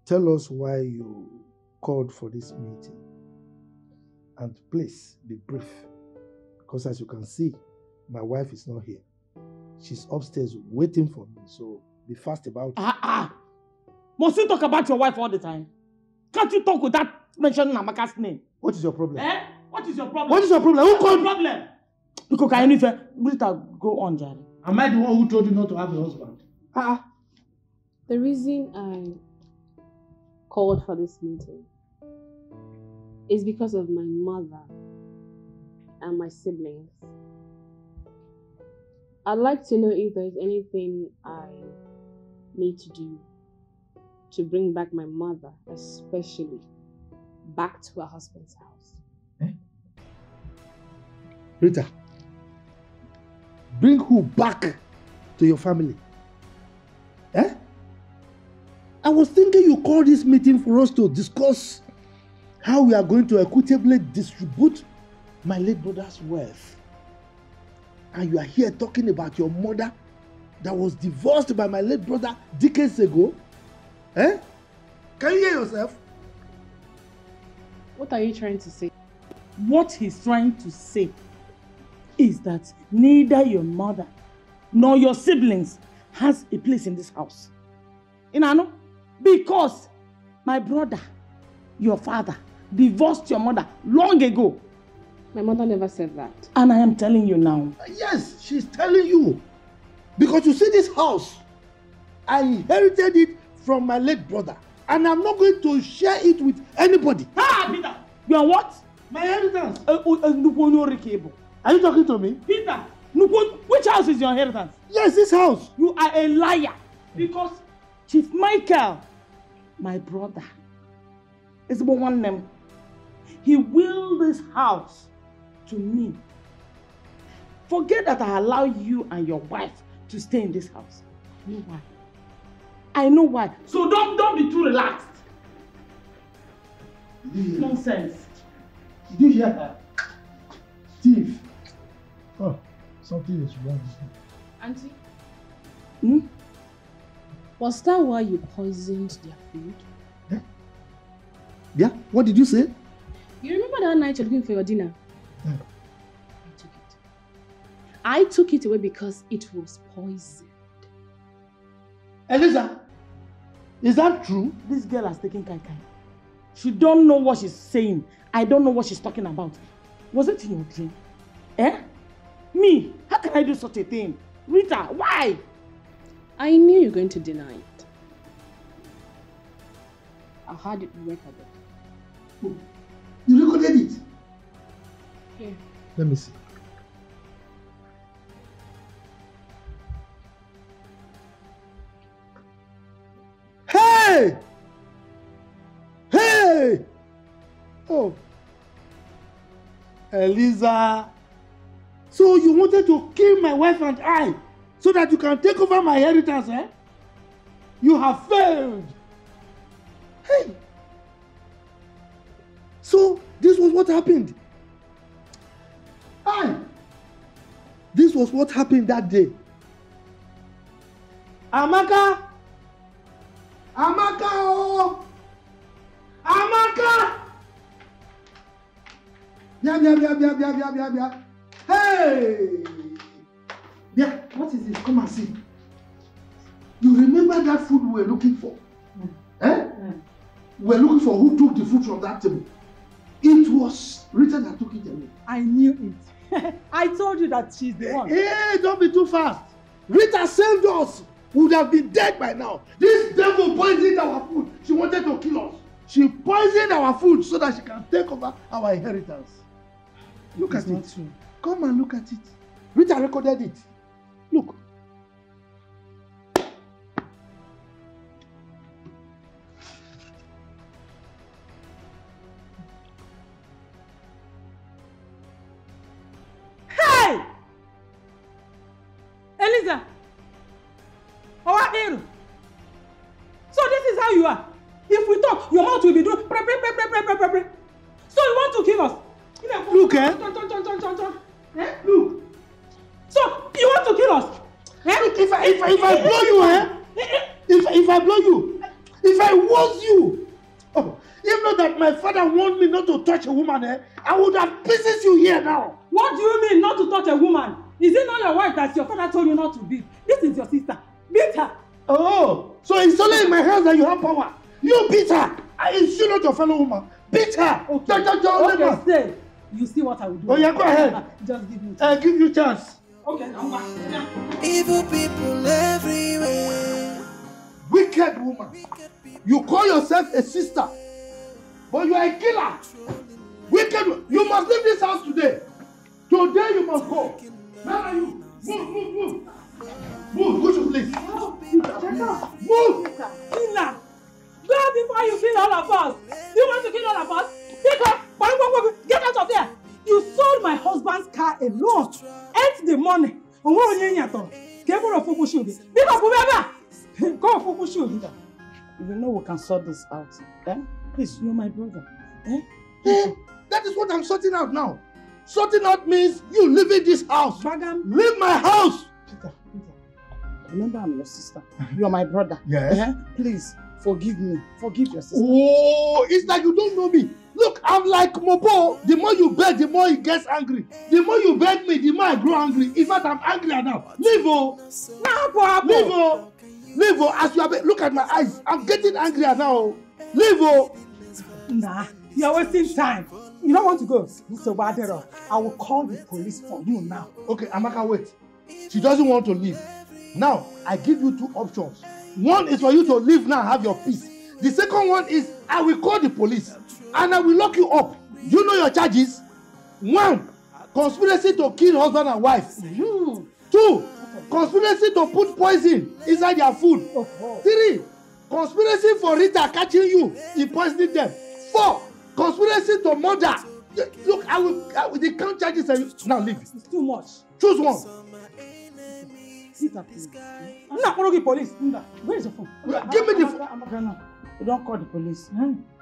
tell us why you called for this meeting. And please be brief. Because as you can see, my wife is not here. She's upstairs waiting for me, so be fast about it. Must you talk about your wife all the time? Can't you talk without mentioning Amaka's name? What is your problem? What is your problem? What is your problem? Who called? Problem? Because can you Rita, go on, Jerry. Am I the one who told you not to have a husband? The reason I called for this meeting is because of my mother and my siblings. I'd like to know if there's anything I need to do to bring back my mother, especially, back to her husband's house. Rita, bring who back to your family? Eh? I was thinking you called this meeting for us to discuss how we are going to equitably distribute my late brother's wealth. And you are here talking about your mother that was divorced by my late brother decades ago? Eh? Can you hear yourself? What are you trying to say? What he's trying to say is that neither your mother nor your siblings has a place in this house. Inano? Because my brother, your father, divorced your mother long ago. My mother never said that. And I am telling you now. Yes, she's telling you. Because you see this house, I inherited it from my late brother. And I'm not going to share it with anybody. Ah, Peter! You are what? My inheritance. Are you talking to me? Peter, which house is your inheritance? Yes, this house. You are a liar. Because Chief Michael, my brother, is one name. He willed this house to me. Forget that I allow you and your wife to stay in this house. You know why? I know why. So don't be too relaxed. Nonsense. Did you hear her? Thief. Oh, something is wrong. Auntie? Hmm? Was that why you poisoned their food? Yeah? What did you say? You remember that night you're looking for your dinner? Yeah. I took it away because it was poisoned. Eliza, is that true? This girl has taken Kai Kai. She don't know what she's saying. I don't know what she's talking about. Was it in your dream? Eh? Me? How can I do such a thing? Rita, why? I knew you were going to deny it. I had it recorded. You recorded it? Here. Let me see. Hey! Hey! Oh. Eliza. So you wanted to kill my wife and I so that you can take over my inheritance, eh? You have failed. Hey! So this was what happened. This was what happened that day. Amaka! Amaka! Oh! Amaka! Bia. Hey! Bia, what is it? Come and see. You remember that food we were looking for? Eh? We were looking for who took the food from that table. It was Rita that took it away. I knew it. I told you that she's the one. Hey, don't be too fast. Rita saved us. We would have been dead by now. This devil poisoned our food. She wanted to kill us. She poisoned our food so that she can take over our inheritance. Look at it. True. Come and look at it. Rita recorded it. Look. Hey! Eliza! How are you? So this is how you are. If we talk, your mouth will be doing pre. So you want to kill us? Look, eh? Look. So you want to kill us? Look, if I blow you, eh? If I blow you, if I was you, oh, if not that my father warned me not to touch a woman, eh? I would have pieces you here now. What do you mean not to touch a woman? Is it not your wife that your father told you not to beat? This is your sister. Beat her. Oh, so it's only in my hands that you have power. You beat her. Is she not your fellow woman? Beat her. Okay, stay. You see what I will do. Oh yeah, go ahead. Just give me. Give you chance. Okay, I'm back. Evil people everywhere. Wicked woman. You call yourself a sister, but you are a killer. Wicked. You must leave this house today. Today you must go. Where are you? Move. Move, go to place. Move. Tina. kill all of us. Do you want to kill all of us? Pick up. Get out of there. You sold my husband's car alone. Ate the money. You know we can sort this out. Eh? Please, you're my brother. Eh? That is what I'm sorting out now. Sorting out means you leaving this house. Leave my house. Peter. Remember, I'm your sister. You're my brother. Yes. Eh? Please, forgive me. Forgive your sister. Oh, it's like you don't know me. Look, I'm like Mopo. The more you beg, the more he gets angry. The more you beg me, the more I grow angry. In fact, I'm angry now. Leave, oh. Leave, oh. Leave, oh. As you are, look at my eyes. I'm getting angrier now. Leave, oh. Nah, you're wasting time. You don't want to go. Mr. Wadero, I will call the police for you now. Okay, Amaka, wait. She doesn't want to leave. Now, I give you two options. One is for you to leave now and have your peace. The second one is I will call the police and I will lock you up. You know your charges? 1, conspiracy to kill husband and wife. 2, conspiracy to put poison inside their food. 3, conspiracy for Rita catching you in poisoning them. 4, conspiracy to murder. Look, I will the count charges and now leave. It's too much. Choose one. Peter, please. I'm not going to police. Where is your phone? Give me the phone. You don't call the police.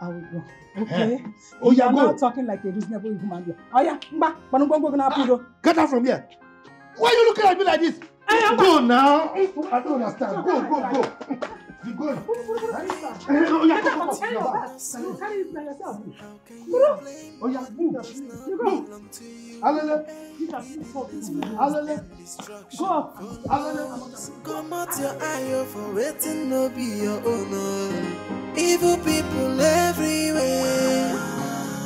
I will go. Okay? Oh, you yeah, are go. not talking like a reasonable human being. Oh, yeah. Get out from here. Why are you looking at me like this? Go now. I don't understand. Go. You go. Oh, yeah, go. Carry it by yourself. Oh, yeah, move. You go. Alele. Go. Come out your eye for waiting no be your own. Evil people everywhere.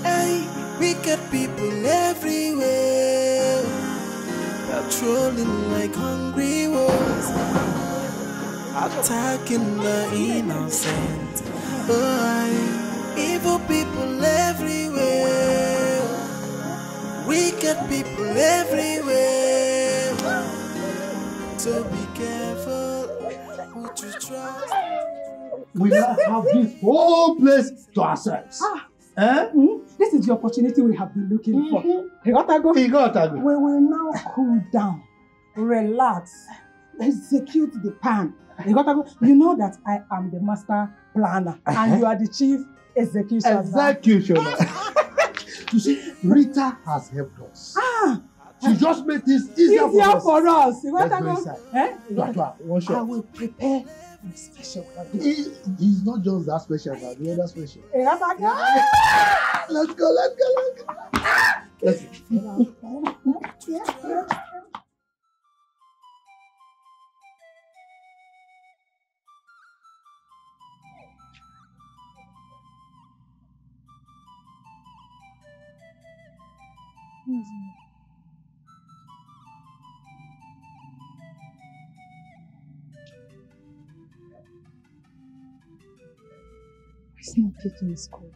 Hey, wicked people everywhere. Patrolling like hungry wolves, attacking the innocent. Oh, evil people everywhere. Wicked people everywhere. So be careful who to trust. We now have this whole place to ourselves. This is the opportunity we have been looking for. We will now cool down, relax, execute the plan. You know that I am the master planner and you are the chief executioner. Executioner. You see, Rita has helped us. She just made this easier for us. Let's go inside. I will prepare a special. He's not just that special, but the other special. Let's go. It's not picking school.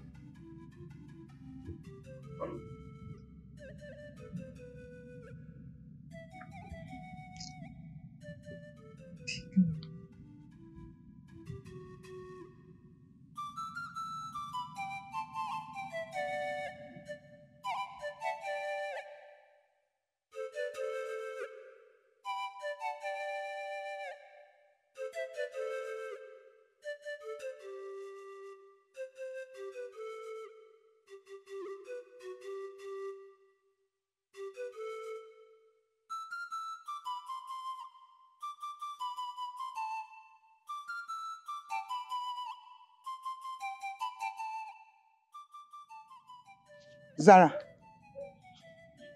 Zara.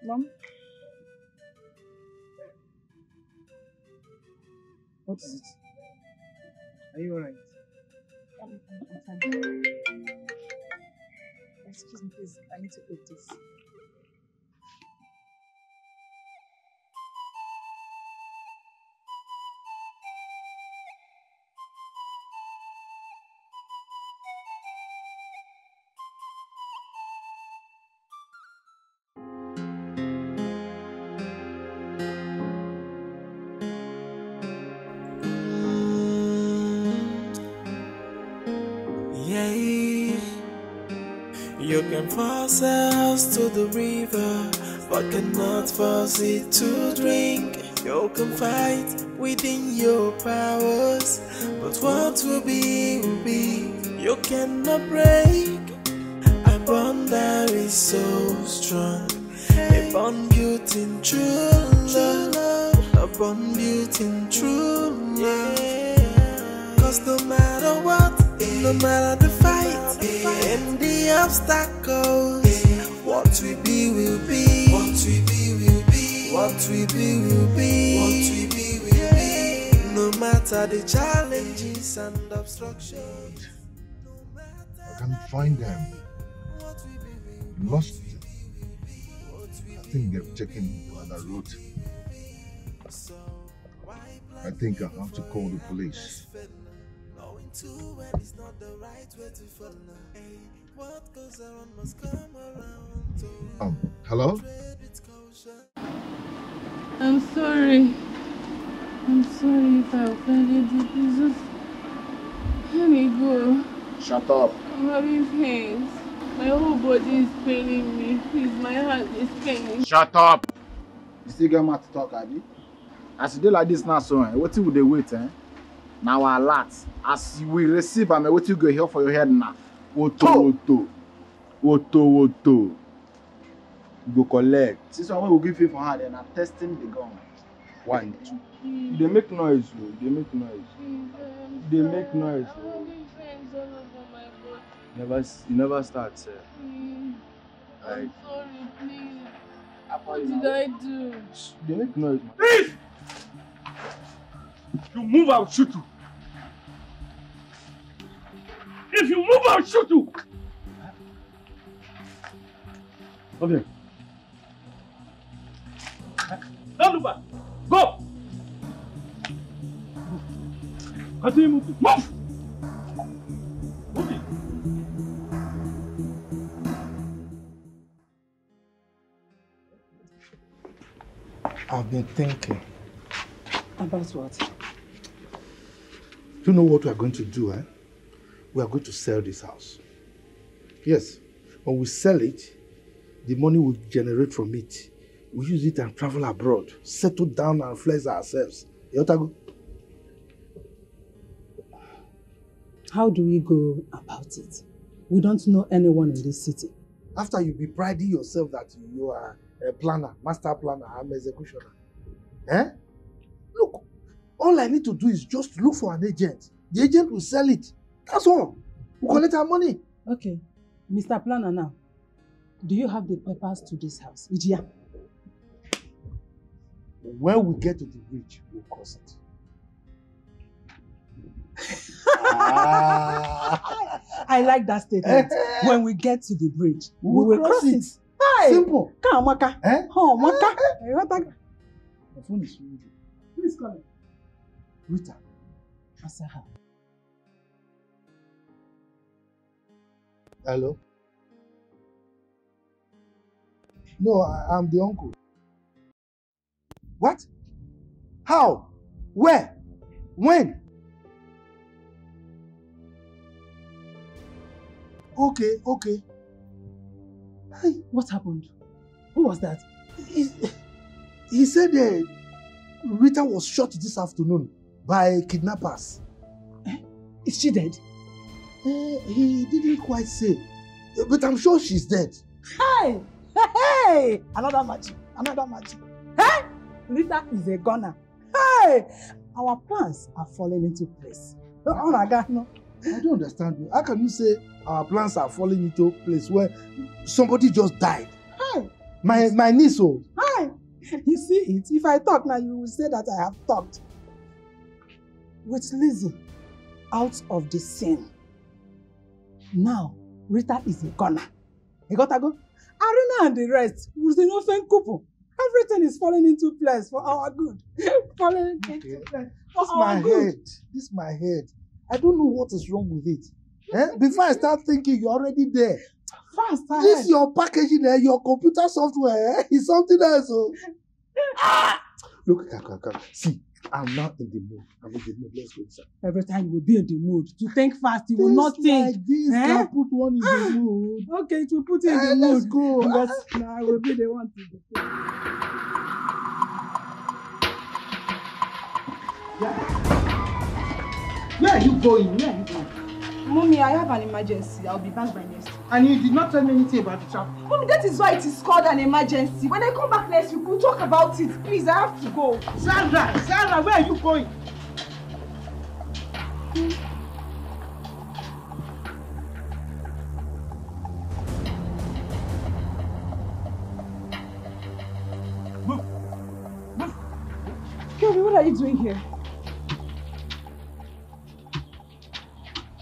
Mom? What is it? Are you alright? I'm fine. Excuse me, please. I need to eat this. Yeah. You can force a house to the river, but cannot force it to drink. You can fight within your powers, but what will be will be. You cannot break a bond that is so strong, a bond built in true love, a bond built in true love. Cause no matter what, no matter the fight and the obstacles, what we be will be. What we be will be. What we be will be. What we be will be. No matter the challenges and obstructions. I can't find them. Lost them. I think they've taken the other route. I think I have to call the police. Hello? I'm sorry. I'm sorry if I offended you. Please just let me go. Shut up. I'm having pains. My whole body is paining me. Please, my heart is paining. Shut up. You still get mad to talk, Abi? As you do like this now, so what would they wait, eh? Now our lads, as we receive, I mean, what you go here for your head now? Oto. Go collect. See someone will give you for hand and I'm testing the gun. 1, 2. They make noise, bro. They make noise. They make noise, bro. You never start, sir. I'm sorry, please. What did I do? They make noise, man. Please! If you move, I'll shoot you. If you move, I'll shoot you. Okay. Don't look back. Go. Continue moving. Move. Move. I've been thinking. About what? You know what we are going to do, eh? We are going to sell this house. Yes. When we sell it, the money we generate from it, we use it and travel abroad, settle down and flex ourselves. Yotago? How do we go about it? We don't know anyone in this city. After you be priding yourself that you are a planner, master planner, I'm executioner. Eh? Look, all I need to do is just look for an agent. The agent will sell it. That's all. We collect our money. Okay. Mr. Planner now, do you have the papers to this house? Ijia. When we get to the bridge, we'll cross it. I like that statement. When we get to the bridge, we will cross it. Hi. Simple. Come, Maka. Oh, Maka. The phone is ringing. Who is calling? Rita. Answer her. Hello? No, I'm the uncle. What? How? Where? When? Okay. Hey, what happened? Who was that? He said Rita was shot this afternoon by kidnappers. Is she dead? He didn't quite say, but I'm sure she's dead. Hey! Another magic. Hey! Rita is a gunner. Hey! Our plans are falling into place. Oh my God, no. I don't understand you. How can you say our plans are falling into place where somebody just died? Hey! My niece, oh. Hey! You see it? If I talk now, you will say that I have talked. With Lizzie out of the scene, now Rita is a gunner. You got to go? Arena and the rest, everything is falling into place for our good. Falling into place for our good. This is my head. I don't know what is wrong with it. Before I start thinking, you're already there. Fast ahead. This your packaging there, your computer software is something else. Oh. Look, come. See, I'm not in the mood. I'm in the mood. Let's go inside. Every time you will be in the mood to think fast, you will not think. Like this can put one in the mood. Okay, it will put you in the mood. Let's go. Because now I will be the one to do. Where are you going? Where are you going? Mommy, I have an emergency. I'll be back by next week. And you did not tell me anything about the traffic. Mommy, that is why it is called an emergency. When I come back next week, we'll talk about it. Please, I have to go. Sarah, where are you going? Kelvin, what are you doing here?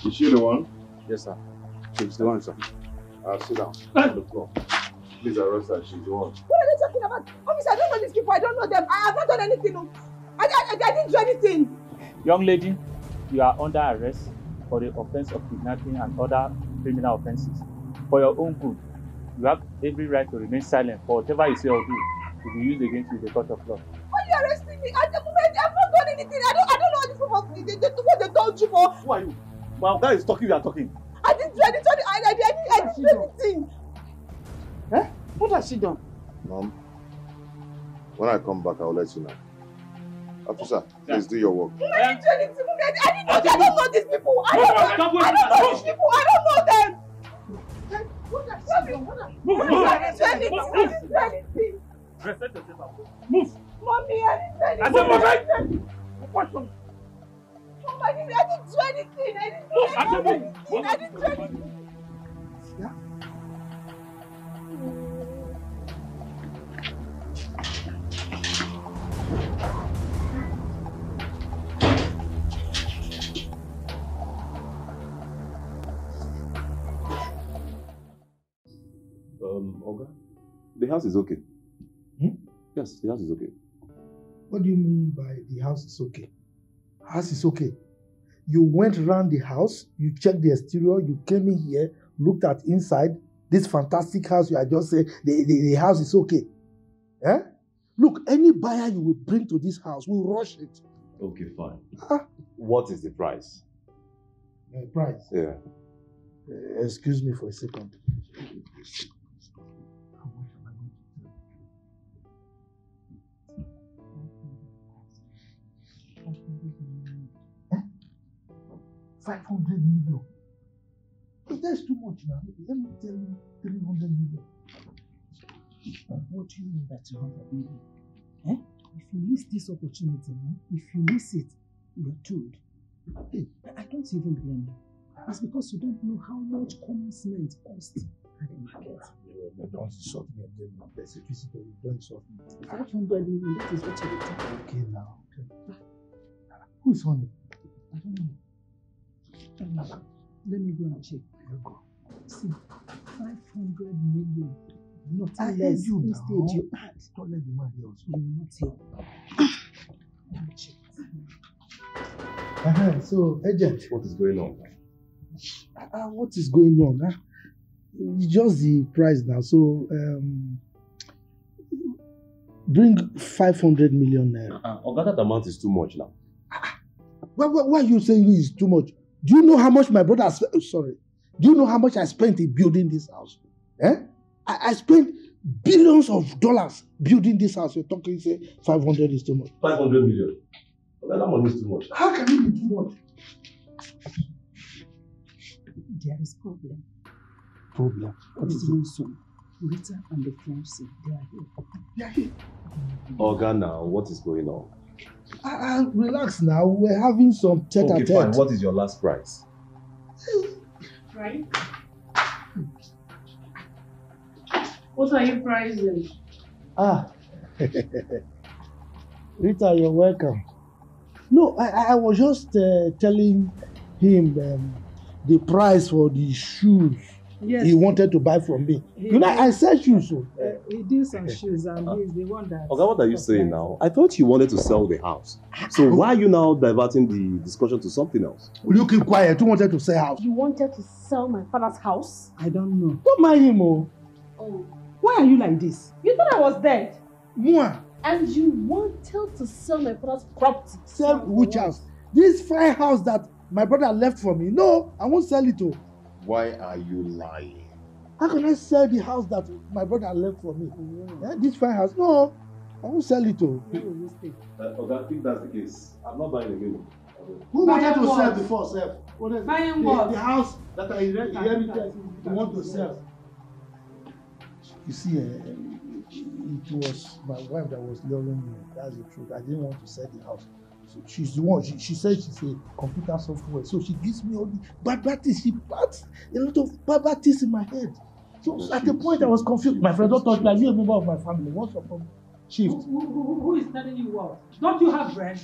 Is she the one? Yes, sir. She's the one, sir. Sit down on the floor. Please arrest her. She's the one. What are you talking about? Officer, I don't know these people. I don't know them. I have not done anything. I didn't do anything. Young lady, you are under arrest for the offense of kidnapping and other criminal offenses. For your own good, you have every right to remain silent for whatever you say or do to be used against you in the court of law. Why are you arresting me? At the moment, I've not done anything. I don't know what these people what they told you for. Who are you? My guy is talking, you are talking. I didn't do anything. I didn't do anything. Eh? What has she done? Mom, when I come back, I'll let you know. Officer, please do your work. I didn't do anything. I don't know these people. I don't know these people. I don't know them. What has she done? Move. I didn't do anything. Move. Mommy, I didn't do anything. I said, move. What's wrong? I didn't do anything. I didn't do anything. Yeah? Oga, the house is okay. Yes, the house is okay. What do you mean by the house is okay? House is okay. You went around the house, you checked the exterior, you came in here, looked at inside this fantastic house. You are just saying the house is okay. Eh? Look, any buyer you will bring to this house will rush it. Okay, fine. What is the price? Price? Yeah. Excuse me for a second. $500 million. That's too much now. Let me tell you, 300 million. What do you mean by 200 million? Eh? If you miss this opportunity, if you miss it, you're told. Hey, I don't even blame you. It's because you don't know how much common cement costs at the market. Don't insult me again. There's a visitor. Don't insult me. 500 million, that is what you're talking. Okay, now. Okay. Who is on it? I don't know. Let me go and check. See, 500 million. Nothing less. You instead, now. you add. Don't let the man hear us. You will not take. Let me check. So, agent. What is going on? What is going on? It's just the price now. So, bring 500 million naira. That amount is too much now. Why are you saying it's too much? Do you know how much my brother spent? Sorry. Do you know how much I spent in building this house? Eh? I spent billions of dollars building this house. You're talking, say 500 is too much. 500 million. That money is too much. How can it be too much? There is problem. Problem? What is it? Soon. Rita and the fiancé, they are here. Oga, now, what is going on? Relax now. We're having some tete-a-tete. Okay, fine. What is your last price? Right? What are you pricing? Rita, you're welcome. No, I was just telling him the price for the shoes he wanted to buy from me. I sell shoes. He did some shoes and he's the one that... Okay, what are you saying now? I thought you wanted to sell the house. So why are you now diverting the discussion to something else? Will you keep quiet? You wanted to sell house. You wanted to sell my father's house? I don't know. Don't mind him, oh. Why are you like this? You thought I was dead? Mwah. And you wanted to sell my father's property. Sell which house? This fine house that my brother left for me. No, I won't sell it. Why are you lying? How can I sell the house that my brother left for me? This fine house? No, I won't sell it. Okay, if that's the case, I'm not buying again. Who wanted to sell before, sir? Buying what? The house that I inherited, you want to sell. You see, it was my wife that was luring me. That's the truth. I didn't want to sell the house. So she's the one. She said she's a computer software. So she gives me all the bad things. She puts a lot of bad things in my head. So at the point I was confused. My friend don't touch me. Are you a member of my family? What's your problem? Shift. Who is telling you what? Don't you have bread?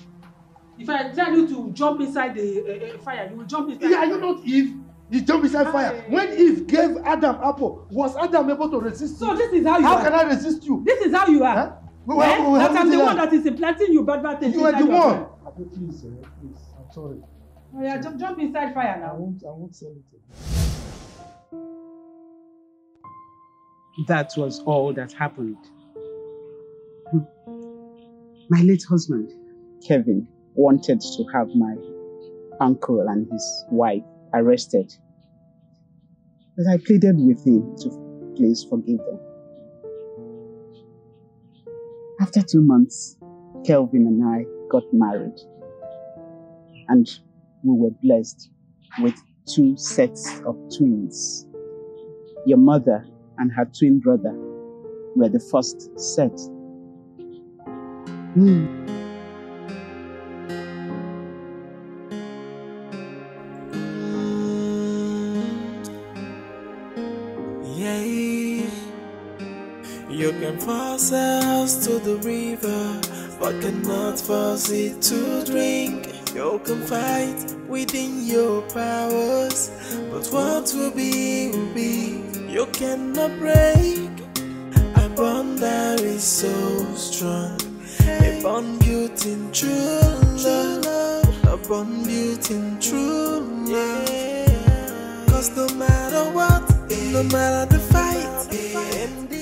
If I tell you to jump inside the fire, you will jump inside. Yeah, you not Eve. You jump inside fire. When Eve gave Adam apple, was Adam able to resist you? So this is how you are. How can I resist you? This is how you are. Huh? That I'm the one that is implanting you bad things. You are the one. Please, I'm sorry. Oh yeah, jump inside fire now. I won't sell it. That was all that happened. My late husband, Kevin, wanted to have my uncle and his wife arrested. But I pleaded with him to please forgive them. After 2 months, Kelvin and I got married. And we were blessed with 2 sets of twins. Your mother and her twin brother were the first set. You can force a house to the river, but cannot force it to drink. You can fight within your powers, but what will be will be. You cannot break a bond that is so strong, a bond built in true love, a bond built in true love. Cause no matter what, no matter the fight, in the